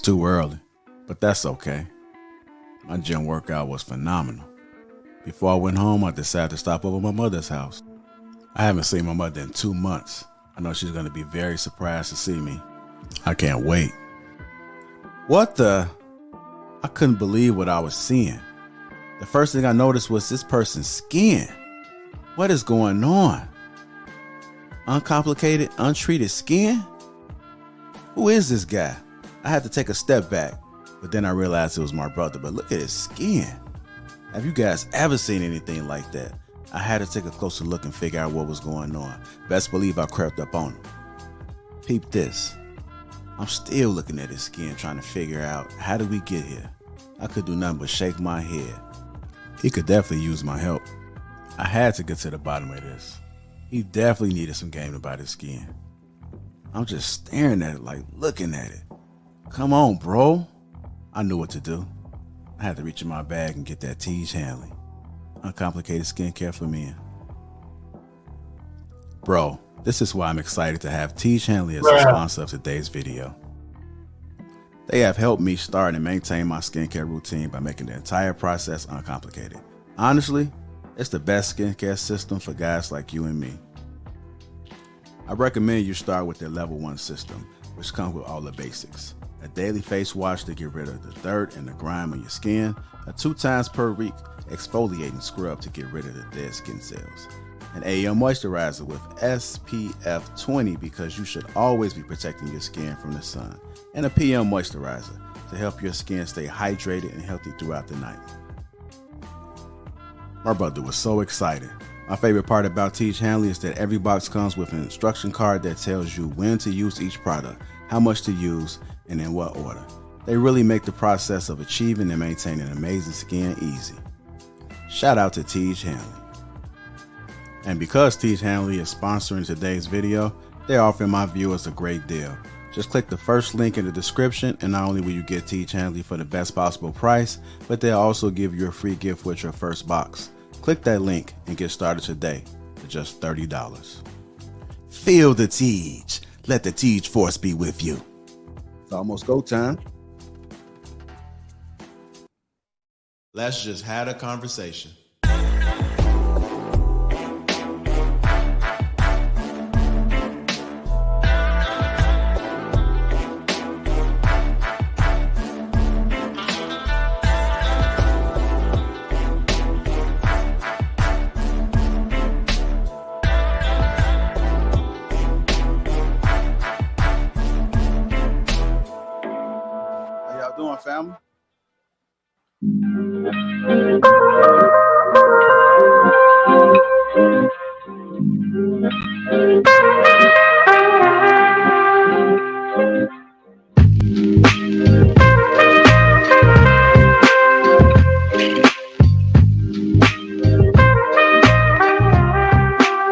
too early, but that's okay. My gym workout was phenomenal. Before I went home, I decided to stop over at my mother's house. I haven't seen my mother in 2 months. I know she's going to be very surprised to see me. I can't wait. What the? I couldn't believe what I was seeing. The first thing I noticed was this person's skin. What is going on? Uncomplicated, untreated skin? Who is this guy? I had to take a step back, but then I realized it was my brother. But look at his skin. Have you guys ever seen anything like that? I had to take a closer look and figure out what was going on. Best believe I crept up on him. Peep this. I'm still looking at his skin, trying to figure out, how did we get here? I could do nothing but shake my head. He could definitely use my help. I had to get to the bottom of this. He definitely needed some game about his skin. I'm just staring at it, like looking at it. Come on, bro. I knew what to do. I had to reach in my bag and get that Tiege Hanley. Uncomplicated skincare for men. Bro, this is why I'm excited to have Tiege Hanley as a sponsor of today's video. They have helped me start and maintain my skincare routine by making the entire process uncomplicated. Honestly, it's the best skincare system for guys like you and me. I recommend you start with their level 1 system, which comes with all the basics. A daily face wash to get rid of the dirt and the grime on your skin, a 2 times per week exfoliating scrub to get rid of the dead skin cells, an AM moisturizer with SPF 20 because you should always be protecting your skin from the sun, and a PM moisturizer to help your skin stay hydrated and healthy throughout the night. My brother was so excited. My favorite part about Tiege Hanley is that every box comes with an instruction card that tells you when to use each product, how much to use, and in what order. They really make the process of achieving and maintaining amazing skin easy. Shout out to Tiege Hanley. And because Tiege Hanley is sponsoring today's video, they're offering my viewers a great deal. Just click the first link in the description, and not only will you get Tiege Hanley for the best possible price, but they'll also give you a free gift with your first box. Click that link and get started today for just $30. Feel the Tiege. Let the Tiege force be with you. It's almost go time. Let's just have a conversation. Family.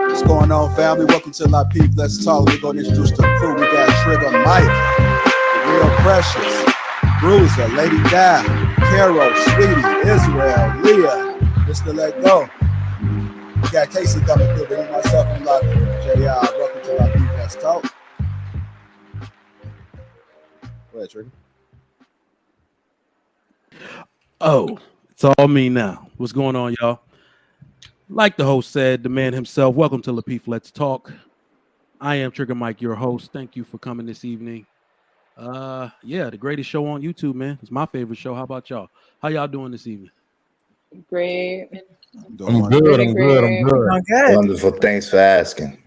What's going on, family? Welcome to Lapeef. Let's talk. We're going to introduce the crew. We got Trigger Mike, the Real Precious, Bruiser, Lady Di, Caro, Sweetie, Israel, Leah, Mr. Let Go. We got Casey coming through, but myself and Lapeef. JR, welcome to Lapeef. Let's talk. Go ahead, Trigger. Oh, it's all me now. What's going on, y'all? Like the host said, the man himself, welcome to Lapeef Let's Talk. I am Trigger Mike, your host. Thank you for coming this evening. Yeah, the greatest show on YouTube, man. It's my favorite show. How about y'all? How y'all doing this evening? Great. I'm good. I'm good. Wonderful. Thanks for asking.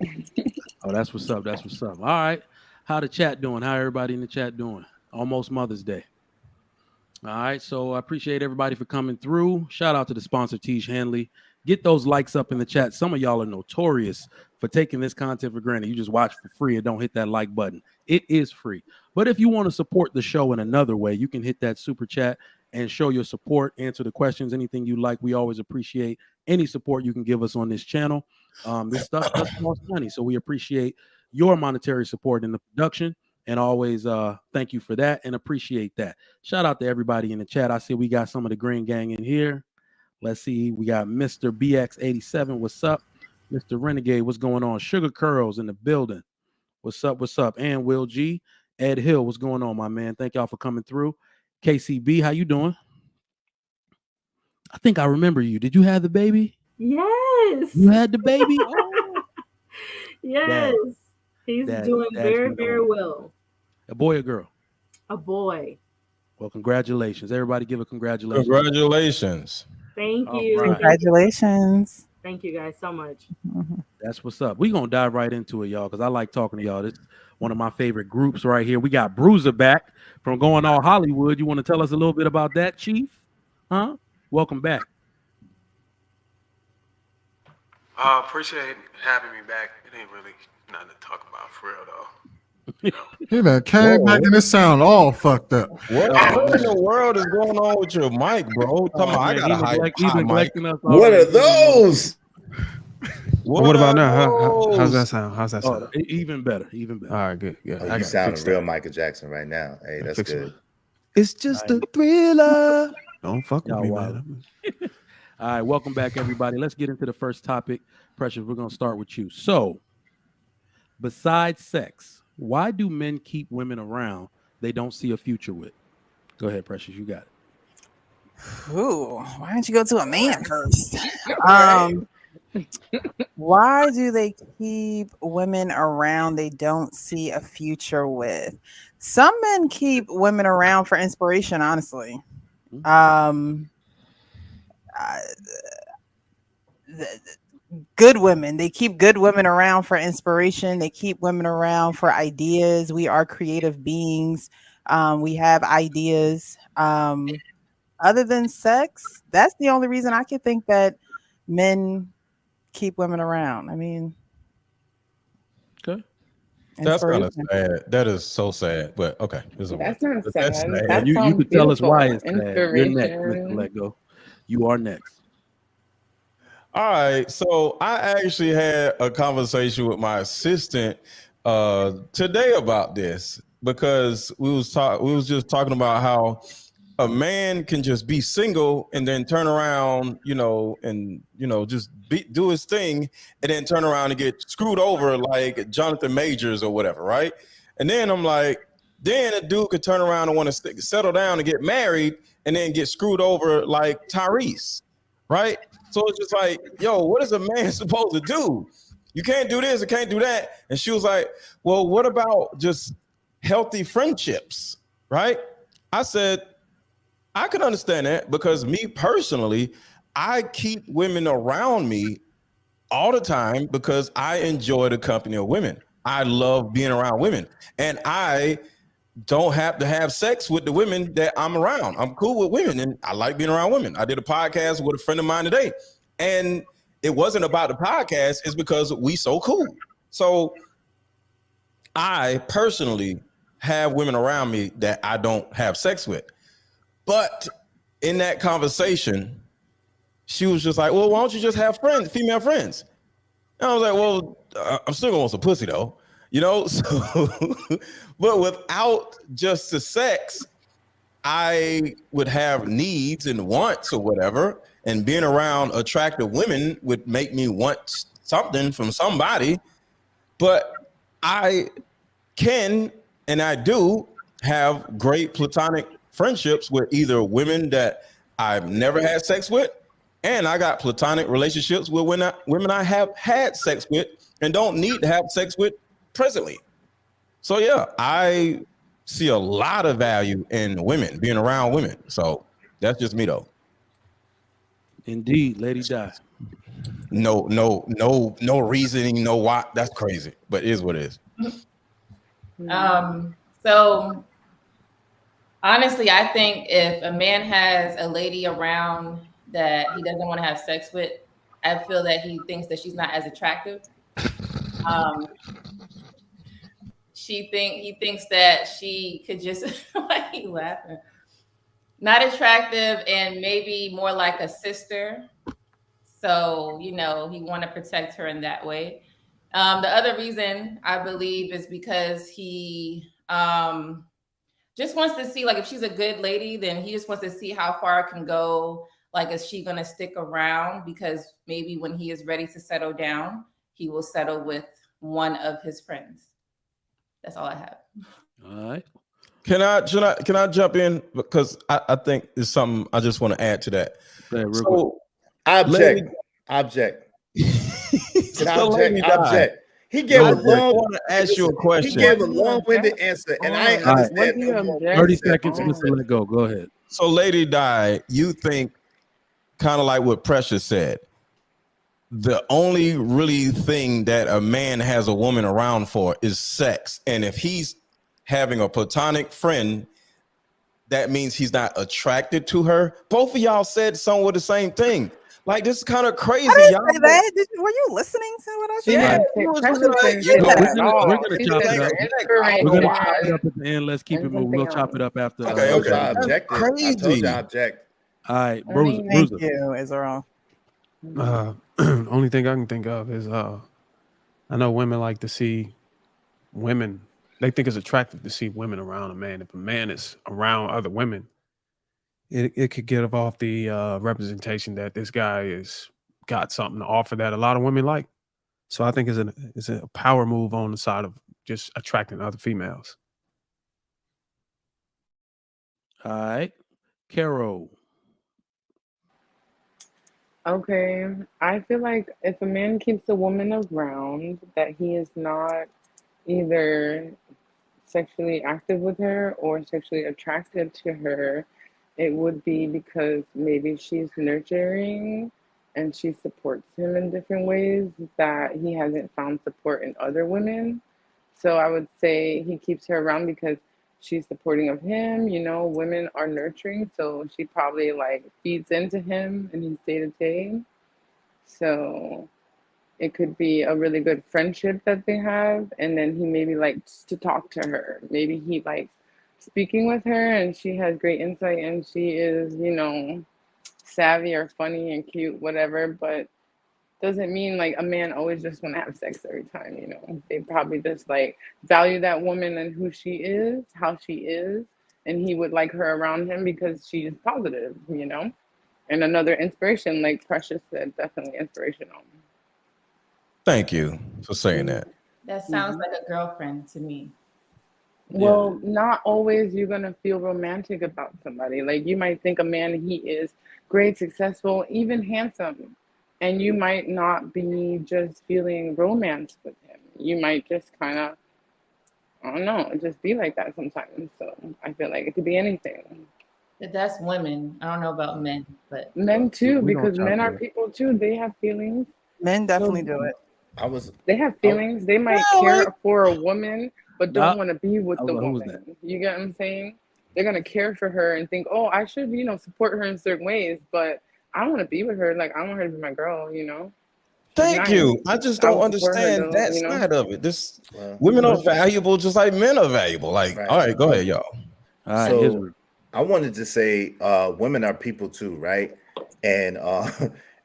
Oh, that's what's up. That's what's up. All right. How the chat doing? How everybody in the chat doing? Almost Mother's Day. All right. So I appreciate everybody for coming through. Shout out to the sponsor, Tiege Hanley. Get those likes up in the chat. Some of y'all are notorious for taking this content for granted. You just watch for free and don't hit that like button. It is free. But if you want to support the show in another way, you can hit that super chat and show your support, answer the questions, anything you like. We always appreciate any support you can give us on this channel. This stuff does cost money, so we appreciate your monetary support in the production, and always thank you for that and appreciate that. Shout out to everybody in the chat. I see we got some of the Green Gang in here. Let's see. We got Mr. BX87. What's up? Mr. Renegade, what's going on? Sugar Curls in the building. What's up? What's up? And Will G. Ed Hill, what's going on, my man? Thank y'all for coming through. KCB, how you doing? I think I remember you. Did you have the baby? Yes. You had the baby? Oh. Yes. He's doing very, very well. A boy or girl? A boy. Well, congratulations. Everybody give a congratulations. Congratulations. Thank you. Right. Congratulations. Thank you guys so much. That's what's up. We're going to dive right into it, y'all, because I like talking to y'all. This is one of my favorite groups right here. We got Bruiser back from Going All Hollywood. You want to tell us a little bit about that, Chief? Huh? Welcome back. Appreciate having me back. It ain't really nothing to talk about for real, though. He done came back and it sound all fucked up. What in the world is going on with your mic, bro? I got a high mic. What are those? What about now? How's that sound? How's that sound? Even better. Even better. All right, good. Oh, you sound real Michael Jackson right now. Hey, that's good. It's just a thriller. Don't fuck with me, man. All right, welcome back, everybody. Let's get into the first topic. Precious, we're going to start with you. So, besides sex, why do men keep women around they don't see a future with? Go ahead, Precious. You got it. Ooh, why don't you go to a man first? Why do they keep women around they don't see a future with? Some men keep women around for inspiration, honestly. Good women, they keep good women around for inspiration. They keep women around for ideas. We are creative beings. We have ideas. Other than sex, that's the only reason I could think that men keep women around. I mean, okay. That's kind of sad. That is so sad, but okay. That's not sad. That you sounds could tell us beautiful. why it's sad. You're next, Inspiration. Mr. Let Go. You are next. All right. So I actually had a conversation with my assistant today about this because we was just talking about how a man can just be single and then turn around, just do his thing and then turn around and get screwed over like Jonathan Majors or whatever, right? And then I'm like, then a dude could turn around and want to settle down and get married and then get screwed over like Tyrese, right? So it's just like, yo, what is a man supposed to do? You can't do this, you can't do that. And she was like, well, what about just healthy friendships, right? I said, I can understand that because me personally, I keep women around me all the time because I enjoy the company of women. I love being around women. And I don't have to have sex with the women that I'm around. I'm cool with women and I like being around women. I did a podcast with a friend of mine today. And it wasn't about the podcast, it's because we so cool. So I personally have women around me that I don't have sex with. But in that conversation, she was just like, well, why don't you just have friends, female friends? And I was like, well, I'm still gonna want some pussy though, So, but without just the sex, I would have needs and wants or whatever. And being around attractive women would make me want something from somebody. But I can, and I do have great platonic friendships with either women that I've never had sex with, and I got platonic relationships with women I have had sex with and don't need to have sex with presently. So yeah, I see a lot of value in women, being around women. So that's just me though. Indeed, Lady Di. No reasoning, no why. That's crazy, but it is what it is. So honestly, I think if a man has a lady around that he doesn't want to have sex with, I feel that he thinks that she's not as attractive. He thinks that she could just why are you laughing? Not attractive and maybe more like a sister. So, he want to protect her in that way. The other reason I believe is because he just wants to see, like, if she's a good lady, then he just wants to see how far it can go. Like, is she going to stick around? Because maybe when he is ready to settle down, he will settle with one of his friends. That's all I have. All Can I jump in because I think there's something I just want to add to that. So object. Can I object? He gave a long. Want to ask you a question. He gave a long-winded answer, and I understand. 30 seconds, Mr. Let Go. Go ahead. So, Lady Di, you think kind of like what Precious said. The only really thing that a man has a woman around for is sex, and if he's having a platonic friend, that means he's not attracted to her. Both of y'all said somewhat the same thing. Like, this is kind of crazy. I didn't say that. Were you listening to what I said? Yeah, we're gonna chop it up at the end. Let's keep it moving. We'll chop it up after. Okay. I objected. Crazy. I told you I object. All right, Thank you, Israel. Only thing I can think of is I know women like to see women. They think it's attractive to see women around a man. If a man is around other women, it could give off the representation that this guy is got something to offer that a lot of women like. So I think it's a power move on the side of just attracting other females. All right, Carol. Okay, I feel like if a man keeps a woman around, that he is not either sexually active with her or sexually attracted to her, it would be because maybe she's nurturing and she supports him in different ways that he hasn't found support in other women. So I would say he keeps her around because she's supporting of him. You know, women are nurturing, so she probably like feeds into him in his day to day. So it could be a really good friendship that they have, and then he maybe likes to talk to her. Maybe he likes speaking with her, and she has great insight, and she is, you know, savvy or funny and cute, whatever. But doesn't mean like a man always just want to have sex every time. You know, they probably just like value that woman and who she is, how she is, and he would like her around him because she is positive. You know, and another inspiration, like Precious said, definitely inspirational. Thank you for saying that. That sounds like a girlfriend to me. Well, not always you're going to feel romantic about somebody. Like you might think a man, he is great, successful, even handsome. And you might not be just feeling romance with him. You might just kind of, I don't know, just be like that sometimes. So I feel like it could be anything. But that's women. I don't know about men, but men too, because men are people too. They have feelings. Men definitely do it. They have feelings. They might care for a woman, but don't want to be with the woman. You get what I'm saying? They're gonna care for her and think, oh, I should, you know, support her in certain ways, but I don't want to be with her. Like I want her to be my girl, you know. Thank you. I just don't understand that side of it. Women are valuable just like men are valuable. Like, all right, go ahead, y'all. All right, so I wanted to say women are people too, right? And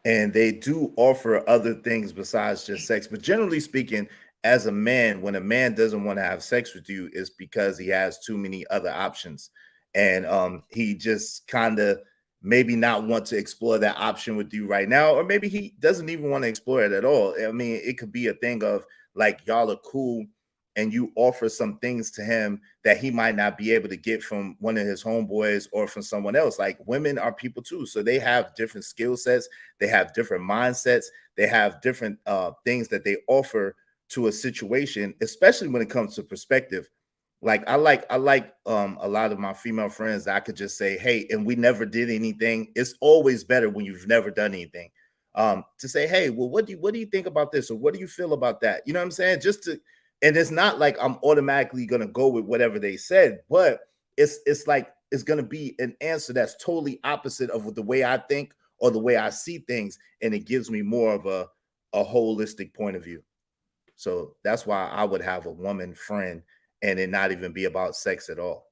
and they do offer other things besides just sex. But generally speaking, as a man, when a man doesn't want to have sex with you, it's because he has too many other options. And he just kind of maybe not want to explore that option with you right now, or maybe he doesn't even want to explore it at all. I mean, it could be a thing of like y'all are cool and you offer some things to him that he might not be able to get from one of his homeboys or from someone else. Like women are people too. So they have different skill sets. They have different mindsets. They have different things that they offer to a situation, especially when it comes to perspective. Like I like a lot of my female friends that I could just say, hey, and we never did anything. It's always better when you've never done anything. To say, hey, well, what do you think about this? Or what do you feel about that? You know what I'm saying? Just to, and it's not like I'm automatically gonna go with whatever they said, but it's like it's gonna be an answer that's totally opposite of the way I think or the way I see things, and it gives me more of a holistic point of view. So that's why I would have a woman friend and it not even be about sex at all.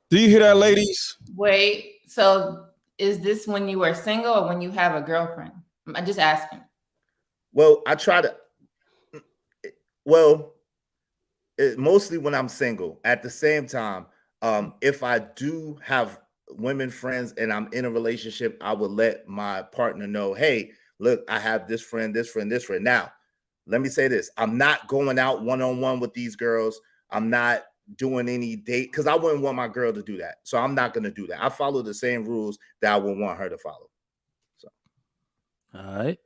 Do you hear that, ladies? Wait, so is this when you are single or when you have a girlfriend? I'm just asking. Well, I try to, mostly when I'm single. At the same time, if I do have women friends and I'm in a relationship, I would let my partner know, hey, look, I have this friend, this friend, this friend. Now, let me say this. I'm not going out one-on-one with these girls. I'm not doing any date because I wouldn't want my girl to do that. So I'm not going to do that. I follow the same rules that I would want her to follow. So, all right,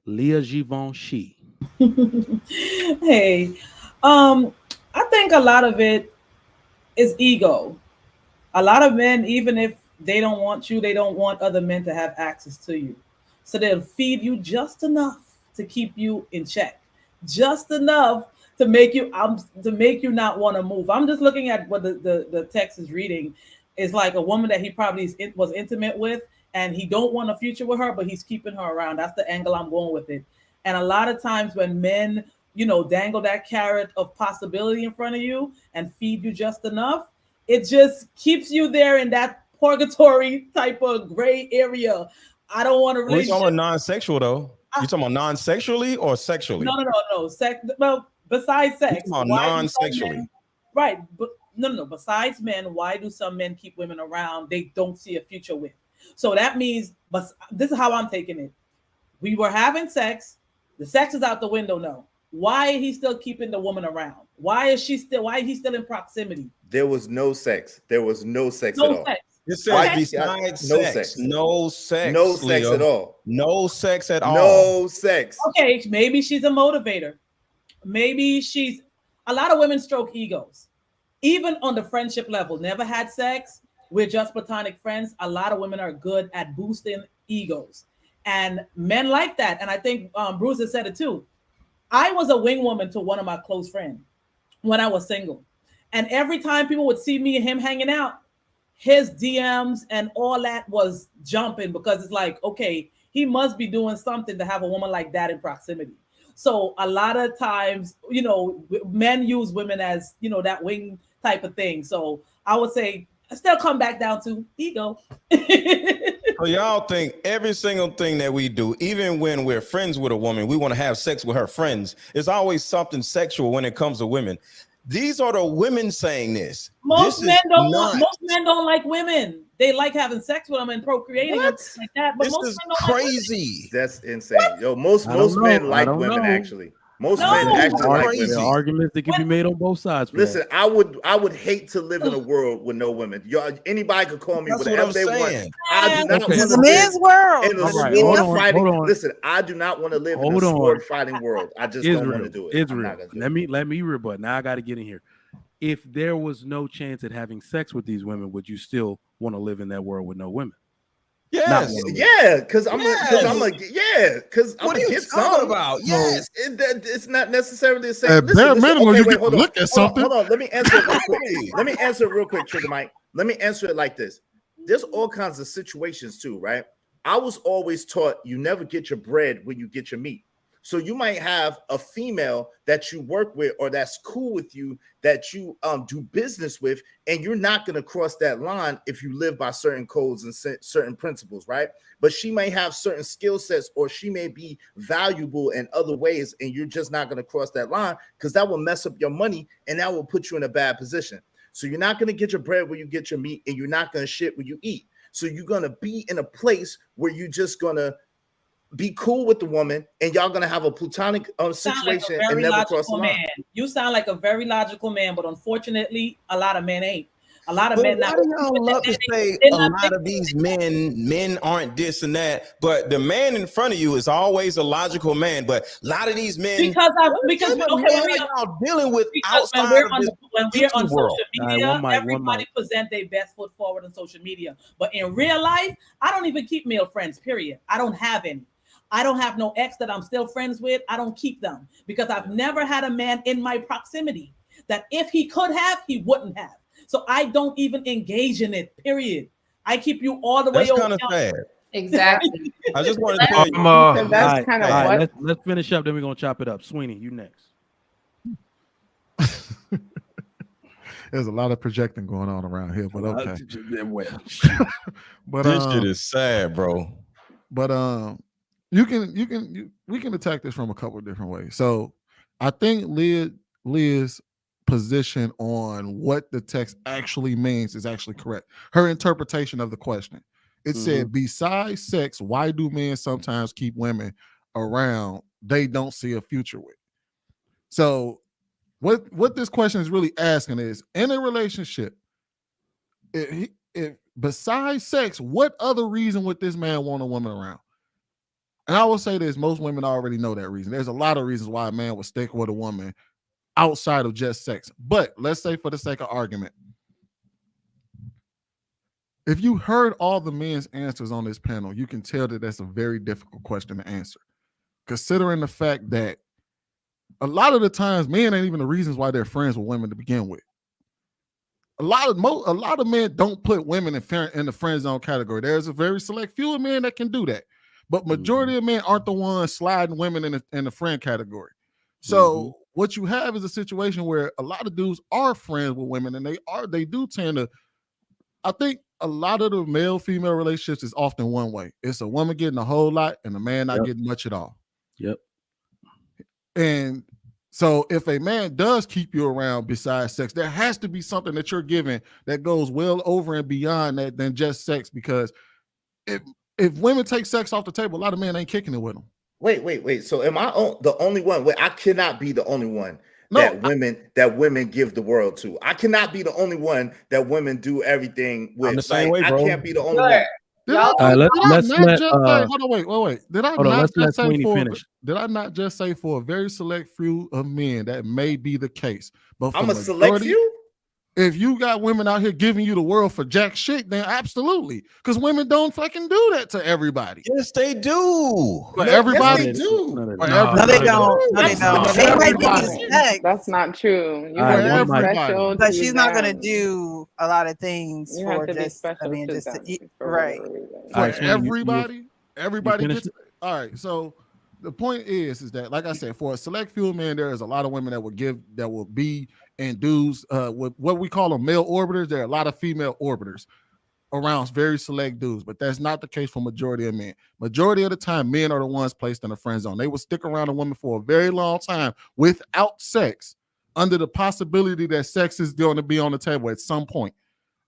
Leah Givenchy. Hey, I think a lot of it is ego. A lot of men, even if they don't want you, they don't want other men to have access to you. So they'll feed you just enough to keep you in check, just enough to make you not want to move. I'm just looking at what the text is reading. Is like a woman that he probably was intimate with, and he don't want a future with her, but he's keeping her around. That's the angle I'm going with it. And a lot of times when men, dangle that carrot of possibility in front of you and feed you just enough, it just keeps you there in that purgatory type of gray area. I don't want to relationship. We're talking about non-sexual though. You talking about non-sexually or sexually? No. Well, besides sex, non-sexually. Right, but no. Besides men, why do some men keep women around they don't see a future with? So that means, but this is how I'm taking it. We were having sex. The sex is out the window now. Why is he still keeping the woman around? Why is he still in proximity? There was no sex. There was no sex at all. It says besides no sex. sex. No sex. No sex at all. No sex at all. No sex. Okay, maybe she's a motivator. Maybe a lot of women stroke egos. Even on the friendship level, never had sex. We're just platonic friends. A lot of women are good at boosting egos. And men like that. And I think Bruce has said it too. I was a wing woman to one of my close friends when I was single. And every time people would see me and him hanging out, his DMs and all that was jumping because it's like, okay, he must be doing something to have a woman like that in proximity. So a lot of times, men use women as, that wing type of thing. So I would say I still come back down to ego. So y'all think every single thing that we do, even when we're friends with a woman, we want to have sex with her friends. It's always something sexual when it comes to women. These are the women saying this. Most men don't like women. They like having sex with them and procreating and things like that. But this most is men don't crazy. Like that's insane. Yo, most men like women actually. Most men actually like women. There are arguments that can be made on both sides. Listen, I would hate to live in a world with no women. Y'all, anybody could call me whatever they want. I do not want to live world in a sword fighting. Listen, I do not want to live in a sword fighting world. I just don't want to do it. Israel, let me rebut. Now I got to get in here. If there was no chance at having sex with these women, would you still want to live in that world with no women? Yes, because I'm what are you talking about? Yes, it's not necessarily the same. Look at something. Hold on. Let me answer it real quick. Let me answer it real quick, Trigger Mike. Let me answer it like this. There's all kinds of situations too, right? I was always taught you never get your bread when you get your meat. So you might have a female that you work with or that's cool with you that you do business with, and you're not going to cross that line if you live by certain codes and certain principles, right? But she may have certain skill sets or she may be valuable in other ways, and you're just not going to cross that line because that will mess up your money and that will put you in a bad position. So you're not going to get your bread where you get your meat, and you're not going to shit where you eat. So you're going to be in a place where you're just going to be cool with the woman, and y'all gonna have a platonic situation and never cross the line. You sound like a very logical man, but unfortunately, a lot of men ain't. A lot of men. Why do y'all love to say a lot of these men aren't this and that? But the man in front of you is always a logical man. But a lot of these men, because y'all dealing with outside when we're on social media, everybody present their best foot forward on social media. But in real life, I don't even keep male friends. Period. I don't have any. I don't have no ex that I'm still friends with. I don't keep them because I've never had a man in my proximity that if he could have, he wouldn't have. So I don't even engage in it, period. I keep you all the way over. That's kind of sad. Exactly. I just want to tell you. That's kind of what. Let's finish up, then we're going to chop it up. Sweeney, you next. There's a lot of projecting going on around here, but okay. But this shit is sad, bro. But we can attack this from a couple of different ways. So I think Leah's position on what the text actually means is actually correct. Her interpretation of the question. It said, besides sex, why do men sometimes keep women around they don't see a future with? So what this question is really asking is, in a relationship, if besides sex, what other reason would this man want a woman around? And I will say this, most women already know that reason. There's a lot of reasons why a man would stick with a woman outside of just sex. But let's say for the sake of argument, if you heard all the men's answers on this panel, you can tell that that's a very difficult question to answer, considering the fact that a lot of the times men ain't even the reasons why they're friends with women to begin with. A lot of men don't put women in the friend zone category. There's a very select few of men that can do that, but majority of men aren't the ones sliding women in the friend category. So what you have is a situation where a lot of dudes are friends with women, and they do tend to. I think a lot of the male-female relationships is often one way. It's a woman getting a whole lot and a man not getting much at all. Yep. And so if a man does keep you around besides sex, there has to be something that you're giving that goes well over and beyond that than just sex. Because if women take sex off the table, a lot of men ain't kicking it with them. Wait. So am I the only one? Wait, I cannot be the only one that women give the world to. I cannot be the only one that women do everything with. I'm the same way, bro. I can't be the only one. Did I not just say for a very select few of men that may be the case? But for I'm a select few? If you got women out here giving you the world for jack shit, then absolutely. Because women don't fucking do that to everybody. Yes, they do. For everybody. Yes, they do. No, they don't. No, they don't. They might give you sex. That's not true. You All right, have to one be mic. special. But to she's not going to them. do a lot of things You for have to be just, special I mean, to just, them for right. whatever reason. For All right, so everybody finished gets. All right, so the point is that, like I said, for a select few men, there is a lot of women that will be and dudes with what we call them male orbiters. There are a lot of female orbiters around very select dudes, but that's not the case for majority of men. Majority of the time, men are the ones placed in the friend zone. They will stick around a woman for a very long time without sex, under the possibility that sex is going to be on the table at some point.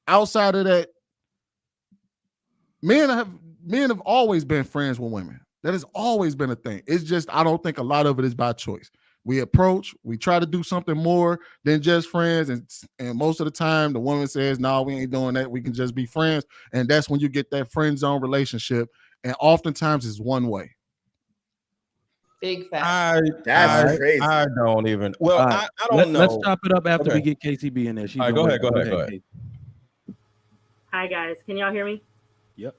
Outside of that, men have always been friends with women. That has always been a thing. It's just, I don't think a lot of it is by choice. We try to do something more than just friends. And most of the time the woman says, no, we ain't doing that. We can just be friends. And that's when you get that friend zone relationship. And oftentimes it's one way. Big fact. That's crazy. I don't even. Well, right. I don't know. Let's chop it up after we get KCB in there. All right, go ahead. Hi guys, can y'all hear me? Yep.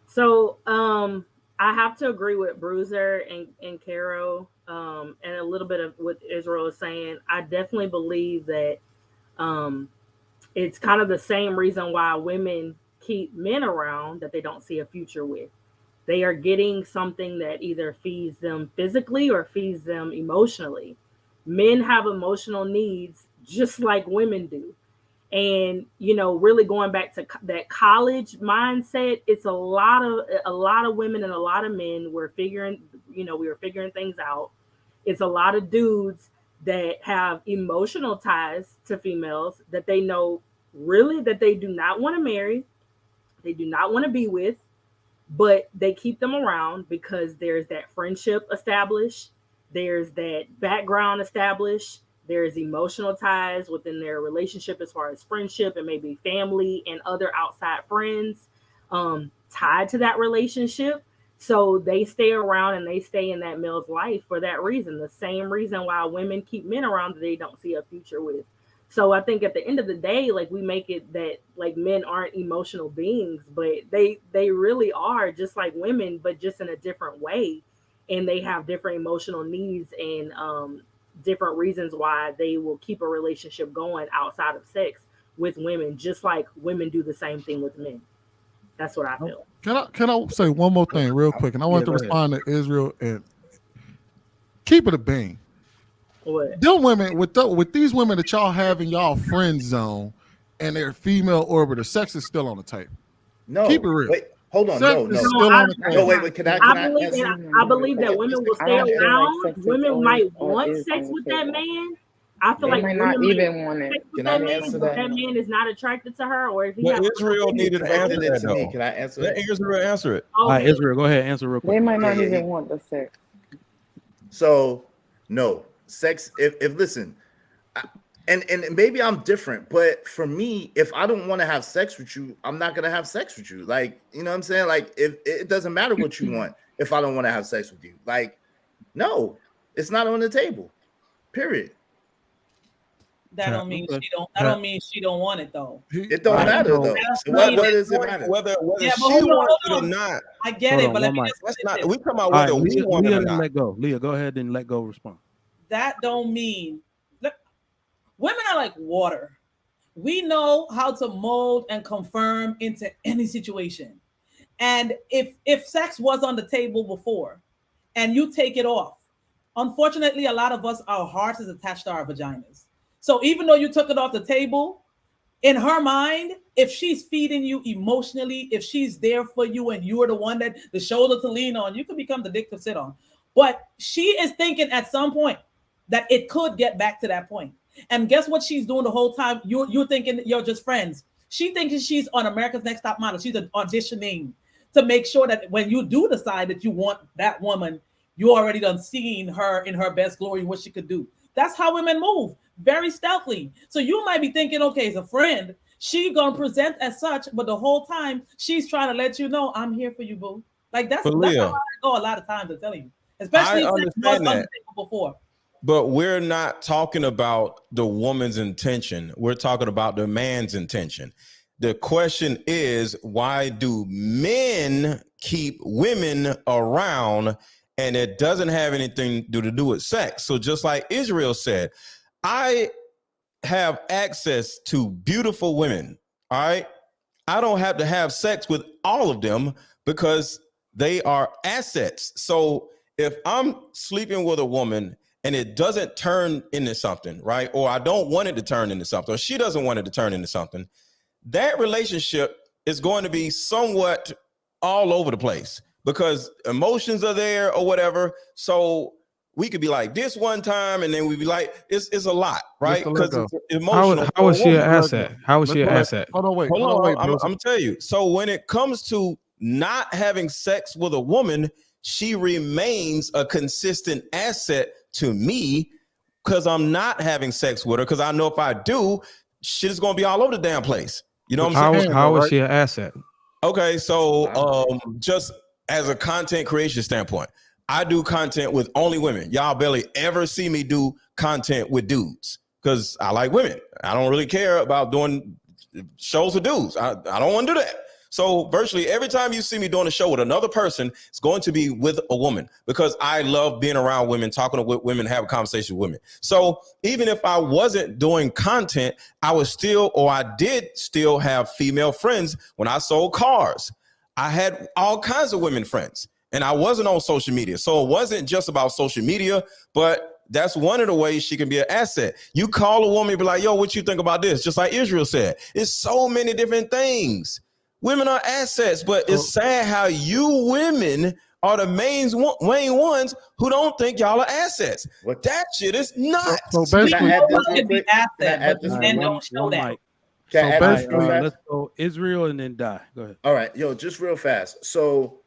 So I have to agree with Bruiser and Caro, and a little bit of what Israel is saying. I definitely believe that it's kind of the same reason why women keep men around that they don't see a future with. They are getting something that either feeds them physically or feeds them emotionally. Men have emotional needs just like women do. And, really going back to that college mindset, it's a lot of women and a lot of men we were figuring things out. It's a lot of dudes that have emotional ties to females that they know really that they do not want to marry. They do not want to be with, but they keep them around because there's that friendship established. There's that background established. There's emotional ties within their relationship as far as friendship and maybe family and other outside friends tied to that relationship. So they stay around and they stay in that male's life for that reason. The same reason why women keep men around that they don't see a future with. So I think at the end of the day, like we make it that like men aren't emotional beings, but they really are just like women, but just in a different way. And they have different emotional needs and different reasons why they will keep a relationship going outside of sex with women, just like women do the same thing with men. That's what I feel. Can I say one more thing real quick? And I want to respond to Israel and keep it a bean. What? Them women with these women that y'all have in y'all friend zone and their female orbiter, sex is still on the table. No, keep it real. Wait, hold on. Sex is still on the table. Wait. Can I believe that women will stay around. Women might want sex with that man. I feel like might not even want it. Can I answer that? That man is not attracted to her, or if he Well, Israel needed to answer that to me. though. Can I answer Let it? Israel answer it. All right, Israel, go ahead. Answer real quick. They might not even want the sex. So no sex. If listen, And maybe I'm different, but for me, if I don't want to have sex with you, I'm not gonna have sex with you. Like, you know what I'm saying? Like, if it doesn't matter what you want, if I don't want to have sex with you, like, no, it's not on the table. Period. That don't mean Okay. she don't. That don't mean she don't want it though. It don't Right, matter so- though. That's What not- does it matter? Whether Yeah, she but hold on, wants hold it or on. not. I get Hold it, on, but let one me mic. just That's put not. this. We talking about All whether right, we Leah, want it Leah or didn't not. let go. Leah, go ahead and let go. Respond. That don't mean. Look, women are like water. We know how to mold and confirm into any situation. And if sex was on the table before, and you take it off, unfortunately, a lot of us, our hearts is attached to our vaginas. So even though you took it off the table, in her mind, if she's feeding you emotionally, if she's there for you and you're the one that the shoulder to lean on, you can become the dick to sit on. But she is thinking at some point that it could get back to that point. And guess what she's doing the whole time? You're thinking you're just friends. She thinks she's on America's Next Top Model. She's auditioning to make sure that when you do decide that you want that woman, you already done seen her in her best glory, what she could do. That's how women move, very stealthily. So you might be thinking, okay, as a friend, she gonna present as such, but the whole time she's trying to let you know, I'm here for you, boo. Like that's how Leah, I go a lot of times. I'm telling you, especially I if sex was understand on the that. table before. But we're not talking about the woman's intention. We're talking about the man's intention. The question is, why do men keep women around and it doesn't have anything to do with sex? So just like Israel said, I have access to beautiful women. All right. I don't have to have sex with all of them because they are assets. So if I'm sleeping with a woman and it doesn't turn into something, right? Or I don't want it to turn into something, or she doesn't want it to turn into something, that relationship is going to be somewhat all over the place because emotions are there or whatever. So we could be like this one time and then we'd be like, it's a lot, right? Because it's emotional. How is she an asset? How is she an asset? Hold on, wait. Hold on, I'm gonna tell you. So when it comes to not having sex with a woman, she remains a consistent asset to me because I'm not having sex with her. Because I know if I do, shit is gonna be all over the damn place. You know what I'm saying? How is she an asset? Okay, so just as a content creation standpoint, I do content with only women. Y'all barely ever see me do content with dudes because I like women. I don't really care about doing shows with dudes. I don't want to do that. So virtually every time you see me doing a show with another person, it's going to be with a woman because I love being around women, talking to women, having a conversation with women. So even if I wasn't doing content, I did still have female friends when I sold cars. I had all kinds of women friends and I wasn't on social media. So it wasn't just about social media, but that's one of the ways she can be an asset. You call a woman and be like, yo, what you think about this? Just like Israel said, it's so many different things. Women are assets, but it's sad how you women are the main ones who don't think y'all are assets. That shit is nuts. So basically, let's go Israel and then die. Go ahead. All right, yo, just real fast. So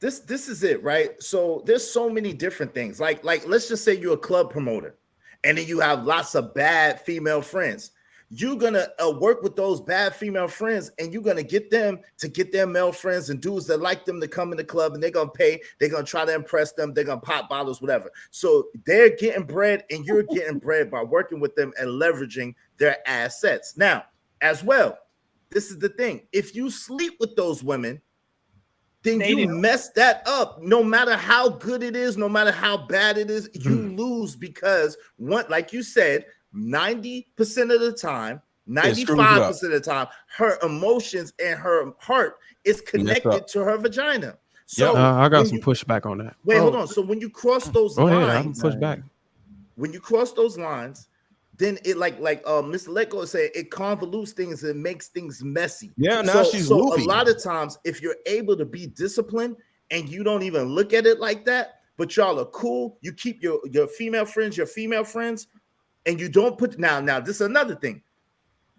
this is it, right? So there's so many different things. Like let's just say you're a club promoter, and then you have lots of bad female friends. You're gonna work with those bad female friends, and you're gonna get them to get their male friends and dudes that like them to come in the club, and they're gonna pay. They're gonna try to impress them. They're gonna pop bottles, whatever. So they're getting bread, and you're getting bread by working with them and leveraging their assets. Now, as well, this is the thing: if you sleep with those women, then you mess that up. No matter how good it is, no matter how bad it is, you lose because like you said, 90% of the time, 95% of the time, her emotions and her heart is connected to her vagina. So I got some pushback on that. Wait, hold on. So when you cross those Go ahead, lines, I'm push back. When you cross those lines, then it like Mr. Leko said, it convolutes things and makes things messy. Yeah, now she's loopy. A lot of times, if you're able to be disciplined and you don't even look at it like that, but y'all are cool, you keep your female friends, and you don't put now. This is another thing.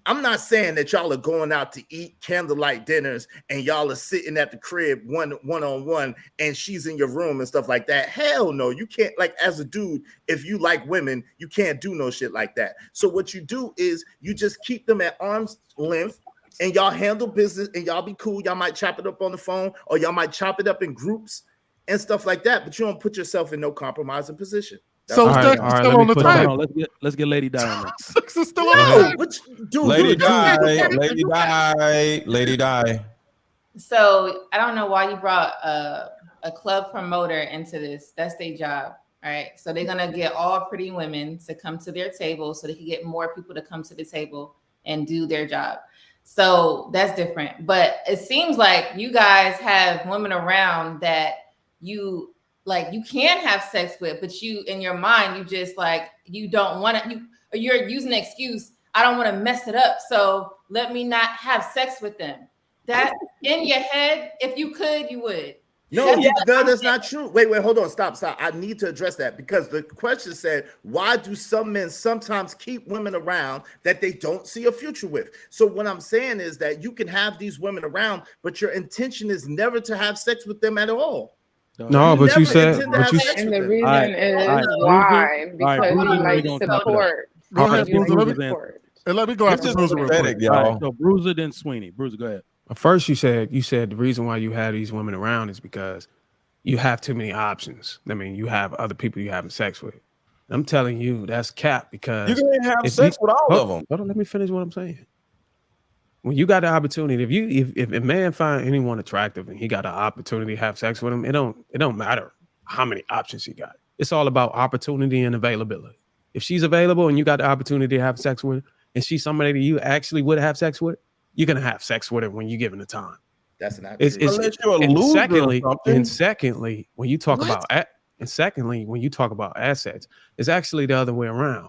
I'm not saying that y'all are going out to eat candlelight dinners and y'all are sitting at the crib one on one and she's in your room and stuff like that. Hell no, you can't. Like, as a dude, if you like women, you can't do no shit like that. So what you do is you just keep them at arm's length and y'all handle business and y'all be cool. Y'all might chop it up on the phone or y'all might chop it up in groups and stuff like that, but you don't put yourself in no compromising position. So sex is still on the table. Let's get Lady Di on. Sex is still on the table. Lady Di. So I don't know why you brought a club promoter into this. That's their job, right? So they're gonna get all pretty women to come to their table, so they can get more people to come to the table and do their job. So that's different. But it seems like you guys have women around that you can have sex with, but you, in your mind, you just like, you don't want to, you're using the excuse, I don't want to mess it up, so let me not have sex with them. That in your head, if you could, you would. No, that's not true. Wait, hold on, stop. I need to address that because the question said, why do some men sometimes keep women around that they don't see a future with? So what I'm saying is that you can have these women around, but your intention is never to have sex with them at all. No, but you said, and the reason is why, because you like support. Go ahead, Bruiser. Let me go after Bruiser real quick. So Bruiser, then Sweeney. Bruiser, go ahead. First, you said the reason why you have these women around is because you have too many options. I mean, you have other people you're having sex with. I'm telling you, that's cap, because you can have sex with all of them. Hold on, let me finish what I'm saying. When you got the opportunity, if a man find anyone attractive and he got an opportunity to have sex with him, it don't matter how many options he got. It's all about opportunity and availability. If she's available and you got the opportunity to have sex with her, and she's somebody that you actually would have sex with, you're gonna have sex with her when you're given the time. That's not true. And secondly, when you talk about assets, it's actually the other way around.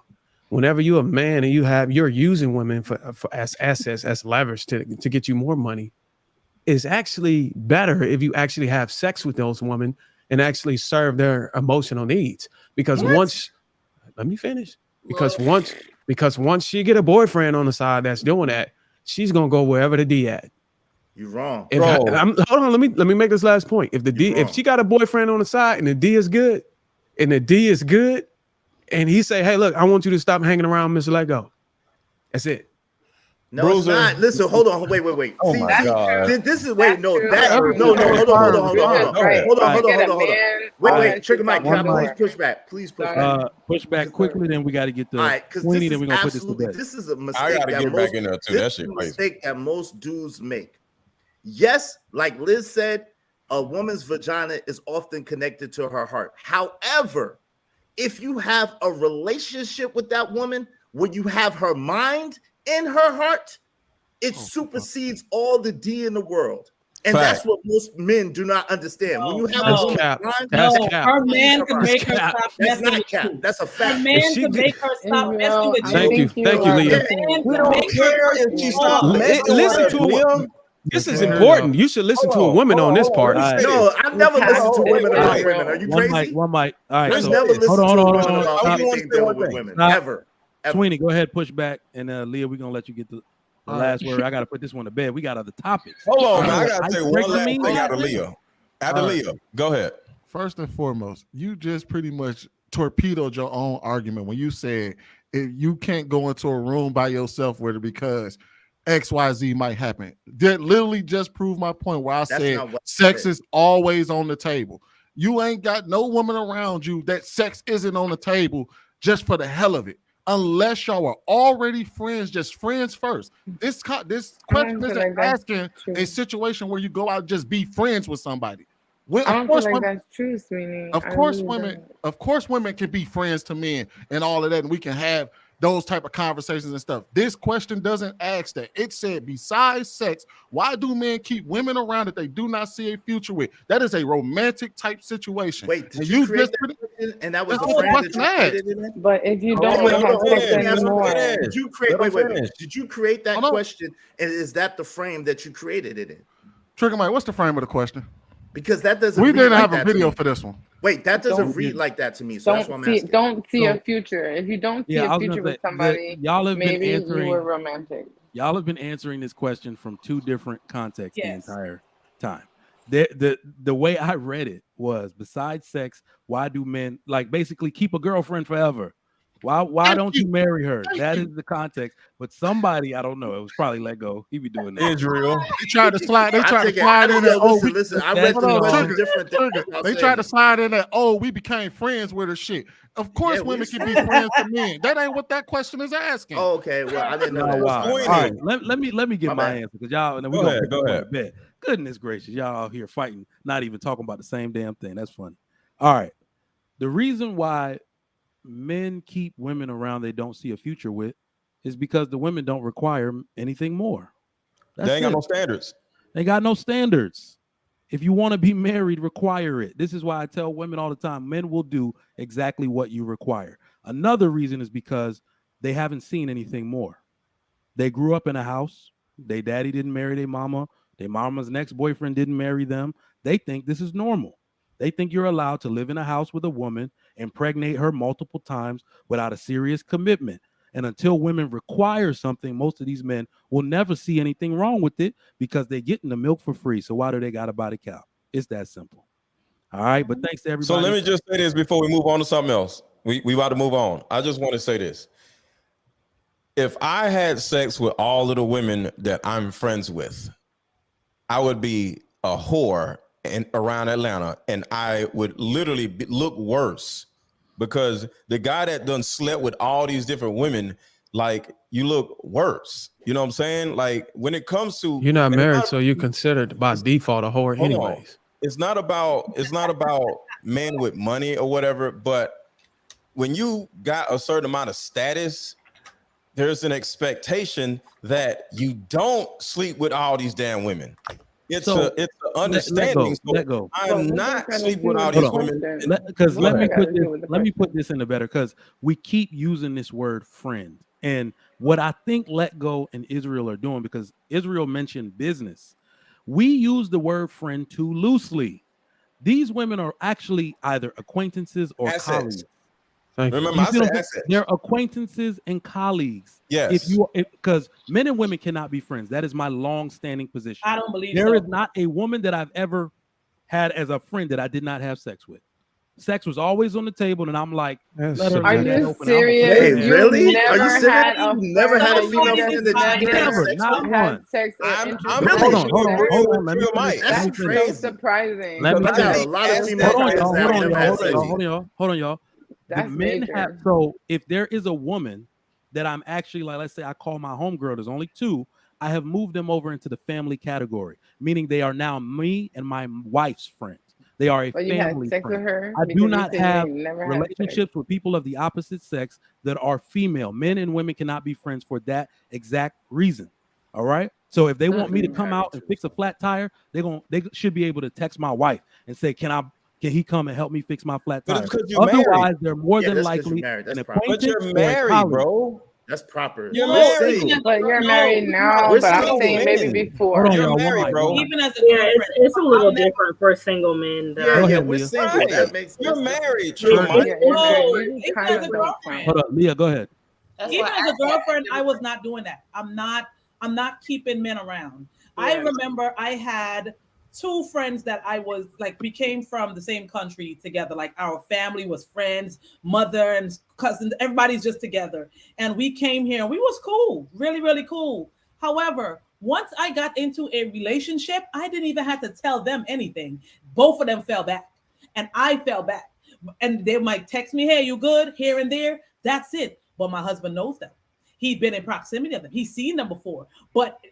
Whenever you're a man and you're using women for as assets, as leverage to get you more money, it's actually better if you actually have sex with those women and actually serve their emotional needs. Because once she get a boyfriend on the side that's doing that, she's gonna go wherever the D at. You're wrong. Hold on, let me make this last point. If she got a boyfriend on the side and the D is good, and he say, hey, look, I want you to stop hanging around Mr. Lego. That's it. No, Bruiser. it's not. Listen, hold on, wait. Oh my God. This is hold on. Hold on. Wait, Trigger Mike, can I please push back? Please push back. Push back quickly, then we got to get the. All right, because then we're gonna put this to bed. This is a mistake. I gotta get back in there too. That shit crazy. Mistake that most dudes make. Yes, like Liz said, a woman's vagina is often connected to her heart. However, if you have a relationship with that woman where you have her mind in her heart, it supersedes all the D in the world. And that's what most men do not understand. When you have a cap. mind, her man can make her stop that's messing not with cap. you. That's a fact. Her man can make her stop messing with you. Thank you, Leah. We don't care if she stops messing Listen to her. This is important. You should listen to a woman on this part. No, I've never listened to women about women. Are you crazy? One mic. All right. I've never listened to women about Hold anything dealing with women. Ever. Sweeney, go ahead, push back, and Leah, we're gonna let you get the last word. I gotta put this one to bed. We got other topics. Hold on, man. I gotta say one last thing out of Leah. Leah, go ahead. First and foremost, you just pretty much torpedoed your own argument when you said if you can't go into a room by yourself with it because XYZ might happen. That literally just proved my point where I said sex is always on the table. You ain't got no woman around you that sex isn't on the table just for the hell of it. Unless y'all are already friends, just friends first. This question isn't asking a situation where you go out and just be friends with somebody. I don't feel like that's true, Sweeney. Of course, women can be friends to men and all of that, and we can have those type of conversations and stuff. This question doesn't ask that. It said, besides sex, why do men keep women around that they do not see a future with? That is a romantic type situation. Wait, did you create that question? And that was the question that you created? But if you don't want to have sex anymore, did you create? Did you create that question? And is that the frame that you created it in? Trigger Mike, what's the frame of the question? Because that doesn't. We didn't have a video for this one. Wait, that doesn't read like that to me. So that's what I'm asking. Don't see a future. If you don't see a future with somebody, y'all have maybe been answering. you were romantic. Y'all have been answering this question from two different contexts the Yes. entire time. The way I read it was, besides sex, why do men like basically keep a girlfriend forever? Why don't you marry her? That is the context. But somebody, I don't know, it was probably Let Go. He be doing that. Israel. They tried to slide. They I tried to take it. slide in there. Oh, Listen. I read the hold on, question Trigger, different. Trigger. They tried to slide in there. Oh, we became friends with her. Shit. Of course, Yeah, we women can said be that. friends with men. That ain't what that question is asking. Oh, okay. Well, I didn't know Oh, that. wow. Sorry. All right, let me get My my bad. answer because y'all, and then we're Go gonna ahead, pick go up on ahead. the bed. Goodness gracious, y'all out here fighting, not even talking about the same damn thing. That's funny. All right. The reason why men keep women around they don't see a future with is because the women don't require anything more. That's They ain't got it. no standards. They got no standards. If you want to be married, require it. This is why I tell women all the time, men will do exactly what you require. Another reason is because they haven't seen anything more. They grew up in a house. Their daddy didn't marry their mama. Their mama's next boyfriend didn't marry them. They think this is normal. They think you're allowed to live in a house with a woman, impregnate her multiple times without a serious commitment. And until women require something, most of these men will never see anything wrong with it because they're getting the milk for free. So why do they got to buy the cow? It's that simple. All right. But thanks to everybody. So let me just say this before we move on to something else. We about to move on. I just want to say this. If I had sex with all of the women that I'm friends with, I would be a whore around Atlanta, and I would literally look worse because the guy that done slept with all these different women, like, you look worse. You know what I'm saying? Like, when it comes to, You're not married, so you're considered by default a whore hold on. anyways. It's not about men with money or whatever, but when you got a certain amount of status, there's an expectation that you don't sleep with all these damn women. It's an understanding. Let go. I'm not sleeping with all these women. Because let me put this in the better, because we keep using this word friend. And what I think Let Go and Israel are doing, because Israel mentioned business, we use the word friend too loosely. These women are actually either acquaintances or colleagues. Remember, I said assets. They're acquaintances and colleagues. Yes. Because men and women cannot be friends. That is my long-standing position. I don't believe there so. is not a woman that I've ever had as a friend that I did not have sex with. Sex was always on the table, and I'm like, let her Are leave that you open. serious? Hey, really? Never Are you serious? had a You never had a friend female that friend that you never, sex not with? one. sex or I'm interest. Hold on. Let me finish. That's So crazy. surprising. Let me I got a finish. lot of female friends that have never had sex. Hold on, y'all. The That's men major. have, so if there is a woman that I'm actually, like, let's say I call my homegirl, there's only two, I have moved them over into the family category, meaning they are now me and my wife's friends. They are a But you had family sex friend. with her? I Because do you not said you have ain't never had sex. relationships with people of the opposite sex that are female. Men and women cannot be friends for that exact reason. All right. So if they want me to come out and fix a flat tire, they should be able to text my wife and say, can he come and help me fix my flat But tire? it's because you're Otherwise, married. they're more Yeah, than that's 'cause you're likely married. That's an proper. But acquaintance you're or a married, colleague. bro. That's proper. You're We're married. single. But you're married now, We're but I'm single saying maybe men. before. Hold on, You're y'all. married, bro. Even as a Yeah, girlfriend, it's a little I'll never- different for single men. Yeah, Go yeah, ahead, we're Leah. single. Right. That makes You're sense. married. Yeah, True, it's Mike. You're married. No, You even kind as a of don't girlfriend. Hold up, Leah, go ahead. That's Even why as I a girlfriend, I was not doing that. I'm not keeping men around. I remember I had two friends that I was like, we came from the same country together. Like, our family was friends, mother and cousins, everybody's just together. And we came here and we was cool, really, really cool. However, once I got into a relationship, I didn't even have to tell them anything. Both of them fell back and I fell back. And they might text me, hey, you good? Here and there. That's it. But my husband knows them. He'd been in proximity of them. He's seen them before.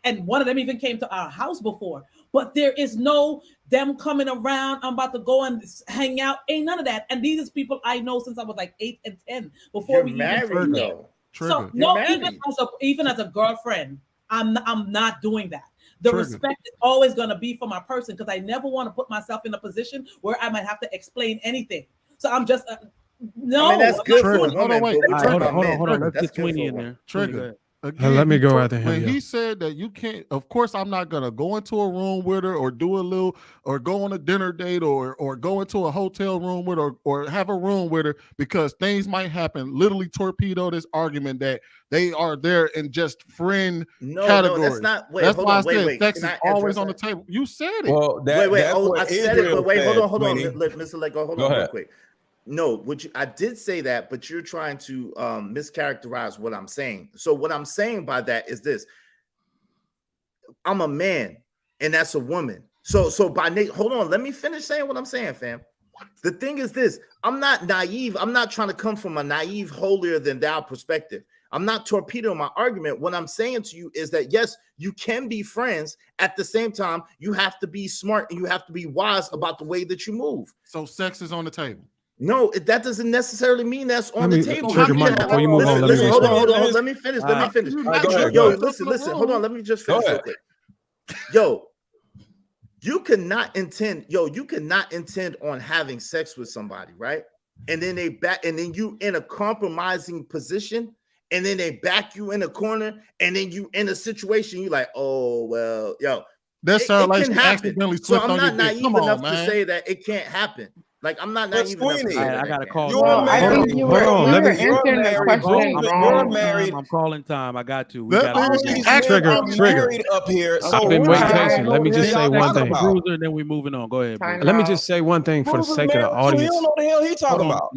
And one of them even came to our house before. But there is no them coming around. I'm about to go and hang out. Ain't none of that. And these are people I know since I was like 8 and 10 before You're we married, even though. So You're no, married. even as a girlfriend, I'm not doing that. The Trigger. respect is always going to be for my person, because I never want to put myself in a position where I might have to explain anything. So I'm just no. I mean, that's good for Trigger. women. Hold on, wait. But we're talking about men. Hold on. Let's That's get good Sweeney for in women. there. Sweeney, go Trigger. ahead. Again, let me go after him. When Yo. he said that you can't, of course, I'm not gonna go into a room with her or do a little or go on a dinner date or go into a hotel room with her or have a room with her because things might happen. Literally torpedo this argument that they are there in just friend category. No, that's not. Wait, that's hold why on. I said Wait. sex Can is I always address on the that? table. You said it. Well, wait. that's Oh, what I said it, but wait, Israel hold on. said, Mr. Lego, hold Go on real ahead. quick. No, I did say that, but you're trying to mischaracterize what I'm saying. So what I'm saying by that is this: I'm a man, and that's a woman. So by hold on, let me finish saying what I'm saying, fam. The thing is this: I'm not naive. I'm not trying to come from a naive, holier than thou perspective. I'm not torpedoing my argument. What I'm saying to you is that yes, you can be friends. At the same time, you have to be smart and you have to be wise about the way that you move. So sex is on the table. No, that doesn't necessarily mean that's on the table. Trigger Mike, before you move on, Listen, hold respond. on. Let me finish. Let me finish. Go ahead. Listen. Hold on. Let me just finish real quick. Yo, you cannot intend on having sex with somebody, right? And then you in a compromising position, and then they back you in a corner, and then you in a situation you like, oh well, yo, that sounds like can she happen. accidentally So slipped I'm on not your dick. naive Come on, enough man. to say that it can't happen. Like I'm not naive enough to say that. I gotta call. Well, I think you were answering the question wrong. I'm calling time. I got to. We That got thing to. is Trigger. up here. I've been waiting patient. Let me just say one thing. Bruiser, and then we moving on. Go ahead. Bruiser. Let me just say one thing for the sake of the audience. He don't know the hell he talking about.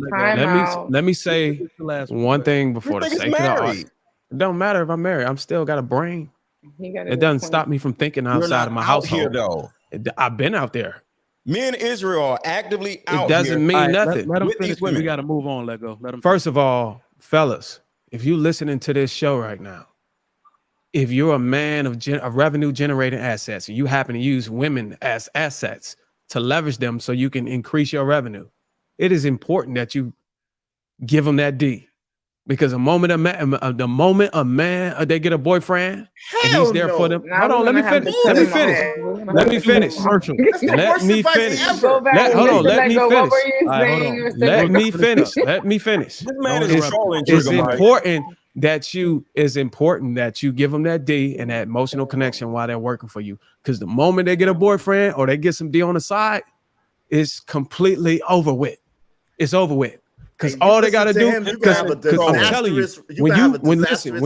Let me say one thing before the sake of the audience. It don't matter if I'm married. I'm still got a brain. It doesn't stop me from thinking outside of my household. Here, though. I've been out there. Me and Israel are actively out. It doesn't mean nothing. Let them finish. We got to move on. Let them. First of all, fellas, if you listening to this show right now, if you're a man of revenue generating assets and you happen to use women as assets to leverage them so you can increase your revenue, it is important that you give them that D. Because the moment a man they get a boyfriend and he's there for them. Hold on, let me finish. Let me finish. Let me finish. Let me finish. Let me finish. This man is trolling. It's important that you give them that D and that emotional connection while they're working for you. Because the moment they get a boyfriend or they get some D on the side, it's completely over with. It's over with. Because all they got to do, because I'm telling you, when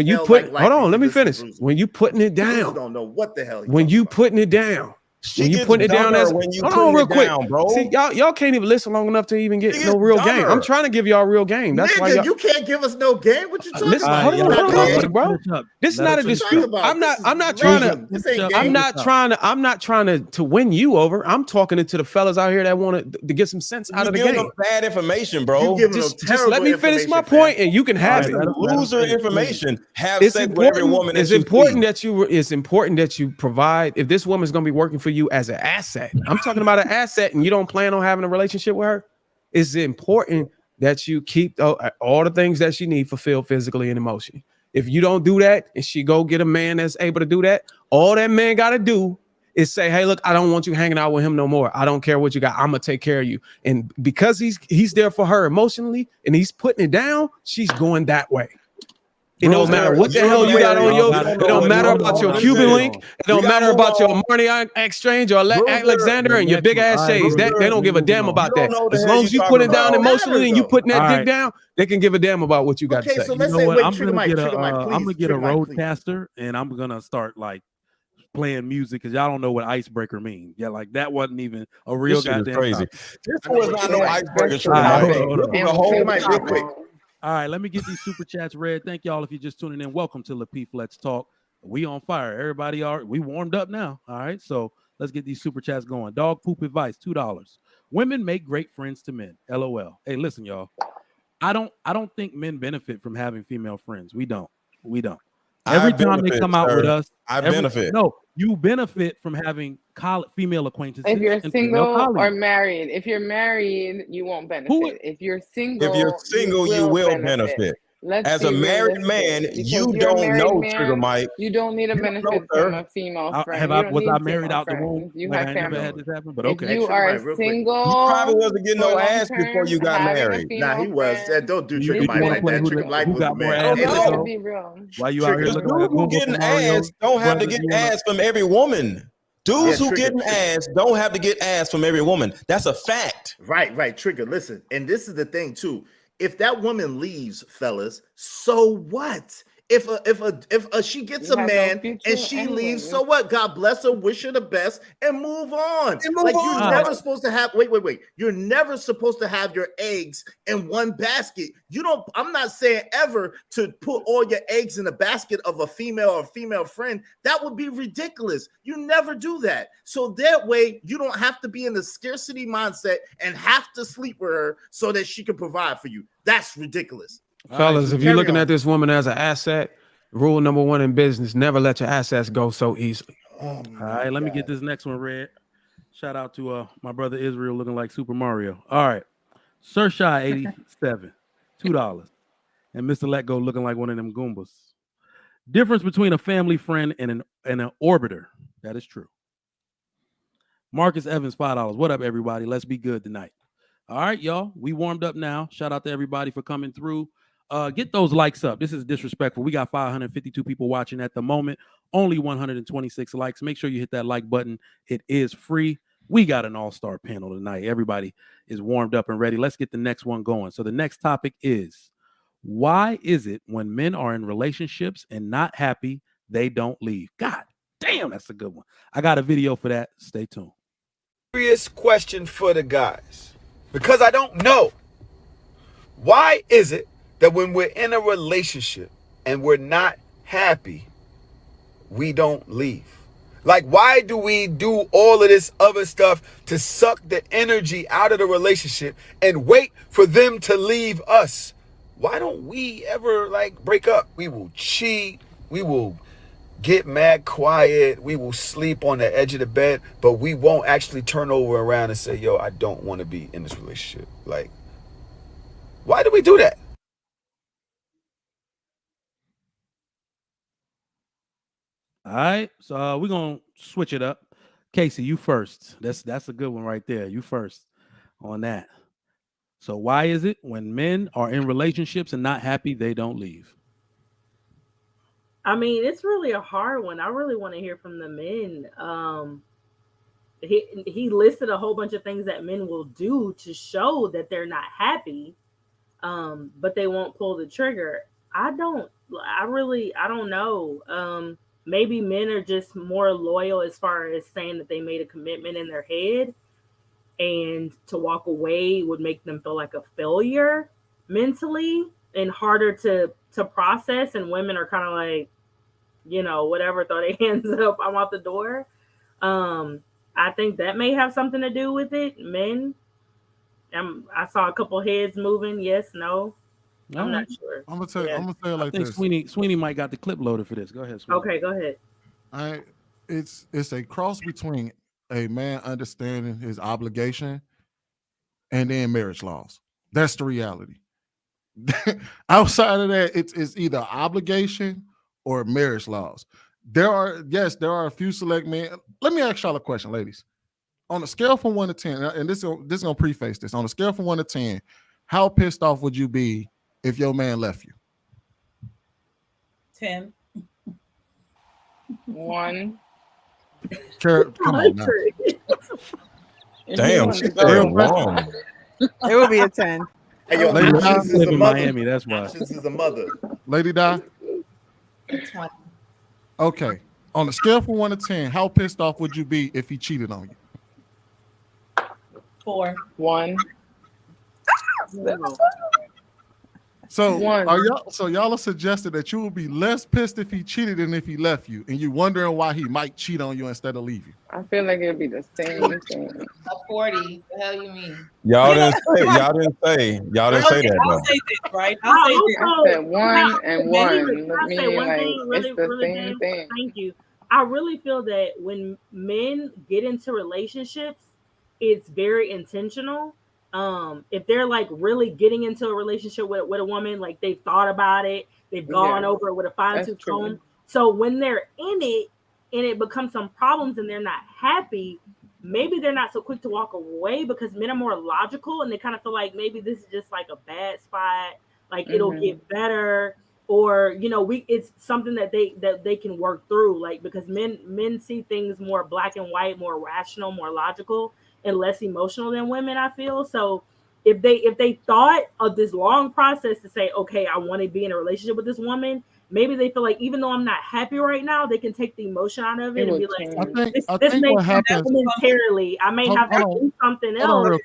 you put, hold on, let me finish. When you putting it down, don't know what the hell. When you putting it down, when you putting it down, hold on real quick, bro. See, y'all can't even listen long enough to even get no real game. I'm trying to give y'all real game. That's why you can't give us no game. What you talking about? Hold on, bro. This is not a dispute. I'm not trying to win you over. I'm talking to the fellas out here that want to get some sense out of the game. Bad information, bro. Just let me finish my point, and you can have it. Loser information. Have sex with every woman. It's important that you provide. If this woman's gonna be working for you as an asset, I'm talking about an asset, and you don't plan on having a relationship with her. It's important that you keep all the things that she needs fulfilled physically and emotionally. If you don't do that, and she go get a man that's able to do that, all that man got to do is say, "Hey, look, I don't want you hanging out with him no more. I don't care what you got. I'm gonna take care of you." And because he's there for her emotionally, and he's putting it down, she's going that way. It don't matter what the hell you got on your. It don't matter about your Cuban link. It don't matter about your money exchange or Alexander and your big ass shades. They don't give a damn about that. As long as you put it down emotionally and you putting that dick down, they can give a damn about what you got to say. So let's say, I'm gonna get a roadcaster and I'm gonna start like playing music because y'all don't know what icebreaker means. Yeah, like that wasn't even a real goddamn crazy. This was not no icebreaker. Real quick. All right, let me get these super chats read. Thank y'all if you're just tuning in. Welcome to Lapeef Let's Talk. We on fire. Everybody we warmed up now. All right, so let's get these super chats going. Dog poop advice, $2. Women make great friends to men. LOL. Hey, listen, y'all. I don't think men benefit from having female friends. We don't. Every time they come out with us, benefit. No, you benefit from having female acquaintances. If you're single or married, if you're married, you won't benefit. If you're single, you will benefit. Let's As a be married man, realistic. you Because you're a don't married know, Trigger man, Mike. you don't need a You don't know, benefit from sir. a female friend. Have You I don't was I need married female out the womb? friends. You Like have I never had family. this happen, but If okay. you Trigger are Mike, real quick. You probably single wasn't getting for no long ass before term, you got having a married. Nah, he female was. friend, Don't do Do Trigger you Mike want to like play that. who, Trigger Mike who was the got more man. ass oh Hey, no, listen, to though? be real. Why you out here Because Trigger. looking like dudes who Goomba getting from Mario ass don't have to Brothers? get You wanna? ass from every woman. Yeah, Dudes who Trigger. getting ass don't have to get ass from every woman. That's a fact. Right, Trigger. Listen, and this is the thing too. If that woman leaves, fellas, so what? If she gets You a had no man future and she anyway. leaves, so what? God bless her, wish her the best, and move on. And move Like you're on. never supposed to have. Wait. You're never supposed to have your eggs in one basket. You don't. I'm not saying ever to put all your eggs in a basket of a female or female friend. That would be ridiculous. You never do that. So that way, you don't have to be in the scarcity mindset and have to sleep with her so that she can provide for you. That's ridiculous. Fellas, if you're carry looking on. at this woman as an asset, rule number one in business: never let your assets go so easily. Oh All my right, let me God. get this next one read. Shout out to my brother Israel looking like Super Mario. All right. Sir Shy 87, $2. And Mr. Let Go looking like one of them Goombas. Difference between a family friend and an orbiter. That is true. Marcus Evans, $5. What up, everybody? Let's be good tonight. All right, y'all. We warmed up now. Shout out to everybody for coming through. Get those likes up. This is disrespectful. We got 552 people watching at the moment. Only 126 likes. Make sure you hit that like button. It is free. We got an all-star panel tonight. Everybody is warmed up and ready. Let's get the next one going. So the next topic is, why is it when men are in relationships and not happy, they don't leave? God damn, that's a good one. I got a video for that. Stay tuned. Serious question for the guys, because I don't know. Why is it that when we're in a relationship and we're not happy, we don't leave? Like, why do we do all of this other stuff to suck the energy out of the relationship and wait for them to leave us? Why don't we ever break up? We will cheat. We will get mad quiet. We will sleep on the edge of the bed, but we won't actually turn over around and say, yo, I don't want to be in this relationship. Like, why do we do that? All right, so we're gonna switch it up. Casey, you first. That's a good one right there. You first on that. So why is it when men are in relationships and not happy, they don't leave? I mean, it's really a hard one. I really want to hear from the men. He listed a whole bunch of things that men will do to show that they're not happy, but they won't pull the trigger. I don't know. Maybe men are just more loyal as far as saying that they made a commitment in their head, and to walk away would make them feel like a failure mentally and harder to process. And women are kind of like, whatever, throw their hands up, I'm out the door. I think that may have something to do with it. Men, I saw a couple heads moving. Yes, no. I'm not sure. I'm gonna tell you I like think this. Sweeney might got the clip loaded for this. Go ahead, Sweeney. Okay, go ahead. It's a cross between a man understanding his obligation and then marriage laws. That's the reality. Outside of that, it's either obligation or marriage laws. There are a few select men. Let me ask y'all a question, ladies. On a scale from 1 to 10, and this is gonna preface this. On a scale from 1 to 10, how pissed off would you be if your man left you? 10. 1. Come on now. Damn, she said wrong. It would be a 10. Hey, yo, Lady Di, options is a mother. Miami, that's why. Options is a mother. Lady Di? 20. Okay. On a scale from 1 to 10, how pissed off would you be if he cheated on you? 4. 1. So One. y'all are suggesting that you would be less pissed if he cheated than if he left you, and you wondering why he might cheat on you instead of leave you. I feel like it'd be the same thing. A 40. The hell you mean? Y'all didn't say that I'll though. say this, right? I'll say this. I said 1 and 1. Can I say Meaning one like thing really, it's the really same fast? thing. Thank you. I really feel that when men get into relationships, it's very intentional. if they're like really getting into a relationship with a woman, like they've thought about it, they've gone over it with a fine tooth comb. So when they're in it and it becomes some problems and they're not happy, maybe they're not so quick to walk away because men are more logical and they kind of feel like maybe this is just like a bad spot, like it'll get better, or it's something that they can work through, like because men see things more black and white, more rational, more logical, and less emotional than women, I feel. So if they thought of this long process to say, okay, I want to be in a relationship with this woman, maybe they feel like even though I'm not happy right now, they can take the emotion out of it and be like, this may what happens momentarily. I may have to do something else.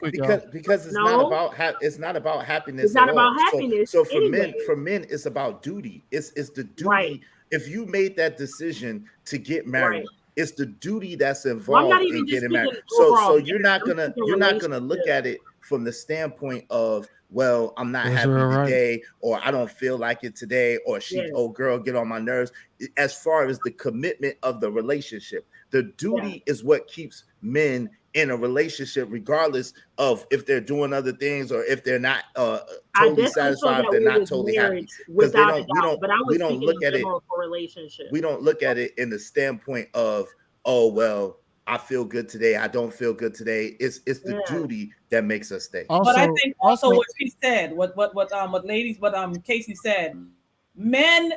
Because it's not about happiness. It's not at about all. happiness. So for men, it's about duty. It's the duty. Right. If you made that decision to get married, Right. it's the duty that's involved Well, I'm not even in just getting married. speaking So overall, you're not gonna look at it from the standpoint of, well, I'm not That's happy right. today, or I don't feel like it today, or oh girl, get on my nerves. As far as the commitment of the relationship, the duty is what keeps men in a relationship, regardless of if they're doing other things or if they're not totally satisfied, if they're not totally happy. Because we don't look at it for relationships. We don't look at it in the standpoint of, oh well, I feel good today, I don't feel good today. It's the duty that makes us stay. But I think also what she said, what Casey said, men,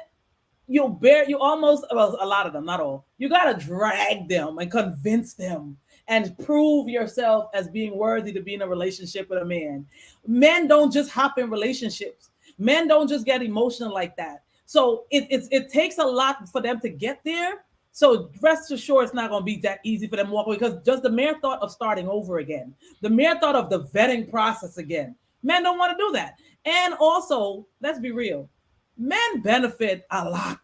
you almost, well, a lot of them, not all, you got to drag them and convince them and prove yourself as being worthy to be in a relationship with a man. Men don't just hop in relationships. Men don't just get emotional like that. So it takes a lot for them to get there. So rest assured, it's not going to be that easy for them to walk away, because just the mere thought of starting over again, the mere thought of the vetting process again, men don't want to do that. And also, let's be real, men benefit a lot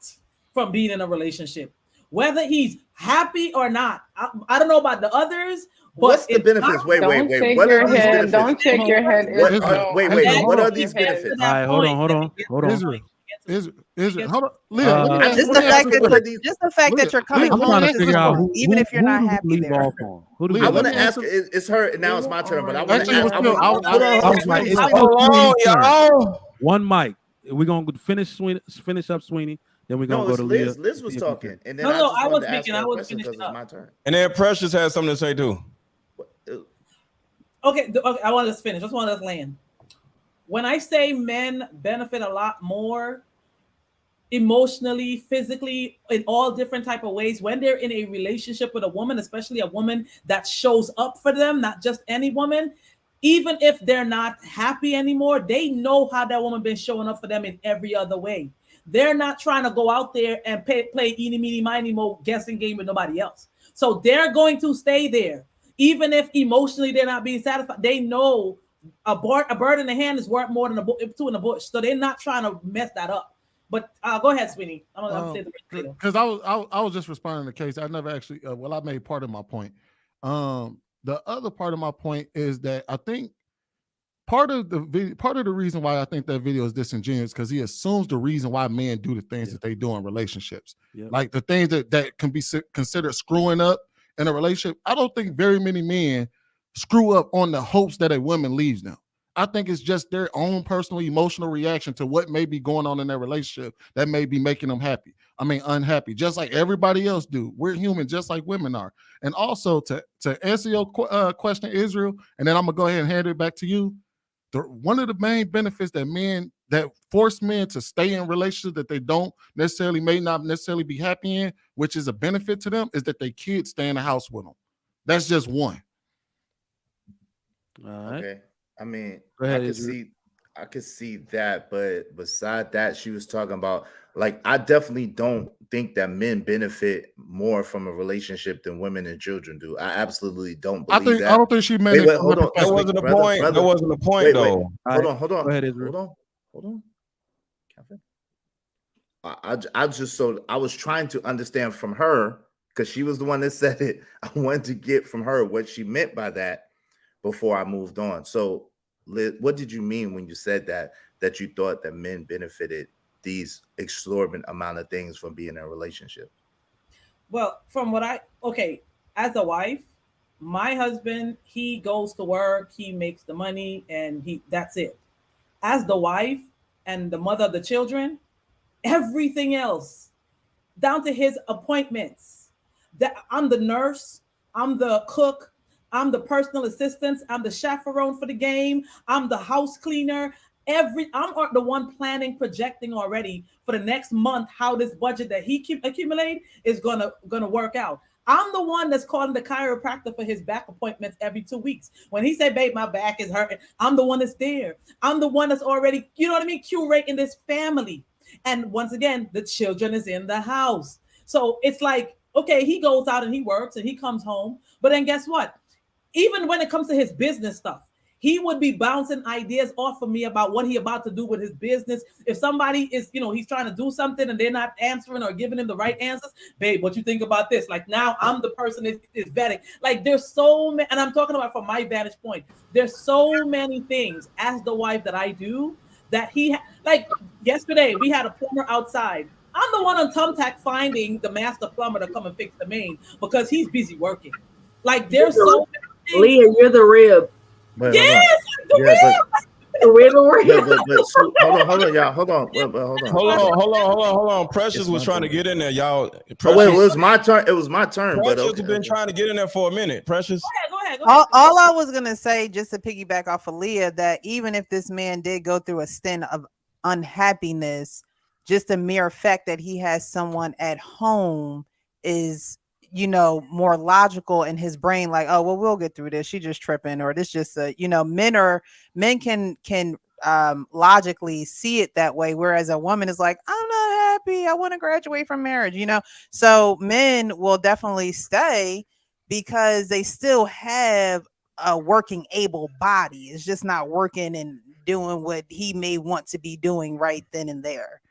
from being in a relationship, whether he's happy or not. I don't know about the others. What's the benefits? Wait. What are these benefits? Don't shake your head. Wait. What are these benefits? All right, hold on. Israel, hold on, Leah. Just the fact that you're coming I'm home trying to is figure out even if you're not do we happy leave there. off on? Who do we I leave want to off ask. It's her now. It's my turn, but I want to Actually, ask. I was like, it's Sweeney's turn. One mic. We're gonna finish up Sweeney. Then we're gonna go to Leah. Liz was talking, and then I was speaking. I was finishing up. It's my turn. And then Precious has something to say too. Okay, I want to finish. I just want to land. When I say men benefit a lot more emotionally, physically, in all different type of ways, when they're in a relationship with a woman, especially a woman that shows up for them, not just any woman, even if they're not happy anymore, they know how that woman been showing up for them in every other way. They're not trying to go out there and play eeny, meeny, miny, mo guessing game with nobody else. So they're going to stay there. Even if emotionally they're not being satisfied, they know a bird in the hand is worth more than two in the bush. So they're not trying to mess that up. But go ahead, Sweeney. Because I was just responding to Case. I never actually. I made part of my point. The other part of my point is that I think part of the reason why I think that video is disingenuous, because he assumes the reason why men do the things that they do in relationships, like the things that can be considered screwing up in a relationship. I don't think very many men screw up on the hopes that a woman leaves them. I think it's just their own personal emotional reaction to what may be going on in their relationship that may be making them unhappy, just like everybody else do. We're human, just like women are. And also to answer your question, Israel, and then I'm gonna go ahead and hand it back to you. One of the main benefits that force men to stay in relationships that they may not necessarily be happy in, which is a benefit to them, is that their kids stay in the house with them. That's just one. All right. Okay. I mean, Go ahead, I could see that, but beside that, she was talking about, like, I definitely don't think that men benefit more from a relationship than women and children do. I absolutely don't believe that. I don't think she meant it. Hold on. That wasn't the point. That wasn't the point, though. Hold on. Go ahead, Israel. Hold on. Kevin. I was trying to understand from her, because she was the one that said it. I wanted to get from her what she meant by that before I moved on. So, Liz, what did you mean when you said that you thought that men benefited these exorbitant amount of things from being in a relationship? Well, from what as a wife, my husband, he goes to work, he makes the money, and that's it. As the wife and the mother of the children, everything else, down to his appointments. That I'm the nurse, I'm the cook, I'm the personal assistant, I'm the chaperone for the game, I'm the house cleaner. I'm the one planning, projecting already for the next month how this budget that he accumulate is gonna work out. I'm the one that's calling the chiropractor for his back appointments every 2 weeks. When he said, "Babe, my back is hurting," I'm the one that's there. I'm the one that's already, you know what I mean, curating this family. And once again, the children is in the house. So it's like, okay, he goes out and he works and he comes home. But then guess what? Even when it comes to his business stuff, he would be bouncing ideas off of me about what he about to do with his business. If somebody is, he's trying to do something and they're not answering or giving him the right answers, babe, what you think about this? Like, now I'm the person that is vetting. Like, there's so many, and I'm talking about from my vantage point, there's so many things as the wife that I do that like yesterday we had a plumber outside. I'm the one on Thumbtack finding the master plumber to come and fix the main because he's busy working. Like, there's so many things. Leah, you're the rib. But yes, the rib. So, hold on, y'all. Hold on. Precious was trying to get in there, y'all. Precious, it was my turn. It was my turn. Precious has been trying to get in there for a minute. Precious. Go ahead. All I was gonna say, just to piggyback off of Leah, that even if this man did go through a stint of unhappiness, just the mere fact that he has someone at home is, more logical in his brain. Like, oh, well, we'll get through this. She just tripping, or this just men can logically see it that way, whereas a woman is like, I'm not happy, I want to graduate from marriage. So men will definitely stay because they still have a working, able body. It's just not working and doing what he may want to be doing right then and there.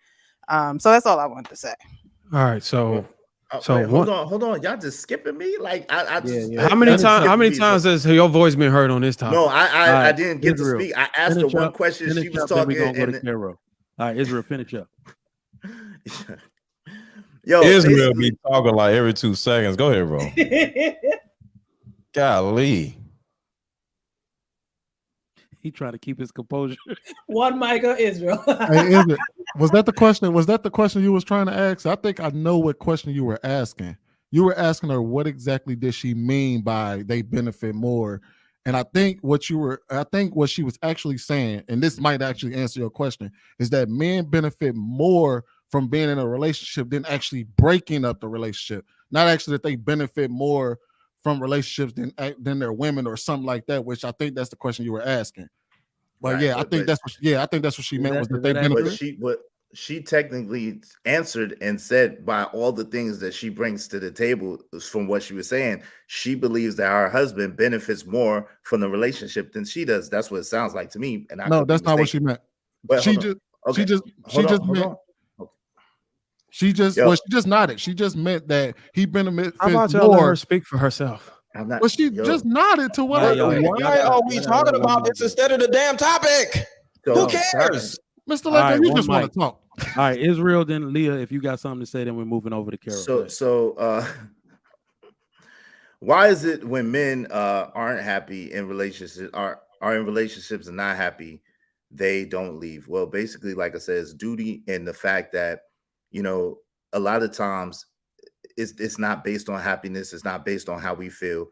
So that's all I wanted to say. All right, so wait, hold on, y'all just skipping me. Like, I just how many times has your voice been heard on this topic? No, I didn't get to speak. I asked her one question. She was talking. We're gonna go to Carol. All right, Israel, finish up. Yo, Israel be talking like every 2 seconds. Go ahead, bro. Golly. He tried to keep his composure. One mic of Israel. Hey, was that the question? Was that the question you was trying to ask? I think I know what question you were asking. You were asking her what exactly did she mean by they benefit more. And I think what she was actually saying, and this might actually answer your question, is that men benefit more from being in a relationship than actually breaking up the relationship. Not actually that they benefit more from relationships than their women or something like that, which I think that's the question you were asking. But right, I think that's what she meant was that they benefit. But she technically answered and said by all the things that she brings to the table, from what she was saying, she believes that her husband benefits more from the relationship than she does. That's what it sounds like to me. And no, that's not what she meant. She just nodded. She just meant that he benefits more. How about y'all let her speak for herself? But she just nodded to what. Why are we talking about this instead of the damn topic? Who cares? Mr. Lakeland, you just want to talk. All right, Israel, then Leah, if you got something to say, then we're moving over to Carol. So why is it when men aren't happy in relationships, are in relationships and not happy, they don't leave? Well, basically, like I said, it's duty, and the fact that, a lot of times it's not based on happiness. It's not based on how we feel.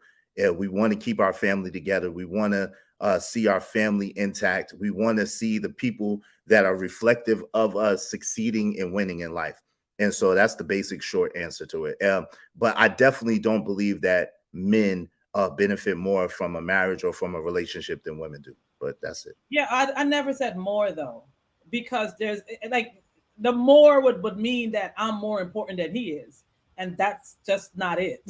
We want to keep our family together. We want to see our family intact. We want to see the people that are reflective of us succeeding and winning in life. And so that's the basic short answer to it. But I definitely don't believe that men benefit more from a marriage or from a relationship than women do. But that's it. Yeah, I never said more though, because there's like the more would mean that I'm more important than he is. And that's just not it.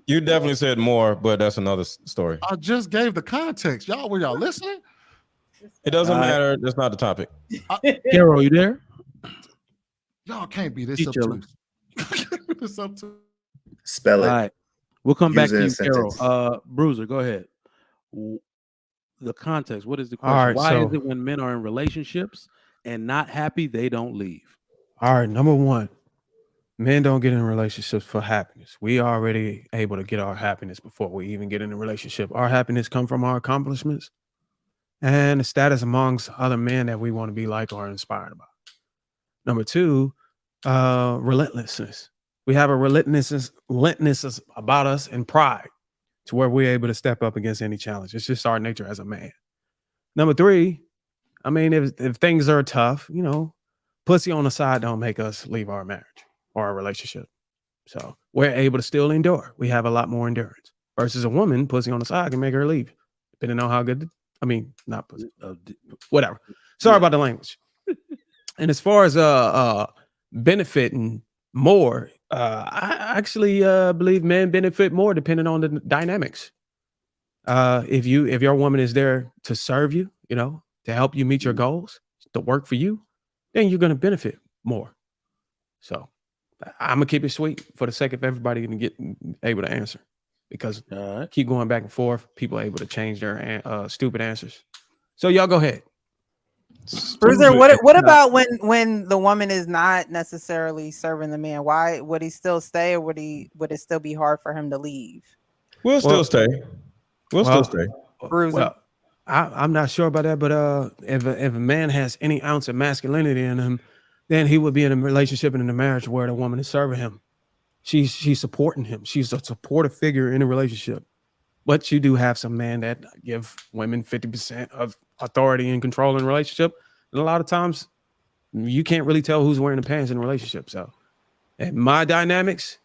You definitely said more, but that's another story. I just gave the context. Were y'all listening? It doesn't matter. That's not the topic. Carol, you there? Y'all can't be this obtuse. Spell it. All right. We'll come back to you, Carol. Bruiser, go ahead. The context. What is the question? Right, Why is it when men are in relationships and not happy, they don't leave? All right. Number one, Men don't get in relationships for happiness. We already able to get our happiness before we even get in a relationship. Our happiness come from our accomplishments and the status amongst other men that we want to be like or inspired by. Number two, relentlessness. We have a relentlessness about us and pride to where we're able to step up against any challenge. It's just our nature as a man. Number three, I mean, if things are tough, you know, pussy on the side don't make us leave our marriage or our relationship. So we're able to still endure. We have a lot more endurance versus a woman, pussy on the side can make her leave, depending on how good. I mean, not pussy, whatever. Sorry about the language. And as far as benefiting more, I actually believe men benefit more depending on the dynamics. If your woman is there to serve you, you know, to help you meet your goals, to work for you, then you're going to benefit more. So I'm gonna keep it sweet for the sake of everybody to get able to answer, because keep going back and forth, people are able to change their stupid answers. So y'all go ahead. Bruiser, what about when the woman is not necessarily serving the man? Why would he still stay, or would it still be hard for him to leave? We'll still stay. We'll still stay. Bruiser. Well, I'm not sure about that, but if a man has any ounce of masculinity in him, then he would be in a relationship and in a marriage where the woman is serving him. She's supporting him. She's a supportive figure in a relationship. But you do have some men that give women 50% of authority and control in a relationship. And a lot of times you can't really tell who's wearing the pants in a relationship. So in my dynamics,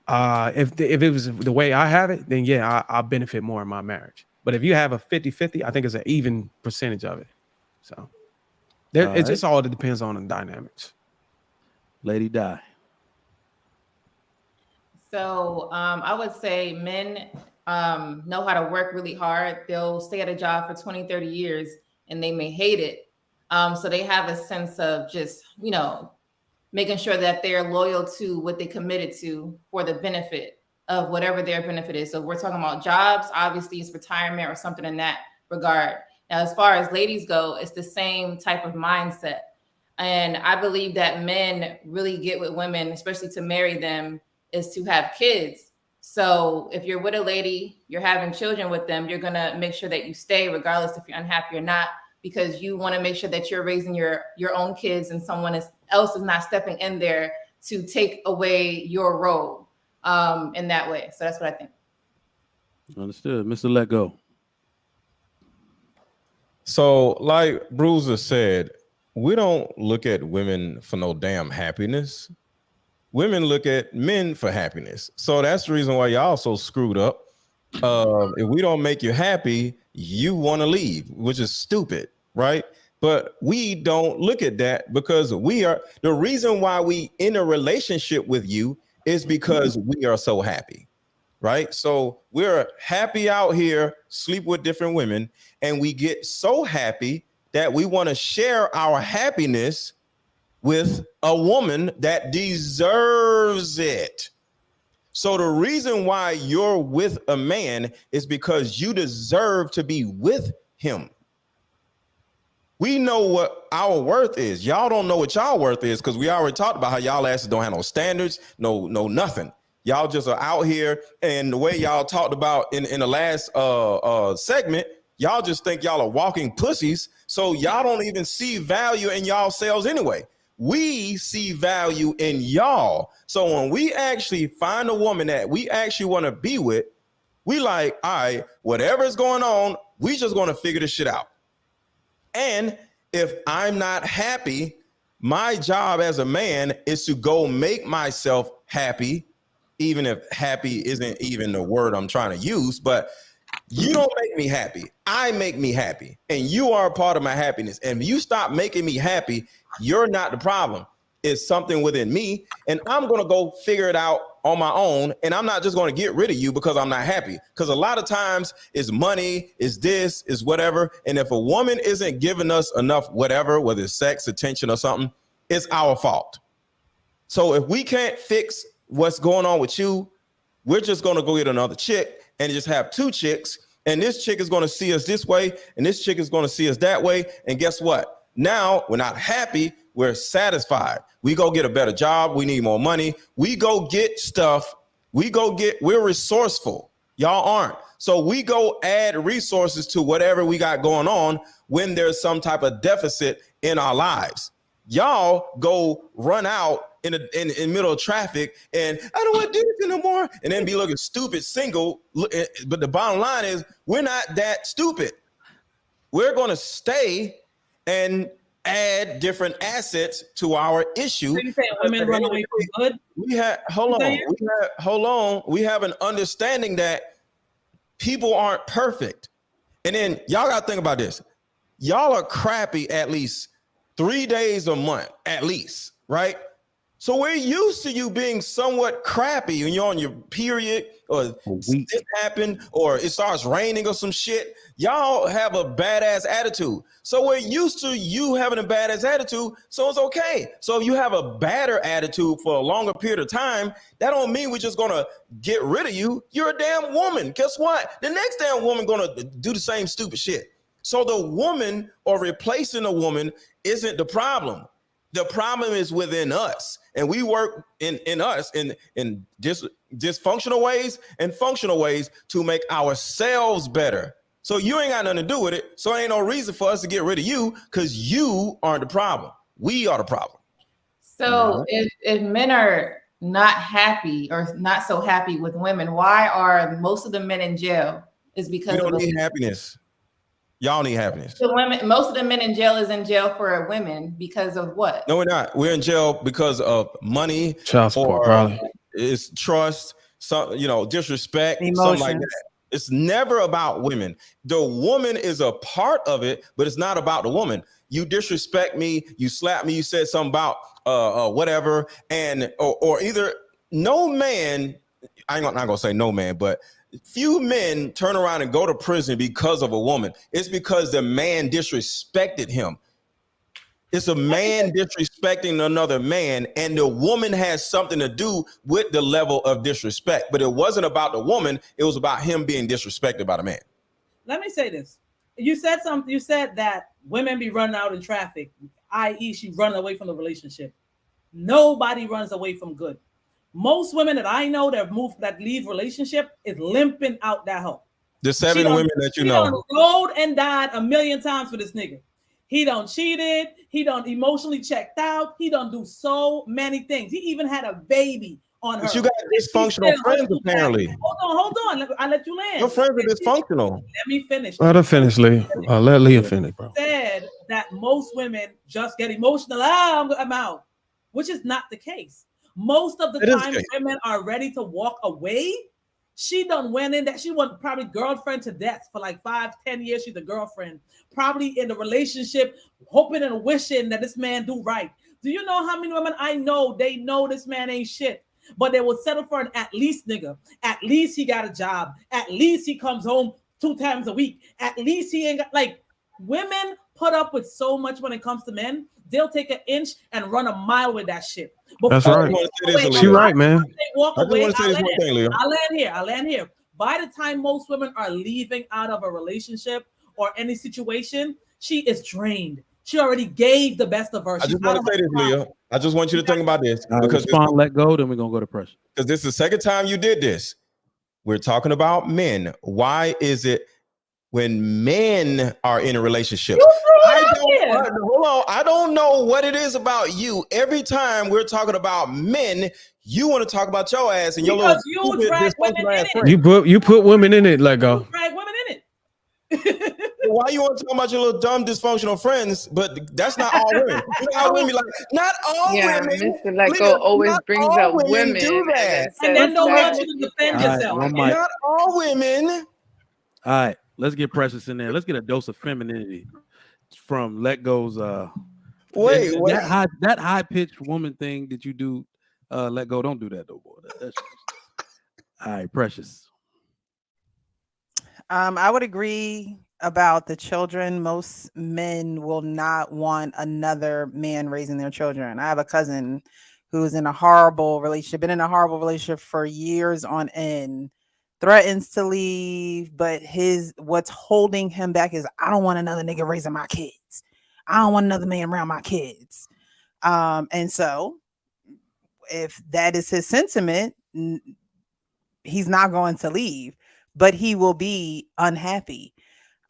if it was the way I have it, then yeah, I'll benefit more in my marriage. But if you have a 50-50, I think it's an even percentage of it. So it just all depends on the dynamics. Lady Di. So I would say men know how to work really hard. They'll stay at a job for 20, 30 years and they may hate it. So they have a sense of just, you know, making sure that they're loyal to what they committed to for the benefit of whatever their benefit is. So if we're talking about jobs, obviously it's retirement or something in that regard. Now, as far as ladies go, it's the same type of mindset. And I believe that men really get with women, especially to marry them, is to have kids. So if you're with a lady, you're having children with them, you're going to make sure that you stay regardless if you're unhappy or not, because you want to make sure that you're raising your own kids and someone else is not stepping in there to take away your role in that way. So that's what I think. Understood. Mr. Let Go. So, like Bruiser said, we don't look at women for no damn happiness. Women look at men for happiness. So that's the reason why y'all so screwed up. If we don't make you happy, you want to leave, which is stupid, right? But we don't look at that, because the reason why we in a relationship with you is because we are so happy. Right? So we're happy out here, sleep with different women, and we get so happy that we want to share our happiness with a woman that deserves it. So the reason why you're with a man is because you deserve to be with him. We know what our worth is. Y'all don't know what y'all worth is, because we already talked about how y'all asses don't have no standards, no nothing. Y'all just are out here, and the way y'all talked about in the last segment, y'all just think y'all are walking pussies, so y'all don't even see value in y'all selves anyway. We see value in y'all. So when we actually find a woman that we actually want to be with, we like, all right, whatever's going on, we just going to figure this shit out. And if I'm not happy, my job as a man is to go make myself happy, even if happy isn't even the word I'm trying to use. But you don't make me happy. I make me happy. And you are a part of my happiness. And if you stop making me happy, you're not the problem. It's something within me. And I'm going to go figure it out on my own. And I'm not just going to get rid of you because I'm not happy. Because a lot of times it's money, it's this, it's whatever. And if a woman isn't giving us enough whatever, whether it's sex, attention, or something, it's our fault. So if we can't fix what's going on with you, we're just going to go get another chick and just have two chicks. And this chick is going to see us this way, and this chick is going to see us that way. And guess what? Now we're not happy. We're satisfied. We go get a better job. We need more money. We go get stuff. We're resourceful. Y'all aren't. So we go add resources to whatever we got going on when there's some type of deficit in our lives. Y'all go run out in the middle of traffic and I don't want to do this anymore, and then be looking stupid single. But the bottom line is we're not that stupid. We're going to stay and add different assets to our issue. So you saying women run away from good? We have We have an understanding that people aren't perfect. And then y'all got to think about this. Y'all are crappy at least 3 days a month, at least, right? So we're used to you being somewhat crappy when you're on your period or this happened or it starts raining or some shit. Y'all have a badass attitude. So we're used to you having a badass attitude, so it's okay. So if you have a badder attitude for a longer period of time, that don't mean we're just gonna get rid of you. You're a damn woman. Guess what? The next damn woman gonna do the same stupid shit. So the woman or replacing a woman isn't the problem. The problem is within us, and we work in us in dysfunctional ways and functional ways to make ourselves better. So you ain't got nothing to do with it. So ain't no reason for us to get rid of you because you aren't the problem. We are the problem. So if men are not happy or not so happy with women, why are most of the men in jail? Is because we don't need happiness. Y'all need happiness. The women, most of the men in jail is in jail for women because of what? No, we're not. We're in jail because of money, child support, probably. It's trust, some disrespect, Emotions. something like that. It's never about women. The woman is a part of it, but it's not about the woman. You disrespect me, you slap me, you said something about whatever, and or either no man. I'm not gonna say no man, but few men turn around and go to prison because of a woman. It's because the man disrespected him. It's a man disrespecting another man, and the woman has something to do with the level of disrespect. But it wasn't about the woman. It was about him being disrespected by the man. Let me say this. You said something. You said that women be running out in traffic, i.e. she running away from the relationship. Nobody runs away from good. Most women that I know that leave relationship is limping out that hole. The 7 women that you know. She done rolled and died a million times for this nigga. He done cheated. He done emotionally checked out. He done do so many things. He even had a baby on her. But you got dysfunctional friends, apparently. Hold on. I'll let you land. Your friends are dysfunctional. Let me finish. Let her finish, Leah. Let Leah finish, bro. Said that most women just get emotional. I'm out, which is not the case. Most of the time, women are ready to walk away. She done went in that she was probably girlfriend to death for like 5-10 years. She's a girlfriend, probably in a relationship, hoping and wishing that this man do right. Do you know how many women I know? They know this man ain't shit, but they will settle for an at least nigga. At least he got a job. At least he comes home 2 times a week. At least he ain't got women put up with so much when it comes to men. They'll take an inch and run a mile with that shit. That's right. She right, man. Walk away. I'll land here. By the time most women are leaving out of a relationship or any situation, she is drained. She already gave the best of her. I just want to say this, Leah. I just want you to think about this. Because let go, then we're going to go to pressure. Because this is the second time you did this. We're talking about men. Why is it when men are in a relationship? Hold on. I don't know what it is about you. Every time we're talking about men, you want to talk about your ass and your little drag women in it. You put women in it, let go. Drag women in it. Why you want to talk about your little dumb dysfunctional friends? But that's not all women. You know how women not all women. Mr. Let Go always brings up women do that. And then don't want you to defend yourself. Not all women. All right, let's get Precious in there. Let's get a dose of femininity from Let Go's. That high pitched woman thing that you do. Let Go. Don't do that though, boy. That's all right, Precious. I would agree about the children. Most men will not want another man raising their children. I have a cousin who's in a horrible relationship, been in a horrible relationship for years on end, threatens to leave, but what's holding him back is I don't want another nigga raising my kids. I don't want another man around my kids. And so if that is his sentiment, he's not going to leave, but he will be unhappy.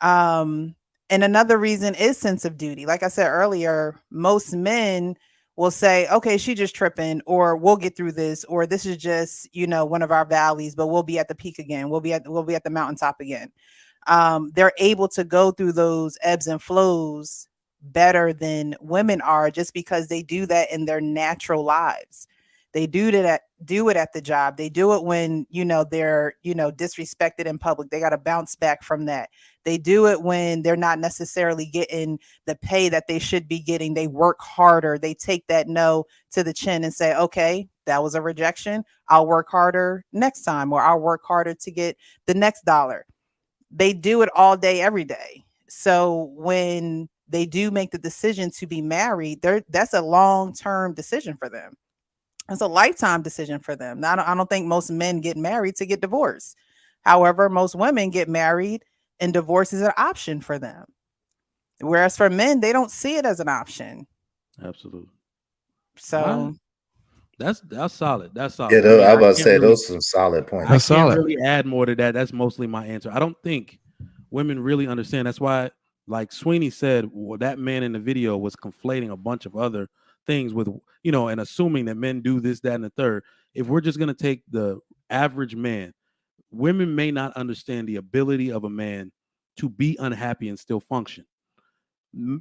And another reason is sense of duty. Like I said earlier, most men will say, okay, she just tripping, or we'll get through this, or this is just, one of our valleys, but we'll be at the peak again. We'll be at the mountaintop again. They're able to go through those ebbs and flows better than women are, just because they do that in their natural lives. They do it at the job. They do it when, they're, disrespected in public. They got to bounce back from that. They do it when they're not necessarily getting the pay that they should be getting. They work harder. They take that no to the chin and say, okay, that was a rejection. I'll work harder next time, or I'll work harder to get the next dollar. They do it all day, every day. So when they do make the decision to be married, that's a long-term decision for them. It's a lifetime decision for them. Now, I don't think most men get married to get divorced. However, most women get married and divorce is an option for them. Whereas for men, they don't see it as an option. Absolutely. So that's solid. That's solid. Yeah, I was about to say those are some solid points. I can't really add more to that. That's mostly my answer. I don't think women really understand. That's why, like Sweeney said, that man in the video was conflating a bunch of other things with, and assuming that men do this, that, and the third. If we're just going to take the average man, women may not understand the ability of a man to be unhappy and still function.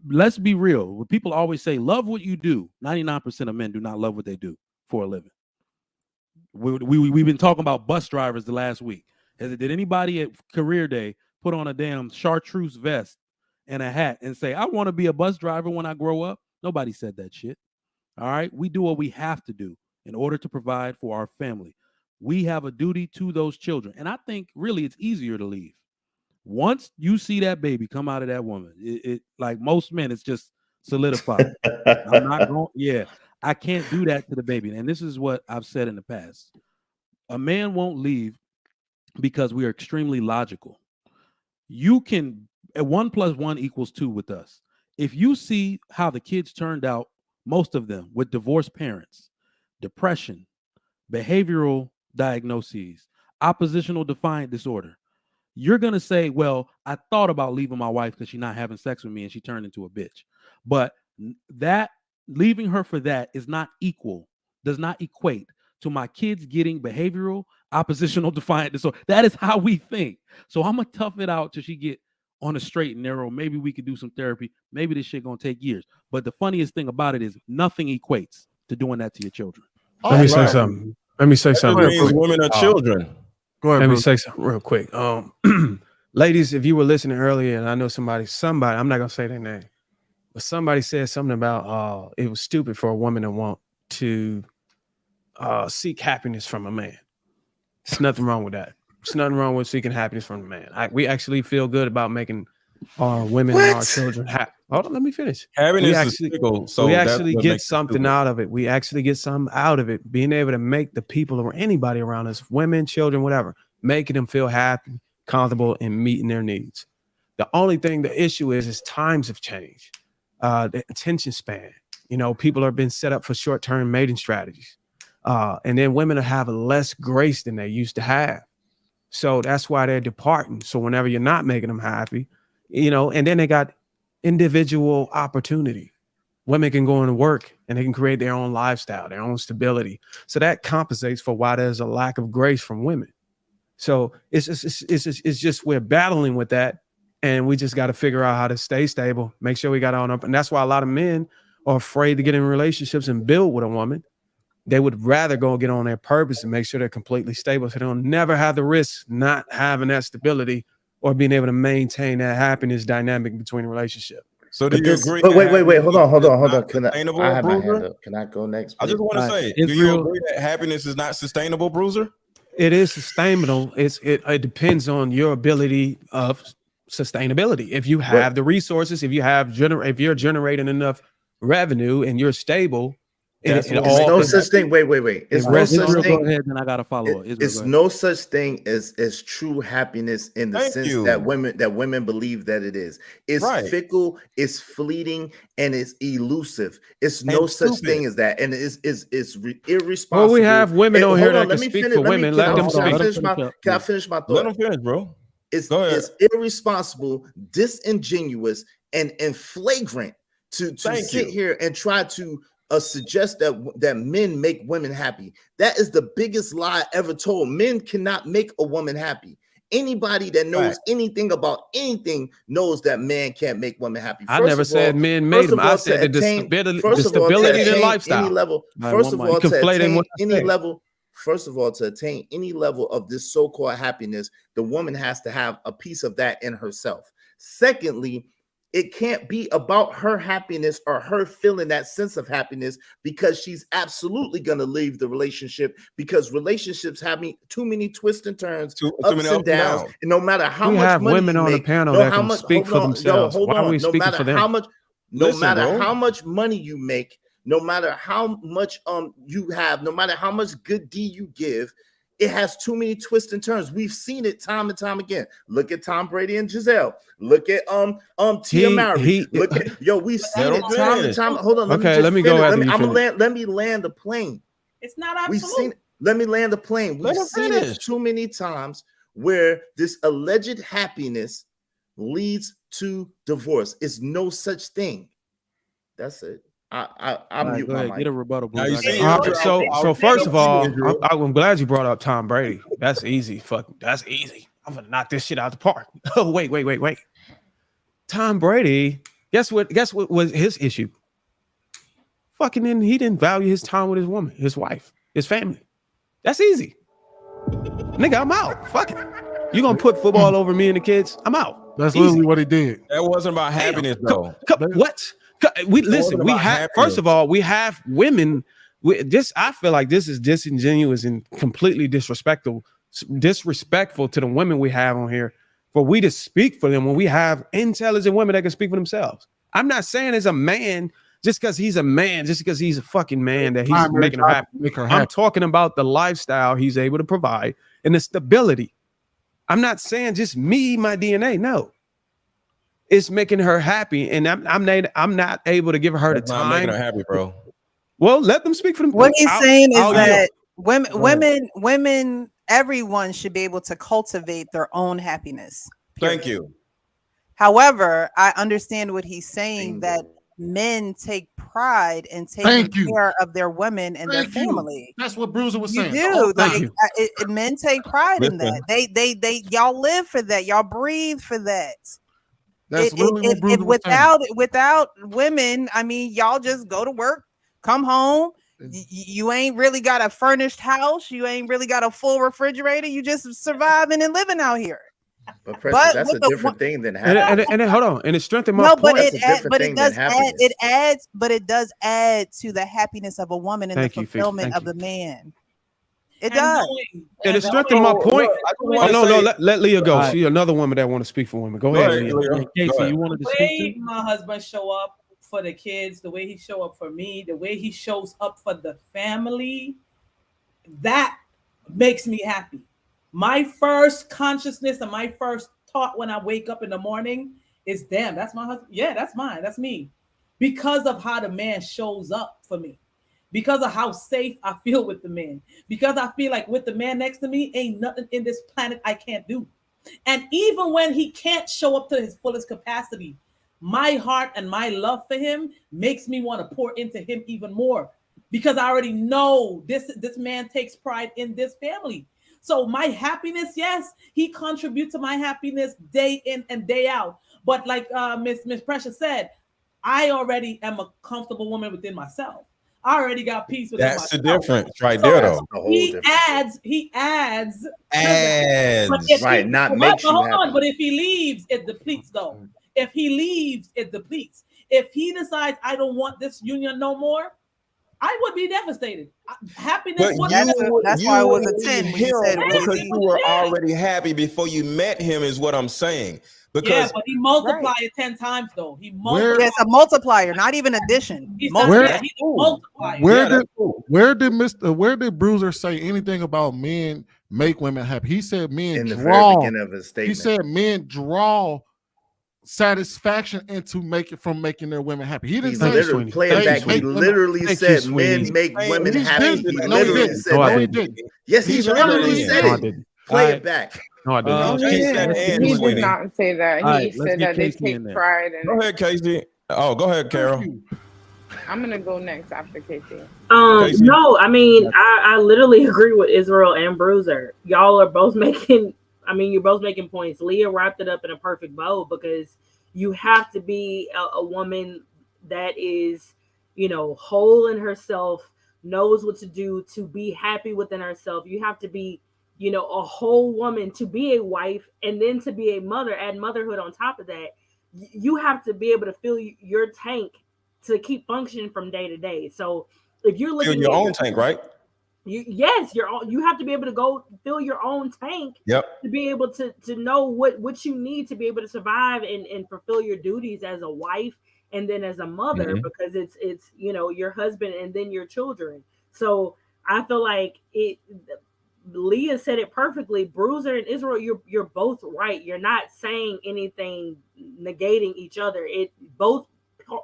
Let's be real. People always say, love what you do. 99% of men do not love what they do for a living. We've been talking about bus drivers the last week. Did anybody at career day put on a damn chartreuse vest and a hat and say, I want to be a bus driver when I grow up? Nobody said that shit. All right. We do what we have to do in order to provide for our family. We have a duty to those children. And I think really it's easier to leave. Once you see that baby come out of that woman, it like most men, it's just solidified. I'm not going. Yeah, I can't do that to the baby. And this is what I've said in the past. A man won't leave because we are extremely logical. You can, 1 + 1 = 2 with us. If you see how the kids turned out, most of them with divorced parents, depression, behavioral diagnoses, oppositional defiant disorder, you're going to say, well, I thought about leaving my wife because she's not having sex with me and she turned into a bitch. But that leaving her for that does not equate to my kids getting behavioral, oppositional defiant disorder. That is how we think. So I'm going to tough it out till she get on a straight and narrow. Maybe we could do some therapy. Maybe this shit going to take years. But the funniest thing about it is nothing equates to doing that to your children. Let me say something. Real quick. Women are children. Go ahead, Let me Bruce. say something real quick. Ladies, if you were listening earlier, and I know somebody, I'm not gonna say their name, but somebody said something about it was stupid for a woman to want to seek happiness from a man. There's nothing wrong with that. There's nothing wrong with seeking happiness from a man. We actually feel good about making our women and our children happy. Hold on, let me finish. Happiness is fickle, so we that's actually what get makes it something stupid. out of it. We actually get something out of it. Being able to make the people or anybody around us, women, children, whatever, making them feel happy, comfortable, and meeting their needs. The only thing, the issue is times have changed. The attention span. People are being set up for short-term mating strategies. And then women have less grace than they used to have. So that's why they're departing. So whenever you're not making them happy, and then they got individual opportunity. Women can go into work and they can create their own lifestyle, their own stability. So that compensates for why there's a lack of grace from women. So it's just we're battling with that, and we just got to figure out how to stay stable, make sure we got on up. And that's why a lot of men are afraid to get in relationships and build with a woman. They would rather go get on their purpose and make sure they're completely stable, so they'll never have the risk not having that stability or being able to maintain that happiness dynamic between a relationship. So do you agree? But wait, hold on. Can I have my Bruiser? hand up? Can I go next? I just want to say, do you agree that happiness is not sustainable, Bruiser? It is sustainable. It depends on your ability of sustainability. If you have the resources, if you're generating enough revenue and you're stable, It's no such thing. Wait. It's no such thing. Go ahead, then I got to follow up. It's no such thing as true happiness in the sense that women believe that it is. It's fickle, it's fleeting, and it's elusive. It's no such thing as that, and it's irresponsible. Well, we have women on here that can speak for women. Let them speak. Can I finish my thought? Let them finish, bro. It's irresponsible, disingenuous, and flagrant to sit here and try to suggest that men make women happy. That is the biggest lie ever told. Men cannot make a woman happy. Anybody that knows anything about anything knows that man can't make women happy. I never said men made them. I said the stability in lifestyle. Any level, first of all, to attain any level. First of all, to attain any level of this so-called happiness, the woman has to have a piece of that in herself. Secondly, it can't be about her happiness or her feeling that sense of happiness, because she's absolutely going to leave the relationship, because relationships have too many twists and turns, ups and downs. And no matter how much money women on the panel that can speak for themselves. Why are we speaking for them? No matter how much money you make, no matter how much you have, no matter how much good deed you give, it has too many twists and turns. We've seen it time and time again. Look at Tom Brady and Giselle. Look at Tia Mowry. Look at we've seen it time and time. Hold on. Let me go. Let me land the plane. It's not absolute. We've seen it. Let me land the plane. We've seen it too many times where this alleged happiness leads to divorce. It's no such thing. That's it. I'm mute my mic. Get a rebuttal. So first of all, I'm glad you brought up Tom Brady. That's easy. That's easy. I'm gonna knock this shit out the park. Oh, wait. Tom Brady, guess what was his issue? He didn't value his time with his woman, his wife, his family. That's easy. Nigga, I'm out. Fuck it. You gonna put football over me and the kids? I'm out. That's literally what he did. That wasn't about happiness, though. What? We have, first of all, we have women. I feel like this is disingenuous and completely disrespectful to the women we have on here, for we to speak for them when we have intelligent women that can speak for themselves. I'm not saying as a man, just because he's a man, just because he's a fucking man, that he's making her happy. I'm talking about the lifestyle he's able to provide and the stability. I'm not saying just me, my DNA. No. It's making her happy, and I'm not able to give her the time. Not making her happy, bro. Well, let them speak for them. What he's saying is that women, everyone should be able to cultivate their own happiness. Thank you. However, I understand what he's saying, that men take pride in taking care of their women and their family. That's what Bruiser was saying. You do. Men take pride in that. They y'all live for that. Y'all breathe for that. That's without women, I mean, y'all just go to work, come home. You ain't really got a furnished house. You ain't really got a full refrigerator. You just surviving and living out here. But that's a different thing than having. And hold on, and it strengthened my point. But it does add to the happiness of a woman and the fulfillment of the man. It does. And it strengthened my point. Let Leah go. Right. She another woman that want to speak for women. Go ahead, Leah. Casey, you wanted to speak to? My husband show up for the kids, the way he show up for me, the way he shows up for the family, that makes me happy. My first consciousness and my first thought when I wake up in the morning is, damn, that's my husband. Yeah, that's mine. That's me. Because of how the man shows up for me. Because of how safe I feel with the man. Because I feel like with the man next to me, ain't nothing in this planet I can't do. And even when he can't show up to his fullest capacity, my heart and my love for him makes me want to pour into him even more. Because I already know this man takes pride in this family. So my happiness, yes, he contributes to my happiness day in and day out. But like Miss Precious said, I already am a comfortable woman within myself. I already got peace with that's the difference right there, though. He adds. Right, not makes you happy. But if he leaves, it depletes, though. If he leaves, it depletes. If he decides I don't want this union no more, I would be devastated. Happiness. That's why it was a 10. Because you were already happy before you met him, is what I'm saying. Because but he multiplied it 10 times though. He multiplied. It's a multiplier, not even addition. He's Multiplier. he's a multiplier. Where did Bruiser say anything about men make women happy? He said men In the draw. very beginning of his He statement. said men draw satisfaction into making their women happy. He He didn't say literally play it back. He literally said men make women happy. He literally said that. Yes, he literally said it. Play it back. No, I didn't. He did not say that. He said that they take pride in Go ahead, Casey. Oh, go ahead, Carol. I'm gonna go next after Casey. No, I mean, I literally agree with Israel and Bruiser. Y'all are both making, you're both making points. Leah wrapped it up in a perfect bow because you have to be a woman that is, whole in herself, knows what to do to be happy within herself. You have to be, a whole woman to be a wife and then to be a mother, add motherhood on top of that. You have to be able to fill your tank to keep functioning from day to day. So if you're looking Fill your own tank, right? You have to be able to go fill your own tank. Yep. To be able to know what you need to be able to survive and fulfill your duties as a wife and then as a mother, because it's your husband and then your children. So I feel like Leah said it perfectly. Bruiser and Israel, you're both right. You're not saying anything negating each other. Both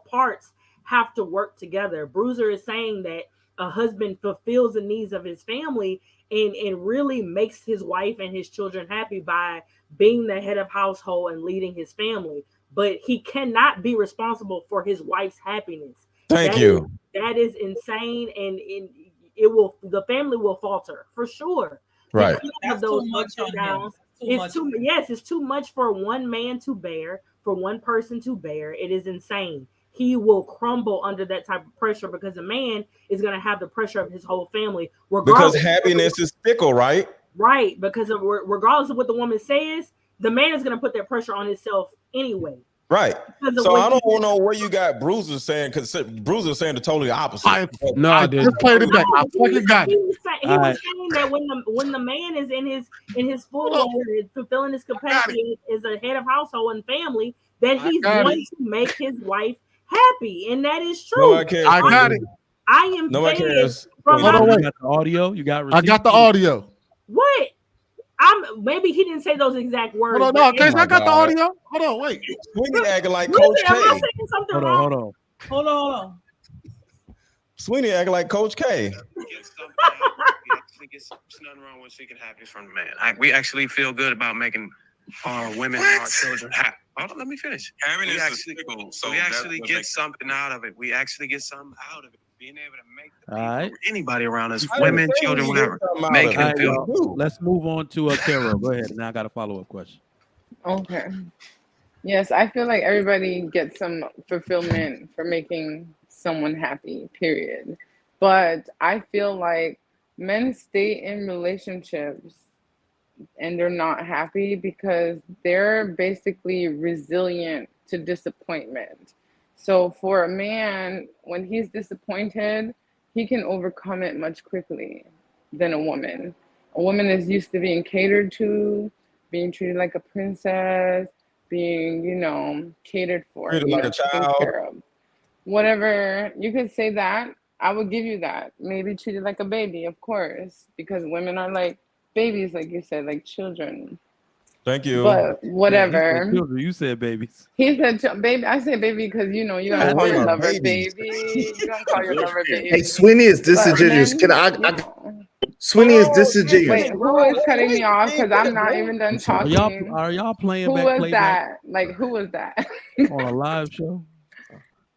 parts have to work together. Bruiser is saying that a husband fulfills the needs of his family and really makes his wife and his children happy by being the head of household and leading his family. But he cannot be responsible for his wife's happiness. Thank you. That is insane, and the family will falter for sure. Right. That's too much on him. It's too much for one man to bear, for one person to bear. It is insane. He will crumble under that type of pressure because a man is going to have the pressure of his whole family. Because happiness is fickle, right? Right. Because regardless of what the woman says, the man is going to put that pressure on himself anyway. Right. So I don't know where you got Bruiser saying, because Bruiser saying the totally opposite. I just played it back. I fucking got it. He was saying that when the man is in his full fulfilling his capacity as a head of household and family, that he's going to make his wife happy, and that is true. I got it. I am. Nobody cares. You got the audio. You got. I got the audio. What? Maybe he didn't say those exact words. Hold on, no, I got the audio. Hold on, wait. Sweeney acting like Coach K. Am I saying something wrong? Hold on. Sweeney acting like Coach K. There's nothing wrong with seeking happiness from the man. We actually feel good about making our women and our children happy. Hold on, let me finish. Happiness is fickle, so we actually get something out of it. We actually get something out of it. Being able to make the people, anybody around us, women, children, whatever, making them feel. Let's move on to Carol. Go ahead. Now I got a follow-up question. Okay. Yes, I feel like everybody gets some fulfillment for making someone happy, period. But I feel like men stay in relationships and they're not happy because they're basically resilient to disappointment. So for a man, when he's disappointed, he can overcome it much quickly than a woman. A woman is used to being catered to, being treated like a princess, being, catered for, Treated like a taken child. care of. Whatever, you could say that. I would give you that. Maybe treated like a baby, of course, because women are like babies, like you said, like children. Thank you. But whatever. You said babies. He said baby. I said baby because you gotta call your lover baby. You don't call your lover baby. Hey, Sweeney is disingenuous. Sweeney is disingenuous. Wait, who is cutting me off? Because I'm not even done talking. Are y'all playing Who back? was Playback that? Like, who was that? on a live show?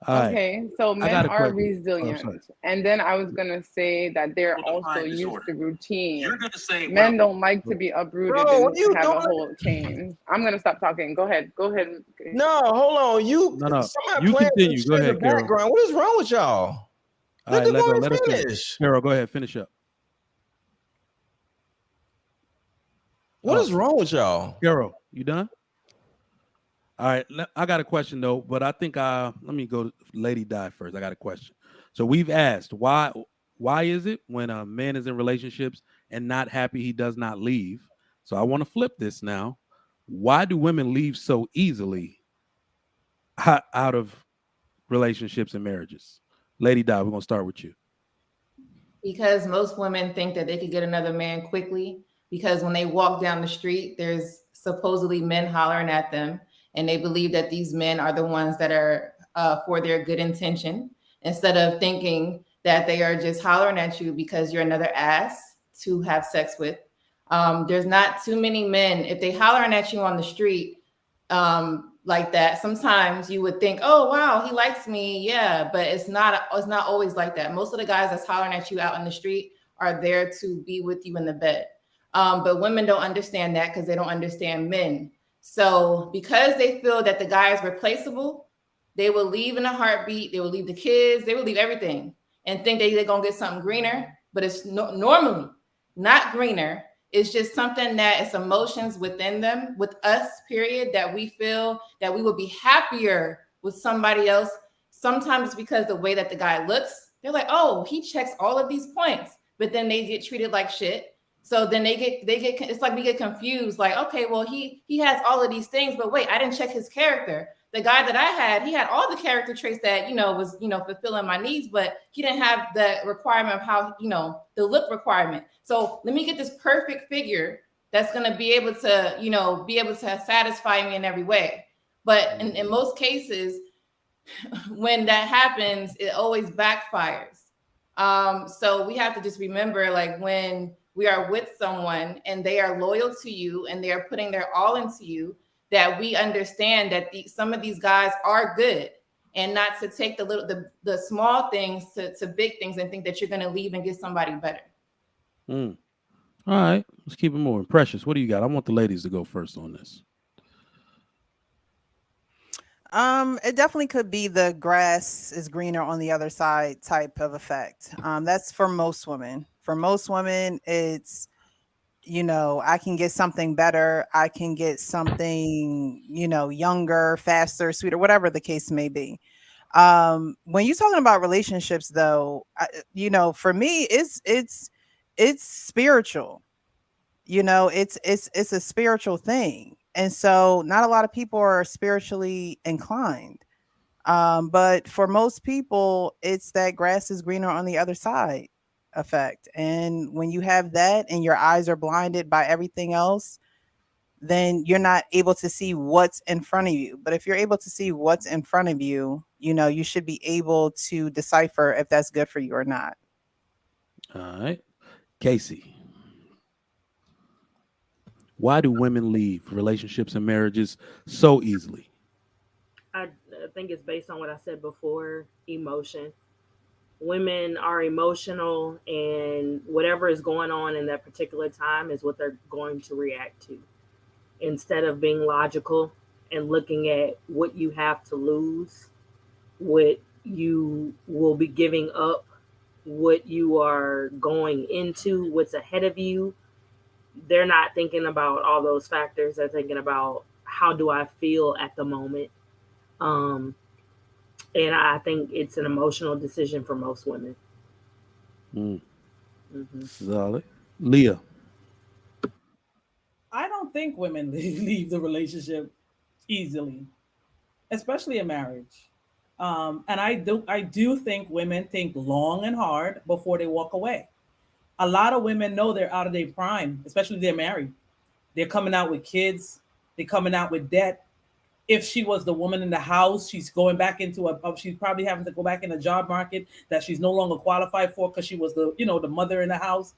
All right. Okay, so men got a are question. resilient, and then I was gonna say that they're also used to routine. You're gonna say Men don't like to be uprooted Bro, what and you have a doing? whole change. I'm gonna stop talking. Go ahead. No, hold on. No. Somebody You playing continue. some Go shit in ahead, the Carol. background. What is wrong with y'all? All Let right, the let boy her finish. finish. Carol, go ahead. Finish up. What is wrong with y'all? Carol, you done? All right. I got a question though, but I think let me go to Lady Di first. I got a question. So we've asked why is it when a man is in relationships and not happy he does not leave? So I want to flip this now. Why do women leave so easily out of relationships and marriages? Lady Di, we're gonna start with you. Because most women think that they could get another man quickly, because when they walk down the street, there's supposedly men hollering at them, and they believe that these men are the ones that are for their good intention, instead of thinking that they are just hollering at you because you're another ass to have sex with. There's not too many men, if they hollering at you on the street like that, sometimes you would think, oh wow, he likes me, yeah, but it's not always like that. Most of the guys that's hollering at you out in the street are there to be with you in the bed. But women don't understand that because they don't understand men. So because they feel that the guy is replaceable, they will leave in a heartbeat. They will leave the kids, they will leave everything, and think they're gonna get something greener. But it's normally not greener. It's just something that it's emotions within them, with us, period, that we feel that we would be happier with somebody else. Sometimes because the way that the guy looks, they're like, oh, he checks all of these points, but then they get treated like shit. So then they get, it's like we get confused, like, okay, well, he has all of these things, but wait, I didn't check his character. The guy that I had, he had all the character traits that, was, fulfilling my needs, but he didn't have the requirement of how, the look requirement. So let me get this perfect figure that's going to be able to, satisfy me in every way. But in most cases, when that happens, it always backfires. So we have to just remember, like, when we are with someone and they are loyal to you and they are putting their all into you, that we understand that some of these guys are good, and not to take the small things to big things and think that you're going to leave and get somebody better. All right, let's keep it moving. Precious, what do you got? I want the ladies to go first on this. It definitely could be the grass is greener on the other side type of effect. That's for most women. For most women, it's, I can get something better. I can get something, younger, faster, sweeter, whatever the case may be. When you're talking about relationships, though, for me, it's spiritual. It's a spiritual thing. And so not a lot of people are spiritually inclined. But for most people, it's that grass is greener on the other side effect. And when you have that and your eyes are blinded by everything else, then you're not able to see what's in front of you. But if you're able to see what's in front of you, you should be able to decipher if that's good for you or not. All right. Casey, why do women leave relationships and marriages so easily? I think it's based on what I said before, emotion. Women are emotional, and whatever is going on in that particular time is what they're going to react to, instead of being logical and looking at what you have to lose, what you will be giving up, what you are going into, what's ahead of you. They're not thinking about all those factors. They're thinking about, how do I feel at the moment? And I think it's an emotional decision for most women. Solid. Leah. I don't think women leave the relationship easily, especially in marriage. And I do think women think long and hard before they walk away. A lot of women know they're out of their prime, especially if they're married. They're coming out with kids. They're coming out with debt. If she was the woman in the house, she's going back into she's probably having to go back in a job market that she's no longer qualified for because she was the mother in the house.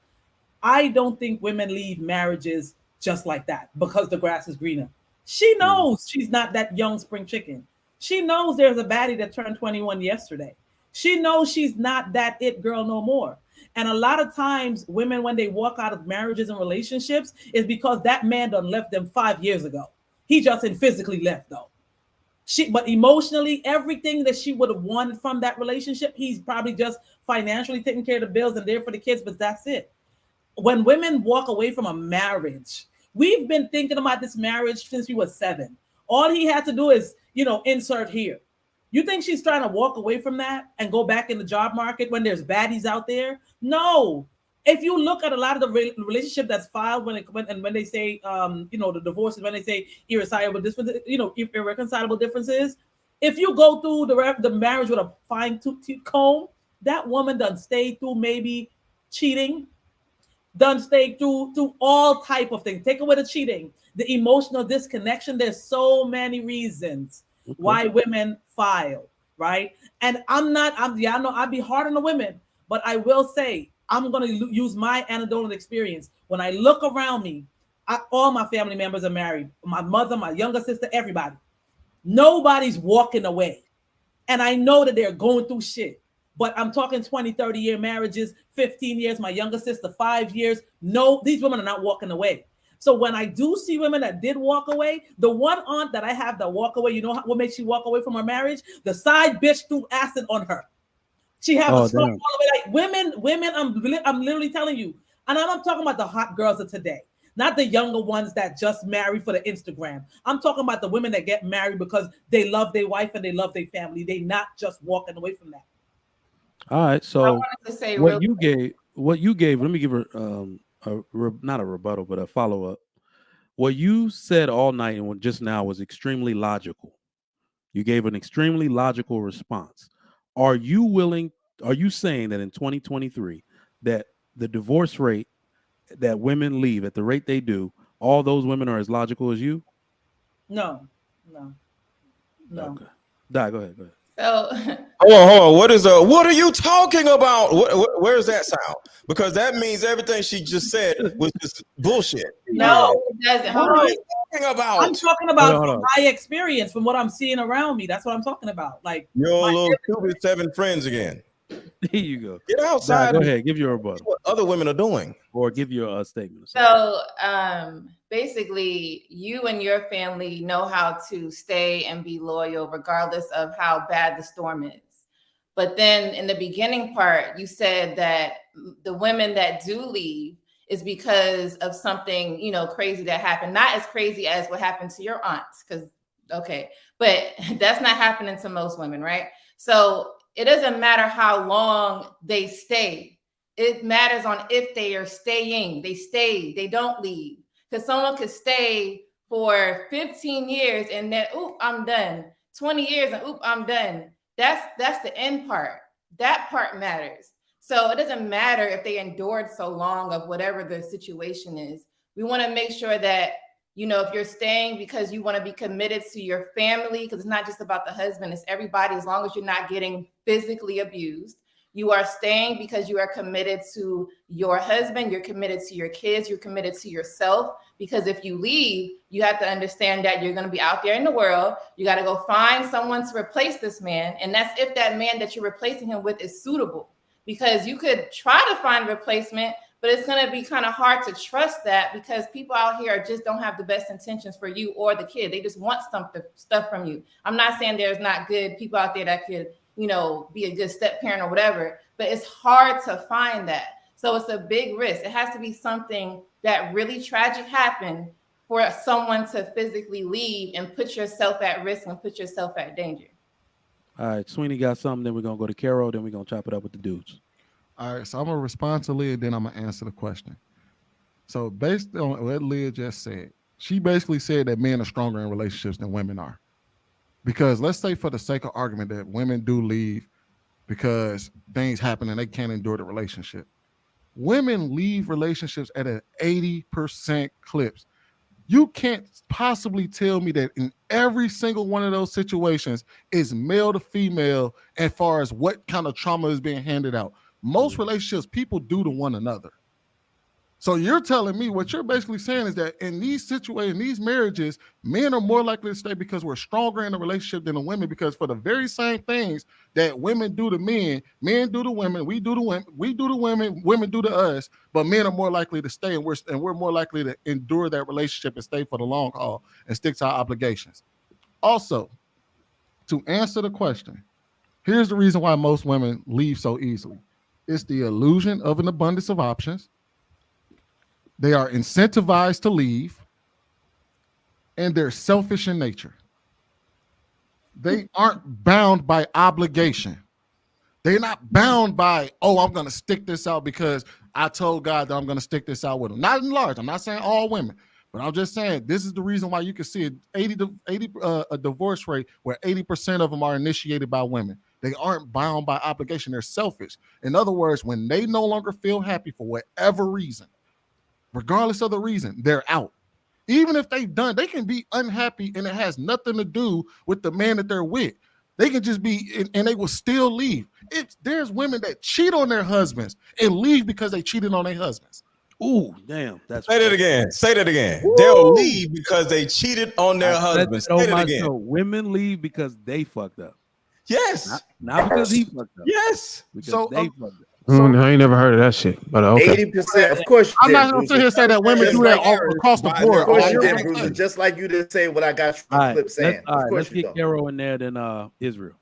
I don't think women leave marriages just like that because the grass is greener. She knows she's not that young spring chicken. She knows there's a baddie that turned 21 yesterday. She knows she's not that it girl no more. And a lot of times women, when they walk out of marriages and relationships, is because that man done left them 5 years ago. He just physically left though. But emotionally, everything that she would have wanted from that relationship, he's probably just financially taking care of the bills and there for the kids, but that's it. When women walk away from a marriage, we've been thinking about this marriage since we were 7. All he had to do is, insert here. You think she's trying to walk away from that and go back in the job market when there's baddies out there? No. if you look at a lot of the relationship that's filed when they say, the divorces, when they say irreconcilable differences, irreconcilable differences, if you go through the marriage with a fine tooth comb, that woman done stayed through maybe cheating, done stayed through all type of things. Take away the cheating, the emotional disconnection. There's so many reasons why women file, right? And I know I'd be hard on the women, but I will say, I'm going to use my anecdotal experience. When I look around me, all my family members are married. My mother, my younger sister, everybody. Nobody's walking away. And I know that they're going through shit. But I'm talking 20, 30-year marriages, 15 years, my younger sister, 5 years. No, these women are not walking away. So when I do see women that did walk away, the one aunt that I have that walk away, you know what makes she walk away from her marriage? The side bitch threw acid on her. She have a scar all the way. Like women, I'm literally telling you. And I'm not talking about the hot girls of today, not the younger ones that just marry for the Instagram. I'm talking about the women that get married because they love their wife and they love their family. They not just walking away from that. All right. So what you gave, let me give her not a rebuttal, but a follow-up. What you said all night and just now was extremely logical. You gave an extremely logical response. Are you saying that in 2023 that the divorce rate that women leave at the rate they do, all those women are as logical as you? No. Okay. Di, go ahead. So hold on. What are you talking about? Where's that sound? Because that means everything she just said was just bullshit. No, it doesn't. What are you talking about? I'm talking about from my experience, from what I'm seeing around me. That's what I'm talking about. Like your little stupid 7 friends again. There you go. Get outside. Go ahead. Give your rebuttal. What other women are doing, or give your statement. So basically, you and your family know how to stay and be loyal, regardless of how bad the storm is. But then in the beginning part, you said that the women that do leave is because of something, crazy that happened. Not as crazy as what happened to your aunts, but that's not happening to most women, right? So it doesn't matter how long they stay. It matters on if they are staying. They stay. They don't leave. Because someone could stay for 15 years and then, I'm done. 20 years and I'm done. That's the end part. That part matters. So it doesn't matter if they endured so long of whatever the situation is. We want to make sure that, if you're staying because you want to be committed to your family, because it's not just about the husband, it's everybody, as long as you're not getting physically abused. You are staying because you are committed to your husband, you're committed to your kids, you're committed to yourself. Because if you leave, you have to understand that you're going to be out there in the world. You got to go find someone to replace this man. And that's if that man that you're replacing him with is suitable. Because you could try to find a replacement, but it's going to be kind of hard to trust that because people out here just don't have the best intentions for you or the kid. They just want stuff from you. I'm not saying there's not good people out there that could, be a good step parent or whatever, but it's hard to find that. So it's a big risk. It has to be something that really tragic happened for someone to physically leave and put yourself at risk and put yourself at danger. All right, Sweeney got something, then we're going to go to Carol, then we're going to chop it up with the dudes. All right, so I'm going to respond to Leah, then I'm going to answer the question. So based on what Leah just said, she basically said that men are stronger in relationships than women are. Because let's say for the sake of argument that women do leave because things happen and they can't endure the relationship. Women leave relationships at an 80% clips. You can't possibly tell me that in every single one of those situations is male to female as far as what kind of trauma is being handed out. Most relationships, people do to one another. So you're telling me what you're basically saying is that in these situations, these marriages, men are more likely to stay because we're stronger in a relationship than the women, because for the very same things that women do to men do to women, we do to women, women do to us, but men are more likely to stay and we're more likely to endure that relationship and stay for the long haul and stick to our obligations. Also, to answer the question, here's the reason why most women leave so easily. It's the illusion of an abundance of options. They are incentivized to leave, and they're selfish in nature. They aren't bound by obligation. They're not bound by, I'm going to stick this out because I told God that I'm going to stick this out with him. Not in large. I'm not saying all women, but I'm just saying this is the reason why you can see a divorce rate where 80% of them are initiated by women. They aren't bound by obligation. They're selfish. In other words, when they no longer feel happy for whatever reason, regardless of the reason, they're out. Even if they've done, they can be unhappy and it has nothing to do with the man that they're with. They can just be, and they will still leave. There's women that cheat on their husbands and leave because they cheated on their husbands. Ooh, damn. Say that again. Say that again. Woo. They'll leave because they cheated on their husbands. Say that again. Show. Women leave because they fucked up. Yes. Not because he fucked up. Yes. Because so, they fucked up. I ain't never heard of that shit. But okay. 80%, of course. I'm not going to sit here and say that women do that all across the board. Of course you did, Bruiser. Just like you didn't say what I got from the clip saying. All right, let's get Carol in there then Israel.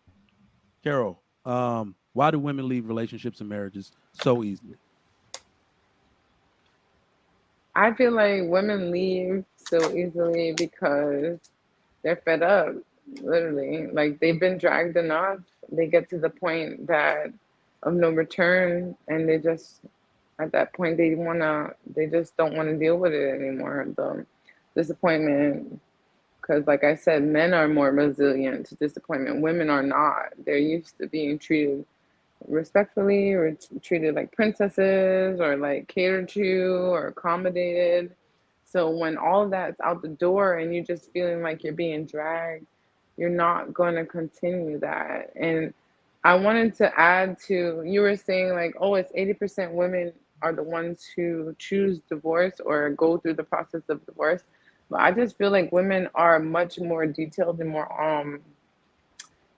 Carol, why do women leave relationships and marriages so easily? I feel like women leave so easily because they're fed up, literally. Like, they've been dragged enough. They get to the point that of no return, and they just, at that point, they just don't want to deal with it anymore. The disappointment, because like I said, men are more resilient to disappointment. Women are not. They're used to being treated respectfully or treated like princesses or like catered to or accommodated. So when all of that's out the door and you're just feeling like you're being dragged, you're not going to continue that. And I wanted to add to, you were saying like, oh, it's 80% women are the ones who choose divorce or go through the process of divorce. But I just feel like women are much more detailed and more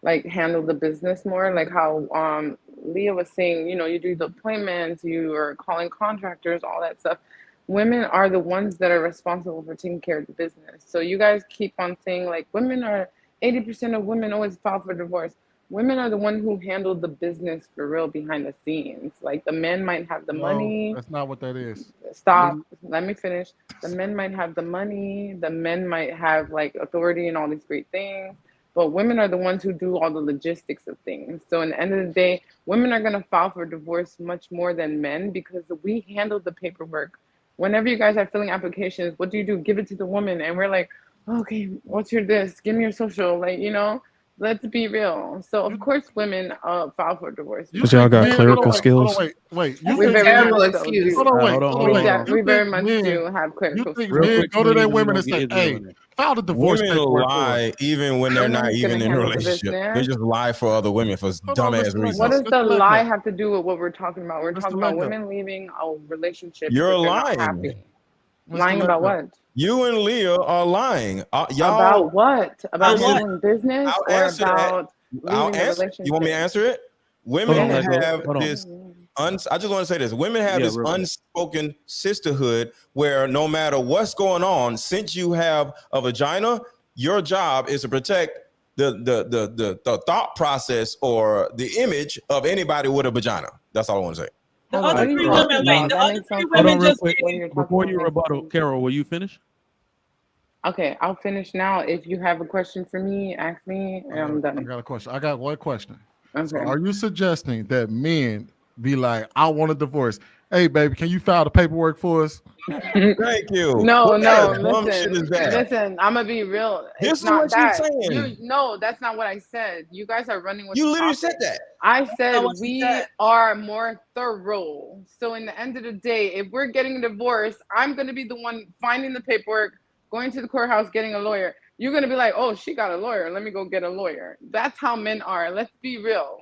like handle the business more, like how Leah was saying, you know, you do the appointments, you are calling contractors, all that stuff. Women are the ones that are responsible for taking care of the business. So you guys keep on saying like 80% of women always file for divorce. Women are the one who handle the business for real behind the scenes. Like the men might have the money. That's not what that is. Stop. Let me finish. The men might have the money. The men might have like authority and all these great things. But women are the ones who do all the logistics of things. So in the end of the day, women are going to file for divorce much more than men because we handle the paperwork. Whenever you guys are filling applications, what do? Give it to the woman. And we're like, okay, what's your this? Give me your social. Like, you know, let's be real. So of course women file for divorce. But y'all got clerical skills. Wait. We very much do. We very much men, do have clerical skills. skills. Go to their women and say, hey, file the divorce. Women lie even when they're not even in a relationship. They just lie for other women for dumbass reasons. What does the lie have to do with what we're talking about? We're talking about women leaving a relationship. You're lying. Lying about what? You and Leah are lying. About what? About doing business or about I'll answer. You want me to answer it? Women have this. I just want to say this. Women have this unspoken sisterhood where no matter what's going on, since you have a vagina, your job is to protect the thought process or the image of anybody with a vagina. That's all I want to say. The other three women, wait, the other three women just before you rebuttal, Carol, will you finish? Okay, I'll finish now. If you have a question for me, ask me, and I'm done. I got a question. I got one question. Okay. So are you suggesting that men be like, I want a divorce? Hey, baby, can you file the paperwork for us? Thank you. No, listen, I'm gonna be real. It's not that. No, that's not what I said. You guys are running with you literally said that. I said we are more thorough. So in the end of the day, if we're getting a divorce, I'm gonna be the one finding the paperwork, going to the courthouse, getting a lawyer. You're gonna be like, oh, she got a lawyer. Let me go get a lawyer. That's how men are. Let's be real.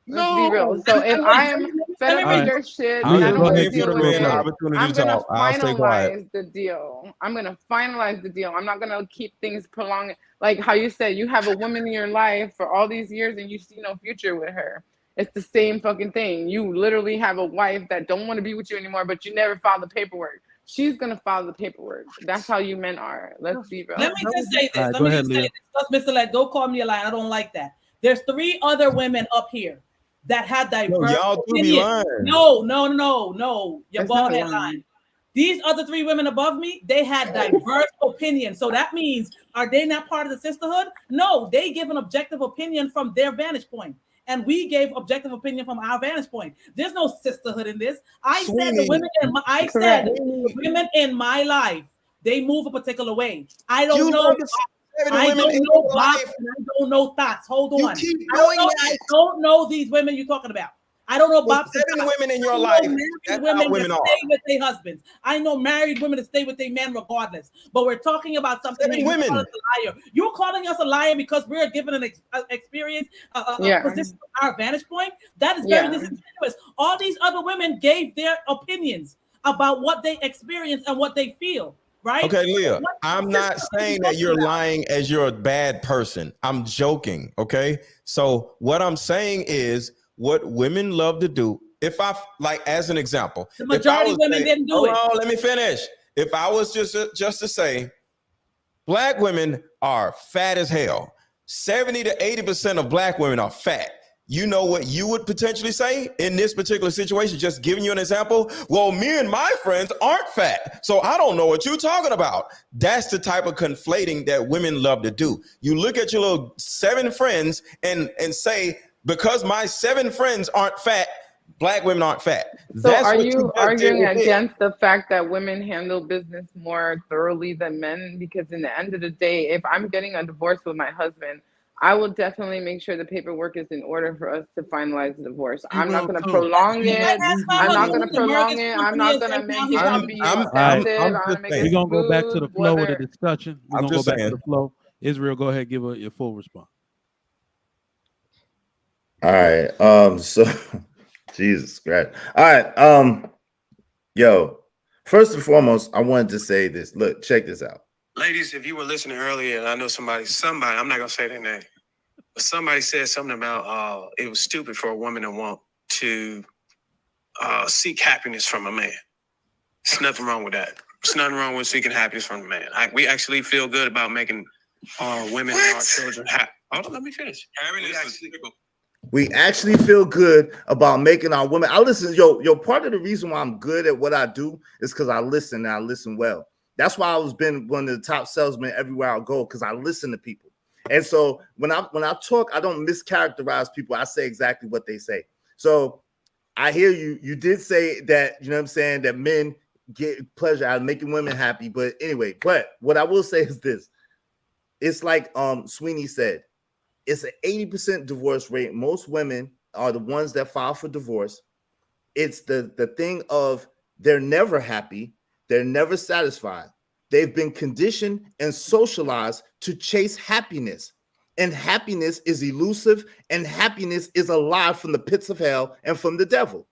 Let's be real. So if I'm fed up with your shit, and I don't want to deal with it, I'm gonna finalize the deal. I'm gonna finalize the deal. I'm not gonna keep things prolonged. Like how you said, you have a woman in your life for all these years and you see no future with her. It's the same fucking thing. You literally have a wife that don't want to be with you anymore, but you never filed the paperwork. She's gonna file the paperwork. That's how you men are. Let's be real. Let me just say this. Let me just say this. Mr. Let, don't call me a liar. I don't like that. There's 3 other women up here that had diverse opinions. No. You're bald head line. These other 3 women above me, they had diverse opinions. So that means, are they not part of the sisterhood? No, they give an objective opinion from their vantage point. and we gave objective opinion from our vantage point. There's no sisterhood in this. I said the women in my life, they move a particular way. I don't know. I don't know Bob, and I don't know thoughts. Hold on. I don't know these women you're talking about. I don't know Bob. 7 women in your life. That's women how women that stay with their husbands. I know married women that stay with their men regardless. But we're talking about something. 7 women. Call us a liar. You're calling us a liar because we're given an experience, a position from our vantage point. That is very disingenuous. All these other women gave their opinions about what they experience and what they feel. Right? Okay, Leah, I'm not saying that you're lying as you're a bad person. I'm joking. Okay. So what I'm saying is what women love to do. If I like, as an example, the majority of women didn't do it. Let me finish. If I was just to say, black women are fat as hell. 70 to 80% of black women are fat. You know what you would potentially say in this particular situation, just giving you an example? Well, me and my friends aren't fat, so I don't know what you're talking about. That's the type of conflating that women love to do. You look at your little 7 friends and say, because my 7 friends aren't fat, black women aren't fat. So that's are you arguing against the fact that women handle business more thoroughly than men? Because in the end of the day, if I'm getting a divorce with my husband, I will definitely make sure the paperwork is in order for us to finalize the divorce. I'm not going to prolong it. I'm not going to prolong it. I'm not going to make it be excessive. We're going to go back to the flow of the discussion. We're going to go back to the flow. Israel, go ahead, give your full response. All right. So Jesus Christ. All right. Yo, first and foremost, I wanted to say this. Look, check this out. Ladies, if you were listening earlier, and I know somebody, I'm not gonna say their name, but somebody said something about it was stupid for a woman to want to seek happiness from a man. There's nothing wrong with that. There's nothing wrong with seeking happiness from a man. We actually feel good about making our women and our children happy. Hold on, let me finish. We actually feel good about making our women. I listen, yo, part of the reason why I'm good at what I do is because I listen and I listen well. That's why I was been one of the top salesmen everywhere I go, because I listen to people. And so when I talk, I don't mischaracterize people. I say exactly what they say. So I hear you. You did say that, you know what I'm saying, that men get pleasure out of making women happy. But anyway, but what I will say is this. It's like Sweeney said, it's an 80% divorce rate. Most women are the ones that file for divorce. It's the thing of they're never happy. They're never satisfied. They've been conditioned and socialized to chase happiness. And happiness is elusive, and happiness is a lie from the pits of hell and from the devil.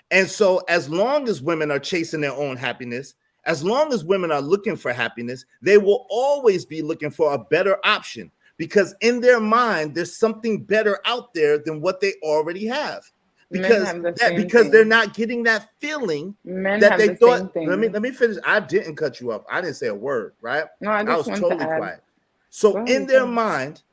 And so as long as women are chasing their own happiness, as long as women are looking for happiness, they will always be looking for a better option, because in their mind, there's something better out there than what they already have. Because they're not getting that feeling that they thought. Let me finish. I didn't cut you off. I didn't say a word, right? No, I was totally quiet. So in their mind,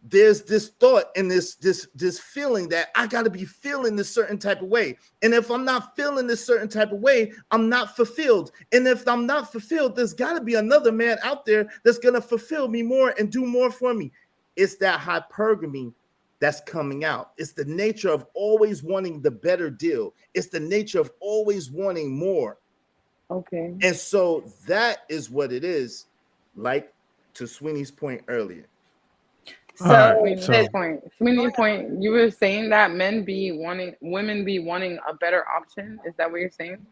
there's this thought and this feeling that I got to be feeling this certain type of way. And if I'm not feeling this certain type of way, I'm not fulfilled. And if I'm not fulfilled, there's got to be another man out there that's going to fulfill me more and do more for me. It's that hypergamy that's coming out. It's the nature of always wanting the better deal. It's the nature of always wanting more. Okay. And so that is what it is, like to Sweeney's point earlier. Sweeney's point, you were saying that women be wanting a better option. Is that what you're saying?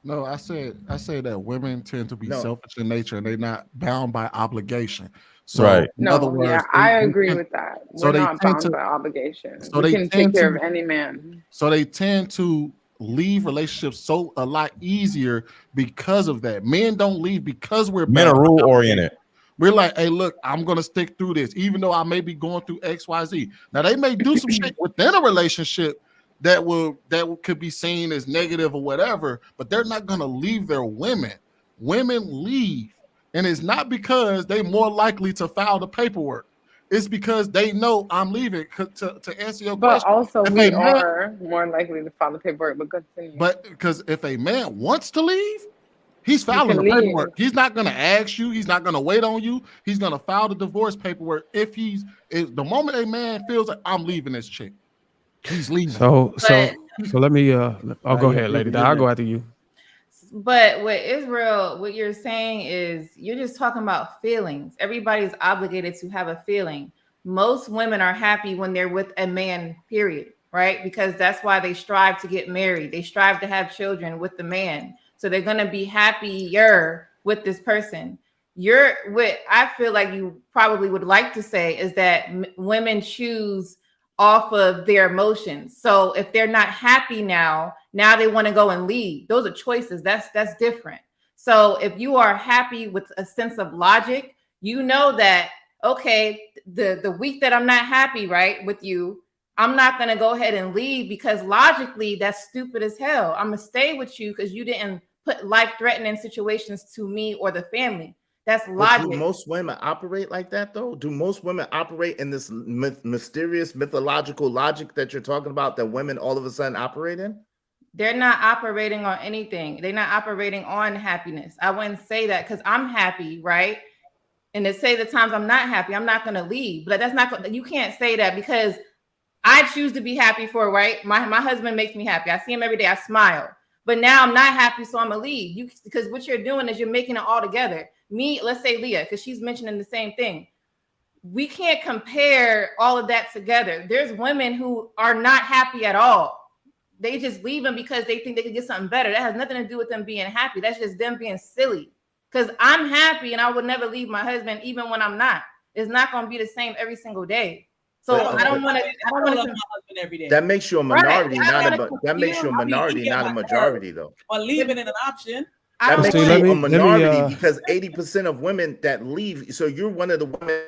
No, I say that women tend to be selfish in nature and they're not bound by obligation. So in other words, I agree with that. We're not bound by obligation. So we can take care of any man. So they tend to leave relationships a lot easier because of that. Men don't leave because men are rule oriented. We're like, hey, look, I'm gonna stick through this, even though I may be going through XYZ. Now they may do some shit within a relationship that could be seen as negative or whatever, but they're not gonna leave their women. Women leave. And it's not because they're more likely to file the paperwork. It's because they know I'm leaving. To answer your question. But also we are more likely to file the paperwork. But because if a man wants to leave, he's filing the paperwork. He's not going to ask you. He's not going to wait on you. He's going to file the divorce paperwork. If the moment a man feels like I'm leaving this chick, He's leaving. So let me I'll go ahead, lady. I'll go after you. But what Israel, what you're saying is you're just talking about feelings. Everybody's obligated to have a feeling. Most women are happy when they're with a man, period, right? Because that's why they strive to get married. They strive to have children with the man. So they're going to be happier with this person. What I feel like you probably would like to say is that women choose off of their emotions. So if they're not happy now they want to go and leave. Those are choices. That's different. So if you are happy with a sense of logic, you know that, okay, the week that I'm not happy, right, with you, I'm not going to go ahead and leave because logically that's stupid as hell. I'm going to stay with you because you didn't put life-threatening situations to me or the family. That's logic. But do most women operate like that, though? Do most women operate in this mysterious, mythological logic that you're talking about that women all of a sudden operate in? They're not operating on anything. They're not operating on happiness. I wouldn't say that because I'm happy, right? And to say the times I'm not happy, I'm not going to leave. But that's not, you can't say that because I choose to be happy for, right? My husband makes me happy. I see him every day. I smile. But now I'm not happy, so I'm going to leave. Because what you're doing is you're making it all together. Me, let's say Leah, because she's mentioning the same thing. We can't compare all of that together. There's women who are not happy at all. They just leave them because they think they can get something better. That has nothing to do with them being happy. That's just them being silly. Because I'm happy and I would never leave my husband even when I'm not. It's not going to be the same every single day. So I don't want to. I don't want to. Every day. That makes you a minority, right. that makes you a minority, not a majority, though. Or leaving is an option. That makes you a minority because 80% of women that leave. So you're one of the women.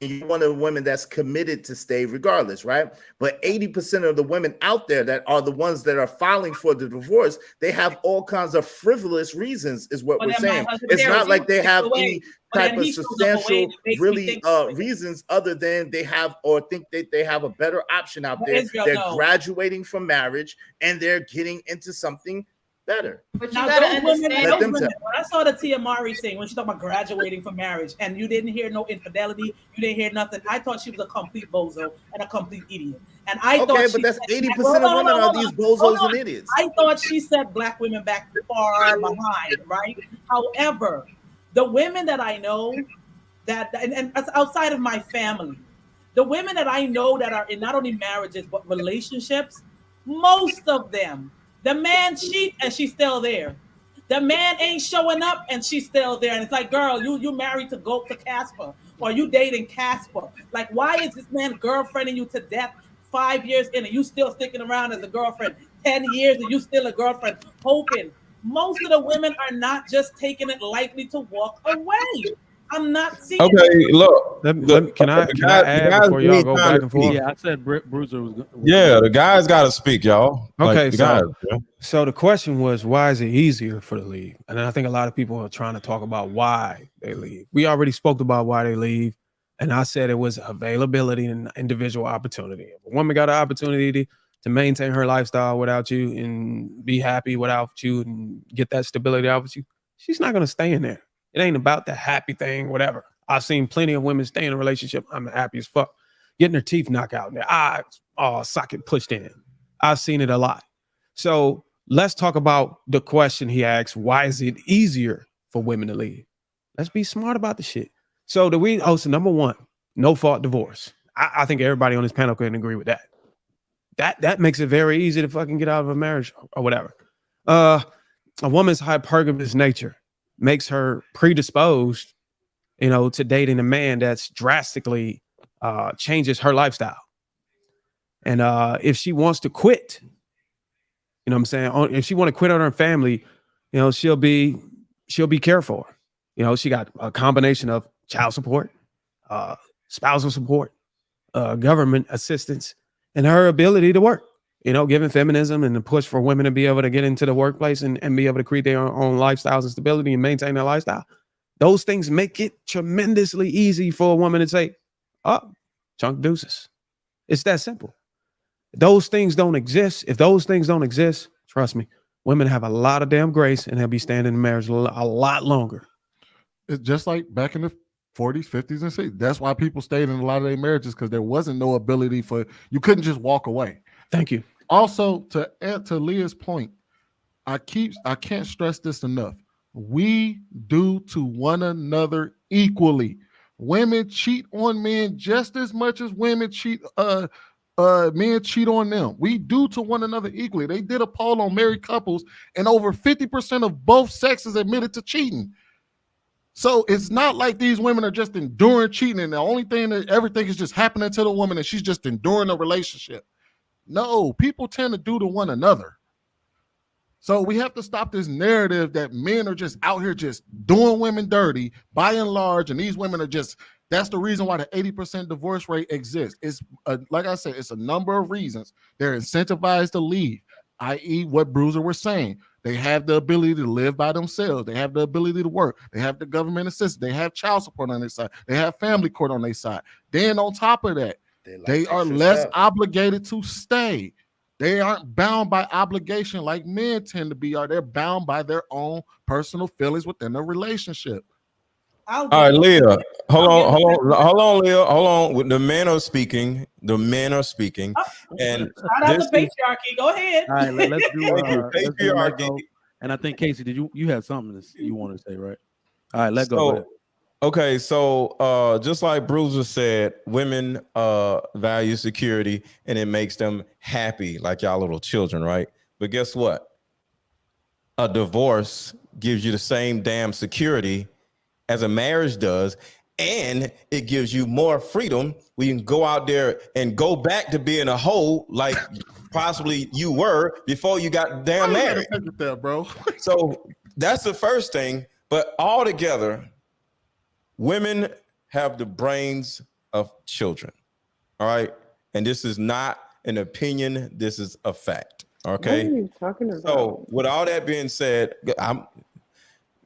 You're one of the women that's committed to stay regardless, right? But 80% of the women out there that are the ones that are filing for the divorce, they have all kinds of frivolous reasons, is what we're saying. It's not like they have any type of substantial, really reasons other than they have or think that they have a better option out there. They're graduating from marriage and they're getting into something better. But you gotta understand. When I saw the Tia Mowry thing when she talked about graduating from marriage, and you didn't hear no infidelity, you didn't hear nothing. I thought she was a complete bozo and a complete idiot. And I thought, but that's 80% of women are these bozos and idiots. I thought she set black women back far behind, right? However, the women that I know that and outside of my family, the women that I know that are in not only marriages but relationships, most of them. The man cheat and she's still there. The man ain't showing up and she's still there. And it's like, girl, you married to go to Casper, or you dating Casper. Like, why is this man girlfriending you to death 5 years in and you still sticking around as a girlfriend? 10 years and you still a girlfriend, hoping. Most of the women are not just taking it lightly to walk away. I'm not seeing. Okay, look. Can I add before y'all go back and forth? Yeah, I said Bruiser was. Yeah, the guys got to speak, y'all. Okay, like, so the question was, why is it easier for the leave? And I think a lot of people are trying to talk about why they leave. We already spoke about why they leave, and I said it was availability and individual opportunity. If a woman got an opportunity to maintain her lifestyle without you and be happy without you and get that stability out of you, she's not going to stay in there. It ain't about the happy thing, whatever. I've seen plenty of women stay in a relationship. I'm happy as fuck. Getting their teeth knocked out and their eyes socket pushed in. I've seen it a lot. So let's talk about the question he asked. Why is it easier for women to leave? Let's be smart about the shit. So so number one, no fault divorce. I think everybody on this panel can agree with that. That makes it very easy to fucking get out of a marriage or whatever. A woman's hypergamous nature makes her predisposed, to dating a man that's drastically changes her lifestyle. And if she wants to quit, you know what I'm saying? If she want to quit on her family, she'll be cared for. She got a combination of child support, spousal support, government assistance, and her ability to work. Given feminism and the push for women to be able to get into the workplace and be able to create their own lifestyles and stability and maintain their lifestyle. Those things make it tremendously easy for a woman to say, chunk deuces. It's that simple. Those things don't exist. If those things don't exist, trust me, women have a lot of damn grace and they'll be staying in marriage a lot longer. It's just like back in the 40s, 50s, and 60s. That's why people stayed in a lot of their marriages, because there wasn't no ability you couldn't just walk away. Thank you. Also, to add to Leah's point, I can't stress this enough. We do to one another equally. Women cheat on men just as much as women cheat men cheat on them. We do to one another equally. They did a poll on married couples, and over 50% of both sexes admitted to cheating. So it's not like these women are just enduring cheating, and the only thing that everything is just happening to the woman, and she's just enduring a relationship. No, people tend to do to one another. So we have to stop this narrative that men are just out here just doing women dirty by and large, and these women are just, that's the reason why the 80% divorce rate exists. It's like I said, it's a number of reasons. They're incentivized to leave, i.e. what Bruiser was saying. They have the ability to live by themselves. They have the ability to work. They have the government assistance. They have child support on their side. They have family court on their side. Then on top of that, they are less obligated to stay. They aren't bound by obligation like men tend to be. They're bound by their own personal feelings within a relationship. All right, Leah, hold on, Leah, hold on. The men are speaking. And shout out to patriarchy. Go ahead. All right, let's do patriarchy. And I think Casey, did you have something you want to say, right? All right, let's go. Okay, so just like Bruiser said, women value security and it makes them happy like y'all little children, right? But guess what? A divorce gives you the same damn security as a marriage does, and it gives you more freedom where you can go out there and go back to being a hoe like possibly you were before you got damn married. Bro. So that's the first thing, but all together, women have the brains of children, all right? And this is not an opinion, this is a fact, okay? What are you talking about? So with all that being said,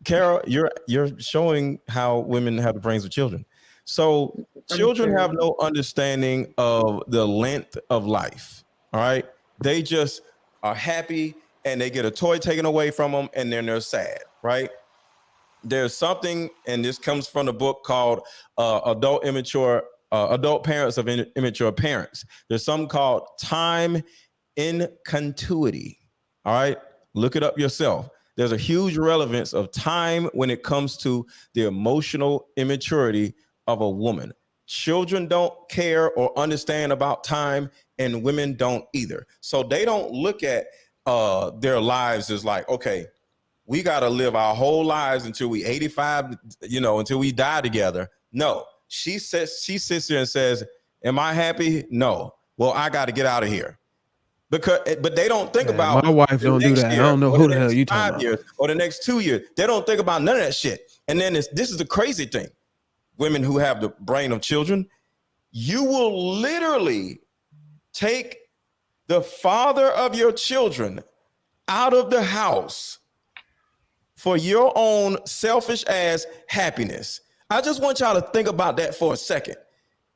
Carol, you're showing how women have the brains of children. So children have no understanding of the length of life, all right? They just are happy and they get a toy taken away from them and then they're sad, right? There's something, and this comes from the book called Adult Parents of Immature Parents. There's something called time in continuity. All right, look it up yourself. There's a huge relevance of time when it comes to the emotional immaturity of a woman. Children don't care or understand about time, and women don't either. So they don't look at their lives as like, okay, we got to live our whole lives until we 85, until we die together. No, she sits there and says, am I happy? No. Well, I got to get out of here. But they don't think about my wife don't do that. I don't know who the hell you talking about. Years, or the next 2 years. They don't think about none of that shit. And then this is the crazy thing. Women who have the brain of children, you will literally take the father of your children out of the house for your own selfish ass happiness. I just want y'all to think about that for a second.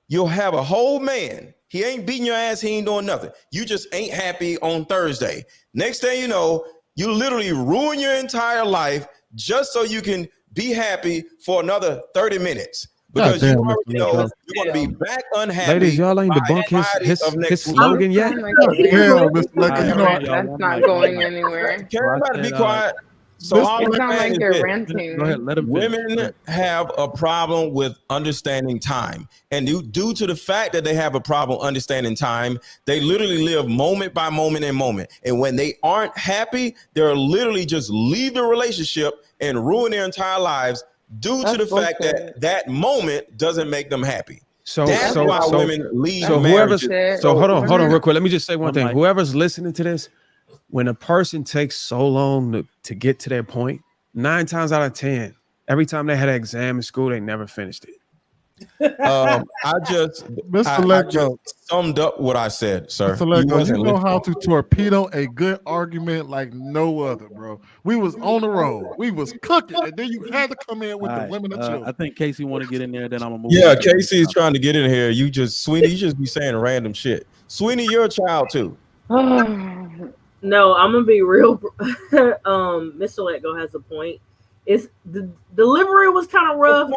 You'll have a whole man. He ain't beating your ass. He ain't doing nothing. You just ain't happy on Thursday. Next thing you know, you literally ruin your entire life just so you can be happy for another 30 minutes. Because you already know you're going to be back unhappy. Ladies, y'all ain't debunk his slogan yet. That's not going anywhere. Everybody be quiet. So it's not like you're ranting. Go ahead, let him finish. Women have a problem with understanding time. And due to the fact that they have a problem understanding time, they literally live moment by moment and moment. And when they aren't happy, they're literally just leave the relationship and ruin their entire lives due to the fact that moment doesn't make them happy. So that's why women leave marriages. So hold on real quick. Let me just say one thing. Whoever's listening to this, when a person takes so long to get to their point, 9 times out of 10, every time they had an exam in school, they never finished it. I just summed up what I said, sir. You know how to torpedo a good argument like no other, bro. We was on the road. We was cooking, and then you had to come in with the women and children. I think Casey want to get in there, then I'm gonna move. Yeah, Casey is trying to get in here. Sweeney, you just be saying random shit. Sweeney, you're a child too. No, I'm gonna be real. Mr. Letgo has a point. It's the delivery was kind of rough.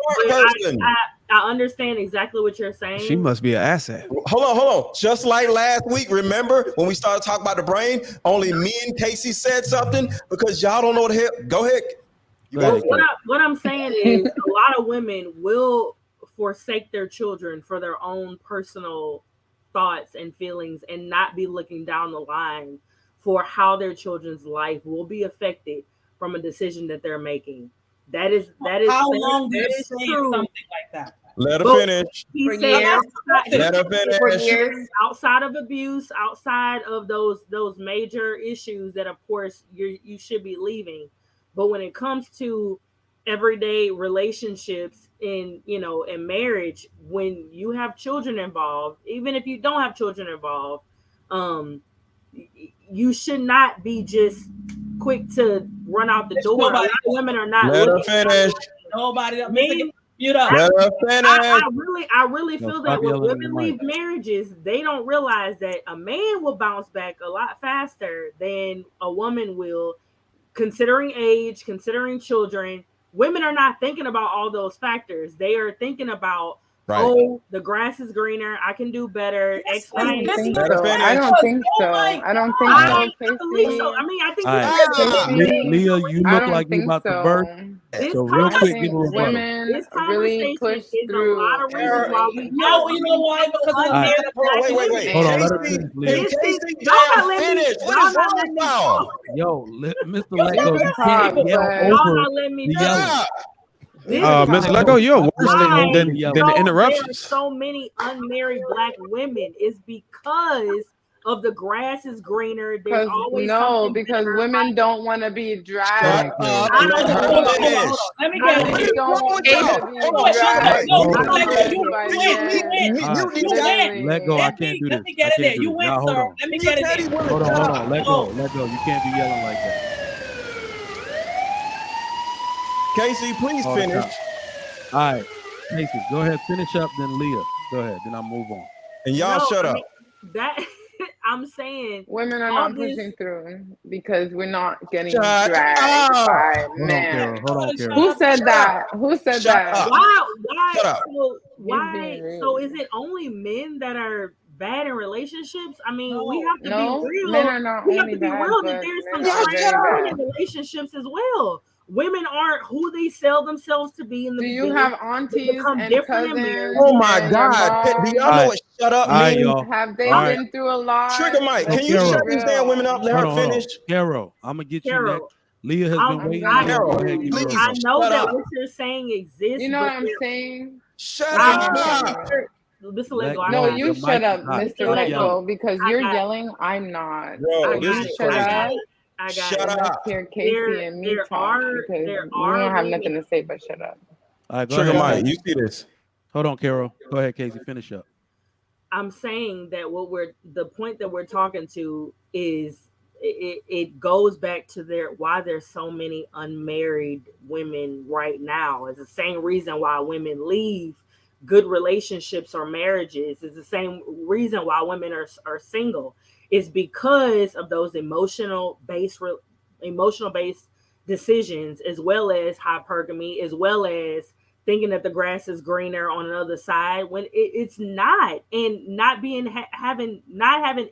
I understand exactly what you're saying. She must be an asset. Hold on. Just like last week, remember when we started talking about the brain? Only me and Casey said something because y'all don't know what the hell. Go ahead. What I'm saying is a lot of women will forsake their children for their own personal thoughts and feelings and not be looking down the line for how their children's life will be affected from a decision that they're making. That is how long do you is say true. something like that? Let her finish. He For said years. Let her finish. for years, outside of abuse, outside of those major issues that of course you should be leaving. But when it comes to everyday relationships in marriage, when you have children involved, even if you don't have children involved, you should not be just quick to run out the door. A lot of women are not. Let her finish. Nobody. Mute up. Let her finish. I really feel that when women leave marriages, they don't realize that a man will bounce back a lot faster than a woman will, considering age, considering children. Women are not thinking about all those factors. They are thinking about, oh, the grass is greener. I can do better. I don't think so. I don't think so. I don't think so, Casey. I mean, I think Leah, you look like you about to burst. So real quick, give her a women really push through. A lot of reasons why we know. You know why? Because wait. Hold on, let her finish, Leah. Finish. What is wrong now? Yo, Mr. Lego, you can't yell over the yelling. Mr. Lego, you're worse than the interruptions. There are so many unmarried black women. It's because of the grass is greener. There's always because women don't want to be dragged. Let me get it. Let go. I can't do this. Let me get it there. You win, sir. Let me get it there. Hold on. Let go. You can't be yelling like that. Casey, please finish. All right, Casey, go ahead, finish up. Then Leah, go ahead. Then I'll move on. And y'all shut up. I'm saying women are not pushing through because we're not getting dragged by men. Hold on, Carol. Who said that? Why? So is it only men that are bad in relationships? I mean, we have to be real. Men are not only bad, that there's some strain in relationships as well. Women aren't who they sell themselves to be in the beginning. Do you have aunties and cousins? Oh my God. Do y'all know what shut up means? Have they been through a lot? Trigger Mike, can you shut these damn women up? Let her finish. Carol, I'm going to get you next. Leah has been waiting. Carol, please. I know that what you're saying exists. You know what I'm saying? Shut up. No, you shut up, Mr. Lego, because you're yelling. I'm not. Bro, this is crazy. Shut up. Let's hear Casey and me talk because we don't have nothing to say but shut up. All right, go Trigger ahead. Mike, you see this. Hold on, Carol. Go ahead, Casey. Finish up. I'm saying that the point that we're talking to is it goes back to why there's so many unmarried women right now. It's the same reason why women leave good relationships or marriages. It's the same reason why women are single. Is because of those emotional based decisions, as well as hypergamy, as well as thinking that the grass is greener on another side when it's not, and not having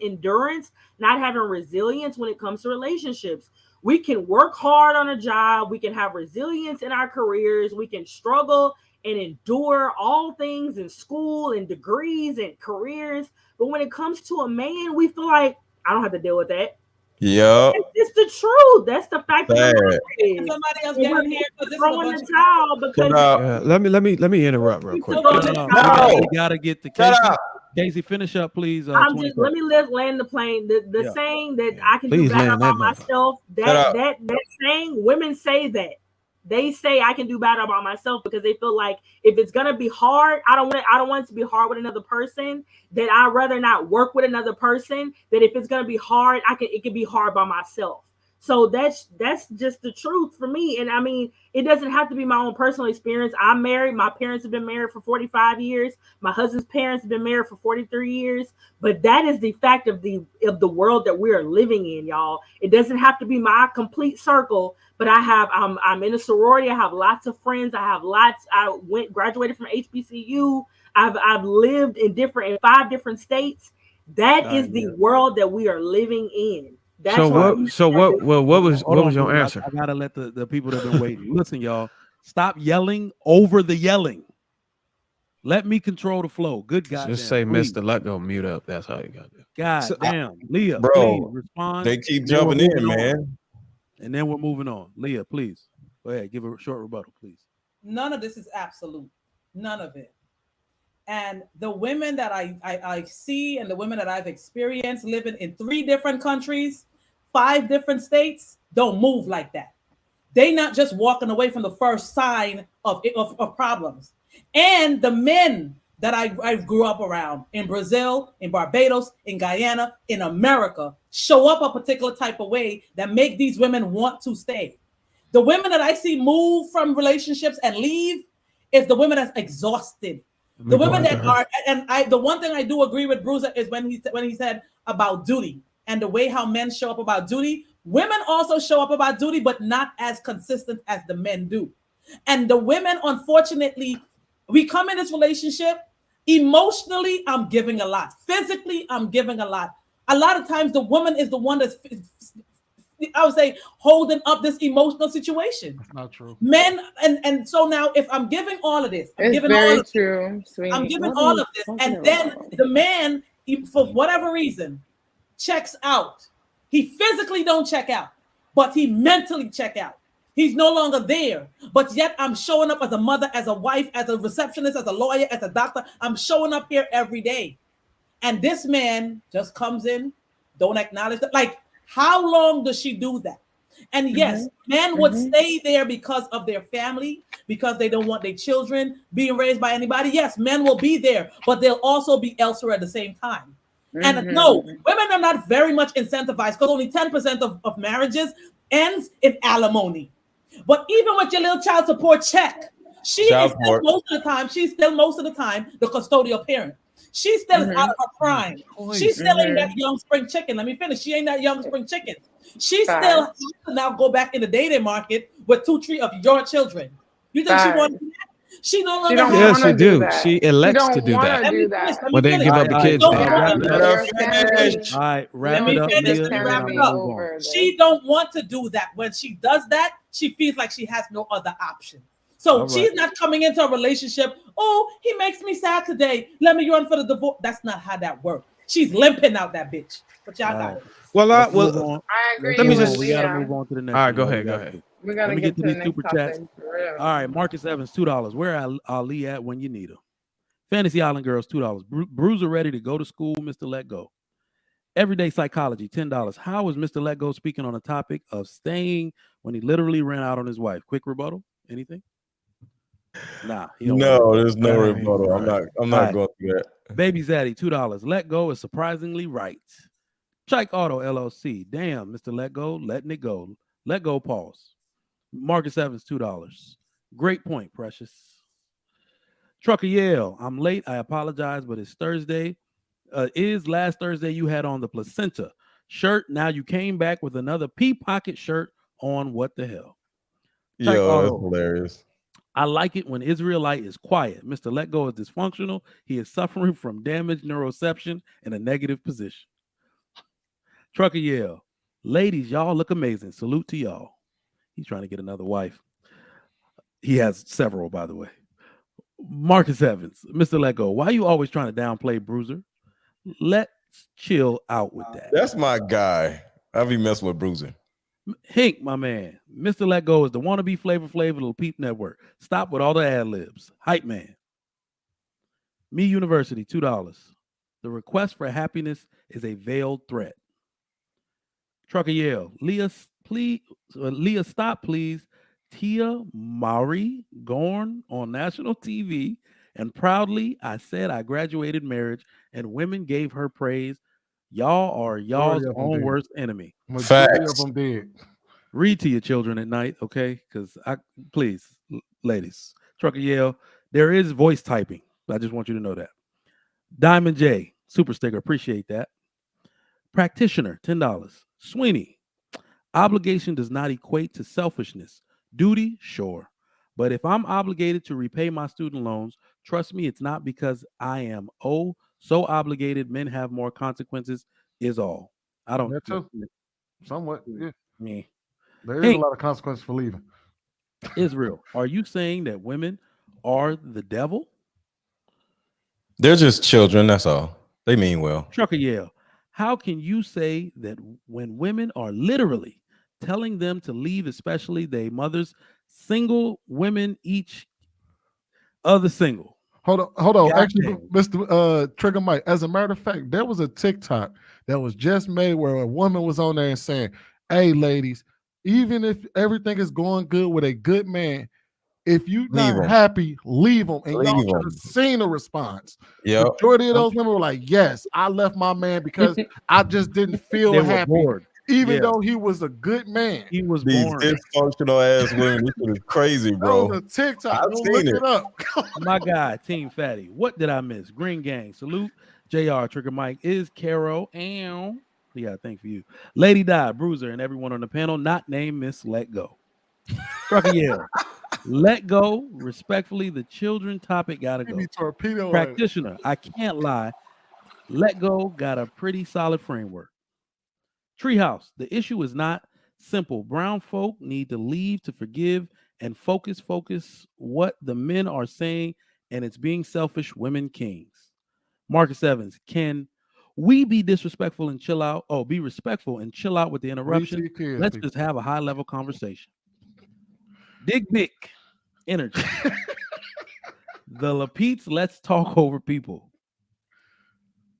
endurance, not having resilience when it comes to relationships. We can work hard on a job, we can have resilience in our careers, we can struggle and endure all things in school and degrees and careers. But when it comes to a man, we feel like I don't have to deal with that. Yep. It's the truth. That's the fact. Somebody else get in here because throwing the towel because let me interrupt real quick. No. We gotta get the Casey. Casey, finish up, please. Let me land the plane. The saying that I can do better about myself. That saying, women say that. They say I can do better about myself because they feel like if it's gonna be hard, I don't want it to be hard with another person. That I'd rather not work with another person. That if it's gonna be hard, it can be hard by myself. So that's just the truth for me. And I mean, it doesn't have to be my own personal experience. I'm married. My parents have been married for 45 years. My husband's parents have been married for 43 years. But that is the fact of the world that we are living in, y'all. It doesn't have to be my complete circle, but I'm in a sorority. I have lots of friends. I graduated from HBCU. I've lived in 5 different states. That is the world that we are living in. That's what was your answer? I gotta let the people that have been waiting. Listen, y'all, stop yelling over the yelling. Let me control the flow. Good God. Just say Mr. Let Go mute up. That's how you got it. God damn. Leah, bro, please respond. They keep jumping in, man. And then we're moving on. Leah, please. Go ahead. Give a short rebuttal, please. None of this is absolute. None of it. And the women that I see and the women that I've experienced living in 3 different countries, 5 different states, don't move like that. They not just walking away from the first sign of problems. And the men that I grew up around in Brazil, in Barbados, in Guyana, in America, show up a particular type of way that make these women want to stay. The women that I see move from relationships and leave is the women that's exhausted. The women that are, and the one thing I do agree with Bruiser is when he said about duty and the way how men show up about duty. Women also show up about duty, but not as consistent as the men do. And the women, unfortunately, we come in this relationship, emotionally, I'm giving a lot. Physically, I'm giving a lot. A lot of times the woman is the one that's, I would say, holding up this emotional situation. That's not true. Men, and so now if I'm giving all of this, I'm giving all of this, and then the man, for whatever reason, checks out. He physically don't check out, but he mentally check out. He's no longer there, but yet I'm showing up as a mother, as a wife, as a receptionist, as a lawyer, as a doctor. I'm showing up here every day. And this man just comes in, don't acknowledge that. Like, how long does she do that? And yes, men would stay there because of their family, because they don't want their children being raised by anybody. Yes, men will be there, but they'll also be elsewhere at the same time. And no, women are not very much incentivized because only 10% of marriages ends in alimony. But even with your little child support check, she's still most of the time the custodial parent. She still is out of her prime. She still ain't that young spring chicken. Let me finish. She ain't that young spring chicken. She still has to now go back in the dating market with 2-3 of your children. You think she wants to do that? She no longer. Yes, she do. She elects to do that. Well, they give up the kids. All right, wrap it up. She don't want to do that. When she does that, she feels like she has no other option. So she's not coming into a relationship. Oh, he makes me sad today. Let me run for the divorce. That's not how that works. She's limping out that bitch. But y'all got it. Well, I agree. Let me just. We gotta move on to the next. All right, go ahead. We gotta get to these super chats. All right, Marcus Evans, $2. Where Ali at when you need him? Fantasy Island Girls, $2. Bruiser ready to go to school, Mr. Let Go. Everyday Psychology, $10. How is Mr. Let Go speaking on a topic of staying when he literally ran out on his wife? Quick rebuttal? Anything? Nah. No, there's no rebuttal. I'm not going through that. Baby Zaddy, $2. Let Go is surprisingly right. Chike Auto LLC. Damn, Mr. Let Go, letting it go. Let Go, pause. Marcus Evans, $2. Great point, Precious. Trucker Yale, I'm late. I apologize, but it's Thursday. Is last Thursday you had on the placenta shirt. Now you came back with another pea pocket shirt on. What the hell? Yo, that's hilarious. I like it when Israelite is quiet. Mr. Let Go is dysfunctional. He is suffering from damaged neuroception and a negative position. Trucker Yale, ladies, y'all look amazing. Salute to y'all. He's trying to get another wife. He has several, by the way. Marcus Evans, Mr. Let Go, why are you always trying to downplay Bruiser? Let's chill out with that. That's my guy. I be messing with Bruiser. Hink, my man. Mr. Let Go is the wannabe Flavor Flav Lapeef Network. Stop with all the ad libs. Hype man. Me University, $2. The request for happiness is a veiled threat. Trucker Yale, Leah, stop, please. Tia Mowry Gorn on national TV, and proudly I said I graduated marriage, and women gave her praise. Y'all are y'all's own worst enemy. Majority of them did. Read to your children at night, okay? Because please, ladies, Trucker Yale, there is voice typing. I just want you to know that. Diamond J, super sticker, appreciate that. Practitioner, $10. Sweeney, obligation does not equate to selfishness. Duty, sure. But if I'm obligated to repay my student loans, trust me, it's not because I am so obligated. Men have more consequences, is all. I don't. That too. Somewhat, yeah. Me. There is a lot of consequences for leaving. Israel, are you saying that women are the devil? They're just children, that's all. They mean well. Trucker Yale, how can you say that when women are literally telling them to leave, especially their mothers, single women each other single? Hold on. Actually, Mr. Trigger Mike, as a matter of fact, there was a TikTok that was just made where a woman was on there and saying, hey, ladies, even if everything is going good with a good man, if you're not happy, leave them. And y'all should have seen the response. Yeah. Majority of those women were like, yes, I left my man because I just didn't feel happy. Bored. Even though he was a good man. He was These born. dysfunctional ass women. This is crazy, bro. That was a TikTok. I've Look seen it up. My guy, Team Fatty. What did I miss? Green Gang. Salute. JR. Trigger Mike is Caro. And we got a thing for you. Lady Di, Bruiser, and everyone on the panel, not named Miss Let Go. Trucker Yale. Let go. Respectfully, the children topic gotta go. Practitioner, I can't lie. Let go got a pretty solid framework. Treehouse, the issue is not simple. Brown folk need to leave to forgive and focus what the men are saying, and it's being selfish women kings. Marcus Evans, can we be disrespectful and chill out? Oh, be respectful and chill out with the interruption. Let's just have a high-level conversation. Dig Dick Energy. The Lapeefs, let's talk over people.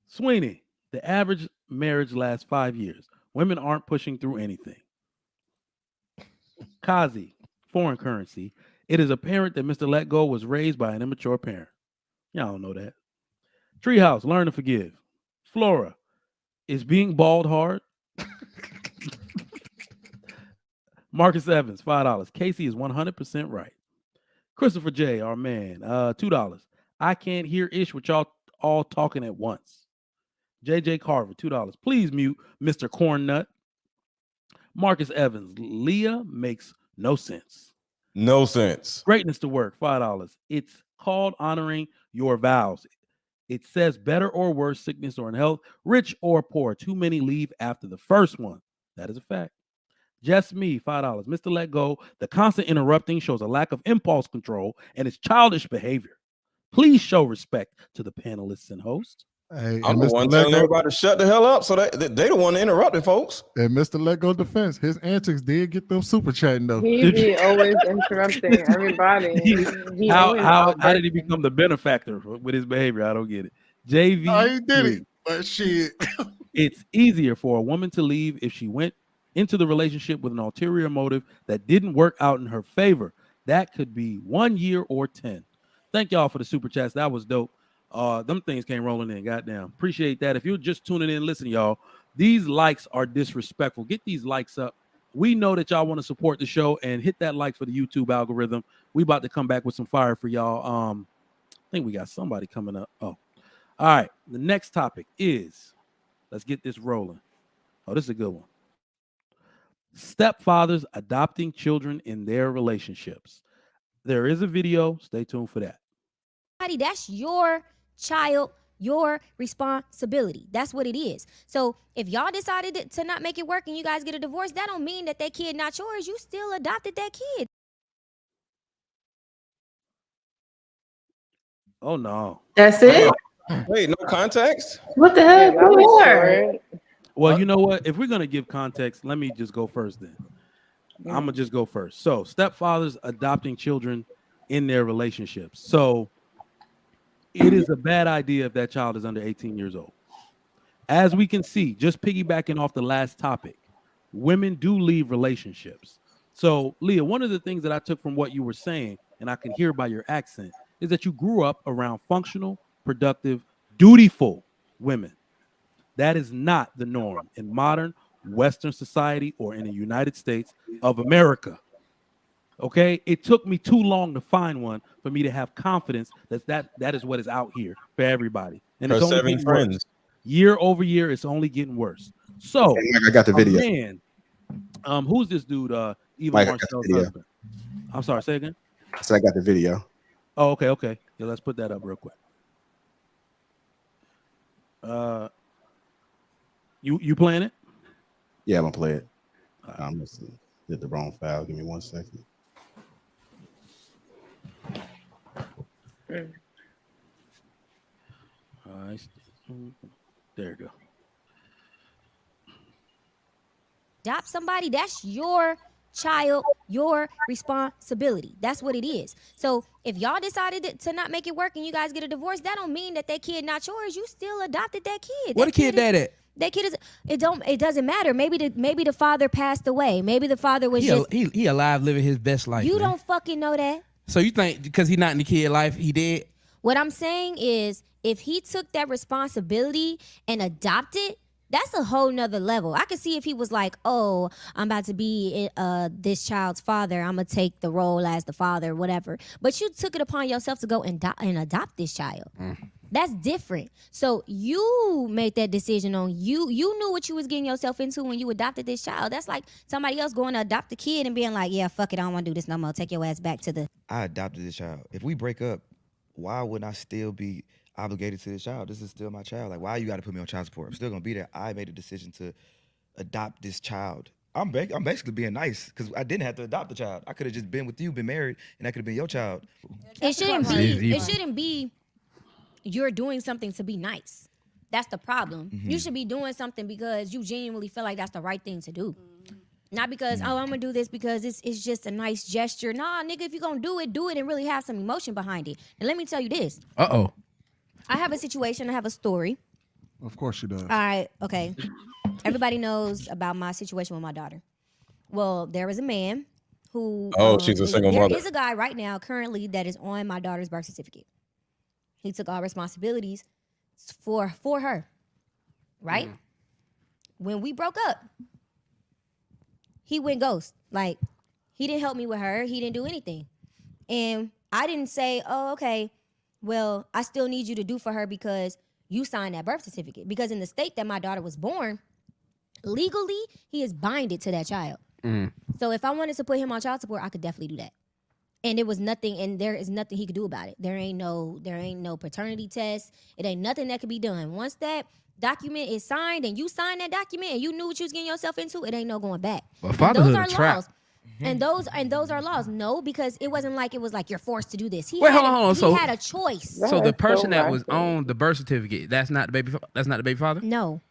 Sweeney, the average marriage lasts 5 years. Women aren't pushing through anything. Kazi, foreign currency. It is apparent that Mr. Let Go was raised by an immature parent. Y'all don't know that. Treehouse, learn to forgive. Flora, is being bald hard? Marcus Evans, $5. Casey is 100% right. Christopher J, our man, $2. I can't hear ish with y'all all talking at once. JJ Carver, $2. Please mute Mr. Cornnut. Marcus Evans, Leah makes no sense. No sense. Greatness to work, $5. It's called honoring your vows. It says better or worse, sickness or in health, rich or poor. Too many leave after the first one. That is a fact. Just me, $5. Mr. Let Go, the constant interrupting shows a lack of impulse control and it's childish behavior. Please show respect to the panelists and hosts. Hey, I'm the one telling everybody to shut the hell up, so they don't want to interrupt it, folks. And Mr. Let Go defense, his antics did get them super chatting though. He be always interrupting everybody. How did he become the benefactor with his behavior? I don't get it. JV, he did it, but shit. It's easier for a woman to leave if she went into the relationship with an ulterior motive that didn't work out in her favor. That could be 1 year or 10. Thank y'all for the super chats. That was dope. Them things came rolling in. Goddamn. Appreciate that. If you're just tuning in, listen, y'all. These likes are disrespectful. Get these likes up. We know that y'all want to support the show and hit that like for the YouTube algorithm. We about to come back with some fire for y'all. I think we got somebody coming up. Oh, all right. The next topic is, let's get this rolling. Oh, this is a good one. Stepfathers adopting children in their relationships. There is a video. Stay tuned for that. That's your child, your responsibility. That's what it is. So if y'all decided to not make it work and you guys get a divorce, that don't mean that kid not yours. You still adopted that kid. Oh no. That's it? Wait, no context? What the hell? Well, you know what? If we're gonna give context, let me just go first then. I'm gonna just go first. So stepfathers adopting children in their relationships. So it is a bad idea if that child is under 18 years old. As we can see, just piggybacking off the last topic, women do leave relationships. So, Leah, one of the things that I took from what you were saying, and I can hear by your accent, is that you grew up around functional, productive, dutiful women. That is not the norm in modern Western society or in the United States of America. Okay, it took me too long to find one for me to have confidence that is what is out here for everybody, and Her it's only 7 getting friends. worse. Year over year, it's only getting worse. So I got the video. Man, who's this dude? Eva Mike, I got the Marcel's video. husband. I'm sorry, say again. So I got the video. Oh, okay. Yeah, let's put that up real quick. You playing it? Yeah, I'm gonna play it. I'm gonna did the wrong file. Give me 1 second. There you go. Adopt somebody, that's your child, your responsibility. That's what it is. So if y'all decided to not make it work and you guys get a divorce, that don't mean that kid not yours. You still adopted that kid. What a kid that at? That kid is. It doesn't matter. Maybe the father passed away. Maybe the father was He alive, living his best life. You man. don't fucking know that. So you think because he not in the kid life, he dead? What I'm saying is, if he took that responsibility and adopted, that's a whole nother level. I could see if he was like, oh, I'm about to be this child's father. I'm going to take the role as the father, whatever. But you took it upon yourself to go and adopt this child. That's different. So you made that decision on you. You knew what you was getting yourself into when you adopted this child. That's like somebody else going to adopt a kid and being like, yeah, fuck it, I don't want to do this no more. Take your ass back to the... I adopted this child. If we break up, why wouldn't I still be obligated to this child? This is still my child. Like, why you got to put me on child support? I'm still gonna be there. I made a decision to adopt this child. I'm basically being nice because I didn't have to adopt the child. I could have just been with you, been married, and that could have been your child. It shouldn't be you're doing something to be nice. That's the problem. You should be doing something because you genuinely feel like that's the right thing to do. Not because, oh, I'm gonna do this because it's just a nice gesture. Nah, nigga, if you're gonna do it and really have some emotion behind it. And let me tell you this. Uh-oh. I have a situation, I have a story. Of course she does. All right, okay. Everybody knows about my situation with my daughter. Well, there was a man who... she's a single mother. There is a guy right now currently that is on my daughter's birth certificate. He took all responsibilities for her, right? When we broke up, he went ghost. Like, he didn't help me with her. He didn't do anything. And I didn't say, oh, okay, well, I still need you to do for her because you signed that birth certificate. Because in the state that my daughter was born, legally, he is binded to that child. So if I wanted to put him on child support, I could definitely do that. And there was nothing, and there is nothing he could do about it. There ain't no paternity test. It ain't nothing that could be done. Once that document is signed and you signed that document and you knew what you was getting yourself into, it ain't no going back. Well, fatherhood is a trap. Laws. And those are laws. No, because it wasn't like it was like you're forced to do this. He Wait, had hold on. He had a choice. So the person that was on the birth certificate, that's not the baby father? No.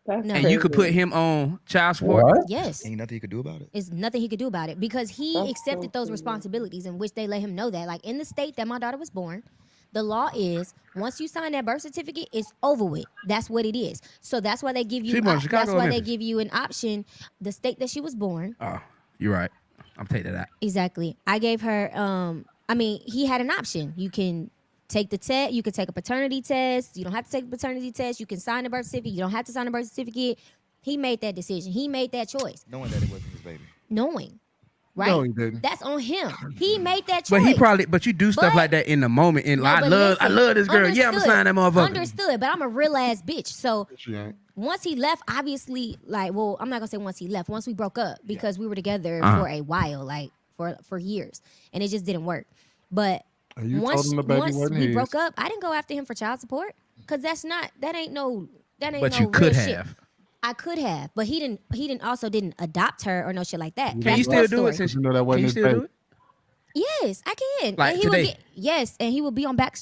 That's and you could put him on child support? Yes. Ain't nothing you could do about it. It's nothing he could do about it because he accepted those responsibilities in which they let him know that. Like in the state that my daughter was born, the law is once you sign that birth certificate, it's over with. That's what it is. So that's why they give you. That's why they give you an option. The state that she was born. Oh, you're right. I'm taking that out. Exactly. I gave her. I mean, he had an option. You can take the test. You can take a paternity test. You don't have to take a paternity test. You can sign a birth certificate. You don't have to sign a birth certificate. He made that decision. He made that choice. Knowing that it wasn't his baby. Knowing. Right? No, he didn't. That's on him. He made that choice. But you do stuff like that in the moment. And I love this girl. Yeah, I'm gonna sign that motherfucker. Understood, but I'm a real ass bitch. So once he left, obviously, like, well, I'm not gonna say once he left. Once we broke up because we were together for a while, like for years, and it just didn't work. But once we broke up, I didn't go after him for child support because that ain't no. But you could have. Shit. I could have, but he didn't adopt her or no shit like that. Can you still do it since you know that wasn't his baby? Yes, I can. Like and today? And he will be on back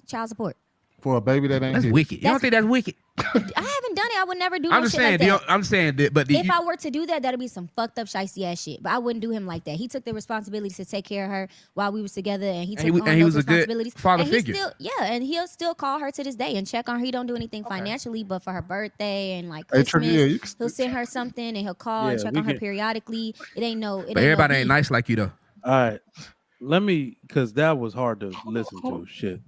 child support. For a baby that ain't That's his. wicked. You don't think that's wicked? I haven't done it. I would never do I'm no just shit saying, like that. I'm saying that, but if I were to do that, that'd be some fucked up shiesty ass shit. But I wouldn't do him like that. He took the responsibility to take care of her while we was together, and he took on he those was a good responsibilities. father and figure. And he'll still call her to this day and check on her. He don't do anything financially, but for her birthday and like Hey, Christmas, he'll send her something and he'll call and check on her periodically. It ain't no. But everybody ain't nice like you though. All right, let me, because that was hard to listen to. Shit.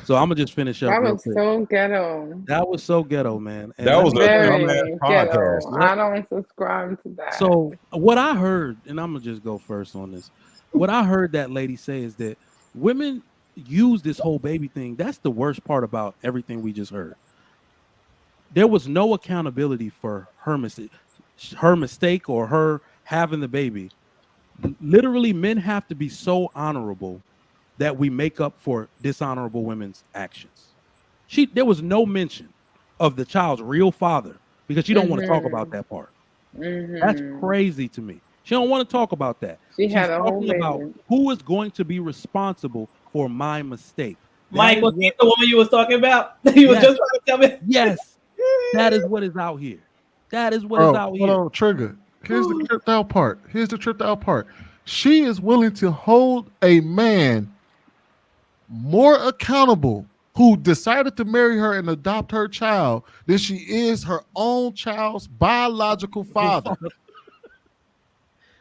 So I'm gonna just finish up That real was quick. so ghetto. That was so ghetto, man. And That let was me a tell you- Very ghetto. I don't subscribe to that. So what I heard, and I'm gonna just go first on this. What I heard that lady say is that women use this whole baby thing. That's the worst part about everything we just heard. There was no accountability for her mistake or her having the baby. Literally, men have to be so honorable that we make up for dishonorable women's actions. There was no mention of the child's real father because she don't want to talk about that part. That's crazy to me. She don't want to talk about that. She had She's a whole talking about baby. who is going to be responsible for my mistake. Mike, That was is he the woman you was talking about? You was Yes. just trying to tell me. Yes, that is what is out here. That is what Bro, is out hold here. on, Trigger. Here's the tripped out part. Here's the tripped out part. She is willing to hold a man more accountable who decided to marry her and adopt her child than she is her own child's biological father.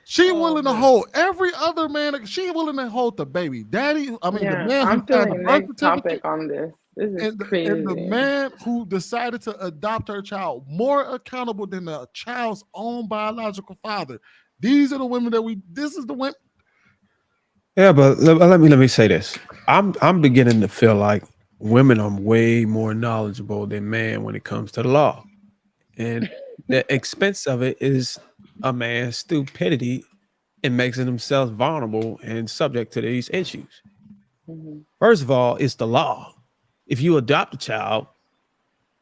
She willing to hold every other man. She willing to hold the baby daddy. I mean, the man I'm who signed the feeling birth next certificate. topic on this. This is And crazy. the man who decided to adopt her child more accountable than the child's own biological father. These are the women that this is the women. Yeah, but let me say this. I'm beginning to feel like women are way more knowledgeable than men when it comes to the law. And the expense of it is a man's stupidity and making themselves vulnerable and subject to these issues. First of all, it's the law. If you adopt a child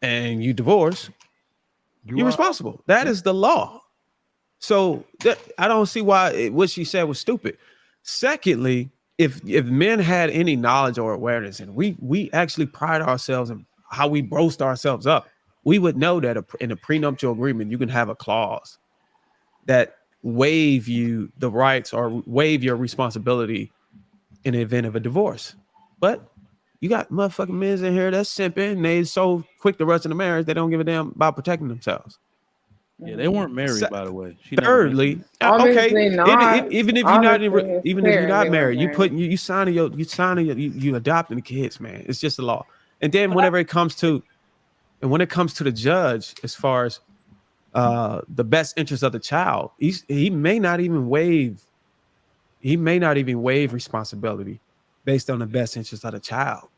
and you divorce, you're responsible. That is the law. So I don't see why what she said was stupid. Secondly, if men had any knowledge or awareness, and we actually pride ourselves in how we boast ourselves up, we would know that in a prenuptial agreement, you can have a clause that waive you the rights or waive your responsibility in the event of a divorce. But you got motherfucking men in here that's simping, and they so quick to rush into marriage, they don't give a damn about protecting themselves. Yeah, they weren't married, by the way. Thirdly, Obviously not. even if you're not Obviously, it's even if clear you're not they married, weren't you signing adopting the kids, man. It's just the law. And then whenever it comes to the judge, as far as the best interest of the child, he may not even waive responsibility based on the best interest of the child.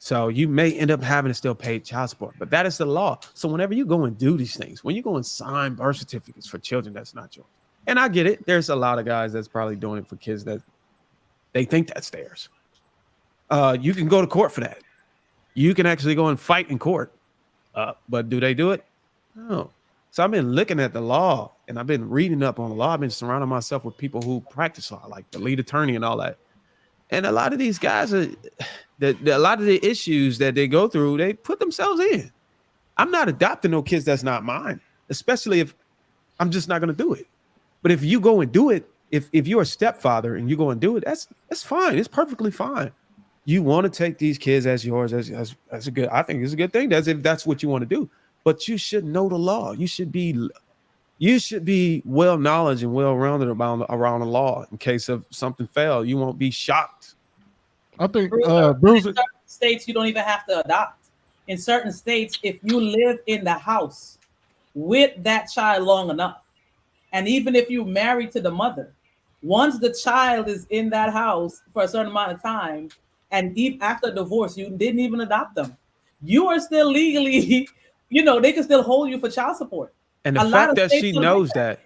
So you may end up having to still pay child support, but that is the law. So whenever you go and do these things, when you go and sign birth certificates for children that's not yours, and I get it, there's a lot of guys that's probably doing it for kids that they think that's theirs. You can go to court for that. You can actually go and fight in court. But do they do it? No. So I've been looking at the law and I've been reading up on the law. I've been surrounding myself with people who practice law, like the lead attorney and all that. And a lot of these guys a lot of the issues that they go through, they put themselves in. I'm not adopting no kids that's not mine, especially if I'm just not going to do it. But if you go and do it, if you're a stepfather and you go and do it, that's fine. It's perfectly fine. You want to take these kids as yours, as a good. I think it's a good thing. That's if that's what you want to do. But you should know the law. You should be well knowledge and well rounded around the law in case of something fail. You won't be shocked. I think In certain states you don't even have to adopt. In certain states, if you live in the house with that child long enough, and even if you married to the mother, once the child is in that house for a certain amount of time, and even after divorce, you didn't even adopt them, you are still legally, they can still hold you for child support. And the fact that she knows that,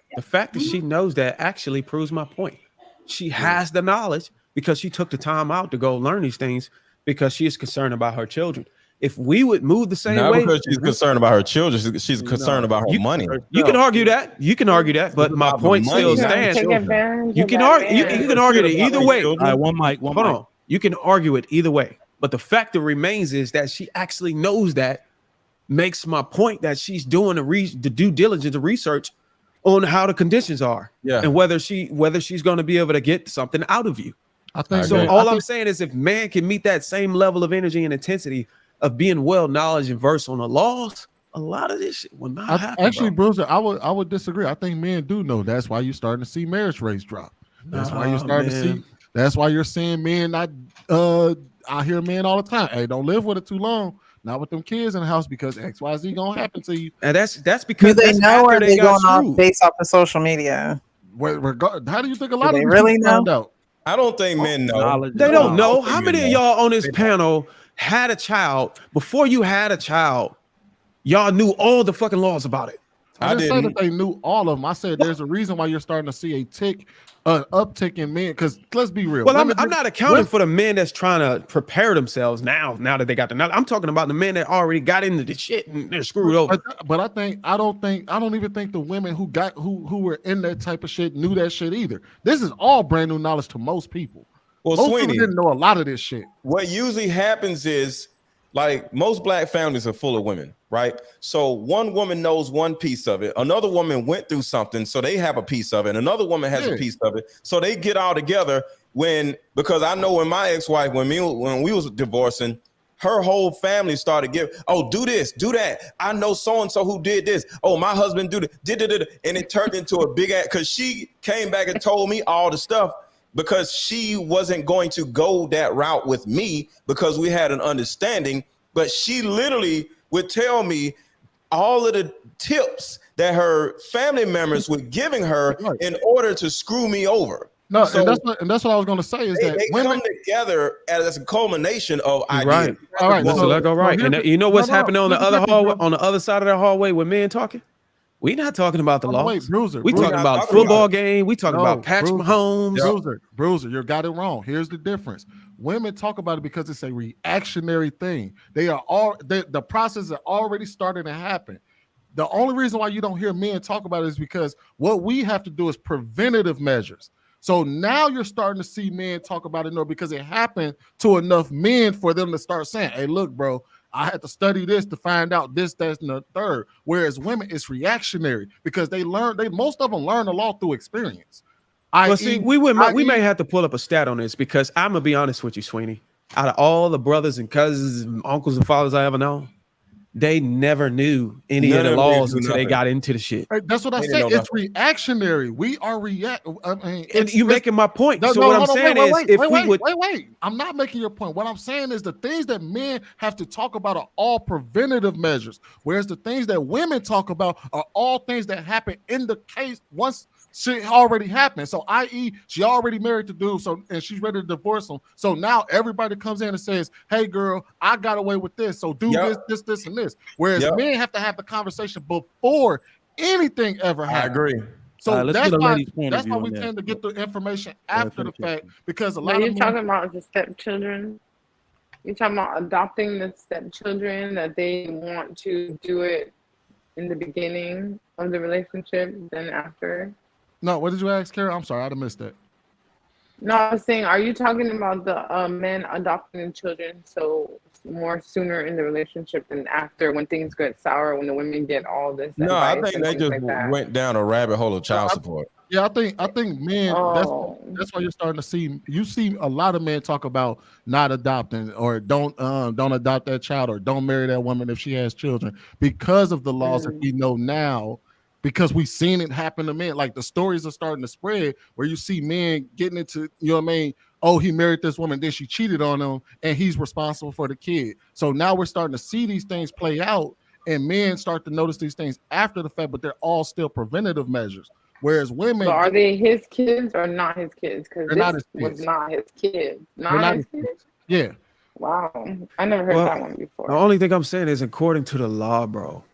she knows that actually proves my point. She has the knowledge because she took the time out to go learn these things because she is concerned about her children. If we would move the same way, because she's concerned about her children, she's concerned about her money. You can argue that. But my point still stands. You can argue it either way. All right, one mic. Hold on. You can argue it either way. But the fact that remains is that she actually knows that. Makes my point that she's doing the due diligence, the research on how the conditions are, and whether she's going to be able to get something out of you. I think so. I'm saying is, if man can meet that same level of energy and intensity of being well knowledge and versed on the laws, a lot of this shit will not happen. Actually, Bruiser, I would disagree. I think men do know. That's why you're starting to see marriage rates drop. That's why you're starting to see. That's why you're seeing men not I hear men all the time, hey, don't live with it too long. Not with them kids in the house because XYZ gonna happen to you. And that's Do because they that's know, or after are they they got going off screwed. based off of social media? How do you think a Do lot of they these really people know? find out? I don't think men know. Knowledge They is don't power. know. I How think many men of know. y'all on this They don't. panel had a child before you had a child? Y'all knew all the fucking laws about it. I didn't say that didn't. they knew all of them. I said there's a reason why you're starting to see an uptick in men. Because let's be real. Well, I'm Women not accounting for the men that's trying to prepare themselves now that they got the knowledge. I'm talking about the men that already got into the shit and they're screwed over. But I don't even think the women who were in that type of shit knew that shit either. This is all brand new knowledge to most people. Well, Most Sweeney, people didn't know a lot of this shit. what usually happens is, like, most black families are full of women, right? So one woman knows one piece of it. Another woman went through something, so they have a piece of it. Another woman has a piece of it. So they get all together because I know when my ex-wife, when we was divorcing, her whole family started giving, oh, do this, do that. I know so-and-so who did this. Oh, my husband did it. And it turned into a big ass, because she came back and told me all the stuff, because she wasn't going to go that route with me because we had an understanding. But she literally would tell me all of the tips that her family members were giving her in order to screw me over. No, So and that's what I was going to say is they that women come together as a culmination of ideas. Right. All right. So let's go right. And you know what's happening on the other hallway, on the other side of the hallway with men talking? We're not talking about the laws. Wait, Bruiser. We talking about football game. We talking about Patrick Mahomes. Bruiser, you got it wrong. Here's the difference. Women talk about it because it's a reactionary thing. The process has already started to happen. The only reason why you don't hear men talk about it is because what we have to do is preventative measures. So now you're starting to see men talk about it more because it happened to enough men for them to start saying, hey, look, bro, I had to study this to find out this, that, and the third. Whereas women, it's reactionary because most of them learn the law through experience. Well, see, we may have to pull up a stat on this because I'm gonna be honest with you, Sweeney. Out of all the brothers and cousins and uncles and fathers I ever known, they never knew any of the laws until they got into the shit. That's what I said. It's reactionary. We are and you making my point. So what I'm saying is, wait. I'm not making your point. What I'm saying is the things that men have to talk about are all preventative measures, whereas the things that women talk about are all things that happen in the case once shit already happened. So, i.e., she already married the dude, and she's ready to divorce him. So now everybody comes in and says, "Hey, girl, I got away with this. So do this, and this." Whereas men have to have the conversation before anything ever happens. I agree. So let's that's why we tend to get the information after the fact because a lot of you're talking about the stepchildren. You're talking about adopting the stepchildren that they want to do it in the beginning of the relationship, then after. No, what did you ask, Kara? I'm sorry, I missed that. No, I was saying, are you talking about the men adopting children so more sooner in the relationship than after, when things get sour, when the women get all this? No, I advice think and they things just like that? went down a rabbit hole of child support. Yeah, I think men. That's why you're starting to see a lot of men talk about not adopting or don't adopt that child or don't marry that woman if she has children because of the laws that we know now. Because we've seen it happen to men. Like the stories are starting to spread where you see men getting into, you know what I mean? Oh, he married this woman, then she cheated on him, and he's responsible for the kid. So now we're starting to see these things play out, and men start to notice these things after the fact, but they're all still preventative measures. Whereas women, So are they his kids or not his kids? Because not this his was kids. not his kids. They're Not his kids? Yeah. Wow. I never heard that one before. The only thing I'm saying is, according to the law, bro,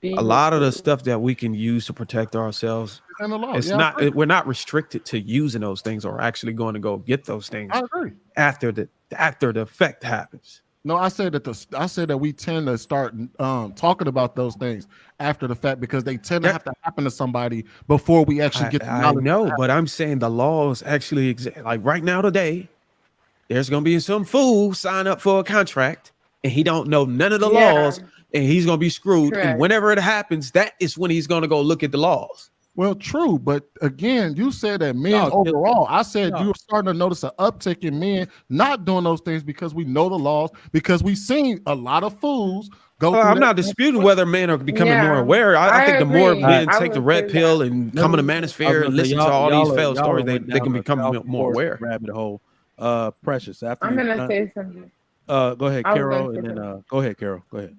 a lot of the stuff that we can use to protect ourselves, And the law, it's yeah, I not. agree. We're not restricted to using those things or actually going to go get those things I agree. after the effect happens. No, I said that we tend to start talking about those things after the fact because they tend to have to happen to somebody before we actually get the I knowledge. know, but I'm saying the laws actually exist. Like right now today, there's gonna be some fool sign up for a contract and he don't know none of the laws and he's gonna be screwed. Correct. And whenever it happens, that is when he's gonna go look at the laws. Well, true, but again, you said that men overall. I said you were starting to notice an uptick in men not doing those things because we know the laws, because we've seen a lot of fools go. Well, I'm not disputing whether men are becoming more aware. I think the more men take the red pill and come in the manosphere and listen to all these failed stories, they can become more aware. Rabbit hole. Precious. After I'm you gonna say something. go ahead, I was gonna Carol, say and then something. go ahead, Carol. Go ahead.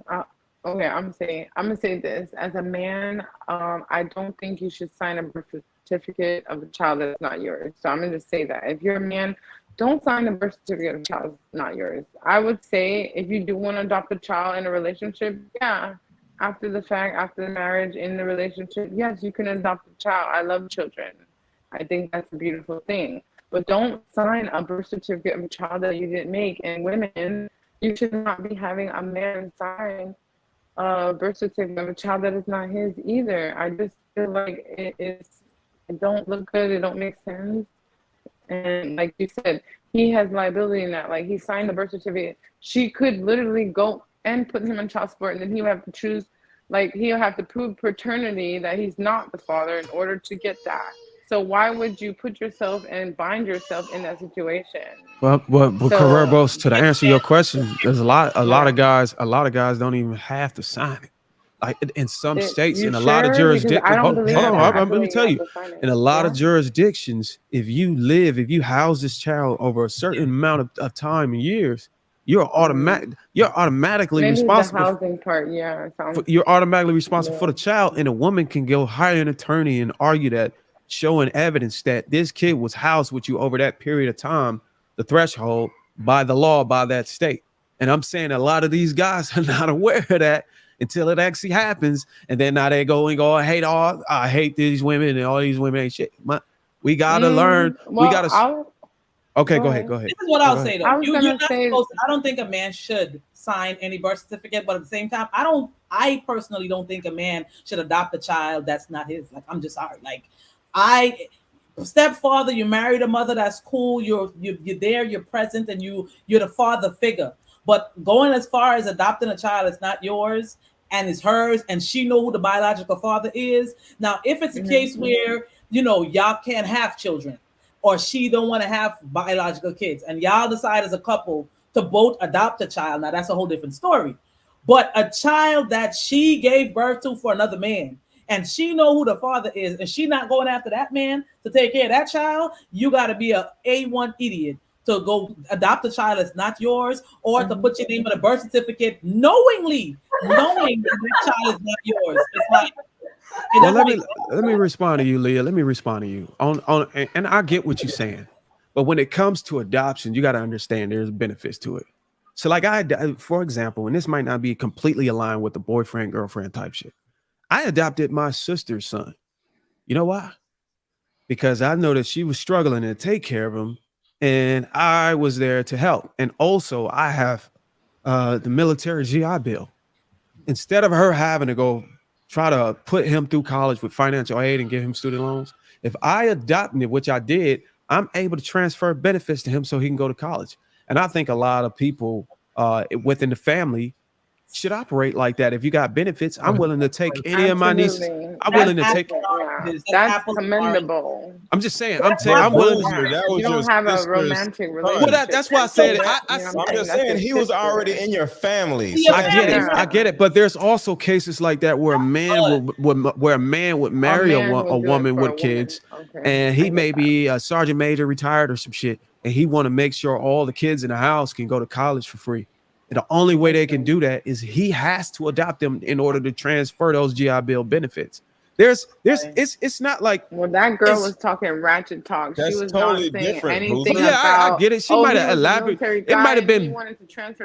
Okay, I'm gonna say this. As a man, I don't think you should sign a birth certificate of a child that's not yours. So I'm gonna just say that. If you're a man, don't sign a birth certificate of a child that's not yours. I would say if you do want to adopt a child in a relationship, yeah. After the fact, after the marriage, in the relationship, yes, you can adopt a child. I love children. I think that's a beautiful thing. But don't sign a birth certificate of a child that you didn't make. And women, you should not be having a man sign birth certificate of a child that is not his either. I just feel like it don't look good. It don't make sense. And like you said, he has liability in that. Like he signed the birth certificate. She could literally go and put him on child support, and then he would have to choose. Like he'll have to prove paternity that he's not the father in order to get that. So why would you put yourself and bind yourself in that situation? Well, So Carreros, to answer your question, there's a lot yeah. of guys don't even have to sign it. Like in some states, You in a lot of sure? Because I jurisdictions, don't believe hold on, that. I let feel me like you tell have you, to sign in it. a lot of Yeah. jurisdictions, if you house this child over a certain amount of time and years, you're automatically Maybe the responsible. housing part, yeah, sounds. You're automatically responsible for Yeah. the child, and a woman can go hire an attorney and argue that, showing evidence that this kid was housed with you over that period of time, the threshold by the law, by that state. And I'm saying a lot of these guys are not aware of that until it actually happens, and then now they go and go, I hate these women and all these women ain't shit. We gotta learn. We Well, gotta. Okay, go ahead. This is what No, I'll go say ahead. though. You're not supposed to, I don't think a man should sign any birth certificate, but at the same time, I personally don't think a man should adopt a child that's not his. Like, I'm just sorry. Like, stepfather, you married a mother, that's cool. You're there, you're present, and you're the father figure. But going as far as adopting a child that's not yours and is hers, and she know who the biological father is. Now, if it's a case where y'all can't have children, or she don't want to have biological kids, and y'all decide as a couple to both adopt a child, now that's a whole different story. But a child that she gave birth to for another man, and she know who the father is, and she not going after that man to take care of that child, you got to be a A1 idiot to go adopt a child that's not yours, or to put your name on a birth certificate knowing that child is not yours. It's like, Well, let me respond to you, Leah. Let me respond to you and I get what you're saying, but when it comes to adoption, you got to understand there's benefits to it. So, like for example, and this might not be completely aligned with the boyfriend girlfriend type shit. I adopted my sister's son. You know why? Because I know that she was struggling to take care of him, and I was there to help. And also, I have the military GI Bill. Instead of her having to go try to put him through college with financial aid and give him student loans, if I adopted it, which I did, I'm able to transfer benefits to him so he can go to college. And I think a lot of people within the family should operate like that. If you got benefits, I'm willing to take any of my nieces. Absolutely. I'm willing to take. That's commendable. I'm just saying. I'm willing. You don't have a romantic relationship. Well, that's why I said it. I'm just saying he was already in your family. So I get it. But there's also cases like that where a man would marry a woman with kids, and he may be a sergeant major, retired or some shit, and he want to make sure all the kids in the house can go to college for free. And the only way they can do that is he has to adopt them in order to transfer those GI Bill benefits. It's not like, well, that girl was talking ratchet talk. She was totally not saying different, anything yeah, about. I get it. She might have elaborated. It might have been.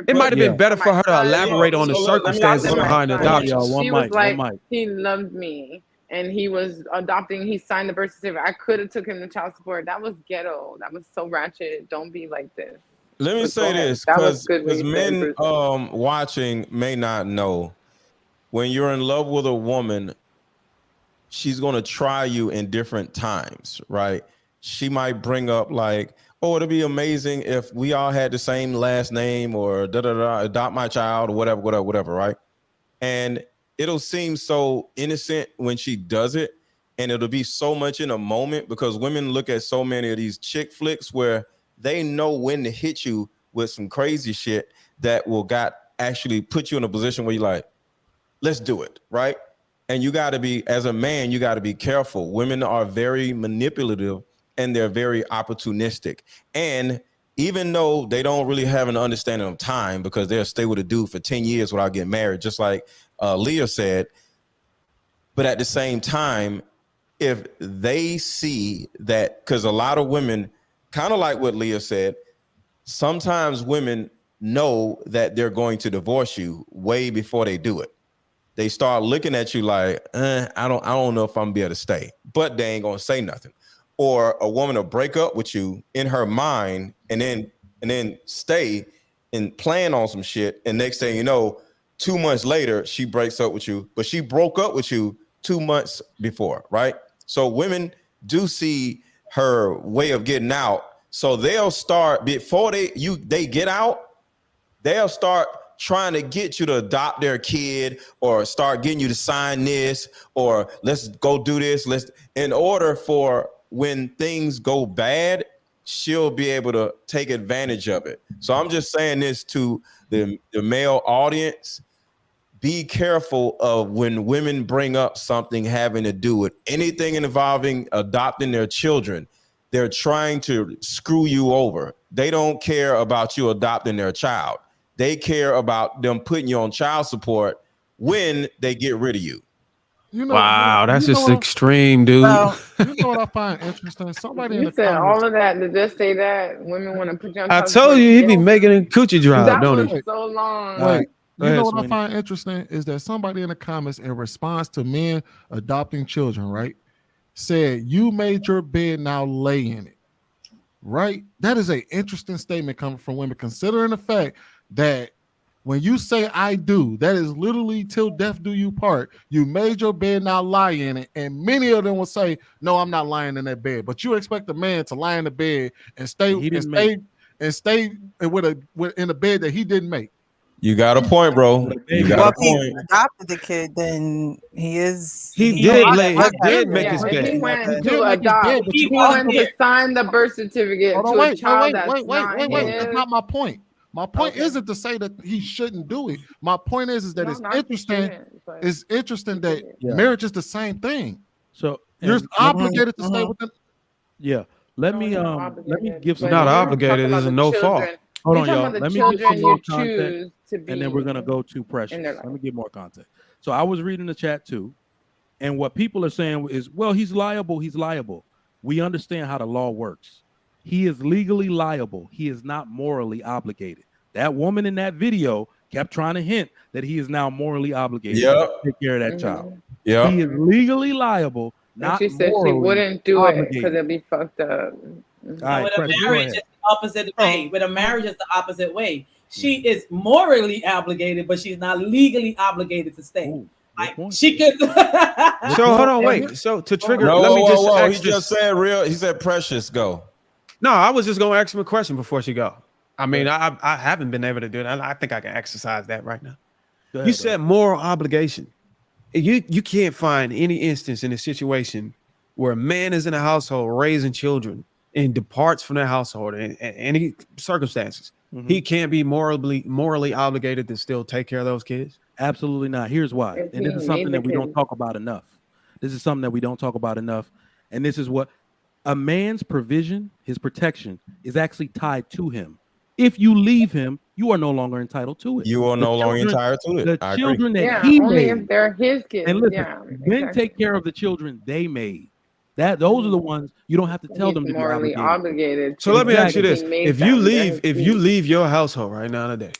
It might have been better for her to elaborate on the circumstances behind the adoption. She was like, he loved me, and he was adopting. He signed the birth certificate. I could have took him to child support. That was ghetto. That was so ratchet. Don't be like this. Let me say this, because men watching may not know, when you're in love with a woman, she's going to try you in different times, right? She might bring up like, oh, it'd be amazing if we all had the same last name, or adopt my child, or whatever, right? And it'll seem so innocent when she does it, and it'll be so much in a moment, because women look at so many of these chick flicks where they know when to hit you with some crazy shit that will actually put you in a position where you're like, let's do it, right? And you got to be, as a man, you got to be careful. Women are very manipulative, and they're very opportunistic. And even though they don't really have an understanding of time because they'll stay with a dude for 10 years without getting married, just like Leah said. But at the same time, if they see that, because a lot of women, kind of like what Leah said, sometimes women know that they're going to divorce you way before they do it. They start looking at you like, I don't know if I'm gonna be able to stay, but they ain't gonna say nothing. Or a woman will break up with you in her mind and then stay and plan on some shit. And next thing you know, 2 months later, she breaks up with you, but she broke up with you 2 months before, right? So women do see her way of getting out. So they'll start before they get out, they'll start trying to get you to adopt their kid or start getting you to sign this or let's go do this. In order for when things go bad, she'll be able to take advantage of it. So I'm just saying this to the male audience. Be careful of when women bring up something having to do with anything involving adopting their children. They're trying to screw you over. They don't care about you adopting their child. They care about them putting you on child support when they get rid of you. Wow, that's just extreme, dude. Well, you know what I find interesting? Somebody in You the said comments. all of that to just say that women want to put you on. I child told support. you he be making a coochie drive, That don't was he? so long. Wait, Go you ahead, know what I Sweeney. find interesting is that somebody in the comments in response to men adopting children, right, said, you made your bed, now lay in it. Right? That is an interesting statement coming from women, considering the fact that when you say I do, that is literally till death do you part. You made your bed, now lie in it. And many of them will say, no, I'm not lying in that bed. But you expect a man to lie in the bed and stay in a bed that he didn't make. You got a point, bro. You got Well, a if he point. adopted the kid, then he is. He did make his If he bed. went to adopt, he went to sign the birth certificate Hold on, to a child that's not wait. That's his. not my point. My point isn't to say that he shouldn't do it. My point is that No, it's not he interesting. shouldn't, but It's interesting that Yeah. marriage is the same thing. So You're and- obligated to stay within. Yeah. Let me you're give some Not more obligated. context. There's a no fault. Hold You're on, talking y'all. about the Let me give some children more you context, choose to be and then we're gonna go to Precious. in their life. Let me give more context. So I was reading the chat too, and what people are saying is, well, he's liable. He's liable. We understand how the law works. He is legally liable. He is not morally obligated. That woman in that video kept trying to hint that he is now morally obligated to take care of that child. Yep. He is legally liable, And not she said morally she wouldn't do it obligated. because it'd be fucked up. All right, with a Precious, go marriage, ahead. it's the opposite way. With a marriage, it's the opposite way. She is morally obligated, but she's not legally obligated to stay. Like she could. So hold on, wait. So to trigger, No, let me just whoa. ask He this. just said real. He said Precious, go. No, I was just gonna ask him a question before she go. I mean, I haven't been able to do that. I think I can exercise that right now. Go ahead, You said moral obligation. You can't find any instance in a situation where a man is in a household raising children and departs from that household in any circumstances. He can't be morally obligated to still take care of those kids. Absolutely not. Here's why. If And this he is made something the that we don't kid. talk about enough. This is something that we don't talk about enough. And this is what a man's provision, his protection, is actually tied to him. If you leave him, you are no longer entitled to it. You are no longer entitled to it. The I agree. children that Yeah, he only made. if they're his kids. And listen, Yeah, men exactly. take care of the children they made. Those are the ones you don't have to tell He's them to be morally obligated. obligated. So let me ask you this: He made if you them, they're his leave kids. your household right now today,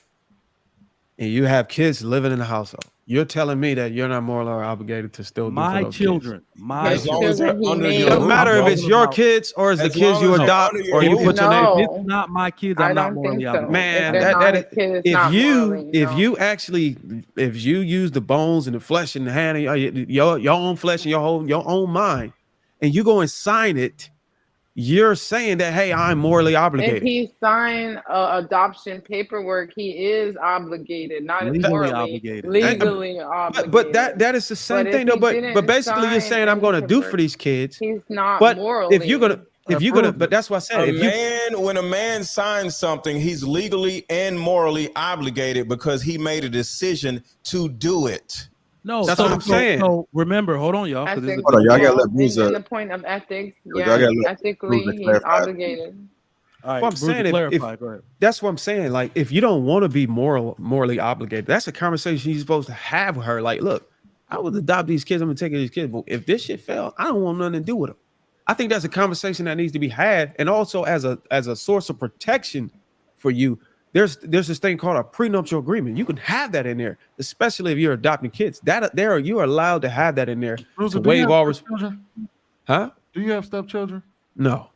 and you have kids living in the household, you're telling me that you're not morally obligated to still do My for those children, kids. my As long as they're children he under made. your It don't roof, matter if bro. it's your kids or it's the As kids long you as they're adopt under your or you roof. put your name. If it's not my kids, I'm I not don't morally think so. obligated. Man, If they're not his that kids, it's if not you morally, if no. you actually if you use the bones and the flesh and the hand of your own flesh and your own mind, and you go and sign it, you're saying that, hey, I'm morally If obligated. he signed adoption paperwork, he is obligated, not Legally morally, obligated. legally obligated. But that is the same But thing if though. he But didn't basically you're sign saying I'm any going to do for paperwork, these kids. he's not But morally. if you're gonna, but that's what I said. When a man signs something, he's legally and morally obligated because he made a decision to do it. No, That's what I'm saying. So remember, hold on, y'all. 'cause this is a Ethics, Hold on, y'all gotta well, let Bruce in the point of ethics, y'all yeah, gotta let ethically, Bruce he's clarify. obligated. All right, Well, I'm Bruce, saying to if clarify, go ahead. that's what I'm saying. Like, if you don't want to be morally obligated, that's a conversation you're supposed to have with her. Like, look, I would adopt these kids. I'm gonna take care of these kids. But if this shit fail, I don't want nothing to do with them. I think that's a conversation that needs to be had, and also as a source of protection for you. There's this thing called a prenuptial agreement. You can have that in there, especially if you're adopting kids. You're allowed to have that in there Bruiser, to do you waive have all stepchildren? Huh? Do you have stepchildren? No.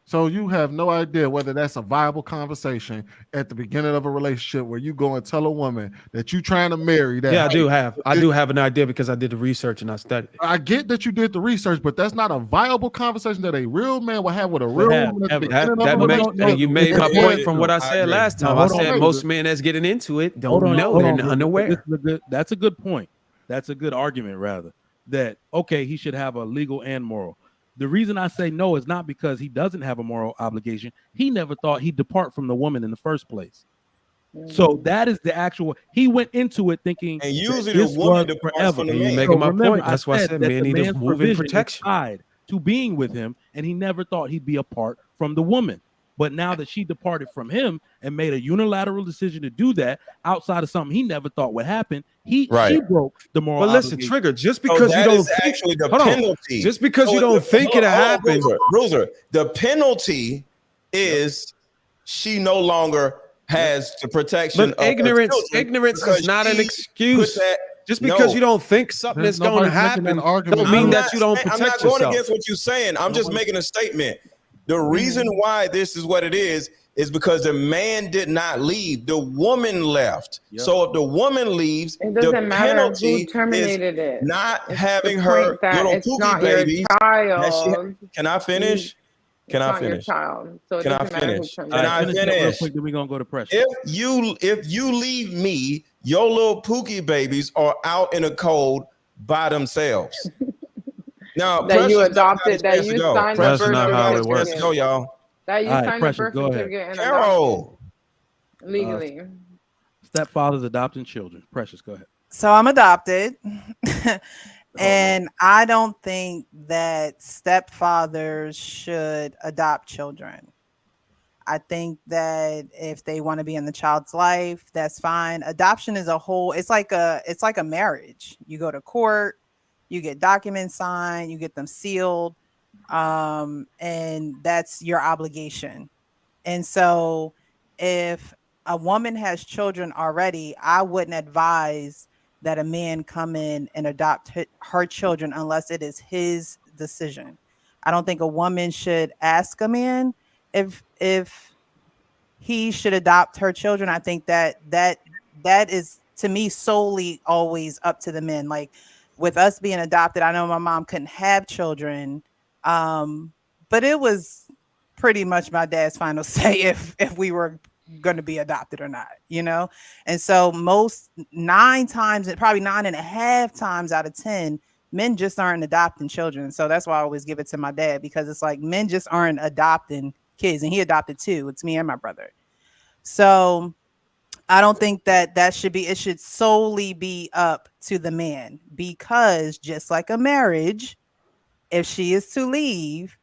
So you have no idea whether that's a viable conversation at the beginning of a relationship where you go and tell a woman that you trying to marry that. Yeah, I do It- have an idea because I did the research and I studied. I get that you did the research, but that's not a viable conversation that a real man will have with a real woman at the beginning of a relationship. You made my It's point going from to. what I said last time. I said most men that's getting into it don't know. They're unaware. That's a good point. That's a good argument, rather. That, okay, he should have a legal and moral. The reason I say no is not because he doesn't have a moral obligation. He never thought he'd depart from the woman in the first place. So that is the actual. He went into it thinking, and usually this the woman was departs forever. from the And you man. making my remember, point. That's why I said men need to man's move in provision is protection. tied to being with him, and he never thought he'd be apart from the woman. But now that she departed from him and made a unilateral decision to do that outside of something he never thought would happen, she broke the moral. But listen, obligation. Trigger, just So because you that don't is think, actually the hold on. penalty. Just because So you don't think it'll happen. Bruiser, the penalty is she no longer has the protection But of her ignorance children is because not an she excuse. put that- Just because No. you don't think something is going to happen, don't mean that you don't protect I'm not going yourself. against what you're saying. I'm just making a statement. The reason why this is what it is because the man did not leave. The woman left. So if the woman leaves, It the doesn't matter penalty who terminated is it. not It's having the her point that little it's pookie not your babies. child. Can I finish? Can It's I not your finish? child, so it Can I doesn't matter who finish? terminated Can I Finish that real finish? quick, then we're gonna go to pressure. If you leave me, your little pookie babies are out in the cold by themselves. Now, That you Precious never got a adopted, that chance to you go. signed the Precious birth never got a certificate. chance to go, y'all. That you All right, signed Precious, the birth go ahead. certificate and Carol. adopted legally. Stepfathers adopting children. Precious, go ahead. So I'm adopted. And I don't think that stepfathers should adopt children. I think that if they want to be in the child's life, that's fine. Adoption is a whole, it's like a marriage. You go to court, you get documents signed, you get them sealed, and that's your obligation. And so if a woman has children already, I wouldn't advise that a man come in and adopt her children unless it is his decision. I don't think a woman should ask a man if he should adopt her children. I think that is, to me, solely always up to the men. Like with us being adopted, I know my mom couldn't have children, but it was pretty much my dad's final say if we were going to be adopted or not, you know? And so most 9 times, probably 9.5 times out of 10, men just aren't adopting children. So that's why I always give it to my dad, because it's like men just aren't adopting kids, and he adopted 2. It's me and my brother. So I don't think that should be, it should solely be up to the man, because just like a marriage, if she is to leave,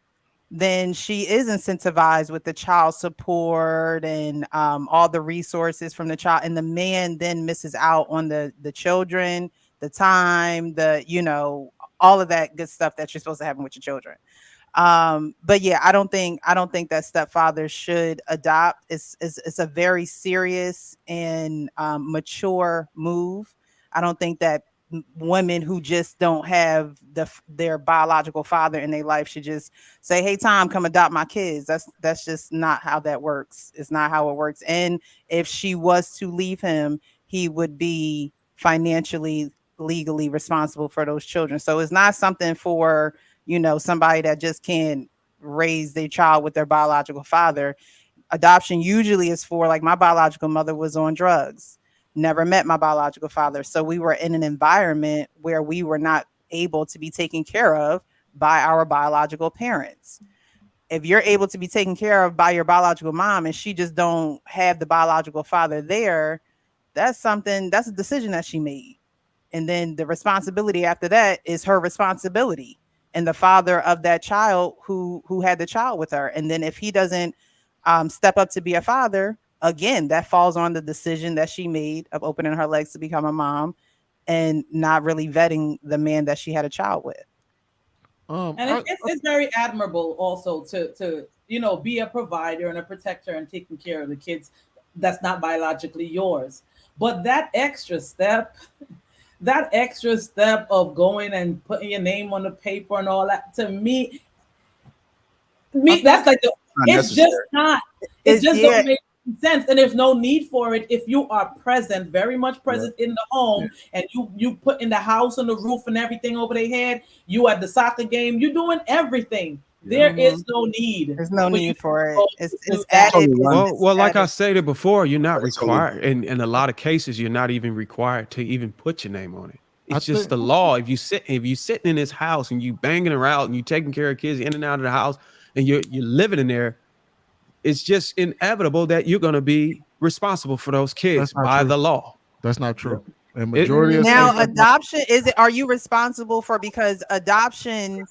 then she is incentivized with the child support and all the resources from the child, and the man then misses out on the children, the time, all of that good stuff that you're supposed to have with your children. But yeah, I don't think that stepfathers should adopt. It's a very serious and mature move. I don't think that women who just don't have their biological father in their life should just say, "Hey, Tom, come adopt my kids." That's just not how that works. It's not how it works. And if she was to leave him, he would be financially, legally responsible for those children. So it's not something for, somebody that just can't raise their child with their biological father. Adoption usually is for, like, my biological mother was on drugs, never met my biological father. So we were in an environment where we were not able to be taken care of by our biological parents. If you're able to be taken care of by your biological mom and she just don't have the biological father there, that's a decision that she made. And then the responsibility after that is her responsibility and the father of that child who had the child with her. And then if he doesn't step up to be a father, again, that falls on the decision that she made of opening her legs to become a mom and not really vetting the man that she had a child with. And it's very admirable also to be a provider and a protector and taking care of the kids that's not biologically yours. But that extra step of going and putting your name on the paper and all that, to me that's like it's just not. It just don't make sense, and there's no need for it if you are present, very much present in the home, and you put in the house and the roof and everything over their head. You at the soccer game, you're doing everything. There is no need. There's no need for it. It's added. added. Well, like I stated before, you're not required. In a lot of cases, you're not even required to even put your name on it. It's just the law. If you sitting in this house and you banging around and you taking care of kids in and out of the house and you're living in there, it's just inevitable that you're going to be responsible for those kids by the law. That's not true. The majority of now adoption are you responsible for, because adoption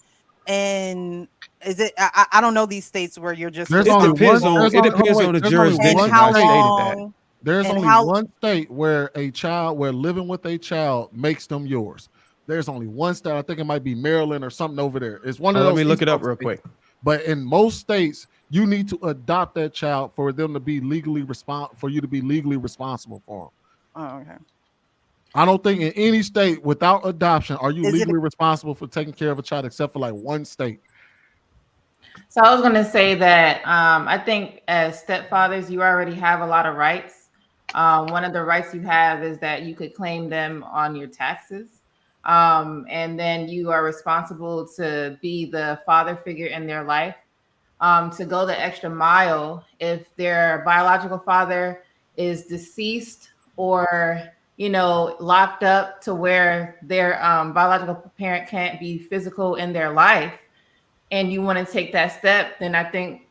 and is it I don't know these states where you're just it depends on the jurisdiction. There's only one state where living with a child makes them yours. There's only one state. I think it might be Maryland or something over there. It's one of those. Let me look it up real quick. But in most states, you need to adopt that child for them to be legally responsible, for you to be legally responsible for them. Oh, okay. I don't think in any state without adoption are you legally responsible for taking care of a child, except for like one state. So I was going to say that I think as stepfathers, you already have a lot of rights. One of the rights you have is that you could claim them on your taxes. And then you are responsible to be the father figure in their life, to go the extra mile if their biological father is deceased or, locked up to where their biological parent can't be physical in their life, and you want to take that step, then I think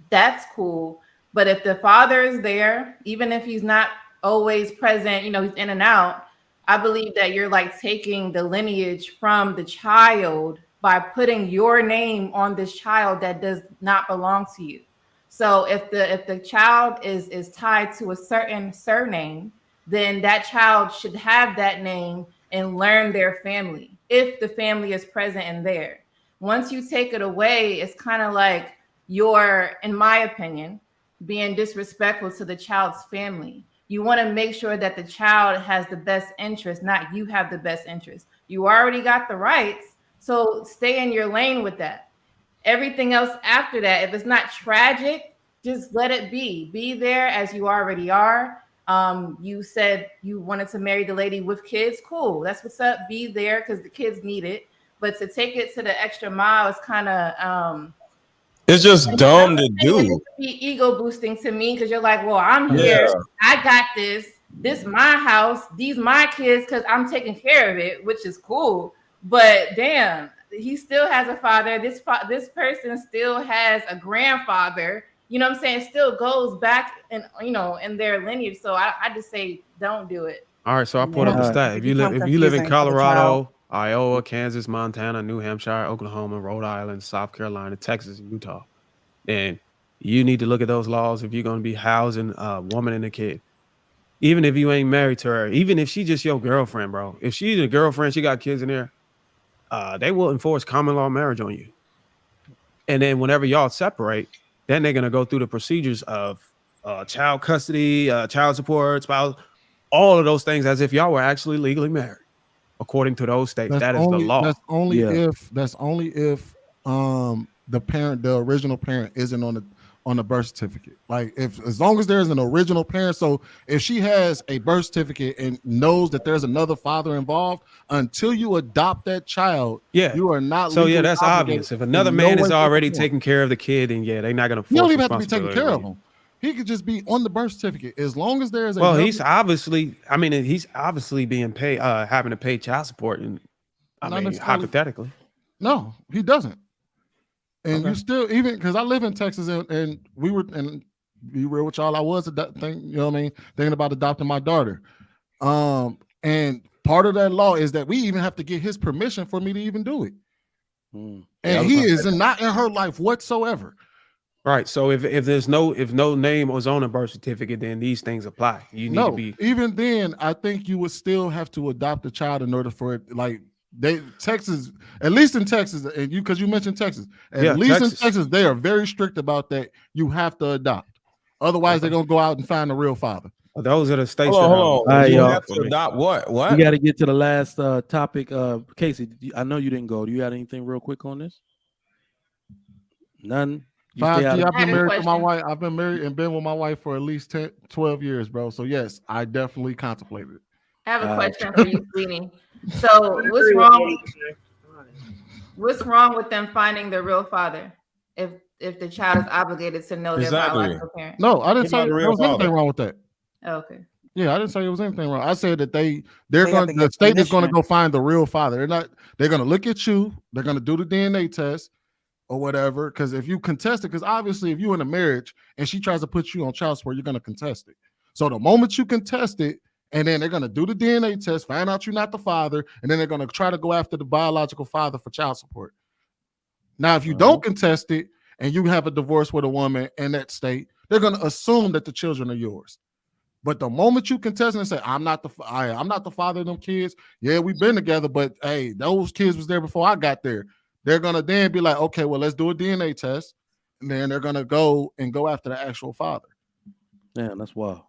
that's cool. But if the father is there, even if he's not always present, he's in and out, I believe that you're like taking the lineage from the child by putting your name on this child that does not belong to you. So if the child is tied to a certain surname, then that child should have that name and learn their family if the family is present and there. Once you take it away, it's kind of like you're, in my opinion, being disrespectful to the child's family. You want to make sure that the child has the best interest, not you have the best interest. You already got the rights, so stay in your lane with that. Everything else after that, if it's not tragic, just let it be. Be there as you already are. You said you wanted to marry the lady with kids. Cool. That's what's up. Be there because the kids need it. But to take it to the extra mile is kind of it's just dumb to do. It's be ego boosting to me because you're like, well, I'm here. I got this. This my house. These my kids because I'm taking care of it, which is cool. But damn, he still has a father. This person still has a grandfather. You know what I'm saying? It still goes back and in their lineage. So I just say don't do it. All right, so I pulled up the stat. If you live in Colorado, Iowa, Kansas, Montana, New Hampshire, Oklahoma, Rhode Island, South Carolina, Texas, and Utah, then you need to look at those laws if you're going to be housing a woman and a kid. Even if you ain't married to her, even if she's just your girlfriend, bro. If she's a girlfriend, she got kids in there, they will enforce common law marriage on you. And then whenever y'all separate, then they're going to go through the procedures of child custody, child support, spouse, all of those things as if y'all were actually legally married. According to those states, that is the law. That's only if the original parent isn't on the birth certificate. Like as long as there's an original parent. So if she has a birth certificate and knows that there's another father involved, until you adopt that child, you are not. So that's obvious. If another man is already taking care of the kid, then they're not going to. You don't even have to be taking care of him. He could just be on the birth certificate as long as there's a. Well, he's obviously being paid, having to pay child support, and hypothetically. No, he doesn't. And you still, even because I live in Texas and we were, and be real with y'all, I was thinking about adopting my daughter. And part of that law is that we even have to get his permission for me to even do it. And he is not in her life whatsoever. Right. So if there's no name was on a birth certificate, then these things apply. You need to be even then, I think you would still have to adopt a child in order for it. Like Texas, at least in Texas, and you because you mentioned Texas, at least in Texas, they are very strict about that. You have to adopt, otherwise they're gonna go out and find the real father. Those are the states. Hold on. All right, You y'all. have to adopt what? What? We got to get to the last topic. Casey, I know you didn't go. Do you got anything real quick on this? None. You stay out 5G, of I've been I had a married to my question. wife. I've been married and been with my wife for at least 12 years, bro. So yes, I definitely contemplated it. I have a question for you, Sweeney. So what's wrong? What's wrong with them finding the real father if the child is obligated to know their biological parent? No, I didn't say there was anything wrong with that. Oh, okay. Yeah, I didn't say there was anything wrong. I said that they're They have going to the get state is going to permission. go find the real father. They're going to look at you, they're going to do the DNA test or whatever. Because if you contest it, because obviously if you're in a marriage and she tries to put you on child support, you're going to contest it. So the moment you contest it, and then they're going to do the DNA test, find out you're not the father, and then they're going to try to go after the biological father for child support. Now, if you don't contest it and you have a divorce with a woman in that state, they're going to assume that the children are yours. But the moment you contest and say, I'm not the father of them kids. Yeah, we've been together, but hey, those kids was there before I got there. They're going to then be like, okay, well, let's do a DNA test. And then they're going to go after the actual father. Damn, that's wild.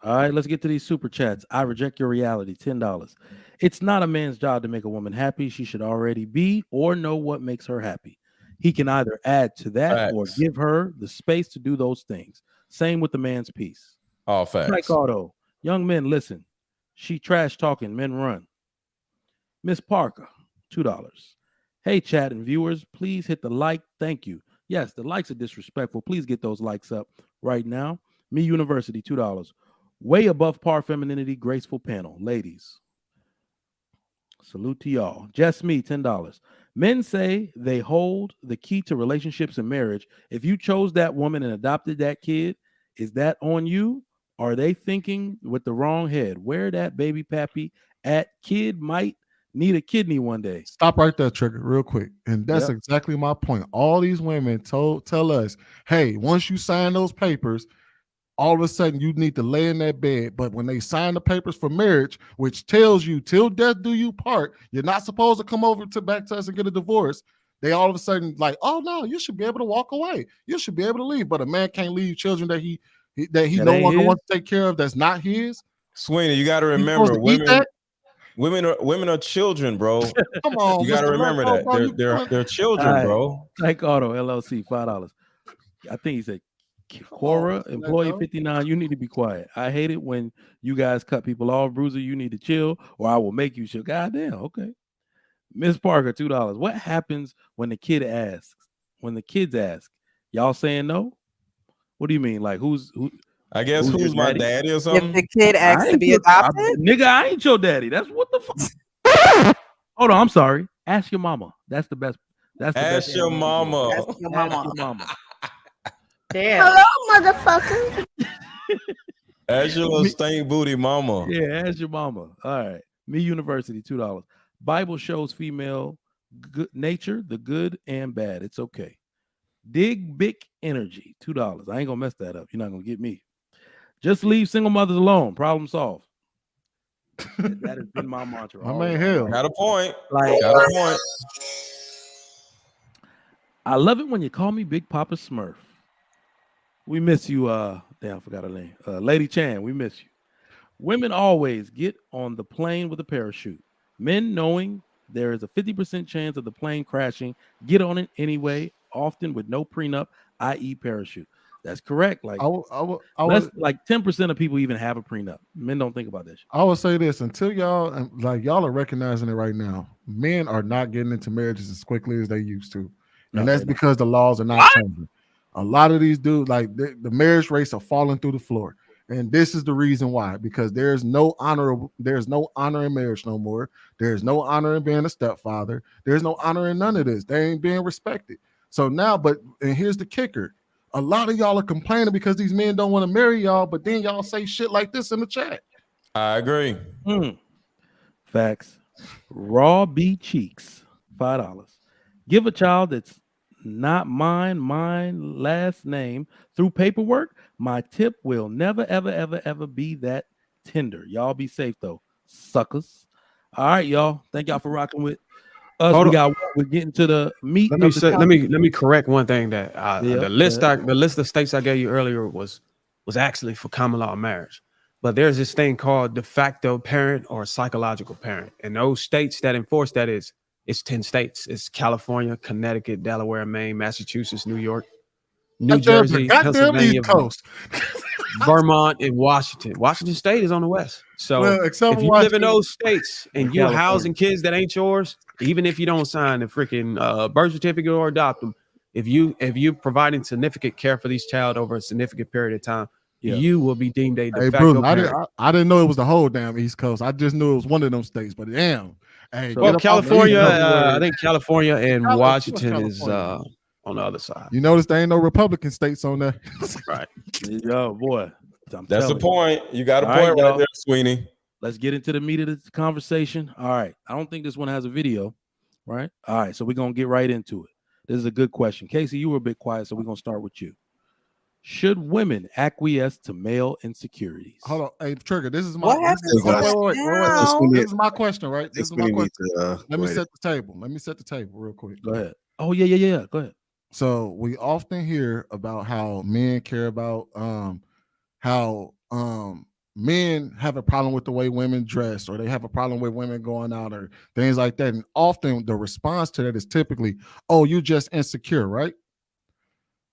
All right, let's get to these super chats. I reject your reality. $10. It's not a man's job to make a woman happy. She should already be or know what makes her happy. He can either add to that or give her the space to do those things. Same with the man's piece. All facts. Like Auto. Young men, listen. She trash talking. Men run. Miss Parker, $2. Hey, chat and viewers, please hit the like. Thank you. Yes, the likes are disrespectful. Please get those likes up right now. Me University, $2. Way above par femininity, graceful panel. Ladies, salute to y'all. Just me, $10. Men say they hold the key to relationships and marriage. If you chose that woman and adopted that kid, is that on you? Are they thinking with the wrong head? Where that baby pappy at? Kid might need a kidney one day. Stop right there, Trigger, real quick. And that's exactly my point. All these women tell us, hey, once you sign those papers, all of a sudden you need to lay in that bed. But when they sign the papers for marriage, which tells you till death do you part, you're not supposed to come over back to us and get a divorce. They all of a sudden like, oh no, you should be able to walk away. You should be able to leave. But a man can't leave children that he no longer wants to take care of. That's not his. Sweeney, you got to remember, women are children, bro. Come on, you got to Mr. remember Lefko, that they're children, bro. Like Auto LLC, $5. I think he said Quora, employee 59, you need to be quiet. I hate it when you guys cut people off. Bruiser, you need to chill, or I will make you chill. Goddamn, okay. Miss Parker, $2. What happens when the kid asks? When the kids ask, y'all saying no? What do you mean? Like who? I guess who's my daddy or something? If the kid asks to be adopted, nigga, I ain't your daddy. That's what the fuck. Hold on, I'm sorry. Ask your mama. That's the best. That's the Ask best your mama. ask your mama. Ask your mama. Damn. Hello, motherfucker. Ask your little stank booty mama. Yeah, ask your mama. All right. Me University, $2. Bible shows female good nature, the good and bad. It's okay. Dig big energy, $2. I ain't gonna mess that up. You're not gonna get me. Just leave single mothers alone. Problem solved. That has been my mantra. My man hell. Got a point. Like, got a point. I love it when you call me Big Papa Smurf. We miss you. Damn, I forgot her name. Lady Chan, we miss you. Women always get on the plane with a parachute. Men, knowing there is a 50% chance of the plane crashing, get on it anyway, often with no prenup, i.e. parachute. That's correct. Like, like 10% of people even have a prenup. Men don't think about that shit. I would say this until y'all are recognizing it right now. Men are not getting into marriages as quickly as they used to, and that's because the laws are not changing. A lot of these dudes, like the marriage rates are falling through the floor, and this is the reason why. Because there's no honor in marriage no more. There's no honor in being a stepfather. There's no honor in none of this. They ain't being respected. So now, and here's the kicker. A lot of y'all are complaining because these men don't want to marry y'all, but then y'all say shit like this in the chat. I agree. Facts. Raw B cheeks, $5. Give a child that's not my last name through paperwork, my tip will never, ever be that tender. Y'all be safe though, suckers. All right, y'all. Thank y'all for rocking with us. Hold on. We're getting to the meat Let me of the say, let topic. me correct one thing that Yeah, the list of states I gave you earlier was actually for common law marriage. But there's this thing called de facto parent or psychological parent. And those states that enforce that it's 10 states. It's California, Connecticut, Delaware, Maine, Massachusetts, New York, New Goddamn, the Jersey, goddamn Pennsylvania, East Coast. Vermont, and Washington. Washington State is on the west. So Well, except if for you live in Washington those states and and you California. housing kids that ain't yours, even if you don't sign the freaking birth certificate or adopt them, if you providing significant care for these child over a significant period of time, you will be deemed a de Hey, facto Bruce, parent. I didn't know it was the whole damn East Coast. I just knew it was one of them states. But damn, hey, Well, get up off the East California, Coast. I think California and What's Washington is California? on the other side. You notice there ain't no Republican states on there. Right. Yo, boy. That's a point. You got a All point right y'all. there, Sweeney. Let's get into the meat of the conversation. All right. I don't think this one has a video, right? All right. So we're going to get right into it. This is a good question. Casey, you were a bit quiet, so we're going to start with you. Should women acquiesce to male insecurities? Hold on. Hey, Trigger, this is my What happened wait. This is my question, right? This is my question. Let me go set the table. Let me set the table real quick. Go ahead. Oh, yeah. Go ahead. So we often hear about how men care about how men have a problem with the way women dress, or they have a problem with women going out, or things like that. And often the response to that is typically, "Oh, you just insecure, right?"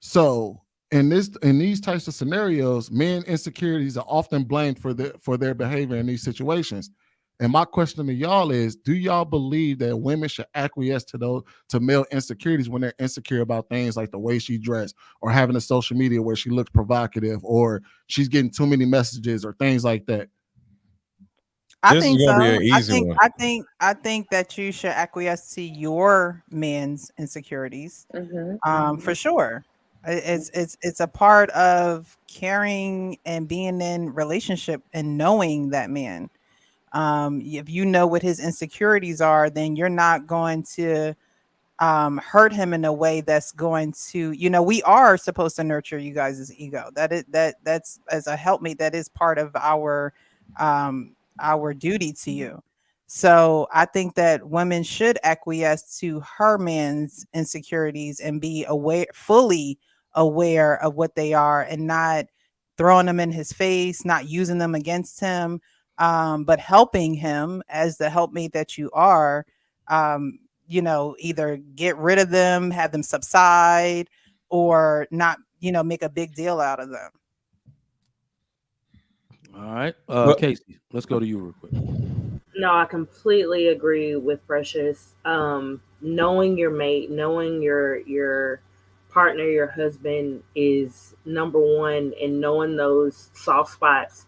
So in these types of scenarios, men insecurities are often blamed for their behavior in these situations. And my question to y'all is, do y'all believe that women should acquiesce to male insecurities when they're insecure about things like the way she dressed, or having a social media where she looks provocative, or she's getting too many messages, or things like that? I think so. I think that you should acquiesce to your man's insecurities. For sure. It's a part of caring and being in relationship and knowing that man. If you know what his insecurities are, then you're not going to hurt him in a way that's going to, we are supposed to nurture you guys' ego. That's as a helpmate, that is part of our duty to you. So I think that women should acquiesce to her man's insecurities and be fully aware of what they are, and not throwing them in his face, not using them against him, but helping him as the helpmate that you are. Either get rid of them, have them subside, or not, make a big deal out of them. All right. Casey, let's go to you real quick. No, I completely agree with Precious. Knowing your mate, knowing your partner, your husband is number one, and knowing those soft spots,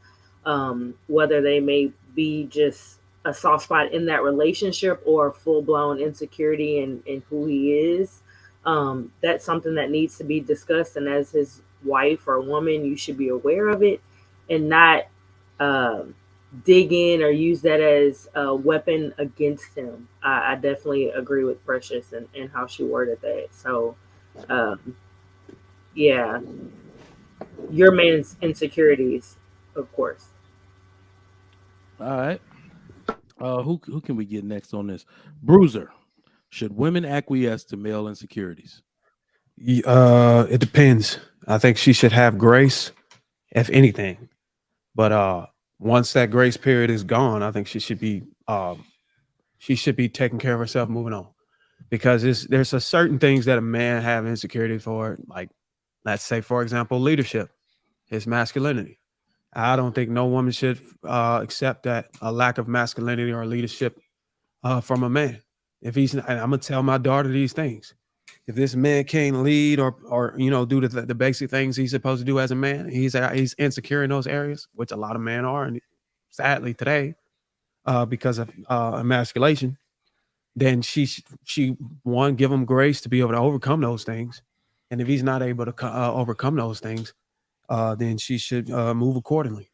whether they may be just a soft spot in that relationship or full-blown insecurity in who he is, that's something that needs to be discussed. And as his wife or woman, you should be aware of it and not dig in or use that as a weapon against him. I definitely agree with Precious and how she worded that. So yeah, your man's insecurities, of course. All right. Who can we get next on this? Bruiser. Should women acquiesce to male insecurities? It depends. I think she should have grace, if anything. But once that grace period is gone, I think she should be taking care of herself, moving on. Because there's a certain things that a man have insecurity for, like, let's say, for example, leadership, his masculinity. I don't think no woman should accept that a lack of masculinity or leadership from a man. And I'm gonna tell my daughter these things. If this man can't lead or do the basic things he's supposed to do as a man, he's insecure in those areas, which a lot of men are, and sadly today, because of emasculation, then she give him grace to be able to overcome those things. And if he's not able to overcome those things, then she should move accordingly.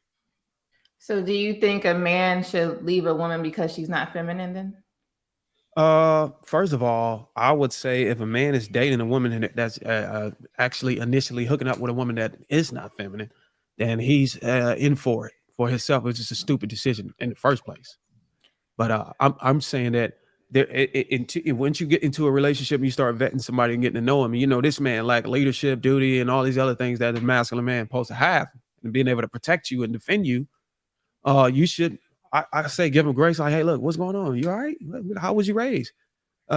So do you think a man should leave a woman because she's not feminine then? First of all, I would say if a man is dating a woman that's actually initially hooking up with a woman that is not feminine, then he's in for it for himself. It's just a stupid decision in the first place. But I'm saying that once you get into a relationship and you start vetting somebody and getting to know him, you know this man like leadership, duty, and all these other things that a masculine man supposed to have, and being able to protect you and defend you. You should. I say give him grace. Like, hey, look, what's going on? You all right? How was you raised?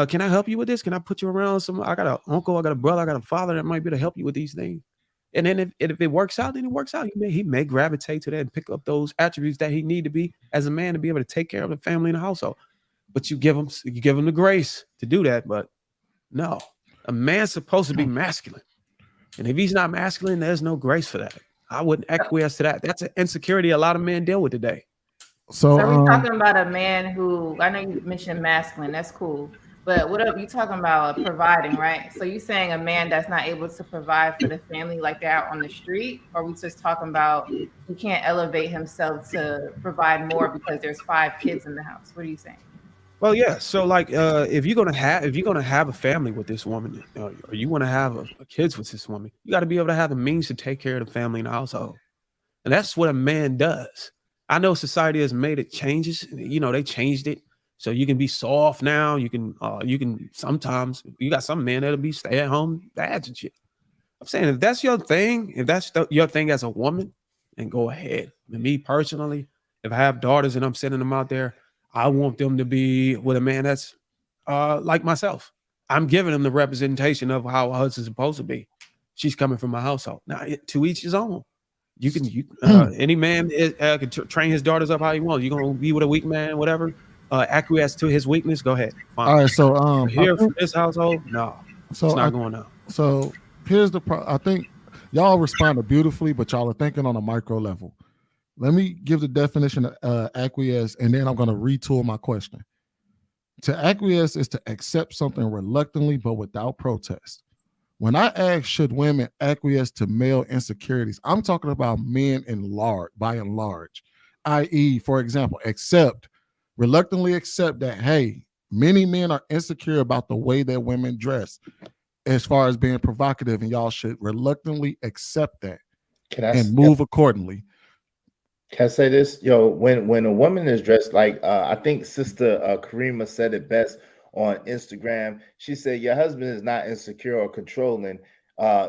Can I help you with this? Can I put you around some? I got an uncle, I got a brother, I got a father that might be able to help you with these things. And then if it works out, then it works out. He may gravitate to that and pick up those attributes that he need to be as a man to be able to take care of the family and the household. But you give him the grace to do that. But no, a man's supposed to be masculine, and if he's not masculine, there's no grace for that. I wouldn't acquiesce to that. That's an insecurity a lot of men deal with today. So we're talking about a man who, I know you mentioned masculine, that's cool. But what are you talking about providing, right? So you saying a man that's not able to provide for the family like they're out on the street? Or we just talking about he can't elevate himself to provide more because there's 5 kids in the house? What are you saying? Well, yeah. So like, if you're gonna have a family with this woman, or you want to have a kids with this woman, you got to be able to have the means to take care of the family and the household, and that's what a man does. I know society has made it changes. You know, they changed it so you can be soft now. You can sometimes you got some men that'll be stay at home dads and shit. I'm saying if that's your thing, if that's your thing as a woman, then go ahead. And me personally, if I have daughters and I'm sending them out there, I want them to be with a man that's like myself. I'm giving them the representation of how a husband's supposed to be. She's coming from my household. Now, to each his own. Any man can train his daughters up how he wants. You're gonna be with a weak man, whatever. Acquiesce to his weakness. Go ahead. Fine. All right, so But here from this household, no, it's not going on. So here's I think y'all responded beautifully, but y'all are thinking on a micro level. Let me give the definition of acquiesce, and then I'm going to retool my question. To acquiesce is to accept something reluctantly but without protest. When I ask should women acquiesce to male insecurities, I'm talking about men by and large, i.e., for example, reluctantly accept that, hey, many men are insecure about the way that women dress as far as being provocative, and y'all should reluctantly accept that and move accordingly. Can I say this? When a woman is dressed like, I think Sister Karima said it best on Instagram. She said, your husband is not insecure or controlling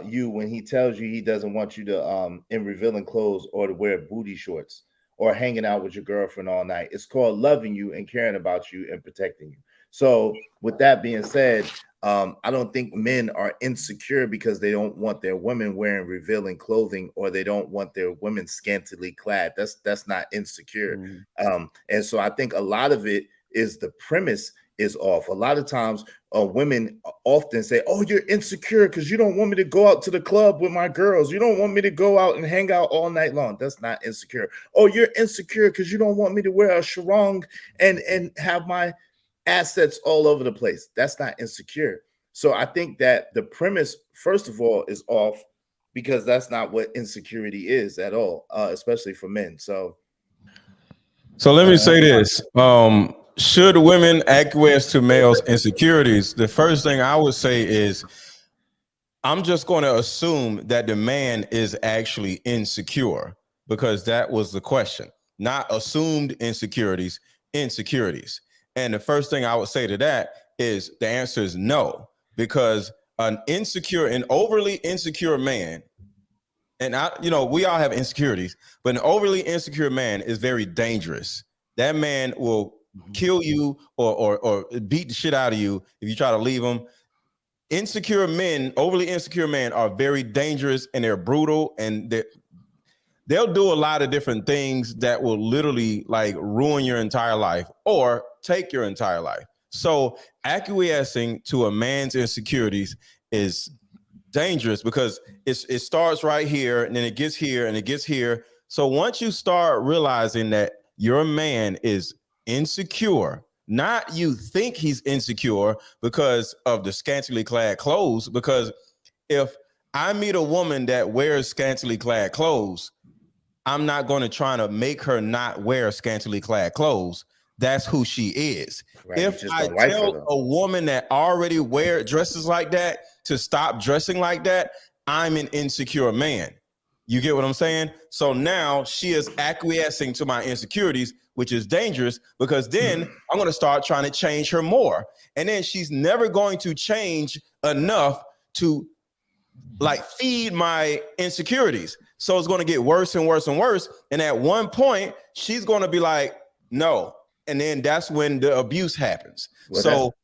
you when he tells you he doesn't want you to in revealing clothes or to wear booty shorts or hanging out with your girlfriend all night. It's called loving you and caring about you and protecting you. So with that being said, I don't think men are insecure because they don't want their women wearing revealing clothing or they don't want their women scantily clad. That's not insecure. Mm-hmm. And so I think a lot of it is the premise is off. A lot of times women often say, oh, you're insecure because you don't want me to go out to the club with my girls. You don't want me to go out and hang out all night long. That's not insecure. Oh, you're insecure because you don't want me to wear a sarong and have my assets all over the place. That's not insecure. So I think that the premise, first of all, is off because that's not what insecurity is at all, especially for men. So let me say this. Should women acquiesce to males' insecurities? The first thing I would say is I'm just going to assume that the man is actually insecure because that was the question. Not assumed insecurities. And the first thing I would say to that is the answer is no, because an overly insecure man, and we all have insecurities, but an overly insecure man is very dangerous. That man will kill you or beat the shit out of you if you try to leave him. Overly insecure men are very dangerous and they're brutal and they'll do a lot of different things that will literally like ruin your entire life or take your entire life. So acquiescing to a man's insecurities is dangerous because it starts right here and then it gets here and it gets here. So once you start realizing that your man is insecure, not you think he's insecure because of the scantily clad clothes, because if I meet a woman that wears scantily clad clothes, I'm not going to try to make her not wear scantily clad clothes. that's who she is. Right, you If just I don't like her, tell though. a woman that already wear dresses like that to stop dressing like that, I'm an insecure man. You get what I'm saying? So now she is acquiescing to my insecurities, which is dangerous, because then I'm going to start trying to change her more. And then she's never going to change enough to like feed my insecurities. So it's going to get worse and worse and worse. And at one point, she's going to be like, no. And then that's when the abuse happens. Well, So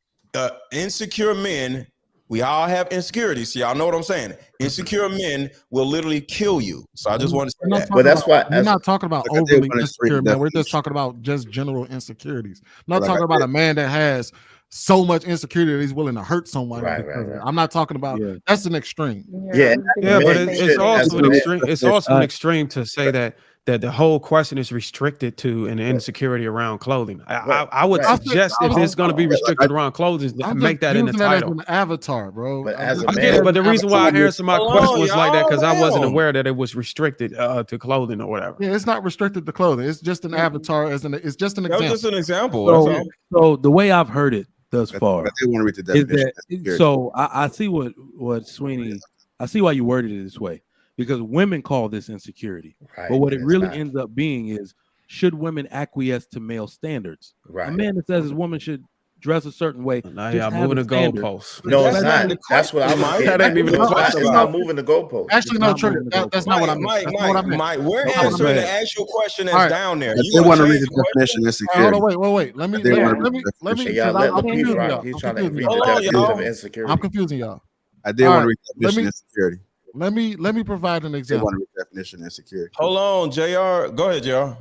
insecure men, we all have insecurities. So y'all know what I'm saying? Insecure men will literally kill you. So I just want to say that. But that's why we're not talking about Like I did overly when it's free insecure, man. We're just definition. talking about just general insecurities. I'm not Like talking I about did. a man that has so much insecurity that he's willing to hurt someone. Right, because of it. right. I'm not talking about that's an extreme. Yeah, Yeah, but men it's should, as also a an man, extreme. It's also an extreme to say that the whole question is restricted to an insecurity around clothing. I would right. suggest if it's going to be restricted around clothing, I'm make just that in the using that as title. an avatar, bro. But as a I get it, man, but the reason why I answered my Hold question on, was like that because I wasn't y'all. aware that it was restricted to clothing or whatever. Yeah, it's not restricted to clothing. It's just an avatar it's just an That was example. just an example. That's all. So the way I've heard it thus I far did want to read the is definition. that so I see what Sweeney, I see why you worded it this way, because women call this insecurity. Right, But what it it's really not. ends up being is, should women acquiesce to male standards? Right. A man that says his woman should dress a certain way. Now just y'all have moving a the standard. goalposts. No, it's That's not. the That's what I was question, getting That ain't at. even the It's question. not moving the goalpost. Actually, It's no, not Trigger. moving the goalpost. That's not what I meant. Mike, That's not what I meant. Mike, we're That's not what I answering the meant. actual question that's All right. down there. I You did want want to to read change the the question? definition of All insecurity. right, hold on, wait. Let me I did want to let read me the let me. Hey, definition. y'all, Because let I'm Lapeef confusing rock. y'all. He's I'm trying to confusing read y'all. the Hold on, definition of y'all. insecurity. I'm confusing y'all. I did All want to right, read the definition of insecurity. Let me provide an I did example. want to read the definition of insecurity. Hold on, JR. Go ahead, JR.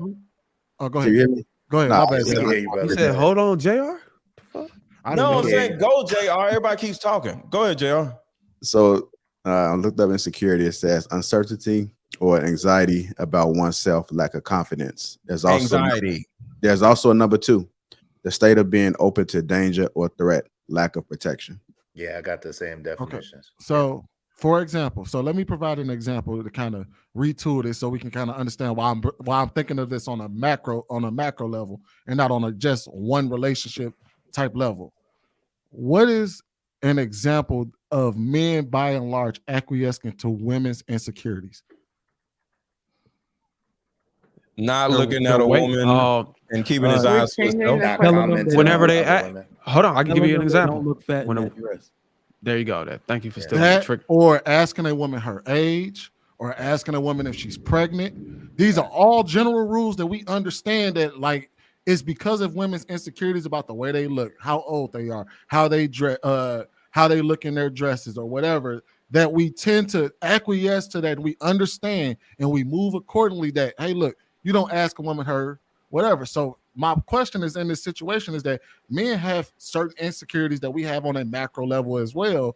Oh, go Can you ahead. hear me? Go ahead. Nah, My I bad. was We can saying- hear you, brother. He said, "Hold on, Jr." I didn't No, know I'm that. saying go, JR. Everybody keeps talking. Go ahead, JR. So I looked up insecurity. It says uncertainty or anxiety about oneself, lack of confidence. There's also Anxiety. There's also a number 2, the state of being open to danger or threat, lack of protection. Yeah, I got the same Okay. definitions. So, for example, let me provide an example to kind of retool this so we can kind of understand why I'm thinking of this on a macro level and not on a just one relationship type level. What is an example of men by and large acquiescing to women's insecurities? Not They're- looking they're at a wait- woman and keeping his We're eyes to changing himself. the Not question. commenting whenever on they other act, women. hold on, I can give Telling you an them they example. Don't look fat When in a- that dress. There you go. Thank you for Yeah. stealing the That trick. or asking a woman her age or asking a woman if she's pregnant. These are all general rules that we understand that like it's because of women's insecurities about the way they look, how old they are, how they dress, how they look in their dresses or whatever, that we tend to acquiesce to that. We understand and we move accordingly that, hey, look, you don't ask a woman her whatever. So my question is in this situation is that men have certain insecurities that we have on a macro level as well.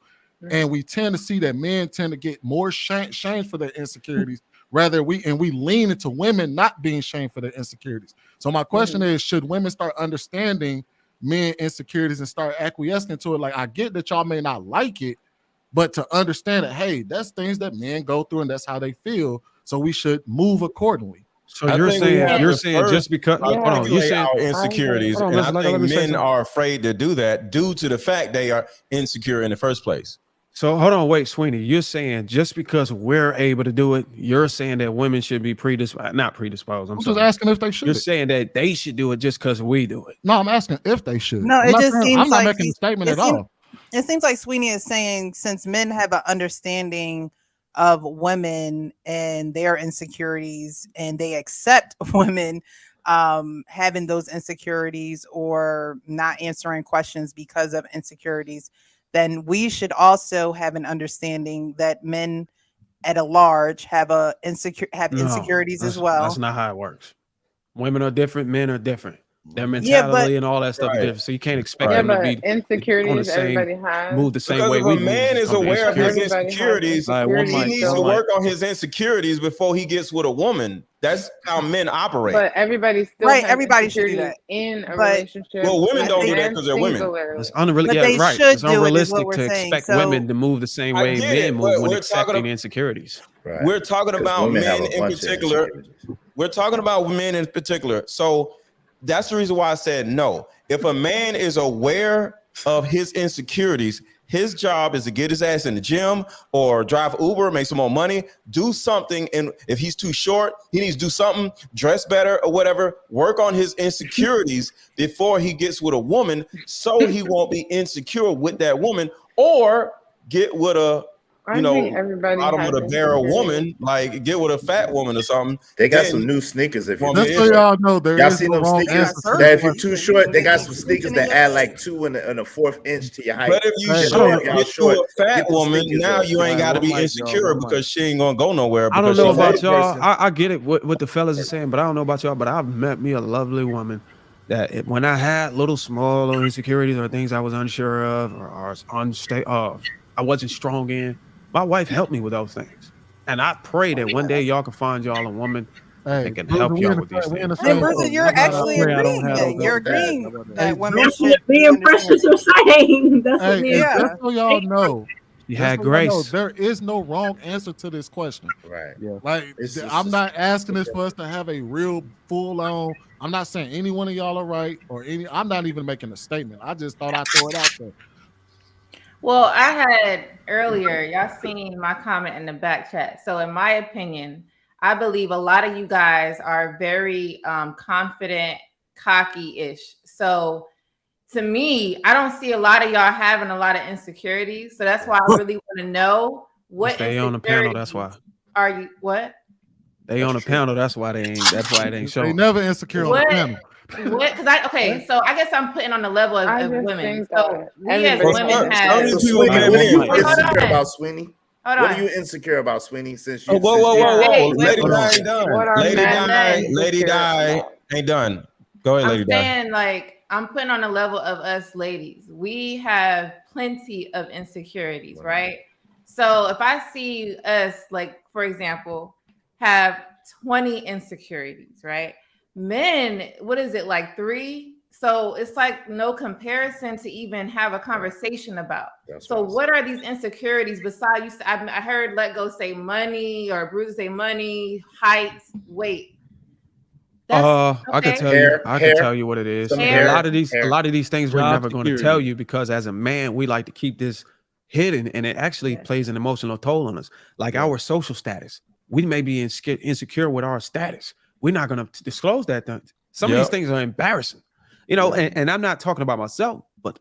And we tend to see that men tend to get more shamed for their insecurities, rather we lean into women not being shamed for their insecurities. So my question is, should women start understanding men insecurities and start acquiescing to it? Like, I get that y'all may not like it, but to understand that, hey, that's things that men go through and that's how they feel. So we should move accordingly. So I you're think we have saying to first just because hold on, you're articulate saying our insecurities, hold on, and I think let me say men something. are afraid to do that due to the fact they are insecure in the first place. So hold on, wait, Sweeney. You're saying just because we're able to do it, you're saying that women should be not predisposed. I'm just asking if they should. You're saying that they should do it just because we do it. No, I'm asking if they should. No, I'm it not just saying- seems I'm not like making a statement at all. It seems like Sweeney is saying since men have an understanding of women and their insecurities and they accept women having those insecurities or not answering questions because of insecurities, then we should also have an understanding that men at a large have insecurities as well. That's not how it works. Women are different, men are different. Their Yeah, mentality and all that stuff is Right. different. So you can't expect Yeah, them to but be on the insecurities same everybody has. move the same Because way if we a move. man is on the aware of his insecurities. insecurities, All right, one he mic, needs so to like- work on his insecurities before he gets with a woman. That's how men operate. But everybody still Right, has everybody should do insecurities that. in a But- relationship. Well, women don't do that and 'cause they're women. singularly. It's unrealistic. But Yeah, they right. should It's do it, is what unrealistic we're to saying. expect So- women to move the same I way get men it, move but when we're talking accepting about- insecurities. Right. We're talking 'Cause about women have men a in bunch of particular. insecurities. We're talking about men in particular. So that's the reason why I said no. If a man is aware of his insecurities, his job is to get his ass in the gym or drive Uber, make some more money, do something. And if he's too short, he needs to do something, dress better or whatever, work on his insecurities before he gets with a woman, so he won't be insecure with that woman, or get with a, I think everybody bottom of has the barrel insecurities. woman, like get with a fat woman or something. They got Then some new sneakers. If you woman Just is so right. y'all know, there y'all is seen no them wrong sneakers answer to that this if you're question. too short, they got some sneakers that add like 2 and a 1/4 inch to your height. But if you Hey, short, if y'all get to short, a fat get the woman, sneakers now up. you ain't got to One be mic, y'all, insecure one because mic. she ain't gonna go nowhere. I don't Because know she's a about little y'all. person. I get it what the fellas are saying, but I don't know about y'all. But I've met me a lovely woman that when I had little small little insecurities or things I was unsure of or I wasn't strong in, my wife helped me with those things. And I pray that one day y'all can find y'all a woman Hey, that can Bruiser, help we y'all in the with these same, we in the things. Hey, same Bruiser, boat. you're I actually pray I don't agreeing. have those You're other things. agreeing Hey, that women That's what should me be and Precious understanding. are saying. That's what Hey, me and and Yeah. just so y'all know, She just had so y'all know, grace. there is no wrong answer to this question. Right. Yeah. Like, It's I'm not asking this for us to have a real full on. I'm not saying any one of y'all are right or any. I'm not even making a statement. I just thought I'd throw it out there. Well, I had earlier, y'all seen my comment in the back chat. So in my opinion, I believe a lot of you guys are very confident, cocky-ish. So to me, I don't see a lot of y'all having a lot of insecurities. So that's why I really want to know what They on the panel, that's why. are you what? They on the panel, that's why they ain't. That's why it ain't They showing. never insecure on the What? panel. What? Because so I guess I'm putting on the level I of just women. think So that we as everybody women has have. Some of these So people Sweeney, may what are you have been. insecure about, Sweeney? Hold What on. are you insecure about, Sweeney? Since Oh, you, whoa, since whoa, you, whoa, whoa! Wait, Lady Hold on. Di ain't done. What are Lady men Di, Lady insecure Di about? ain't done. Go ahead, I'm Lady Di. saying like I'm putting on the level of us ladies. We have plenty of insecurities, right? So if I see us, like for example, have 20 insecurities, right? Men, what is it, like 3? So it's like no comparison to even have a conversation about. So what are these insecurities besides you? I heard Let Go say money, or Bruce say money, height, weight. I could tell you. Hair, I could tell you what it is. some A hair, lot of these things we're Job never going to security. tell you because as a man, we like to keep this hidden, and it actually plays an emotional toll on us. Like our social status, we may be insecure with our status. We're not going to disclose that. Some of these Yep. things are embarrassing, and I'm not talking about myself, but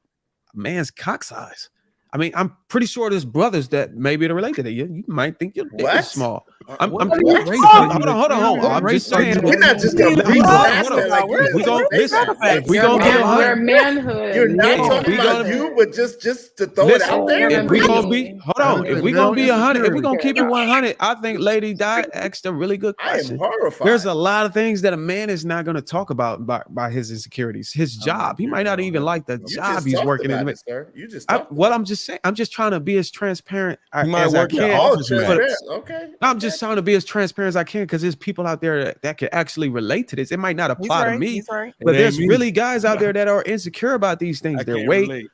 a man's cock size. I mean, I'm pretty sure there's brothers that maybe to relate to that. You might think your dick What? is small. I'm What pretty race hold are on, you hold on. in? What I'm race just are saying. you We're not just gonna Hold breeze on, past hold that on. like you If we didn't gonna say listen, that. if we gonna give Your 100, manhood. You're not Your talking we about gonna you, but just to throw it listen, out there. if we gonna be Ability. hold on, if we They're gonna on be 100, if we insecurity. gonna keep it 100, I think Lady Di asked a really good I am question. horrified. There's a lot of things that a man is not gonna talk about by his insecurities. His job, he might not even like the You job just he's talked working in. about it, sir. You just talked What about I'm just saying, I'm just trying to be as transparent You might as I work in the can. office, it. man. Okay. I'm just trying to be as transparent as I can because there's people out there that can actually relate to this. It might not He's apply to right. me, He's right. but It there's ain't me. really guys out there that are insecure about these things. I Their can't weight, relate.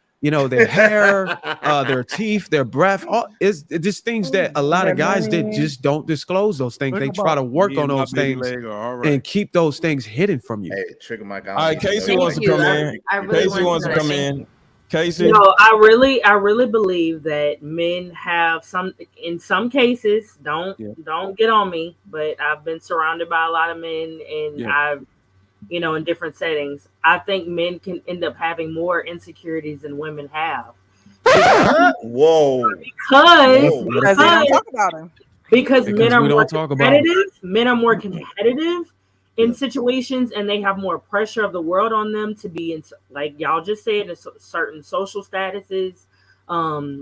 their hair, their teeth, their breath. All is just things that a lot Their of guys that money. just don't disclose those things. Think They try about to work Me on and my those baby things leg are all right. and keep those things hidden from you. Hey, Trigger Mike. All right, Casey Thank wants to you. come in. I really Casey wanted wants to to come thank in. Casey. No, I really believe that men have in some cases, don't get on me, but I've been surrounded by a lot of men, and I've, in different settings. I think men can end up having more insecurities than women have. Whoa. Because Because they don't talk about him. Because Because men are we more don't talk about 'em. competitive. Men are more competitive in situations, and they have more pressure of the world on them to be in, like y'all just said, in certain social statuses,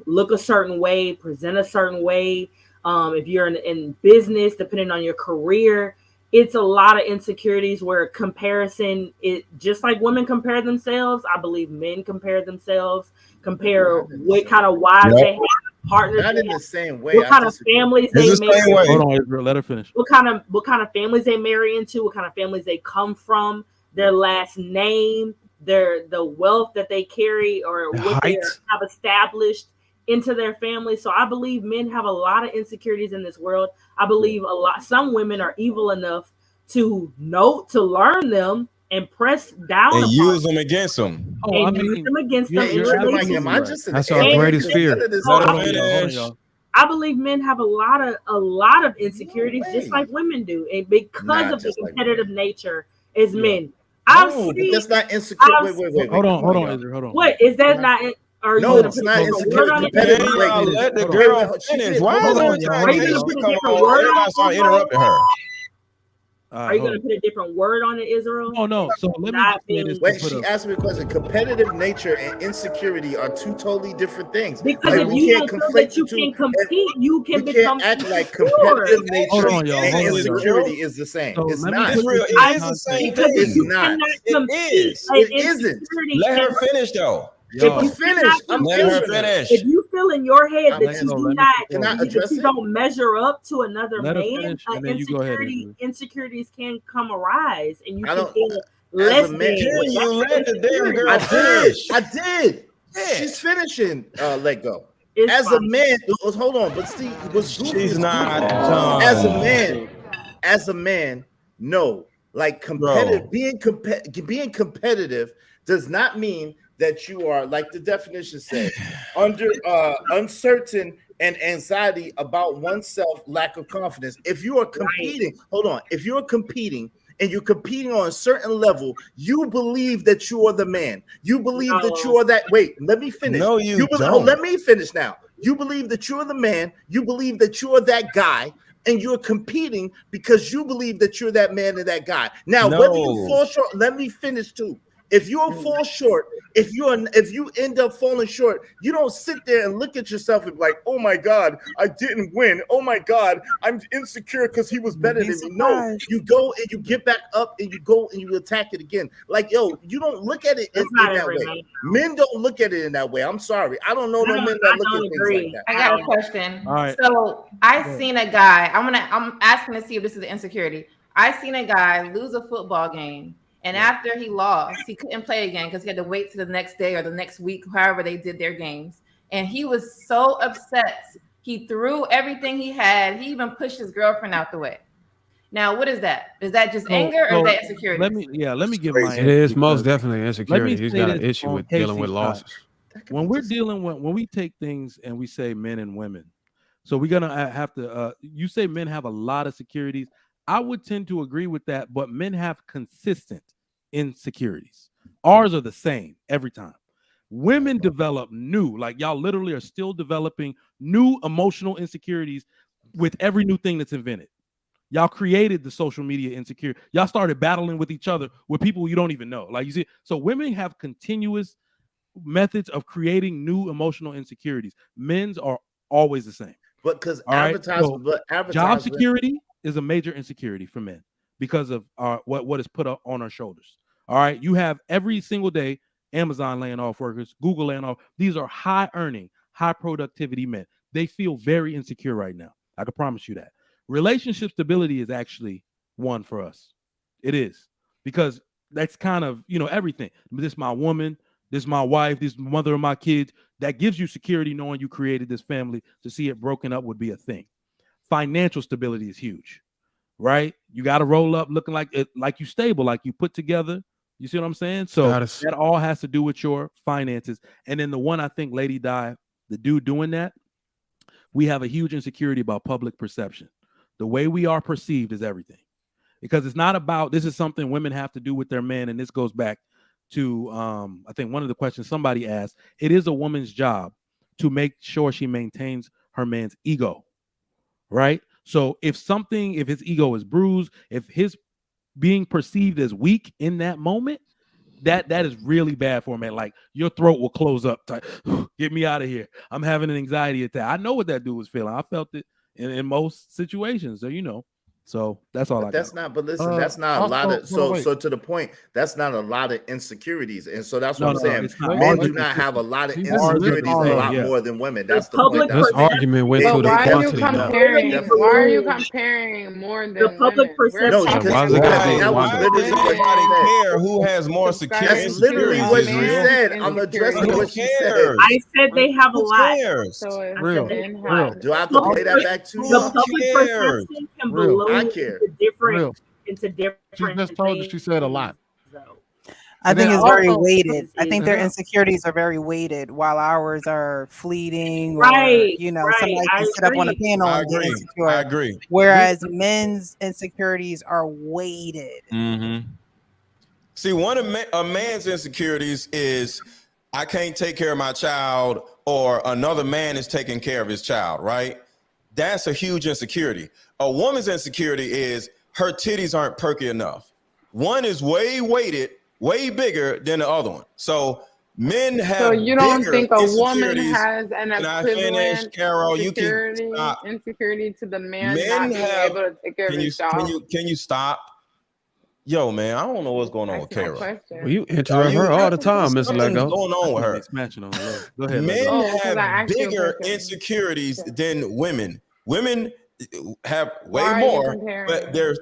look a certain way, present a certain way. If you're in business, depending on your career, it's a lot of insecurities where comparison, it just like women compare themselves. I believe men compare themselves, compare what kind of wives they have, partners Not they in the have, same way. what kind of families they marry. Hold on, Israel. Let her finish. What kind of families they marry into, what kind of families they come from, their last name, the wealth that they carry, or what they have established into their family. So I believe men have a lot of insecurities in this world. I believe some women are evil enough to learn them and press down and upon use them against them. and use them against them in absolutely relationships. right. That's our greatest fear. Hold on, y'all. I believe men have a lot of insecurities, just like women do, and because of the competitive nature as men. I've seen that's not insecure. Wait. Hold on, Israel. Hold on. What is that? Not? Are you No, gonna it's put not a different insecure. word on it? Competitive. Let the girl finish. Why is Are every time you gonna put a come different on, word on everybody it? start interrupting her? Are you going to put a different word on it, Israel? No. So let me just wait. She asked me a question. Competitive nature and insecurity are two totally different things. Because if you don't feel that you can compete, you can become act like insecure. competitive nature Hold on, y'all. and Hold on, insecurity y'all. is the same. So It's let me not. put this It is the same thing. It's not. It is. It isn't. Let her finish though. If you finish, I'm Let her finish. If you feel in your head that you do not, Can I that address you it? don't measure up to another Let her man, finish, and then you go ahead, Israel. insecurities can come arise, and you I can don't- feel As less a man, than. You let the damn girl I finish. did. She's finishing. Let go. It's As fine. a man, hold on. But Steve was goofy. She's not As a done. man, no. Like competitive, being competitive does not mean that you are, like the definition says, under uncertain and anxiety about oneself, lack of confidence. If you are competing, if you are competing and you're competing on a certain level, you believe that you are the man. You believe that you are that. Wait, let me finish. No, you don't. don't. Let me finish now. You believe that you're the man. You believe that you're that guy. And you're competing because you believe that you're that man and that guy. Now, whether you fall short, let me finish too. If you fall short, if you end up falling short, you don't sit there and look at yourself and be like, oh my God, I didn't win. Oh my God, I'm insecure because he was better than me. No, you go and you get back up and you go and you attack it again. Like, yo, you don't look at it in that way. Men don't look at it in that way. I'm sorry. I don't know no men that look at things like that. I got a question. All right. So I seen a guy. I'm asking to see if this is the insecurity. I seen a guy lose a football game. And after he lost, he couldn't play again because he had to wait to the next day or the next week, however they did their games. And he was so upset. He threw everything he had. He even pushed his girlfriend out the way. Now, what is that? Is that just anger or is that insecurity? Let me give my It is most definitely insecurity. He's got an this issue on with dealing with Casey's losses. side. When we take things and we say men and women, so we're gonna have to. You say men have a lot of securities. I would tend to agree with that, but men have consistent insecurities. Ours are the same every time. Women develop new, like y'all literally are still developing new emotional insecurities with every new thing that's invented. Y'all created the social media insecure. Y'all started battling with each other with people you don't even know. Like you see, so women have continuous methods of creating new emotional insecurities. Men's are always the same. But because job security is a major insecurity for men because of what is put up on our shoulders. All right, you have every single day Amazon laying off workers, Google laying off. These are high earning, high productivity men. They feel very insecure right now. I can promise you that. Relationship stability is actually one for us. It is, because that's kind of, everything. This is my woman, this is my wife, this is the mother of my kids. That gives you security knowing you created this family. To see it broken up would be a thing. Financial stability is huge, right? You got to roll up looking like you stable, like you put together. You see what I'm saying? So that all has to do with your finances. And then the one, I think, Lady Di, the dude doing that, we have a huge insecurity about public perception. The way we are perceived is everything. Because it's not about, this is something women have to do with their men. And this goes back to, I think one of the questions somebody asked, it is a woman's job to make sure she maintains her man's ego, right? So if his ego is bruised, if his being perceived as weak in that moment, that is really bad for a man. Like, your throat will close up tight. Get me out of here. I'm having an anxiety attack. I know what that dude was feeling. I felt it in most situations. So, so that's all I got. But listen, that's not a lot of, so to the point, that's not a lot of insecurities. And so that's what I'm saying. Men do not have a lot of insecurities, a lot more than women. That's the point. This argument went to the quantity now. Why are you comparing more than the public perception? No, because everybody care who has more security. That's literally what she said. I'm addressing what she said. I said they have a lot. So Real. Do I have to play that back too? The public perception can blow I care. into different She just told you she said a lot. I think it's very weighted. I think their Yeah. insecurities are very weighted, while ours are fleeting. Or, Right, you know, right. somebody I can sit up on a agree. panel I and get agree. insecure. I agree. Whereas men's insecurities are weighted. Mm-hmm. See, one of a man's insecurities is I can't take care of my child, or another man is taking care of his child, right? That's a huge insecurity. A woman's insecurity is her titties aren't perky enough. One is way weighted, way bigger than the other one. So men have So you don't bigger think a woman insecurities. has an Can I finish, equivalent Carol? You can insecurity to the man Men not being have. able to take care of Can you his child? can you stop? Yo, man, I don't know what's going on with That's my Carol. question. Well, you interrupt her all the time, Mr. Something's Lego. going on with her. Smashing on the leg. Go ahead, Men Lego. Oh, 'cause have I asked you a bigger question. insecurities than women. Women have way Why are you more, comparing? but there's.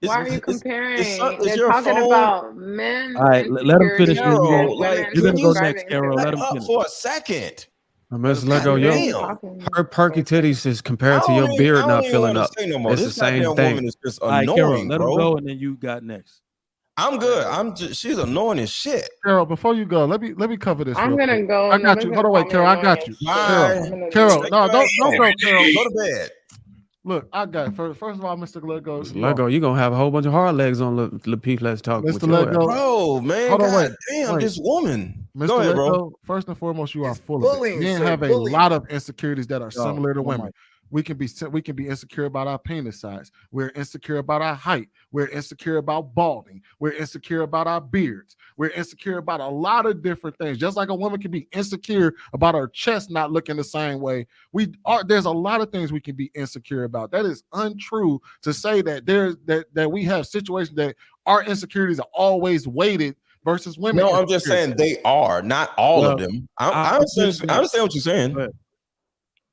Why are you comparing? They're your talking phone? about men All right, let him finish. insecurities You're and women gonna go describing next, Carol. Let him Up finish. for a second. Mr. Lego, Damn. her perky titties is compared to I your don't beard not even filling wanna up. say no more. It's the This same goddamn thing. woman is just All right, Carol, annoying, let him bro. go, and then you got next. I'm good. I'm just. She's annoying as shit. Carol, before you go, let me cover this. I'm real gonna quick. go. I got you. Hold on, wait, Carol. I got you. Carol, no, don't go, Carol. Go to bed. Look, I got it. First of all, Mr. Lego. Mr. Lego, you're gonna have a whole bunch of hard legs on Lapeef Let's Talk with Mr. your Lego. ass. Bro, man, Hold on, God wait, damn, wait. this woman. Mr. Go ahead, Lego, bro. first and foremost, you are full of bullying, it. Men sir, have a bullying. lot of insecurities that are Yo, similar to one women. mic. We can be insecure about our penis size. We're insecure about our height. We're insecure about balding. We're insecure about our beards. We're insecure about a lot of different things. Just like a woman can be insecure about her chest not looking the same way. There's a lot of things we can be insecure about. That is untrue to say that that we have situations that our insecurities are always weighted versus women. No, I'm just saying they are, not all of them. I understand what you're saying.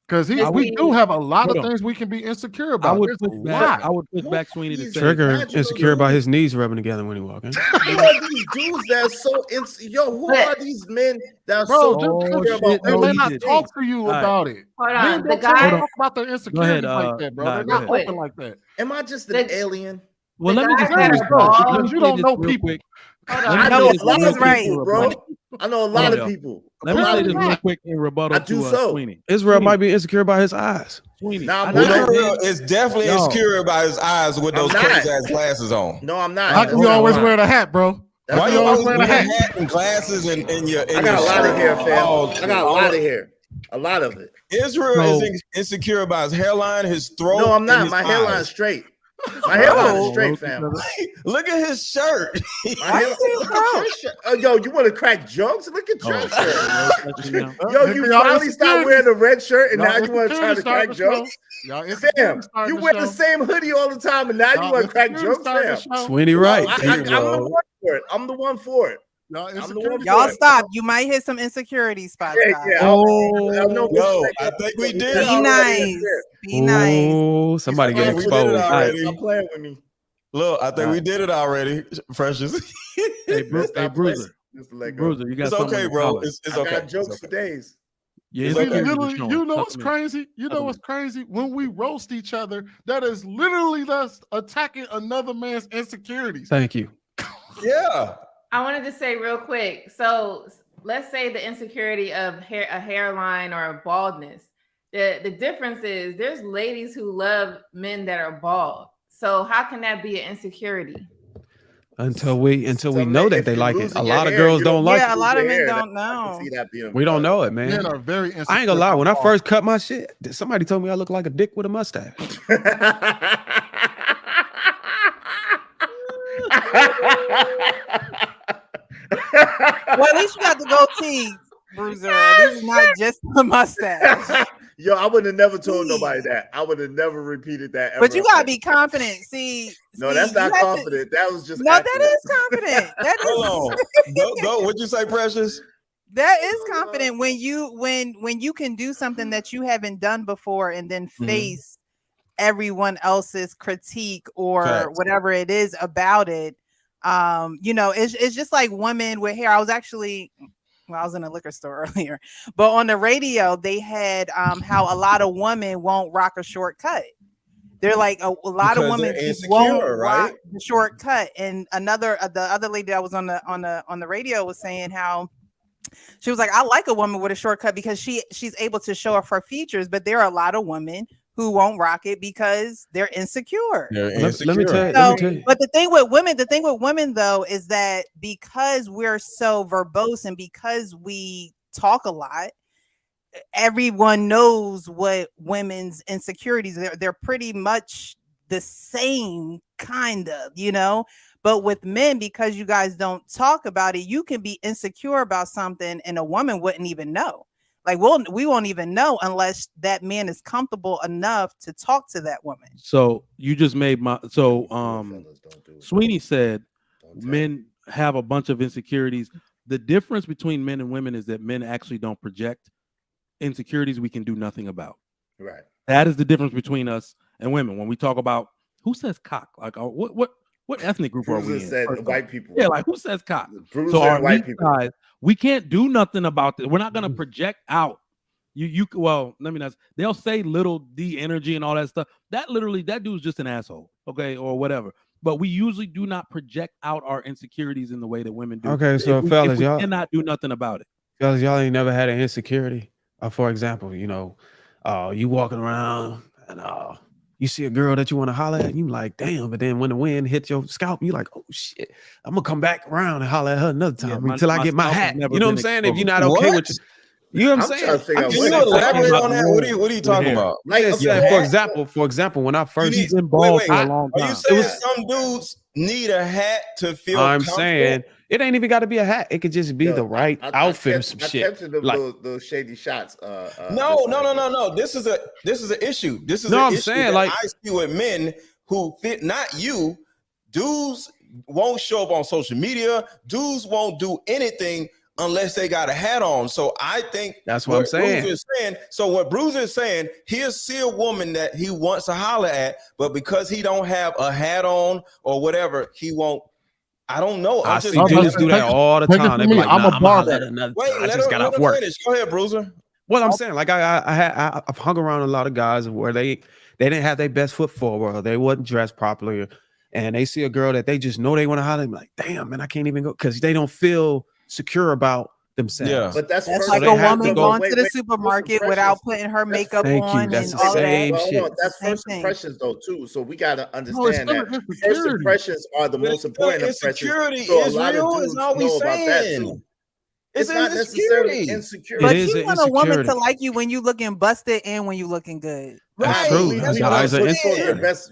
Because we do have a lot of things we can be insecure about. I would There's push a back. lot. I would push back Sweeney to say Trigger insecure about his knees rubbing together when he walking. Who are these dudes that are so who are these men that are Bro, so insecure about they all may these not things? talk to you about it. Hold Men on, the don't guy. talk about their insecurities like that, bro. They're go not ahead. open like that. Am I just an alien? Well, The let me guys just that say are this, bro. bald- Let me Because you say don't this know real people. quick. Hold Let me on. I say know this a lot real of quick people, in bro. rebuttal. I know a lot Hold of on. people. Let A me lot say of this people. real quick in rebuttal I do to so. Sweeney. Israel might be insecure about his eyes. Sweeney. No, I'm I not. know Israel is definitely Yo. insecure about his eyes with those I'm not. crazy ass glasses on. No, I'm not. How That's come you not always why. wear the hat, bro? That's Why not you why. always wearing wear a a hat? hat and glasses and your I got a lot of hair, fam. Oh, I got a lot of hair. A lot of it. Israel is insecure about his hairline, his throat. No, I'm and not. his My hairline eyes. is straight. My hairline is Bro. straight, fam. Look at his shirt. My hair, look at your shirt. Yo, you want to crack jokes? Look at your shirt. Yo, Here you y'all finally stopped insecurities. wearing the red shirt, and Y'all now you want to try to insecurities starting crack to show. jokes? Y'all Fam, insecurities starting you to wear show. the same hoodie all the time, and now you Y'all want to crack insecurities jokes, starting fam. to show. Sweeney right. I'm the one for it. I'm the one for it. Y'all I'm the one insecurities. for Y'all it. stop. You might hit some insecurity spots, Yeah, guys. yeah. I know Yo, what's I think we did Be it already. nice. Be nice. Oh, somebody I get think we did it exposed. already. Stop playing with me. Look, I think we did it already. Precious. Hey, Stop Bruiser. playing. Just let go. Bruiser, you got It's something okay, on your bro. collar. It's I okay. got jokes It's for okay. days. Your It's We okay. insecurities are literally, showing. you know Tuck what's them in. crazy? You know what's crazy? When we roast each other, that is literally us attacking another man's insecurities. Thank you. Yeah. I wanted to say real quick. So let's say the insecurity of a hairline or a baldness. The difference is there's ladies who love men that are bald. So how can that be an insecurity? Until we know that If they you're like it. losing A your lot of hair, girls you don't like Yeah, a it. lot of your men hair. don't I can know. see that being We don't know it, Men man. are very insecure. I ain't gonna lie. When I about first cut my shit, somebody told me I look like a dick with a mustache. Well, at least you got the goatee, Bruiser. At least it's not just the mustache. Yo, I would have never told nobody that. I would have never repeated that ever. But you gotta be confident. No, that's not confident. That was just No, accurate. that is confident. That Hold is on. Go. What'd you say, Precious? that is confident when you can do something that you haven't done before and then face everyone else's critique or Facts. whatever it is about it. You know, it's just like women with hair. I was in a liquor store earlier, but on the radio they had how a lot of women won't rock a short cut. They're like a lot of Because women they're just insecure, won't rock right? the shortcut. And the other lady that was on the radio was saying how she was like, I like a woman with a shortcut because she's able to show off her features, but there are a lot of women who won't rock it because they're insecure. Let me tell you. But the thing with women though is that because we're so verbose and because we talk a lot, everyone knows what women's insecurities are. They're pretty much the same kind of, you know. But with men, because you guys don't talk about it, you can be insecure about something and a woman wouldn't even know. Like we won't even know unless that man is comfortable enough to talk to that woman. So you just made my Sweeney said men have a bunch of insecurities. The difference between men and women is that men actually don't project insecurities we can do nothing about. Right. That is the difference between us and women. When we talk about who says cock, like what ethnic group are we in? Said white people. Yeah, like who says cock? Bruiser So our and white meat people. size, we can't do nothing about this. We're not gonna project out. Well, let me not. They'll say little D energy and all that stuff. That dude's just an asshole, okay, or whatever. But we usually do not project out our insecurities in the way that women do. Okay, so fellas, y'all cannot do nothing about it. Fellas, y'all ain't never had an insecurity. For example, you know, you walking around and you see a girl that you want to holler at, and you like, damn, but then when the wind hits your scalp, you like, oh shit, I'm gonna come back around and holler at her another time until I get my hat. You know what I'm saying? If you're not okay with you know what I'm saying? Can you elaborate on that? What are you talking about? For example, when I first he's been bald for a long time. Are you saying some dudes need a hat to feel I'm comfortable? saying it ain't even got to be a hat. It could just be the right outfit or some shit. Those shady shots. No. This is an issue. This is an issue that I see with men who fit. Not you. Dudes won't show up on social media. Dudes won't do anything unless they got a hat on. So I think that's what I'm saying. What Bruiser is saying, he'll see a woman that he wants to holler at, but because he don't have a hat on or whatever, he won't. I don't know. I see dudes do that all the time. They be like, I'm a barber. I just got off work. Finish. Go ahead, Bruiser. Well, I'm saying, like I've hung around a lot of guys where they didn't have their best foot forward, or they wasn't dressed properly, and they see a girl that they just know they want to holler. Like, damn, man, I can't even go because they don't feel secure about themselves. Yeah, but that's like a woman going to the supermarket without putting her makeup on That's and the all same that. shit. That's first impressions though too. So we gotta understand that first impressions are the most important impressions. Insecurity So a is lot real. of dudes Is all we know about that saying. too. It's not necessarily insecurity. But you want a woman to like you when you looking busted and when you looking good. That's true. Guys are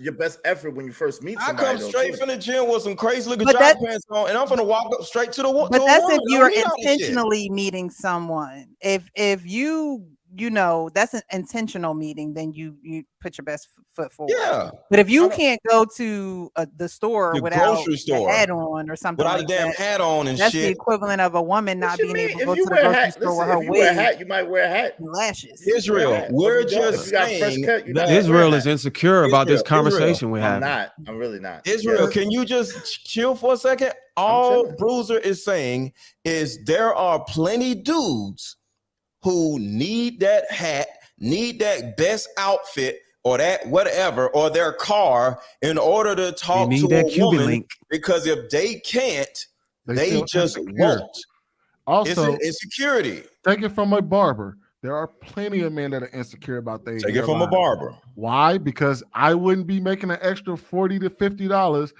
your best effort when you first meet somebody. I come straight from the gym with some crazy looking job pants on, and I'm gonna walk up straight to the woman. But that's if you're intentionally meeting someone. If you know that's an intentional meeting, then you put your best foot forward. Yeah. But if you can't go to the store without grocery store a hat on or something, without like a damn that, hat on and that's shit, the equivalent of a woman not being able to go If to you the wear a grocery hat, store with listen, her if you wear a wig hat, you might wear a hat. and lashes. Israel, we're just saying that Israel is insecure about this conversation we have. I'm really not. Israel, can you just chill for a second? All Bruiser is saying is there are plenty dudes who need that hat, need that best outfit or that whatever, or their car in order to talk to a woman, because if they can't, they just won't. Also, it's insecurity. Take it from a barber. There are plenty of men that are insecure about their Take it from a barber. Why? Because I wouldn't be making an extra $40 to $50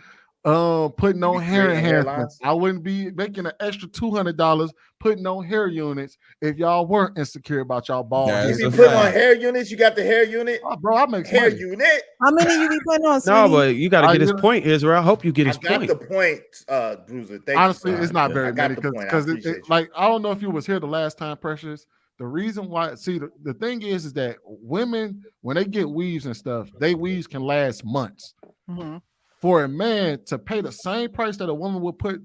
putting on hair enhancements. I wouldn't be making an extra $200 putting on hair units if y'all weren't insecure about y'all bald heads. You be putting on hair units? You got the hair unit? Oh, bro, I make hair money. unit. How many you be putting on? No, but you got to get his point, Israel. I hope you get his point. point. The point, Bruiser. Honestly, it's not very many because like I don't know if you was here the last time, Precious. The reason why, the thing is that women, when they get weaves and stuff, they weaves can last months. Mm-hmm. For a man to pay the same price that a woman would pay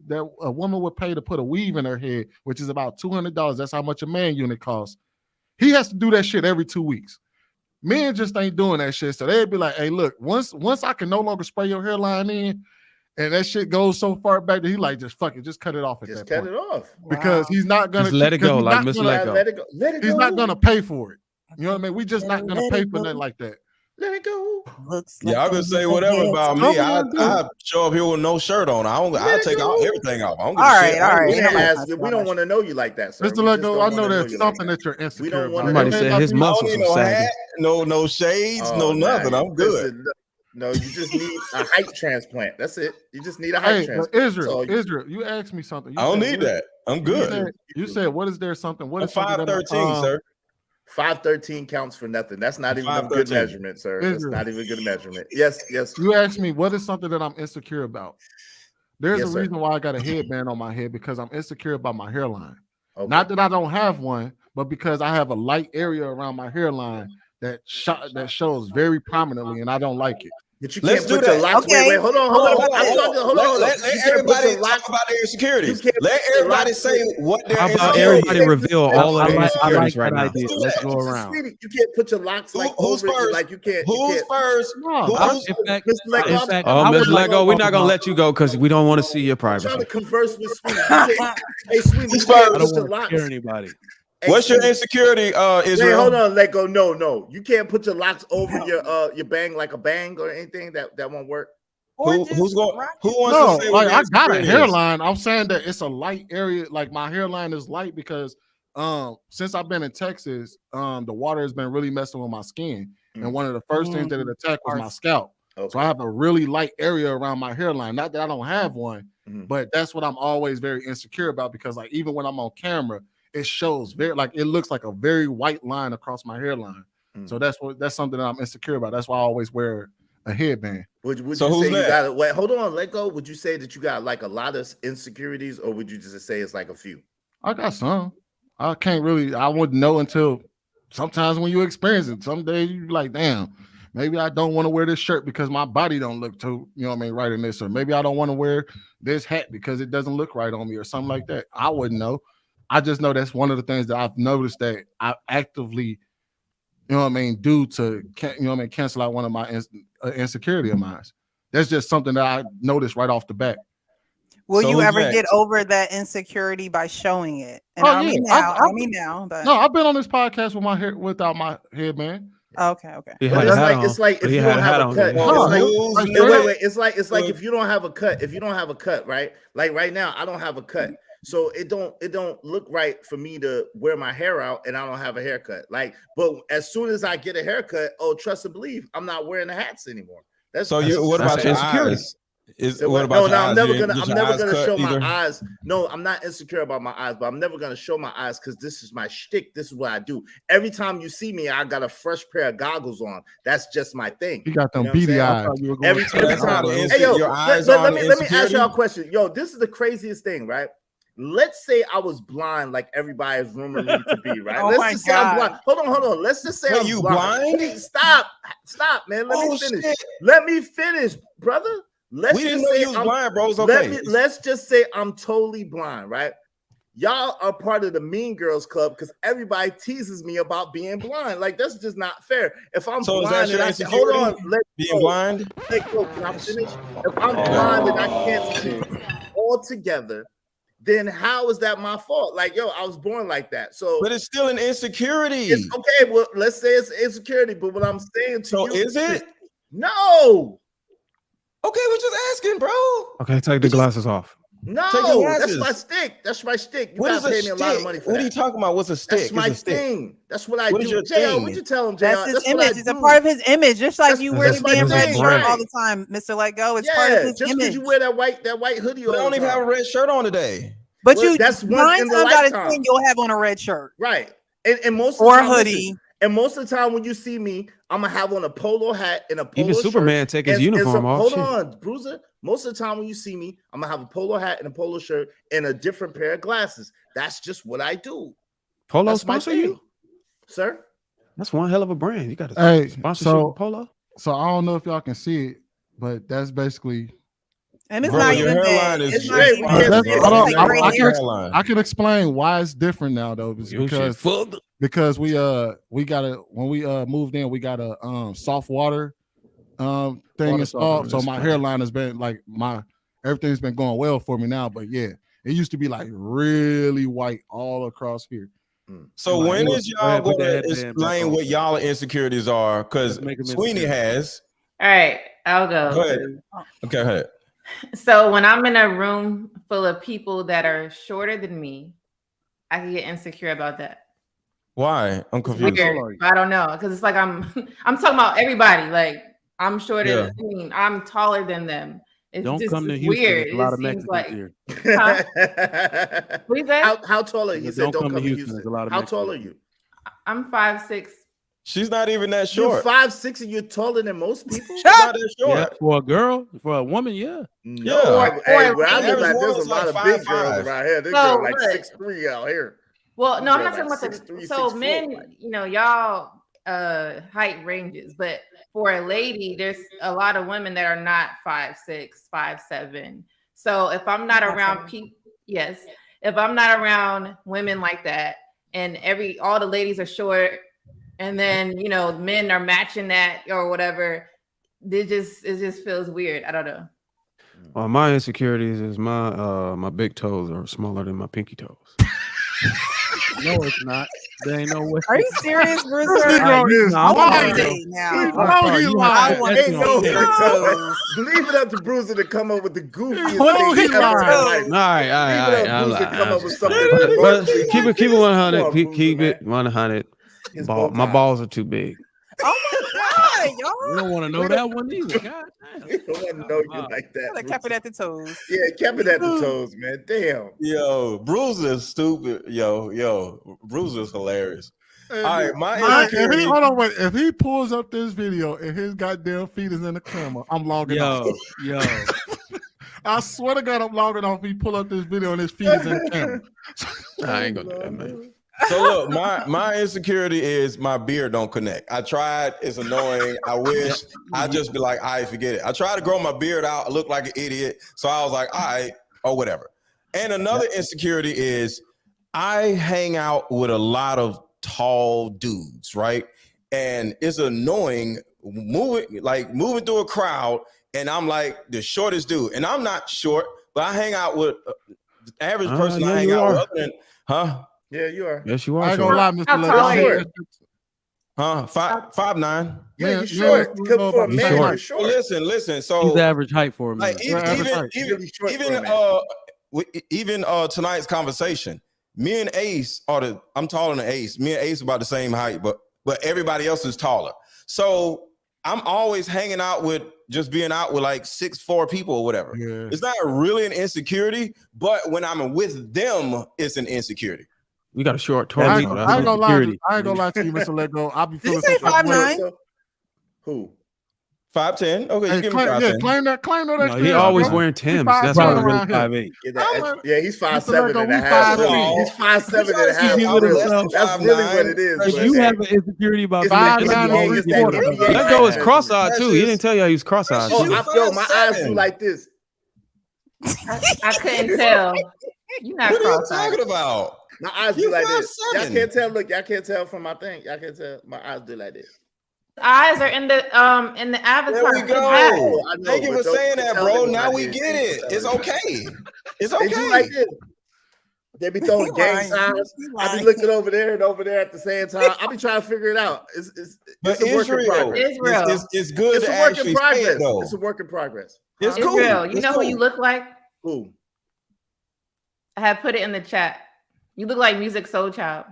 to put a weave in her head, which is about $200. That's how much a man unit costs. He has to do that shit every 2 weeks. Men just ain't doing that shit. So they'd be like, hey, look, once I can no longer spray your hairline in, and that shit goes so far back that he like, just fuck it, just cut it off at that point. Just cut it off. Because he's not gonna just let it go, like Mr. Let Go. Let it go. He's not gonna pay for it. You know what I mean? We just not gonna pay for nothing like that. Let it go. Looks like Yeah, I a can say little whatever head about me. I show up here with no shirt on. I take everything off. I don't give a shit. all right. We didn't ask you. We don't want to know you like that, sir. Mr. Lego, I know there's something that you're insecure about. Somebody said his I don't muscles need are no saggy. hat, no shades, no nothing. I'm good. Listen, no, you just need a height transplant. That's it. You just need a height Hey, transplant. Israel, you asked me something. You I don't said, need that. I'm good. You said, what is there something? What I'm is something 5'13", sir. 5'13" counts for nothing. That's not even a good 5'13". measurement, sir. That's Israel. not even a good measurement. Yes. You asked me what is something that I'm insecure about. There's Yes, a sir. reason why I got a headband on my head, because I'm insecure about my hairline. Okay. Not that I don't have one, but because I have a light area around my hairline that shows very prominently, and I don't like it. But you Let's can't do put your that. locks. Okay. Wait, hold on. Let everybody talk about their insecurities. Let everybody say what their How about insecurities. everybody reveal all of their I insecurities like right that now? idea. Let's go around. Sweetie, you can't put your locks like Who's over it, first? like you can't. Who's first? No, In fact, Oh, I Miss would like. Lego, we're not gonna let you go because we don't want to see your I'm trying privacy. to converse with Sweetie. Hey, Sweetie, Who's you can't first? I don't put your want to locks. scare anybody. Hey, What's your Sweetie, insecurity, Israel? wait, hold on, let go. No. You can't put your locks over your bang like a bang or anything. That won't work. Who's going? Who wants No, to say what like their I got a insecurity is? hairline. I'm saying that it's a light area. Like my hairline is light because since I've been in Texas, the water has been really messing with my skin. And one of the first things that it attacked was my scalp. So I have a really light area around my hairline. Not that I don't have one, but that's what I'm always very insecure about, because like even when I'm on camera, it shows very like it looks like a very white line across my hairline. So that's something that I'm insecure about. That's why I always wear a headband. Would So you who's say you next? got it? Wait, hold on, let go. Would you say that you got like a lot of insecurities, or would you just say it's like a few? I got some. I wouldn't know until sometimes when you experience it. Some days you like, damn, maybe I don't want to wear this shirt because my body don't look too, right in this, or maybe I don't want to wear this hat because it doesn't look right on me or something like that. I wouldn't know. I just know that's one of the things that I've noticed that I actively, do to, cancel out one of my insecurity of mine. That's just something that I noticed right off the bat. Will So you who's ever next? get over that insecurity by showing it? And Oh, I mean yeah. now, I mean now. But No, I've been on this podcast with my hair without my headband. okay. He But had a hat on. it's like but if he you had don't a hat have a on. cut, Yeah. wait. It's like if you don't have a cut, right? Like right now, I don't have a cut. So it don't look right for me to wear my hair out and I don't have a haircut. Like, but as soon as I get a haircut, trust and believe, I'm not wearing the hats anymore. What about your insecurity. eyes? What about your eyes? I'm never gonna show my either? eyes. No, I'm not insecure about my eyes, but I'm never gonna show my eyes because this is my shtick. This is what I do. Every time you see me, I got a fresh pair of goggles on. That's just my thing. You got them You know what I'm beady saying? eyes. Every time. Hey, yo, let me ask y'all a question. Yo, this is the craziest thing, right? Let's say I was blind, like everybody is rumoring me to be, right? Let's just say I'm blind. Hold on. Let's just say I'm you blind. blind? Stop, man. Let me finish. Shit. Let me finish, brother. We didn't know you was blind, bro. It's okay. Let's just say I'm totally blind, right? Y'all are part of the Mean Girls Club because everybody teases me about being blind. Like, that's just not fair. If I'm blind and I can hold on, blind. Can I finish? If I'm blind and I can't see altogether, then how is that my fault? Like, yo, I was born like that. So, but it's still an insecurity. It's okay. Well, let's say it's insecurity. But what I'm saying to you, is it? No. Okay, we're just asking, bro. Okay, take the glasses off. No, that's my stick. That's my stick. You gotta pay me a lot of money for that. What are you talking about? What's a stick? That's my thing. That's what I What do. is your JR, thing? what you tell him, JR? that's his That's image. It's a part of his image, just like you wear that's my damn red thing, shirt right. all the time, Mr. Let Go. It's part of his just image. because you wear that white hoodie all I the don't time. even have a red shirt on today. But Well, you that's once nine in the times out of lifetime. 10 you'll have on a red shirt. Right. And most of Or the time, hoodie. listen, and most of the time when you see me, I'm gonna have on a polo hat and a polo Even shirt. Superman take his and uniform some, off. Hold Shit. on, Bruiser. Most of the time when you see me, I'm gonna have a polo hat and a polo shirt and a different pair of glasses. That's just what I do. Polo That's my sponsor thing. you? Sir? That's one hell of a brand. You got a Hey, sponsorship so with Polo? So I don't know if y'all can see it, but that's basically. And it's Bro, not your even hairline bad. is It's not straight. even That's- bad. It's like I- gray I- hair. I can explain why it's different now though, because we got a when we moved in, we got a soft water thing Water installed. softener, So that's my fine. hairline has been like everything's been going well for me now. But yeah, it used to be like really white all across here. So Come on, when you- is go y'all ahead, put going the to headband back explain on. what y'all insecurities are? Because Let's make 'em Sweeney insecure. has. All right, I'll go. Go ahead. Okay, go ahead. So when I'm in a room full of people that are shorter than me, I can get insecure about that. Why? I'm It's confused. weird. I don't know, because it's like I'm talking about everybody. Like I'm shorter. Yeah. I mean, I'm taller than them. It's Don't just come to it's Houston. weird. There's a lot It of seems Mexicans like here. Huh? What you say? How tall are you? He said, Don't come to Houston. There's a lot of How Mexicans tall are you? I'm 5'6". She's not even that You're short. 5'6" and you're taller than most people. Not that short. Yeah, for a girl, for a woman, yeah. No, hey, where I live Average at, there's a woman's lot like of big 5'5". girls around here. This So girl like look. 6'3" out here. Well, no, I'm Girl not talking like about the 6'3", so 6'4". men, y'all height ranges, but for a lady, there's a lot of women that are not 5'6", 5'7". So if I'm not around people, yes, if I'm not around women like that, and all the ladies are short, and then men are matching that or whatever, it just feels weird. I don't know. Well, my insecurities is my big toes are smaller than my pinky toes. No, it's not. There ain't no way. Are you serious, Bruiser? This nigga is I want lying. to date now. He know he lying. I want Ain't to no date way. your toes. Leave it up to Bruiser to come up with the goofiest know thing he ever lying. in life. All right. Leave it up I'm Bruiser to come lying. up with something But remotely keep it Come 100. on, Bruiser, Keep man. it 100. His bow My tie. balls are too big. Oh my God, y'all. We don't want to know that one either. God damn. We don't want to know you like that. I kept it at the toes. Yeah, kept it at the toes, man. Damn. Yo, Bruiser's stupid. Yo, Bruiser's hilarious. Hey, All right, my if insecurity. hold on, wait. If he pulls up this video and his goddamn feet is in the camera, I'm logging off. Yo. I swear to God, I'm logging off. If he pull up this video and his feet is in the camera. I ain't gonna do that, man. So look, my insecurity is my beard don't connect. I tried, it's annoying. I wish I'd just be like, all right, forget it. I tried to grow my beard out, I look like an idiot. So I was like, all right, or whatever. And another insecurity is I hang out with a lot of tall dudes, right? And it's annoying moving through a crowd, and I'm like the shortest dude. And I'm not short, but I hang out with the average person I hang out with other than, huh? Yeah, you are. Yes, you are. I ain't gonna lie, Mr. How tall are Leather. you? Huh? 5'9". Yeah, Man, you're short. yeah, Come for a he's man, short. you're short. Listen. So He's average height for a man. like Really short for a man. even tonight's conversation, me and Ace I'm taller than Ace. Me and Ace about the same height, but everybody else is taller. So I'm always hanging out with being out with like 6'4" people or whatever. Yeah. It's not really an insecurity, but when I'm with them, it's an insecurity. You got a short torso. I ain't gonna lie. insecurity. I ain't gonna lie to you, Mr. Lego. I'll be Did you feeling say 5'9"? Who? 5'10". Okay, Hey, you give me 5'10". claim that No, experience. he always bro. wearing Timbs. He That's 5'10" why. Probably really around here. 5'8". Yeah, he's Mr. 5'7" Lego, and a we half. 5'8". Really. He's 5'7" and a half. Keep it Really. himself. That's really what it is. Because but you hey, have an insecurity about it's being the 5'9" NBA, and it's that 3/4. NBA Let go is height cross-eyed too. He Precious. didn't tell you he was cross-eyed. Precious. too. measurement. My eyes 5'7". do like this. I couldn't tell. You're not What are you cross-eyed. talking about? My eyes do You like this. 5'7". Y'all can't tell. Look, y'all can't tell from my thing. Y'all can't tell. My eyes do like this. Eyes are in the avatar. There we Good go. back. I know, Thank you but for saying don't that, tell bro. them Now I we did. get it. It's okay. It's They do okay. like this. They be throwing gang lying. signs. He I be lying. looking over there and over there at the same time. I be trying to figure it out. But It's a work in Israel, progress. Israel. it's good It's to a work in actually say progress. it, though. It's a work in progress. It's cool. Israel, you It's know cool. who you look like? Who? I have put it in the chat. You look like Music Soul Child.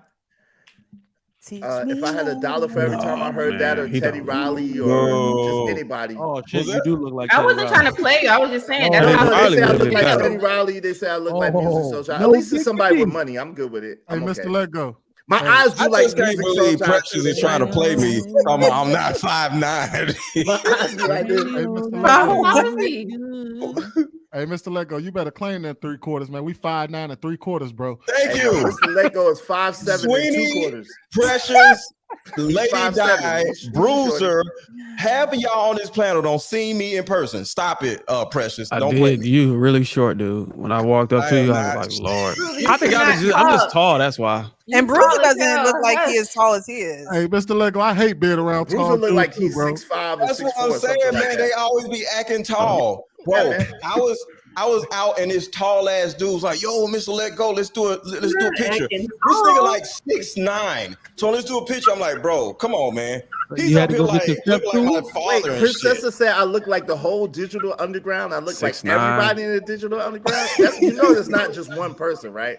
If I had $1 for every time I heard that, or he Teddy don't. Riley, or No. just anybody. Oh shit, Was you that- do look like I Teddy wasn't Riley. trying to play you. I was just saying Oh, that's Teddy how No, Riley they say I would've look been like better. Teddy Riley. They say I look like Music Soul Child. no At least it's somebody with diggity. money. I'm good with it. Hey, I'm Mr. okay. Lego. My Hey, eyes do I like just can't Music Soul believe Child. Precious is trying to play me. I'm not 5'9". My eyes do like this. Hey, Mr. How Lego. old is he? Hey, Mr. Lego, you better claim that 3/4, man. We 5'9" and 3/4, bro. Thank Hey, you. no, Mr. Lego is 5'7" and Sweeney, 2/4. Precious, Lady 5'7". Di, He's Bruiser. Half of y'all on this planet don't see me in person. Stop it, Precious. I Don't play did. me. You really short, dude. When I walked up I to am you, I not. was like, Lord. You I think cannot I'm just talk. tall. That's why. You And Bruiser tall as doesn't hell. look like he Yes. is tall as he is. Hey, Mr. Lego, I hate being around Bruiser tall look dudes like too, he's bro. 6'5" or That's 6'4", what I'm saying, something man. like They that. always be acting tall, bro. man. I was out and this tall ass dude was like, "Yo, Mr. Let Go, let's do a picture." This nigga like 6'9", so let's do a picture. I'm like, bro, come on, man. He's up here like looking like my father and shit. Princessa said I look like the whole digital underground. I look like everybody in the digital underground. That's not just one person, right?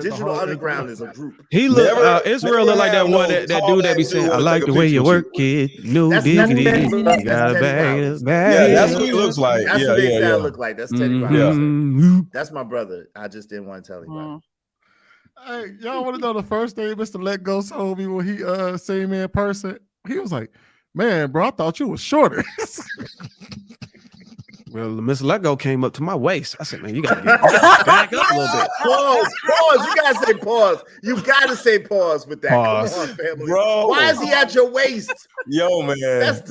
Digital underground is a group. He look Israel look like that one that dude that be saying, "I like the way you work it, no diggity, you got a bag." Yeah, that's what he looks like. That's what they say I look like. That's Teddy Brown. That's my brother. I just didn't want to tell anybody. Hey, y'all want to know the first thing Mr. Let Go told me when he seen me in person? He was like, "Man, bro, I thought you was shorter." Well, Miss Let Go came up to my waist. I said, "Man, you gotta get back up a little bit." Pause. You gotta say pause. You gotta say pause with that. Pause. Come on, family. Bro. Why is he at your waist? Yo, man. That's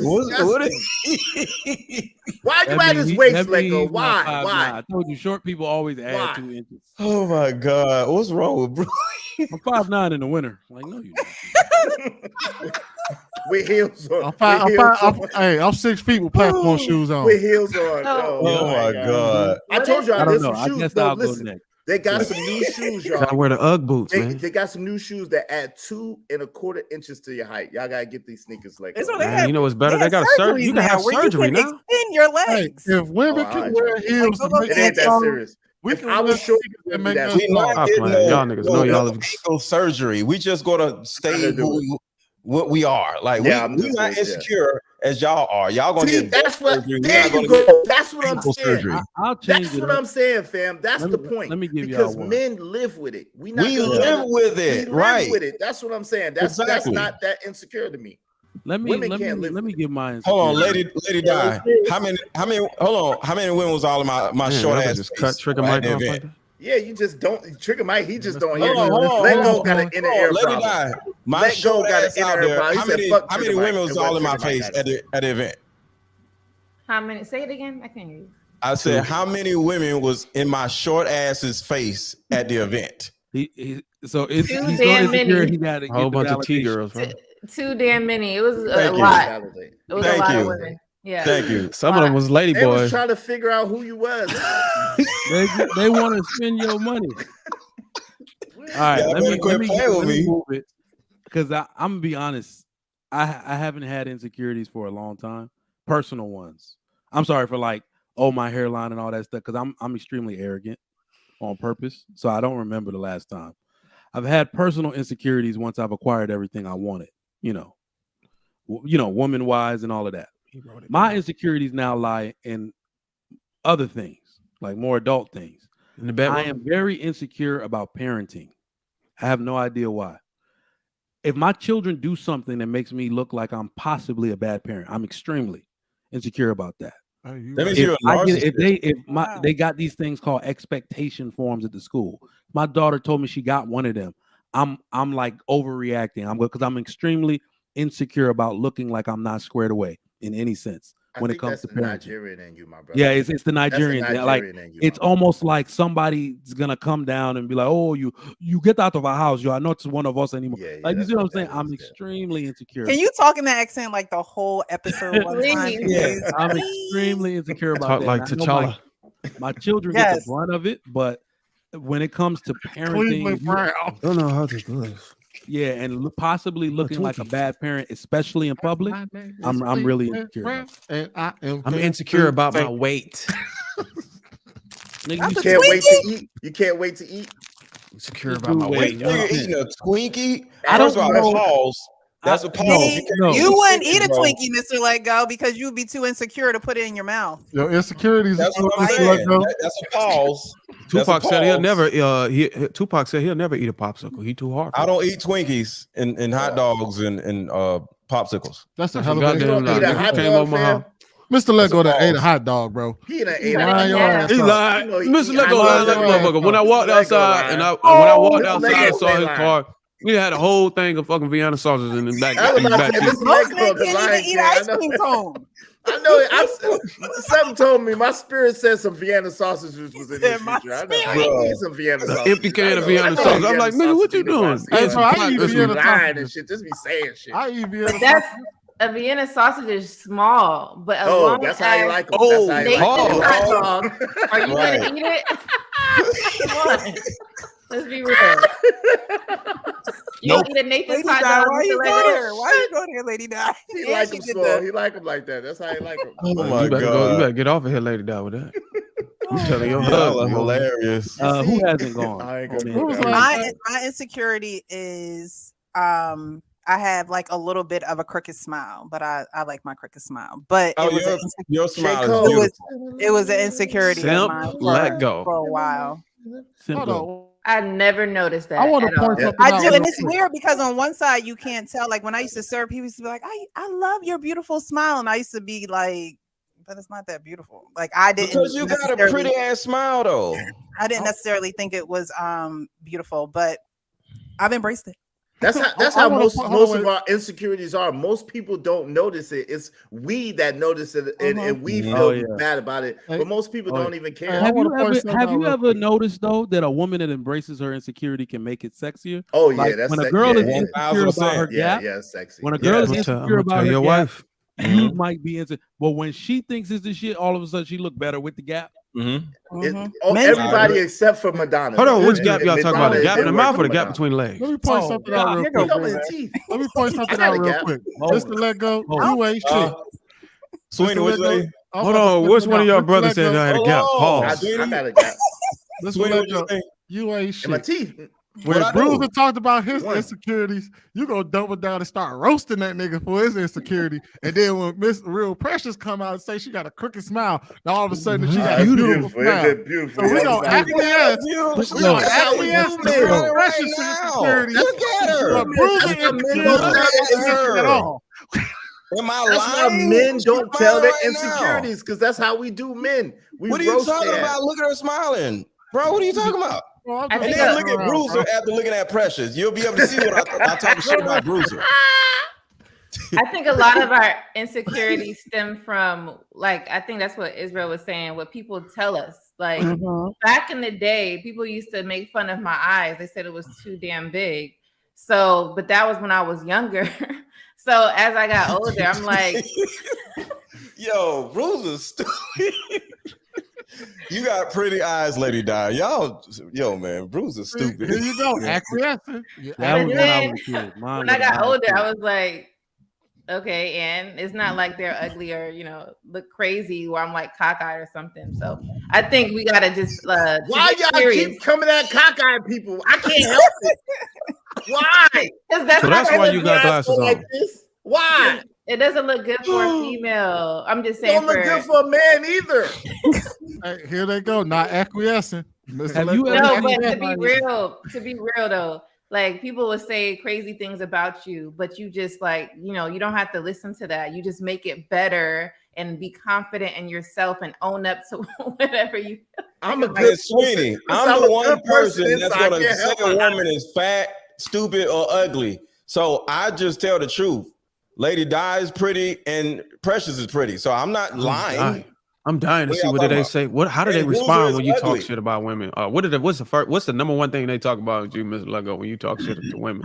why you at his waist, Let Go? Why? I told you, short people always add 2 inches. Oh my God, what's wrong with bro? I'm 5'9" in the winter. Like, no, you don't. With heels on. I'm 6 feet with platform shoes on. With heels on. Oh my God. I told y'all there's some I shoes. guess No, I'll go listen. next. They got some new shoes, y'all. Gotta wear the UGG boots, man. They got some new shoes that add 2 1/4 inches to your height. Y'all gotta get these sneakers like that. Man, you know what's better? They got a surgery. You can have surgery now. Extend your legs. Hey, if women can wear heels, It ain't that serious. If I was short, we not getting y'all niggas know y'all ankle surgery. We just gonna stay what we are. Like we're not insecure as y'all are. Y'all gonna get that's what. surgery. There you go. That's what I'm saying. Surgery. I'll change That's it what up. I'm saying, fam. That's the point. Let me give y'all because one. men live with it. We live with it, right? With it. That's what I'm saying. That's not that insecure to me. Let me give mine. Hold on, lady die. How many? Hold on. How many women was all in my short ass? Just cut trigger mic off like that. Yeah, you just don't trigger Mike. He just don't hear. Hold on, Let Go got an inner ear Lady problem. die. My Let Go short got an ass inner out ear there. problem. How many women was all in my face at the event? How many? Say it again. I can't hear you. I said, how many women was in my short ass's face at the event? He's so insecure. He got a whole bunch of T girls, right? Too damn many. It was a lot. It was a lot of women. Yeah. Thank you. Some of them was lady They was boys. trying to figure out who you was. they want to spend your money. All right, let me move it because I'm gonna be honest. I haven't had insecurities for a long time, personal ones. I'm sorry for my hairline and all that stuff because I'm extremely arrogant on purpose, so I don't remember the last time. I've had personal insecurities once I've acquired everything I wanted, woman wise and all of that. My insecurities now lie in other things, like more adult things. In the bedroom? I am very insecure about parenting. I have no idea why. If my children do something that makes me look like I'm possibly a bad parent, I'm extremely insecure about that. That means you're a narcissist. They got these things called expectation forms at the school. My daughter told me she got one of them. I'm like overreacting. Because I'm extremely insecure about looking like I'm not squared away in any sense when it comes to parenting. Nigerian in you, my brother. Yeah, it's the Nigerian. It's almost like somebody's gonna come down and be like, "Oh, you get out of our house. You are not one of us anymore." You see what I'm saying? I'm extremely insecure. Can you talk in that accent like the whole episode one time? Yeah, I'm extremely insecure about Talk that. like T'Challa. My children get the brunt of it, but when it comes to parenting, don't know how to do this. Yeah, and possibly looking like a bad parent, especially in public, I'm really insecure. I'm insecure about my weight. You can't wait to eat. You can't wait to eat. Insecure about my weight. You're eating a Twinkie. I don't know. Pause. That's a pause. You wouldn't eat a Twinkie, Mr. Let Go, because you would be too insecure to put it in your mouth. Your insecurities. That's what I'm saying. That's a pause. Tupac said he'll never. Tupac said he'll never eat a popsicle. He too hard. I don't eat Twinkies and hot dogs and popsicles. That's a hell of a goddamn lie. Mr. Let Go that ate a hot dog, bro. He done ate a hot dog. He lied. Mr. Let Go like a motherfucker. When I walked outside and when I walked outside and saw his car, he had a whole thing of fucking Vienna sausages in the back. Most men can't even eat ice cream cone. I know. Something told me my spirit said some Vienna sausages was in this future. I know. I need some Vienna sausages. Empty can of Vienna sausages. I'm like, nigga, what you doing? I eat Vienna sausages and shit. Just be saying shit. I eat Vienna sausages. A Vienna sausage is small, but as Oh, long that's as how you like them. That's how you like Nathan's them. hot dog, are you Right. gonna eat it? Come on, let's be real. You Nope. don't eat a Nathan's Lady hot Di, dog why with you the go Lego? there? Why you go there, Lady Di? He And like she them did small. He like them like that. That's how he like them. Oh You my better god. You better get off of here, Lady Di, with that. You telling your Y'all are husband. hilarious. Who hasn't gone? I ain't on gonna here? go there. My insecurity is I have like a little bit of a crooked smile, but I like my crooked smile. But Oh, it was your smile is it beautiful. was an insecurity of Simp, mine let go. for a while. Hold on. I never noticed that. I want to at all. point something I out do, real and it's quick. weird because on one side you can't tell. Like when I used to serve, people used to be like, I love your beautiful smile. And I used to be like, but it's not that beautiful. Like I didn't Because you got a pretty ass smile though. I didn't necessarily think it was beautiful, but I've embraced it. That's I how wanna most point- most hold of on, our insecurities are. Most people don't notice it. It's we that notice it, and we Mhm. feel Oh, yeah. bad about it. Hey, But most people don't even care. I Have wanna you point ever something out real ever quick. noticed though that a woman that embraces her insecurity can make it sexier? Oh yeah, Like that's when a sex- girl yeah, is yeah. insecure about her Yeah, gap, yeah, it's sexy. when a girl is I'm insecure gonna about tell her your gap, wife. you might be insecure. But when she thinks it's the shit, all of a sudden she look better with the gap. Everybody except for Madonna. Hold on, though. which gap y'all talking about? The Madonna, gap it in the worked mouth for or the gap Madonna. between the legs? Let me point something out real Here quick. go my teeth. Let me point something got out a real gap. quick. Hold Just to let go, Hold you ain't shit. Sweeney, Just to what let you go- say? I'm Hold about to on, put which them one of out. y'all Just to brothers let said go. I had a gap? Pause. I got a gap. Just to Sweeney, let what you go. say? You ain't shit. In my teeth. When What I Bruiser do? talked about his One. insecurities, you gonna double down and start roasting that nigga for his insecurity. And then when Miss Real Precious come out and say she got a crooked smile, now all of a sudden she got a It's beautiful smile. It's beautiful. So we Yeah, gonna it's beautiful. acquiesce. Beautiful. We gonna That's how we acquiesce do to men. Real Right Precious now. insecurity. Look at her. But Bruiser That's why men insecurity don't not tell their insecurity at her. all. Am I That's why lying? men She's don't tell smiling their right now. insecurities, because that's how we do men. We What are you roast talking their about? ass. Look at her smiling. Bro, what are you talking about? Well, I'm I just And think then a- look at around, Bruiser bro. after looking at Precious. You'll be able to see what I talk shit about Bruiser. I think a lot of our insecurities stem from, like, I think that's what Israel was saying, what people tell us. Like, back in the day, people used to make fun of my eyes. They said it was too damn big. So, but that was when I was younger. So as I got older, I'm like, Yo, Bruiser's stupid. You got pretty eyes, Lady Di. Y'all, yo, man, Bruiser's stupid. Here you go, acquiescing. That was but when I then was a kid. Mine when I was got when was older, a I kid. was like, okay, and it's not like they're ugly or, you know, look crazy where I'm like cockeyed or something. So I think we gotta just Why to y'all get serious. keep coming at cockeyed people? I can't help it. Why? Because that's So not that's why gonna you got look glasses like on. this. Why? It doesn't look good for a female. I'm just saying Don't look good for a man either. Hey, here they go, not acquiescing. Have you ever No, seen but to be somebody- real though, like people will say crazy things about you, but you just like, you know, you don't have to listen to that. You just make it better and be confident in yourself and own up to whatever you. I'm a Hey, good Sweeney, person. I'm a the one good person that's inside. I gonna can't say help a it. woman is fat, stupid, or ugly. So I just tell the truth. Lady Di is pretty and Precious is pretty. So I'm not lying. I'm dying to What see y'all what do talking they about? say. What? How do they And Bruiser respond is when you ugly. talk shit about women? What's the number one thing they talk about with you, Mr. Lego, when you talk shit to women?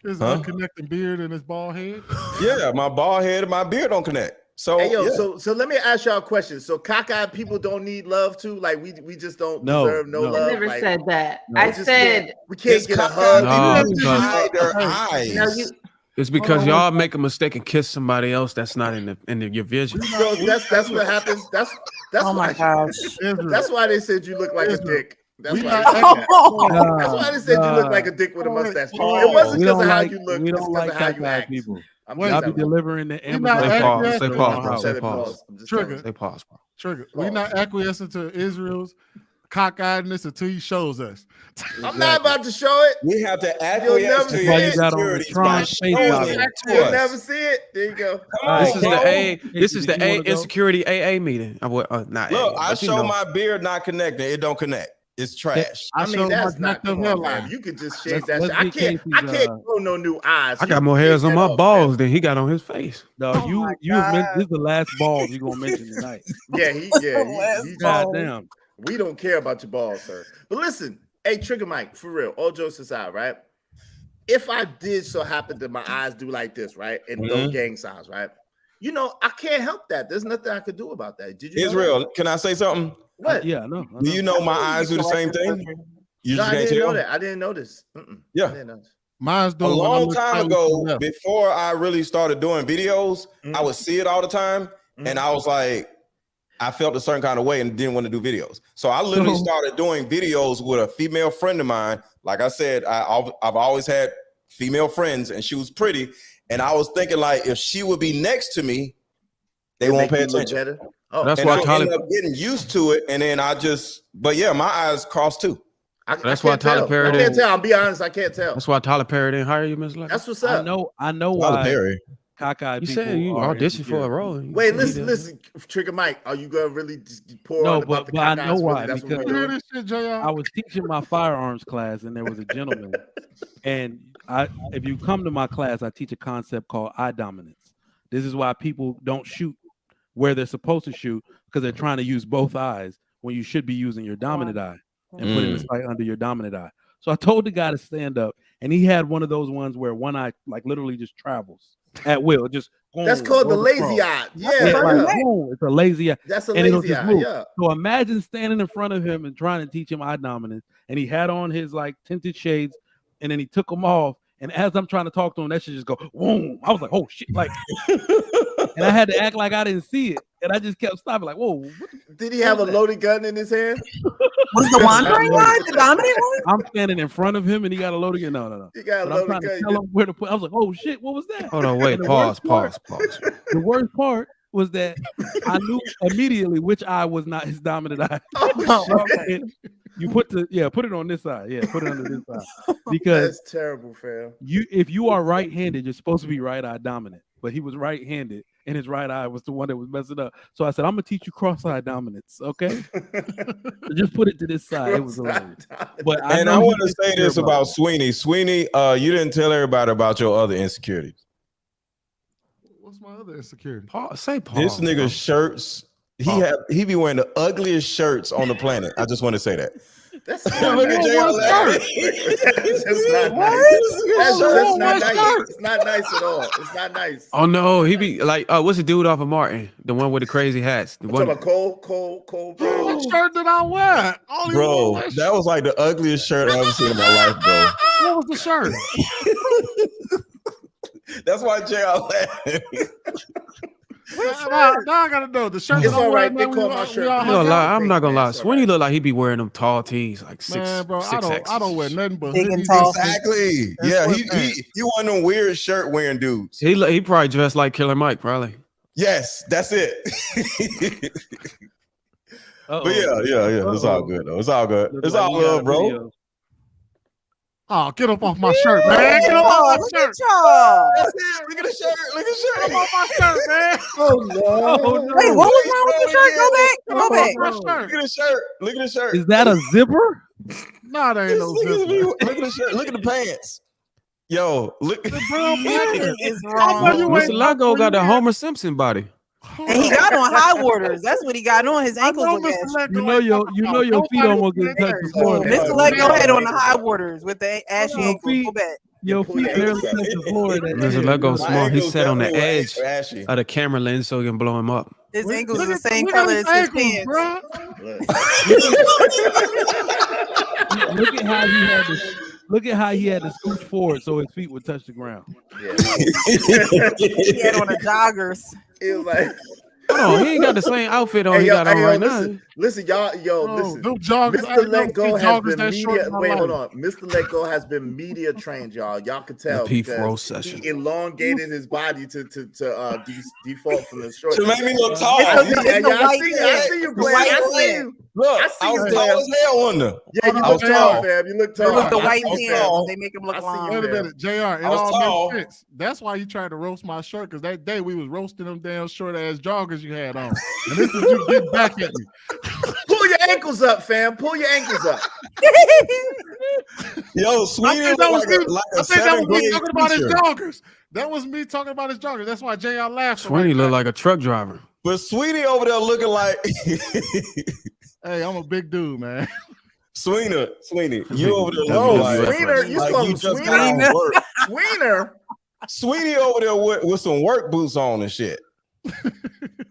His Huh? unconnected beard and his bald head. Yeah, my bald head and my beard don't connect. So Hey yo, yeah. so let me ask y'all a question. So cockeyed people don't need love too? Like we just don't deserve no I love. never like, said that. we I just said we can't It's get a cockeyed hug. No, people because- hide their Hey, eyes. no, you. It's because Hold on, y'all make a mistake and kiss somebody else that's not in your vision. So that's what happens. That's Oh my why gosh. Israel. that's why they said you look like a Israel. dick. That's We why. not They said that. Nah, That's why they said you look like a dick with a Wait, mustache. wait. It wasn't we because don't of how like you look. we It's don't because like of how you cockeyed act. people. I'm Wait, Y'all just be telling you. delivering the We not Amazon Say pause. package Say to the pause, wrong bro. house. Say Said it, pause. I'm just Trigger. telling Say pause, bro. Trigger. We not acquiescing to Israel's cockeyedness until he shows us. you. I'm not about to show it. We have to You'll acquiesce never to see Why his you got on the insecurities by Tron space showing goggles? it to You'll us. never see it. There you go. Come All on, right, This is the bro. A. This Casey, is did the you A wanna go? insecurity AA meeting. Not Look, AA, I but you show know. my beard not connecting. It don't connect. It's trash. I I mean, showed my that's not. jacked up Come on, man. hairline. You could just shave Let's that. Shit. get Casey's, I can't grow no new eyes. I You got can more hairs shave on that my off, balls than he got on his face. No, Oh you my this is the last balls you're gonna mention tonight. man. He God damn. We don't care about your balls, sir. But listen, hey, Trigger Mike, for real, all jokes aside, right? if I did so happen that my eyes do like this, right, and those gang signs, right, you know, I can't help that. There's nothing I could do about that. Did you? Israel, can I say something? What? Yeah, I know. Do you know my eyes do the same thing? You No, just I can't didn't tell. know that. I didn't know this. Yeah. I didn't know this. Mine's A doing long time ago, before I really started doing videos, I would see it all the time, and I was like, I felt a certain kind of way and didn't want to do videos. So I literally started doing videos with a female friend of mine. Like I said, I've always had female friends, and she was pretty. And I was thinking, like, if she would be next to me, they won't pay attention. Oh, That's and why I Tyler ended up getting used to it, and then but yeah, my eyes crossed too. That's why Tyler Perry. I can't tell. I'll be honest. I can't tell. That's why Tyler Perry didn't hire you, Miss Lex. That's what's up. I know Tyler why. Perry. Cockeyed You people said you are auditioned for a insecure. role. Wait, listen, Trigger Mike. Are you gonna really just pour No, on about but the I know cockeyes? why. Really? That's what Because we're doing? I was teaching my firearms class, and there was a gentleman. And if you come to my class, I teach a concept called eye dominance. This is why people don't shoot where they're supposed to shoot, because they're trying to use both eyes when you should be using your dominant eye and putting the sight under your dominant eye. So I told the guy to stand up, and he had one of those ones where one eye like literally just travels at will. Just That's called the lazy eye. it's a lazy eye. That's a and it'll lazy just eye. move. Yeah. So imagine standing in front of him and trying to teach him eye dominance, and he had on his like tinted shades, and then he took them off. And as I'm trying to talk to him, that should just go boom. I was like, oh shit, like, and I had to act like I didn't see it, and I just kept stopping, like, whoa. Did he have a loaded gun in his hand? Was the wandering one the dominant one? I'm standing in front of him, and he got a loaded gun. No. He got a But I'm loaded trying gun. to tell him where to put. I was like, oh shit, what was that? Hold on, wait, And the pause. worst part- The worst part was that I knew immediately which eye was not his dominant eye. Okay. You put it on this side. Yeah, put it under this side. Because That's terrible, fam. if you are right-handed, you're supposed to be right eye dominant. But he was right-handed, and his right eye was the one that was messing up. So I said, I'm gonna teach you cross-eye dominance, okay? So just put it to this side. It was hilarious. But I know want he to say didn't care this about Sweeney. Sweeney, you didn't tell everybody about your other insecurities. What's my other insecurity? Say This nigga's shirts. He be wearing the ugliest shirts on the planet. I just want to say that. That's look at JL. That's just not nice. That's just not nice. It's not nice at all. It's not nice. Oh no, he be like, what's the dude off of Martin? The one with the crazy hats. The I'm one. talking about Cole. What shirt did I wear? Bro, that was like the ugliest shirt I've ever seen in my life, bro. What was the shirt? That's why JL laughing. Now I gotta know the shirt. It's all right. They call my shirt. I'm not gonna lie. Sweeney look like he be wearing them tall tees, like six. Man, bro, six I don't wear nothing but Big and hoodies. tall. Exactly. Yeah, he one of them weird shirt wearing dudes. He probably dressed like Killer Mike, probably. Yes, that's it. But yeah. It's all good though. It's all good. It's all good, bro. Oh, get up off my shirt, man. Get up off my shirt. That's it. Look at the shirt. Look at the shirt. Get up off my shirt, man. Oh no. Wait, what was wrong with the shirt? Go back. Look at the shirt. Look at the shirt. Is that a zipper? No, there ain't no zipper. Look at the shirt. Look at the pants. Yo, look at the Something is wrong. Mr. Lago got the Homer Simpson body. And he got on high waters. That's what he got on. His ankles look at You know your feet almost get touched the floor. Mr. Lego had on the high waters with the ashy ankles. Go back. Your feet barely touch the floor. Mr. Lego smart. He sat on the definitely edge ashy. of the camera lens so he can blow him up. His ankles are the same color as his pants. Look at how he had to scooch forward so his feet would touch the ground. Yeah. He had on the joggers. It was like, Hold on, he ain't got the same outfit on he got on right now. Listen, y'all, listen. Them joggers, Mr. Let Go has been that short media. in my Wait, hold life. on. Mr. Let Go has been media trained, y'all. Y'all can tell Lapeef because roast session. he elongated his body to default from the short. To make me look tall. I see It's you, the Blair. white I see hand. you. Look, I see I you, was Blair. tall as hell on there. Yeah, you I look was tall, tall. fam. You look It tall. was the I white see you, hands. fam. They make him I look see long. you, Wait a fam. minute, JR. It I was all tall. makes sense. That's why you tried to roast my shirt, because that day we was roasting them damn short ass joggers you had on. And this is you getting back at me. Pull your ankles up, fam. Pull your ankles up. Yo, Sweeney was like I a think that was me seventh talking grade about his teacher. joggers. That was me talking about his joggers. That's why JR laughed. Sweeney look like a truck driver. But Sweeney over there looking like Hey, I'm a big dude, man. Sweeney, you over there Oh, looking like, Sweener. You like call you him just got off Sweener? work. Sweener. Sweetie over there with some work boots on and shit.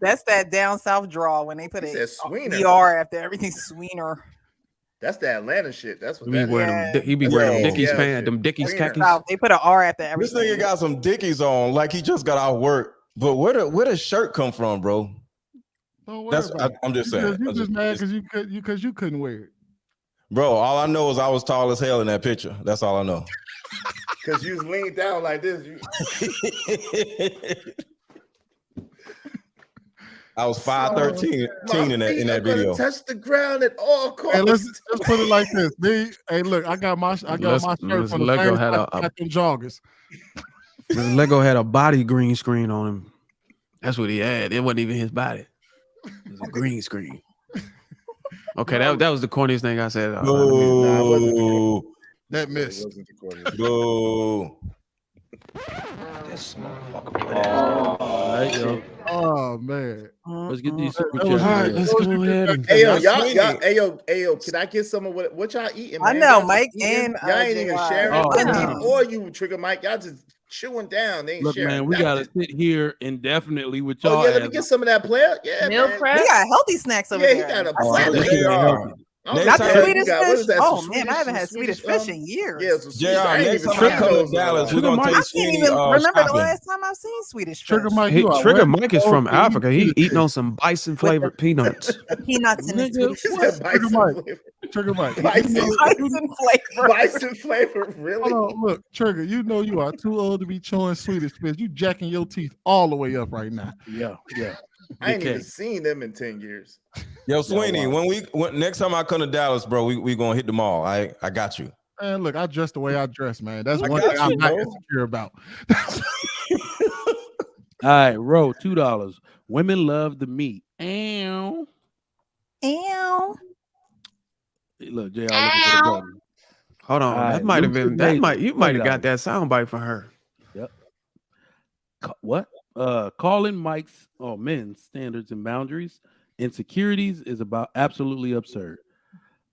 That's that down south draw when they put He a said Sweener. ER after everything. Sweener. That's the Atlanta shit. That's what He be that wearing is. them. He be That's wearing them that Dickies ATL pants, shit. them Dickies Sweener. khakis. South, they put an R after This everything. nigga got some Dickies on, like he just got out of work. But where does shirt come from, bro? Don't worry about it. I'm just saying. You just mad because you couldn't wear it. Bro, all I know is I was tall as hell in that picture. That's all I know. Because you was leaned down like this. I was 5'13" in that video. Touch the ground at all costs. Hey, let's put it like this. Hey, look, I got my shirt from the Lego same had spot I got them joggers. This Lego had a body green screen on him. That's what he had. It wasn't even his body. It was a green screen. Okay, that was the corniest thing I said. That missed. Boo. This motherfucker. Oh man. Let's get these super That was- chats. All right, let's go ahead. Hey yo, y'all, can I get some of what y'all eating? I Man? know, Y'all just Mike eating? and y'all ain't even JY. sharing. Oh, Not or you, Trigger Mike. Y'all just chewing down. They ain't Look, sharing. man, we gotta sit here indefinitely with y'all. Oh yeah, let me get some of that player. Yeah, Meal man. prep. We got healthy snacks over Yeah, there. he got a I platter. see this it. shit ain't healthy. Next Not time- the Swedish What is fish. that? Oh Some man, I haven't had Swedish, Swedish fish in years. Yeah, some JR, Swedish. I ain't next even time I seen come those to Dallas, in we're a while. gonna I take can't Sweeney even remember the shopping. last time I've seen Swedish fish. Trigger Mike, Hey, you are Trigger way Mike is too from old to eat Africa. He Swedish eating on fish. some bison flavored peanuts. Peanuts in the Nigga, Swedish He fish. said bison flavor. Trigger Mike. Bison flavor. Bison flavor, really? Hold on, look, Trigger, you know you are too old to be chewing Swedish fish. You jacking your teeth all the way up right now. Yeah. I ain't even Okay. seen them in 10 years. Yo, Sweeney, when next time I come to Dallas, bro, we gonna hit the mall. I got you. Man, look, I dress the way I dress, man. That's I one got thing I'm you, not bro. insecure about. All right, row $2. Women love the meat. Ow. Ow. Look, JR looking for the button. Hold on, All right, that might have been. Lucid You Mason, might have got $20. that soundbite for her. Yep. What? Calling Mike's men's standards and boundaries. Insecurities is about absolutely absurd.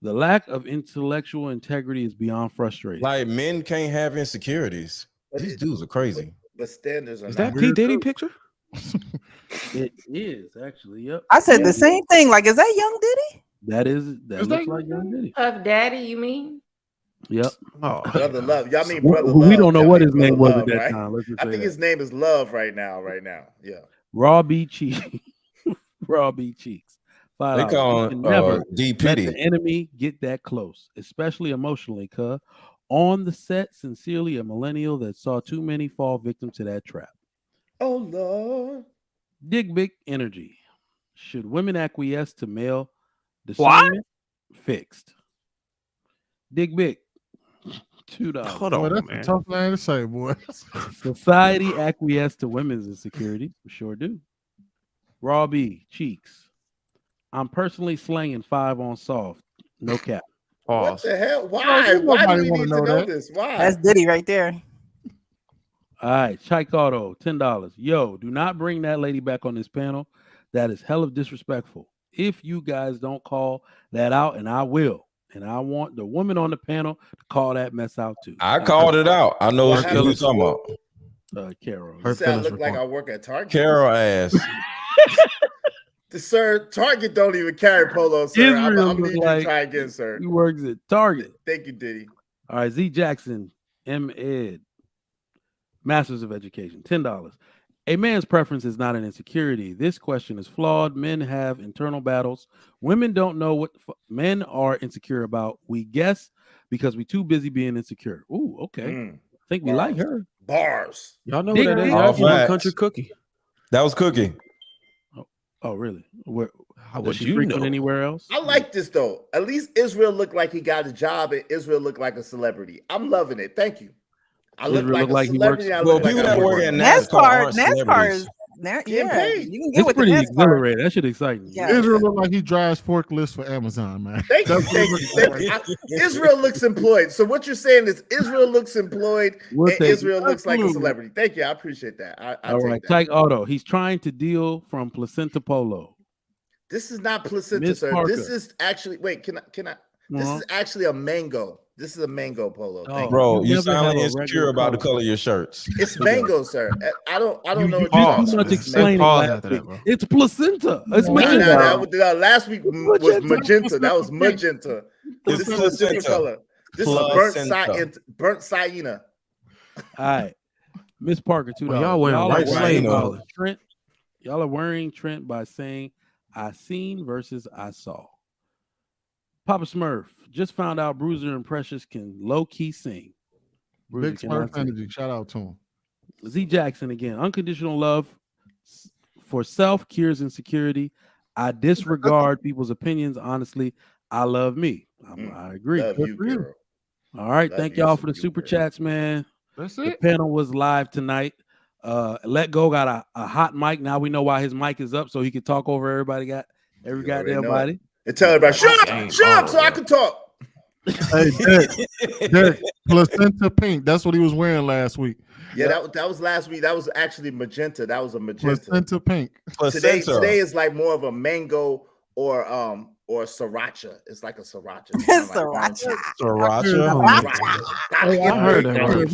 The lack of intellectual integrity is beyond frustrating. Like men can't have insecurities. These dudes are crazy. But standards are Is not. that P Diddy picture? It is actually. Yep. I said the same thing. Like, is that Young Diddy? That Is looks that like Young Diddy. Puff Daddy, you mean? Yep. Oh, Brother Love. Y'all mean We- Brother we Love. don't know Y'all what mean his name Brother was at Love, that right? time. Let's just I say think that. his name is Love right now. Yeah. Raw B cheeks. Raw B cheeks. They $5. call You can never D let Pity. the enemy get that close, especially emotionally, cuz on the set, sincerely a millennial that saw too many fall victim to that trap. Oh Lord. Dig big energy. Should women acquiesce to male discernment? Fixed. Dig big. $2. Hold Boy, on, that's man. a tough thing to say, boy. Society acquiesce to women's insecurities. We sure do. Raw B, cheeks. I'm personally slanging 5 on soft. No cap. What Pause. the hell? Why? Nobody Why do we wanna need to know know that. this? Why? That's Diddy right there. All right, Chike Auto, $10. Yo, do not bring that lady back on this panel. That is hell of disrespectful. If you guys don't call that out, and I will, and I want the woman on the panel to call that mess out too. I called it out. I know What what you're talking about. Carol. Her You say I feelings look like I report. work at Target. Carol ass. Sir, Target don't even carry polo, sir. I'm Israel gonna look need you like to try again, sir. he works at Target. Thank you, Diddy. All right, Z Jackson, M.Ed, Masters of Education, $10. A man's preference is not an insecurity. This question is flawed. Men have internal battles. Women don't know what men are insecure about. We guess because we too busy being insecure. Ooh, okay. Mm. I think we like her. Bars. Y'all know who that is? Dig All That's one facts. country cookie. That was Cookie. Oh, really? Where How does would she you frequent know? anywhere else? I like this though. At least Israel looked like he got a job, and Israel looked like a celebrity. I'm loving it. Thank you. I look Israel like look a like he celebrity. works- I Well, look like people I that work work at at NASCAR aren't NASCAR celebrities. is Getting paid. you can get It's with the pretty NASCAR. exhilarating. That shit exciting. Yeah. Israel look like he drives forklifts for Amazon, man. Thank you. That's what Thank he you. looks like. Israel looks employed. So what you're saying is Israel looks employed We'll and take it. Israel looks like a Absolutely. celebrity. Thank you. I appreciate that. I All take right, that. Tyke Auto. He's trying to deal from placenta polo. This is not placenta, Miss sir. Parker. This is actually wait, can I This is actually a mango. This is a mango polo. Thank Bro, you you never sound have a insecure regular about the color. color of your shirts. It's mango, sir. I don't know what You you're did talking too about. much This is explaining mango. last week. It's placenta. It's Nah, magenta. last week was magenta. That was magenta. This It's is a different placenta. color. This is burnt cyanide. All right, Miss Parker, $2. Well, y'all wearing white slave colors. Trent. Y'all are worrying Trent by saying I seen versus I saw. Papa Smurf just found out Bruiser and Precious can low key sing. Bruiser Big cannot Smurf sing. energy. Shout out to him. Z Jackson again. Unconditional love for self cures insecurity. I disregard people's opinions. Honestly, I love me. I agree. Love you, girl. All right. Love Thank you, y'all so for the you, super girl. chats, man. That's The it. panel was live tonight. Let Go got a hot mic. Now we know why his mic is up, so he could talk over everybody. Got every goddamn know body. And tell everybody, shut up, so I can talk. Hey, Derek, placenta pink. That's what he was wearing last week. Yeah, that was last week. That was actually magenta. That was a magenta. Placenta pink. Today is like more of a mango or sriracha. It's like a sriracha. Sriracha. I heard that word.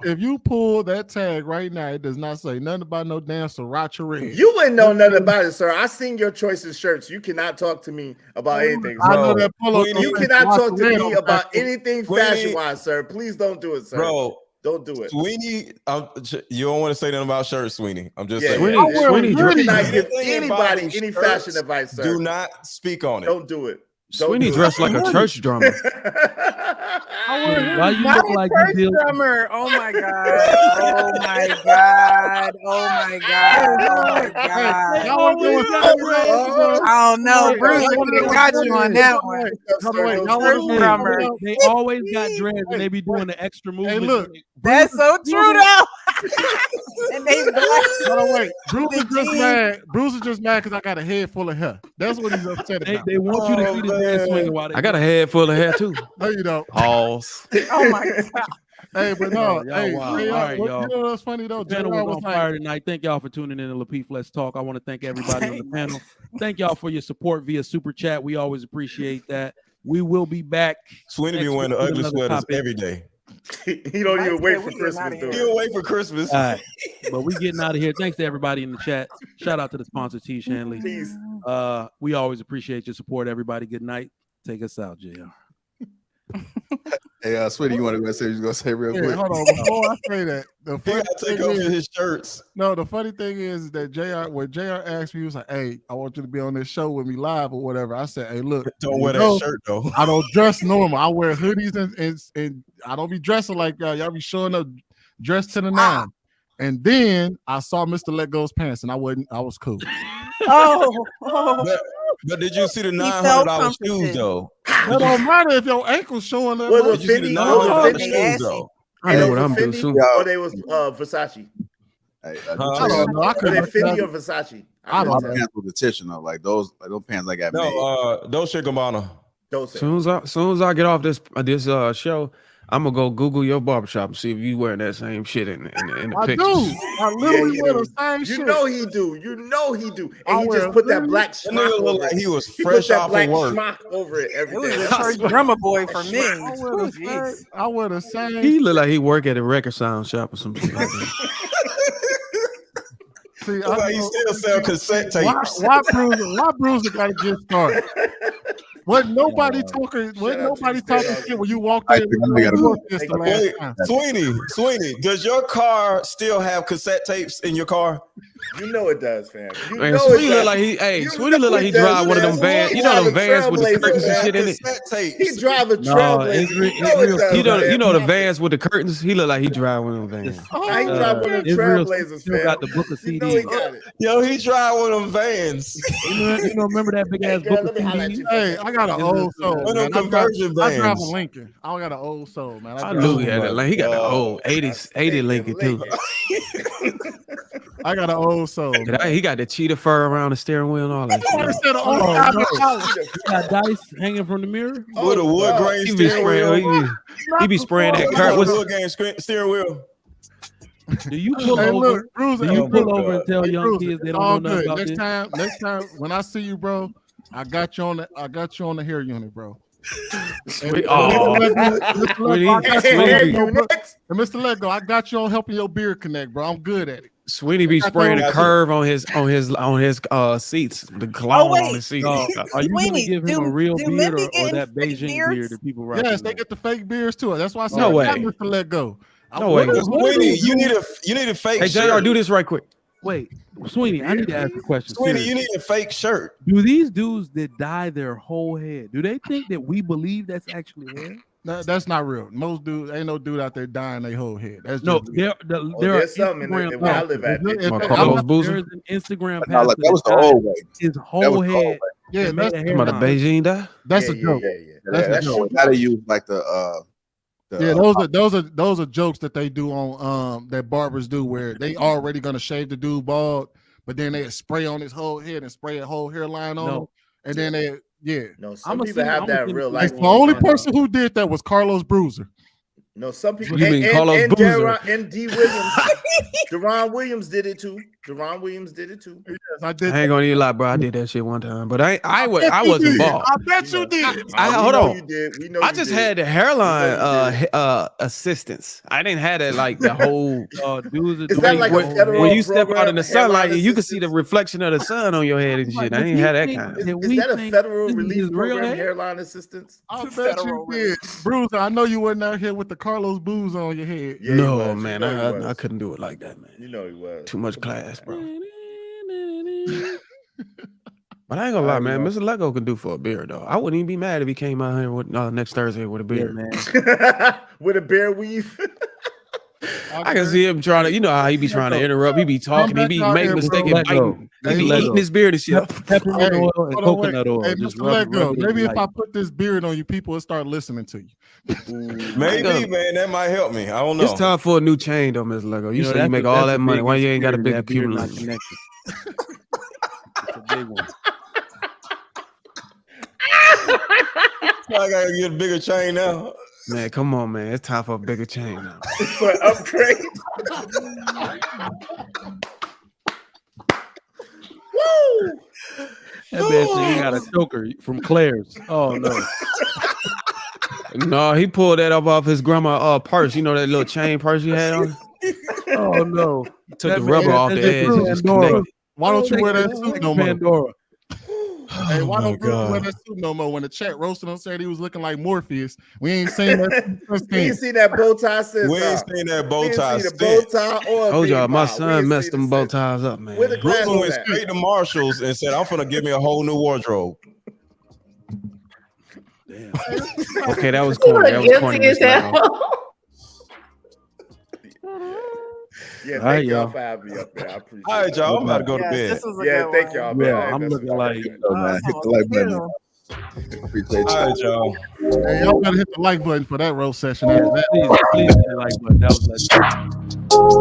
If you pull that tag right now, it does not say nothing about no damn sriracha red. You wouldn't know nothing about it, sir. I seen your choices shirts. You cannot talk to me about anything. I know that polo. You cannot talk to me Sriracha about red. anything Sweeney. fashion-wise, sir. Please don't do it, sir. Bro, don't do it. Sweeney, you don't want to say nothing about shirts, Sweeney. I'm just saying. Sweeney, you cannot give Anything anybody about any shirts, fashion advice, sir. Do not speak on it. Don't do it. Sweeney dressed like a church drummer. Why you look like you deal? Drummer. Oh my god. Oh my god. Oh my god. Oh my god. Oh no, Bruce got you on that one. They always got dreads and they be doing the extra movement. Hey, look, that's so true though. And they Hold on, wait. Bruce is just mad because I got a head full of hair. That's what he's upset about. They want you to see the dance swinging while they I got a head full of hair too. No, you don't. Pause. Oh my god. Hey, but no. Y'all Hey, wild. hey, All right, y'all. You know what's funny though? The panel JR was was on fire tonight. Thank y'all for tuning in to Lapeef Let's Talk. I want to thank everybody on the panel. Thank y'all for your support via Super Chat. We always appreciate that. We will be back. Sweeney be wearing the ugly sweaters every day. He don't even wait for Christmas, dude. He don't wait for Christmas. All right. But we getting out of here. Thanks to everybody in the chat. Shout out to the sponsor, T. Shanley. Peace. We always appreciate your support, everybody. Good night. Take us out, JR. Hey, Sweetie, you want to go say what you gonna say real quick? Hold on, before I say that, the funny take off his shirts. No, the funny thing is that when JR asked me, he was like, "Hey, I want you to be on this show with me live or whatever." I said, "Hey, look, don't wear that shirt though. I don't dress normal. I wear hoodies and I don't be dressing like y'all. Y'all be showing up dressed to the nine." And then I saw Mr. Let Go's pants, and I was cool. But did you see the $900 shoes though? It don't matter if your ankle's showing up. Did you see the $900 shoes though? I know what I'm doing soon. Or they was Versace. Hey, I don't know. I Were they couldn't Fendi or Versace? I don't know. Pants with the tissue though, like those pants I got made. Dolce & Gabbana. Soon as I get off this show, I'm gonna go Google your barbershop and see if you wearing that same shit in the pictures. I literally wear the same shit. You know he do. And he just put that black schmuck over like it. he was He fresh put that off black of work. schmuck over it every It was day. a church drummer boy for me. I wear the same. He look like he work at a record sound shop or something like that. See, Like he still sell cassette tapes. Why Bruiser got to get started? What nobody talking shit when you walked in. Sweeney, does your car still have cassette tapes in your car? You know it does, fam. Man, Sweeney look like he drive one of them vans. You know them vans with the curtains and shit in it. He drive a Trailblazer. You know the vans with the curtains. He look like he drive one of them vans. He drive one of them Trailblazers, fam. Got the book of CDs. You know he got it. Yo, he drive one of them vans. Remember that big ass book of CDs? Hey, I got an old soul. One of Man. them conversion I drive a vans. Lincoln. I got an old soul, man. I knew he had that. Like he got the old 80 Lincoln too. I got an old soul. He got the cheetah fur around the steering wheel and all that. He got dice hanging from the mirror. With a wood grain steering wheel. He be spraying that car. Wood grain steering wheel. Do you pull over? Do you pull over and tell young kids they don't know nothing about this? Next time when I see you, bro, I got you on the hair unit, bro. Mr. Lego, I got you on helping your beard connect, bro. I'm good at it. Sweeney be spraying a curve on his seats, the cologne on his seats. Are you gonna give him a real beard or that Beijing beard that people rock? Yes, they get the fake beards too. That's why I said No way. Mr. Lego. No way. Sweeney, you need a fake Hey, shirt. JR, do this right quick. Wait, Sweeney, I need to ask a question. Sweeney, seriously. you need a fake shirt. Do these dudes that dye their whole head, do they think that we believe that's actually hair? That's not real. Most dudes, ain't no dude out there dyeing their whole head. That's No, just there there's something in where I live at. There is an Instagram No, like, that was the pastor old way. his That whole was the old head. way. Yeah, made a hair About a dye. Beijing dye? That's a joke. That's a joke. How to use like the those are jokes that they do on that barbers do where they already gonna shave the dude bald, but then they spray on his whole head and spray a whole hairline on him, and then they No, some people have that in real life. The only person who did that was Carlos Bruiser. No, some people. You mean Carlos Boozer? And D. Williams. Deron Williams did it too. Deron Williams did it too. Yes, I did. I ain't gonna need a lot, bro. I did that shit one time, but I wasn't bald. I bet you did. Hold on. You did. We know I you just did. had the hairline assistance. I didn't have that like the whole. Is that like a federal when you step out program, in the sunlight, hairline you can see the reflection of the sun on your head and shit. I ain't had that kind. Is that a federal relief program, hairline assistance? I bet you did. Bruiser, I know you wasn't out here with the Carlos Booze on your head. Yeah, No, man, I couldn't do it like that, man. You know he was. Too much class, bro. But I ain't gonna lie, man. Mr. Lego can do for a beard, though. I wouldn't even be mad if he came out here with next Thursday with a beard, man. With a bear weave. I can see him trying to, you know how he be trying to interrupt. He be talking, he be making mistakes, biting. He be eating his beard and shit. Peppermint oil and coconut oil. Hey, Just Mr. rub Lego, it maybe if like- I put this beard on you, people will start listening to you. Maybe, man, that might help me. I don't know. It's time for a new chain, though, Mr. Lego. You know, say you that's make a- all that's that a money. big Why you ain't got a big that beard not accumulation? connected. It's a big one. I gotta get a bigger chain now. Man, come on, man. It's time for a bigger chain now. For an upgrade. Woo! That man said he got a choker from Claire's. Oh no. No, he pulled that up off his grandma purse. You know that little chain purse he had on? Oh no. Took the rubber off the edge and just connected. Why don't you wear that suit no more? Pandora. Hey, why don't Bruce wear that suit no more? When the chat roasted him, said he was looking like Morpheus. We ain't seen that. We ain't seen that bow tie since. We ain't seen that bow We ain't tie seen the bow since. tie or Told y'all, my big bow. We son ain't messed seen them it bow since. ties up, man. Where the Bruce glasses went at? straight to Marshalls and said, I'm finna give me a whole new wardrobe. Okay, that was You corny. That were was corny. guilty as Mr. Lego. hell. Yeah, All right, thank y'all y'all. for having me up there. I appreciate it. All right, y'all. I'm about to go to Yeah, bed. this was a Yeah, good thank one. y'all, man. Yeah, Hey, I'm that's looking what I like do. Oh, man, hit the like button. Appreciate you. All right, y'all. Hey, y'all better hit the like button for that roast session. After that. Please hit the like button. That was like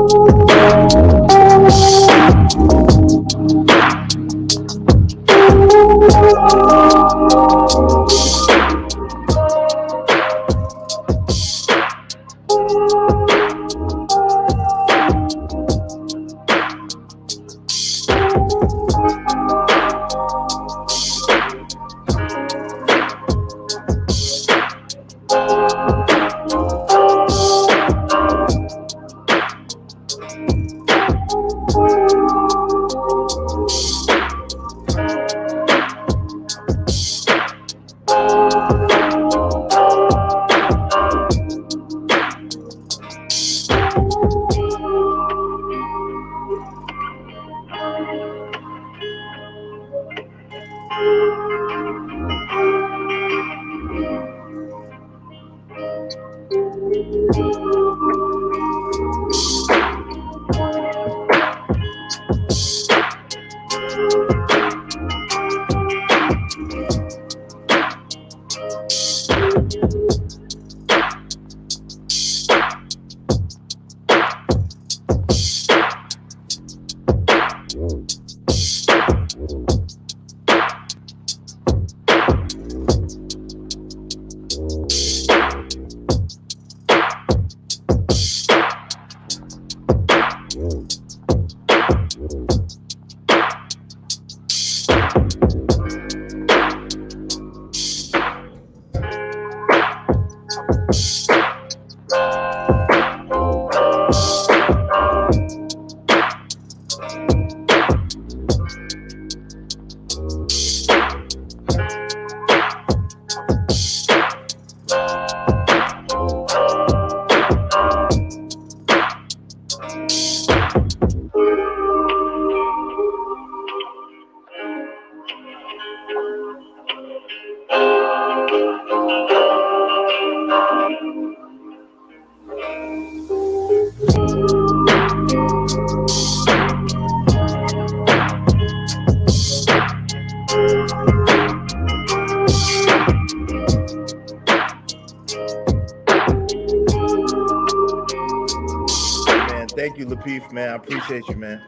Thank you, Lapeef, man. I appreciate you, man.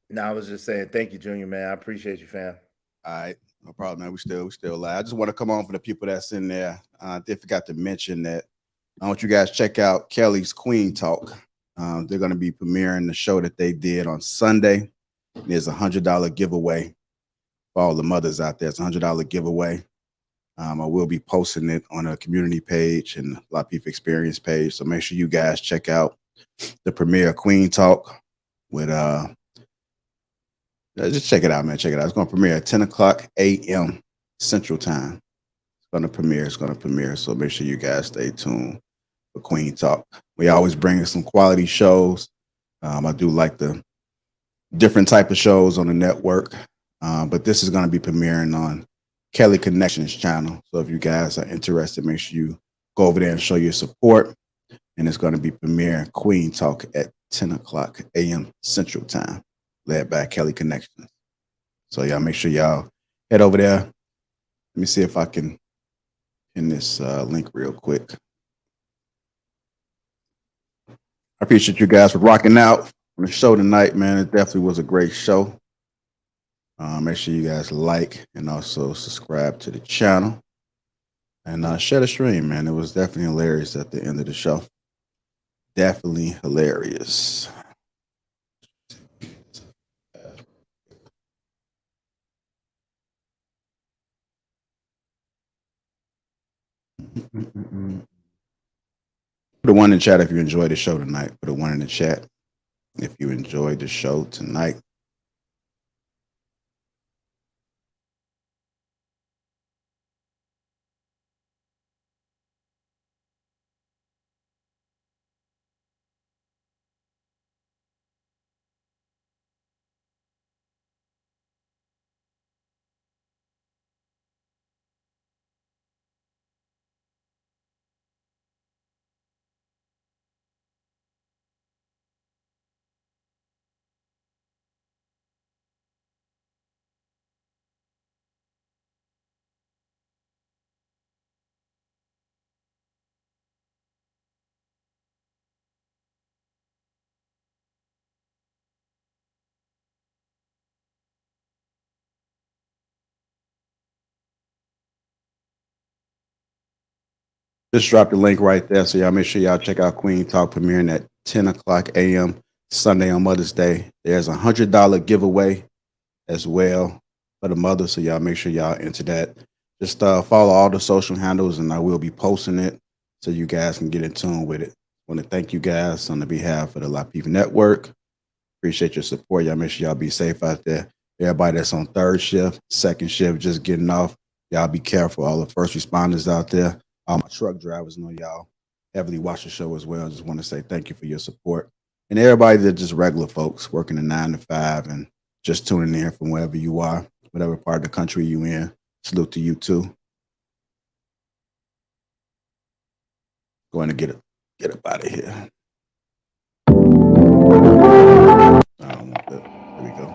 No, I was just saying, thank you, Junior, man. I appreciate you, fam. All right, no problem, man. We still live. I just want to come on for the people that's in there. I did forgot to mention that I want you guys check out Kelly's Queen Talk. They're going to be premiering the show that they did on Sunday. There's $100 giveaway for all the mothers out there. It's a $100 giveaway. I will be posting it on a community page and Lapeef Experience page. So make sure you guys check out the premiere Queen Talk with just check it out, man. Check it out. It's going to premiere at 10 o'clock a.m. Central Time. It's going to premiere. So make sure you guys stay tuned for Queen Talk. We always bring in some quality shows. I do like the different type of shows on the network. But this is going to be premiering on Kelly Connections channel. So if you guys are interested, make sure you go over there and show your support. And it's going to be premiering Queen Talk at 10 o'clock a.m. Central Time, led by Kelly Connections. So y'all make sure y'all head over there. Let me see if I can pin this link real quick. I appreciate you guys for rocking out on the show tonight, man. It definitely was a great show. Make sure you guys like and also subscribe to the channel and share the stream, man. It was definitely hilarious at the end of the show. Definitely hilarious. Put a 1 in the chat if you enjoyed the show tonight. Put a 1 in the chat if you enjoyed the show tonight. Just drop the link right there. So y'all make sure y'all check out Queen Talk premiering at 10 o'clock a.m. Sunday on Mother's Day. There's a $100 giveaway as well for the mother. So y'all make sure y'all enter that. Just follow all the social handles and I will be posting it so you guys can get in tune with it. I want to thank you guys on the behalf of the Lapeef Network. Appreciate your support. Y'all make sure y'all be safe out there. Everybody that's on third shift, second shift, just getting off, y'all be careful. All the first responders out there. All my truck drivers know y'all heavily watch the show as well. Just want to say thank you for your support. And everybody that just regular folks working a 9 to 5 and just tuning in from wherever you are, whatever part of the country you in. Salute to you too. Going to get up out of here. I don't want that. There we go.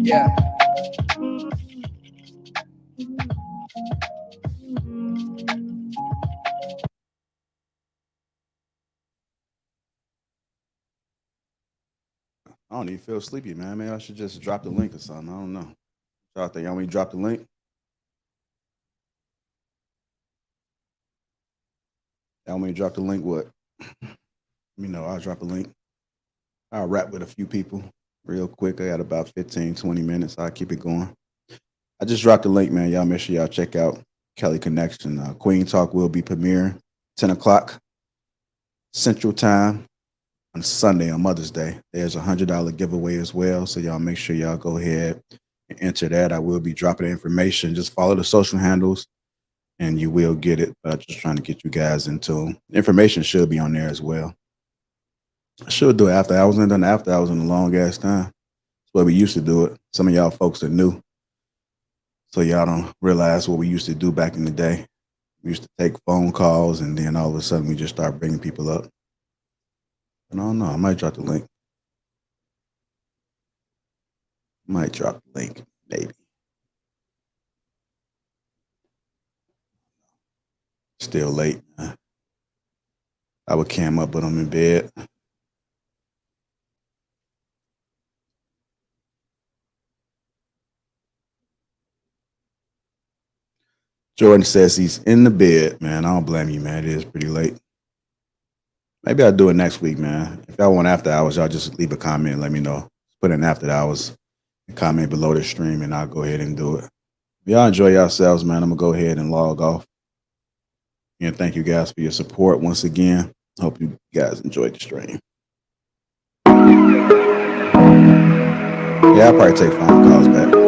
Yeah. I don't even feel sleepy, man. Maybe I should just drop the link or something. I don't know. Y'all think y'all want me to drop the link? Y'all want me to drop the link? What? You know, I'll drop a link. I'll rap with a few people real quick. I got about 15, 20 minutes. I'll keep it going. I just dropped the link, man. Y'all make sure y'all check out Kelly Connection. Queen Talk will be premiering 10 o'clock Central Time, on Sunday on Mother's Day. There's a $100 giveaway as well. So y'all make sure y'all go ahead and enter that. I will be dropping the information. Just follow the social handles and you will get it. But I'm just trying to get you guys into information should be on there as well. I should do it after hours. I ain't done after hours in a long ass time. That's the way we used to do it. Some of y'all folks are new. So y'all don't realize what we used to do back in the day. We used to take phone calls and then all of a sudden we just start bringing people up. I don't know. I might drop the link. Might drop the link, maybe. Still late. I would cam up, but I'm in bed. Jordan says he's in the bed, man. I don't blame you, man. It is pretty late. Maybe I'll do it next week, man. If y'all want after hours, y'all just leave a comment and let me know. Put in after hours and comment below the stream, and I'll go ahead and do it. If y'all enjoy yourselves, man, I'm going to go ahead and log off. And thank you guys for your support once again. Hope you guys enjoyed the stream. Yeah, I'll probably take phone calls back.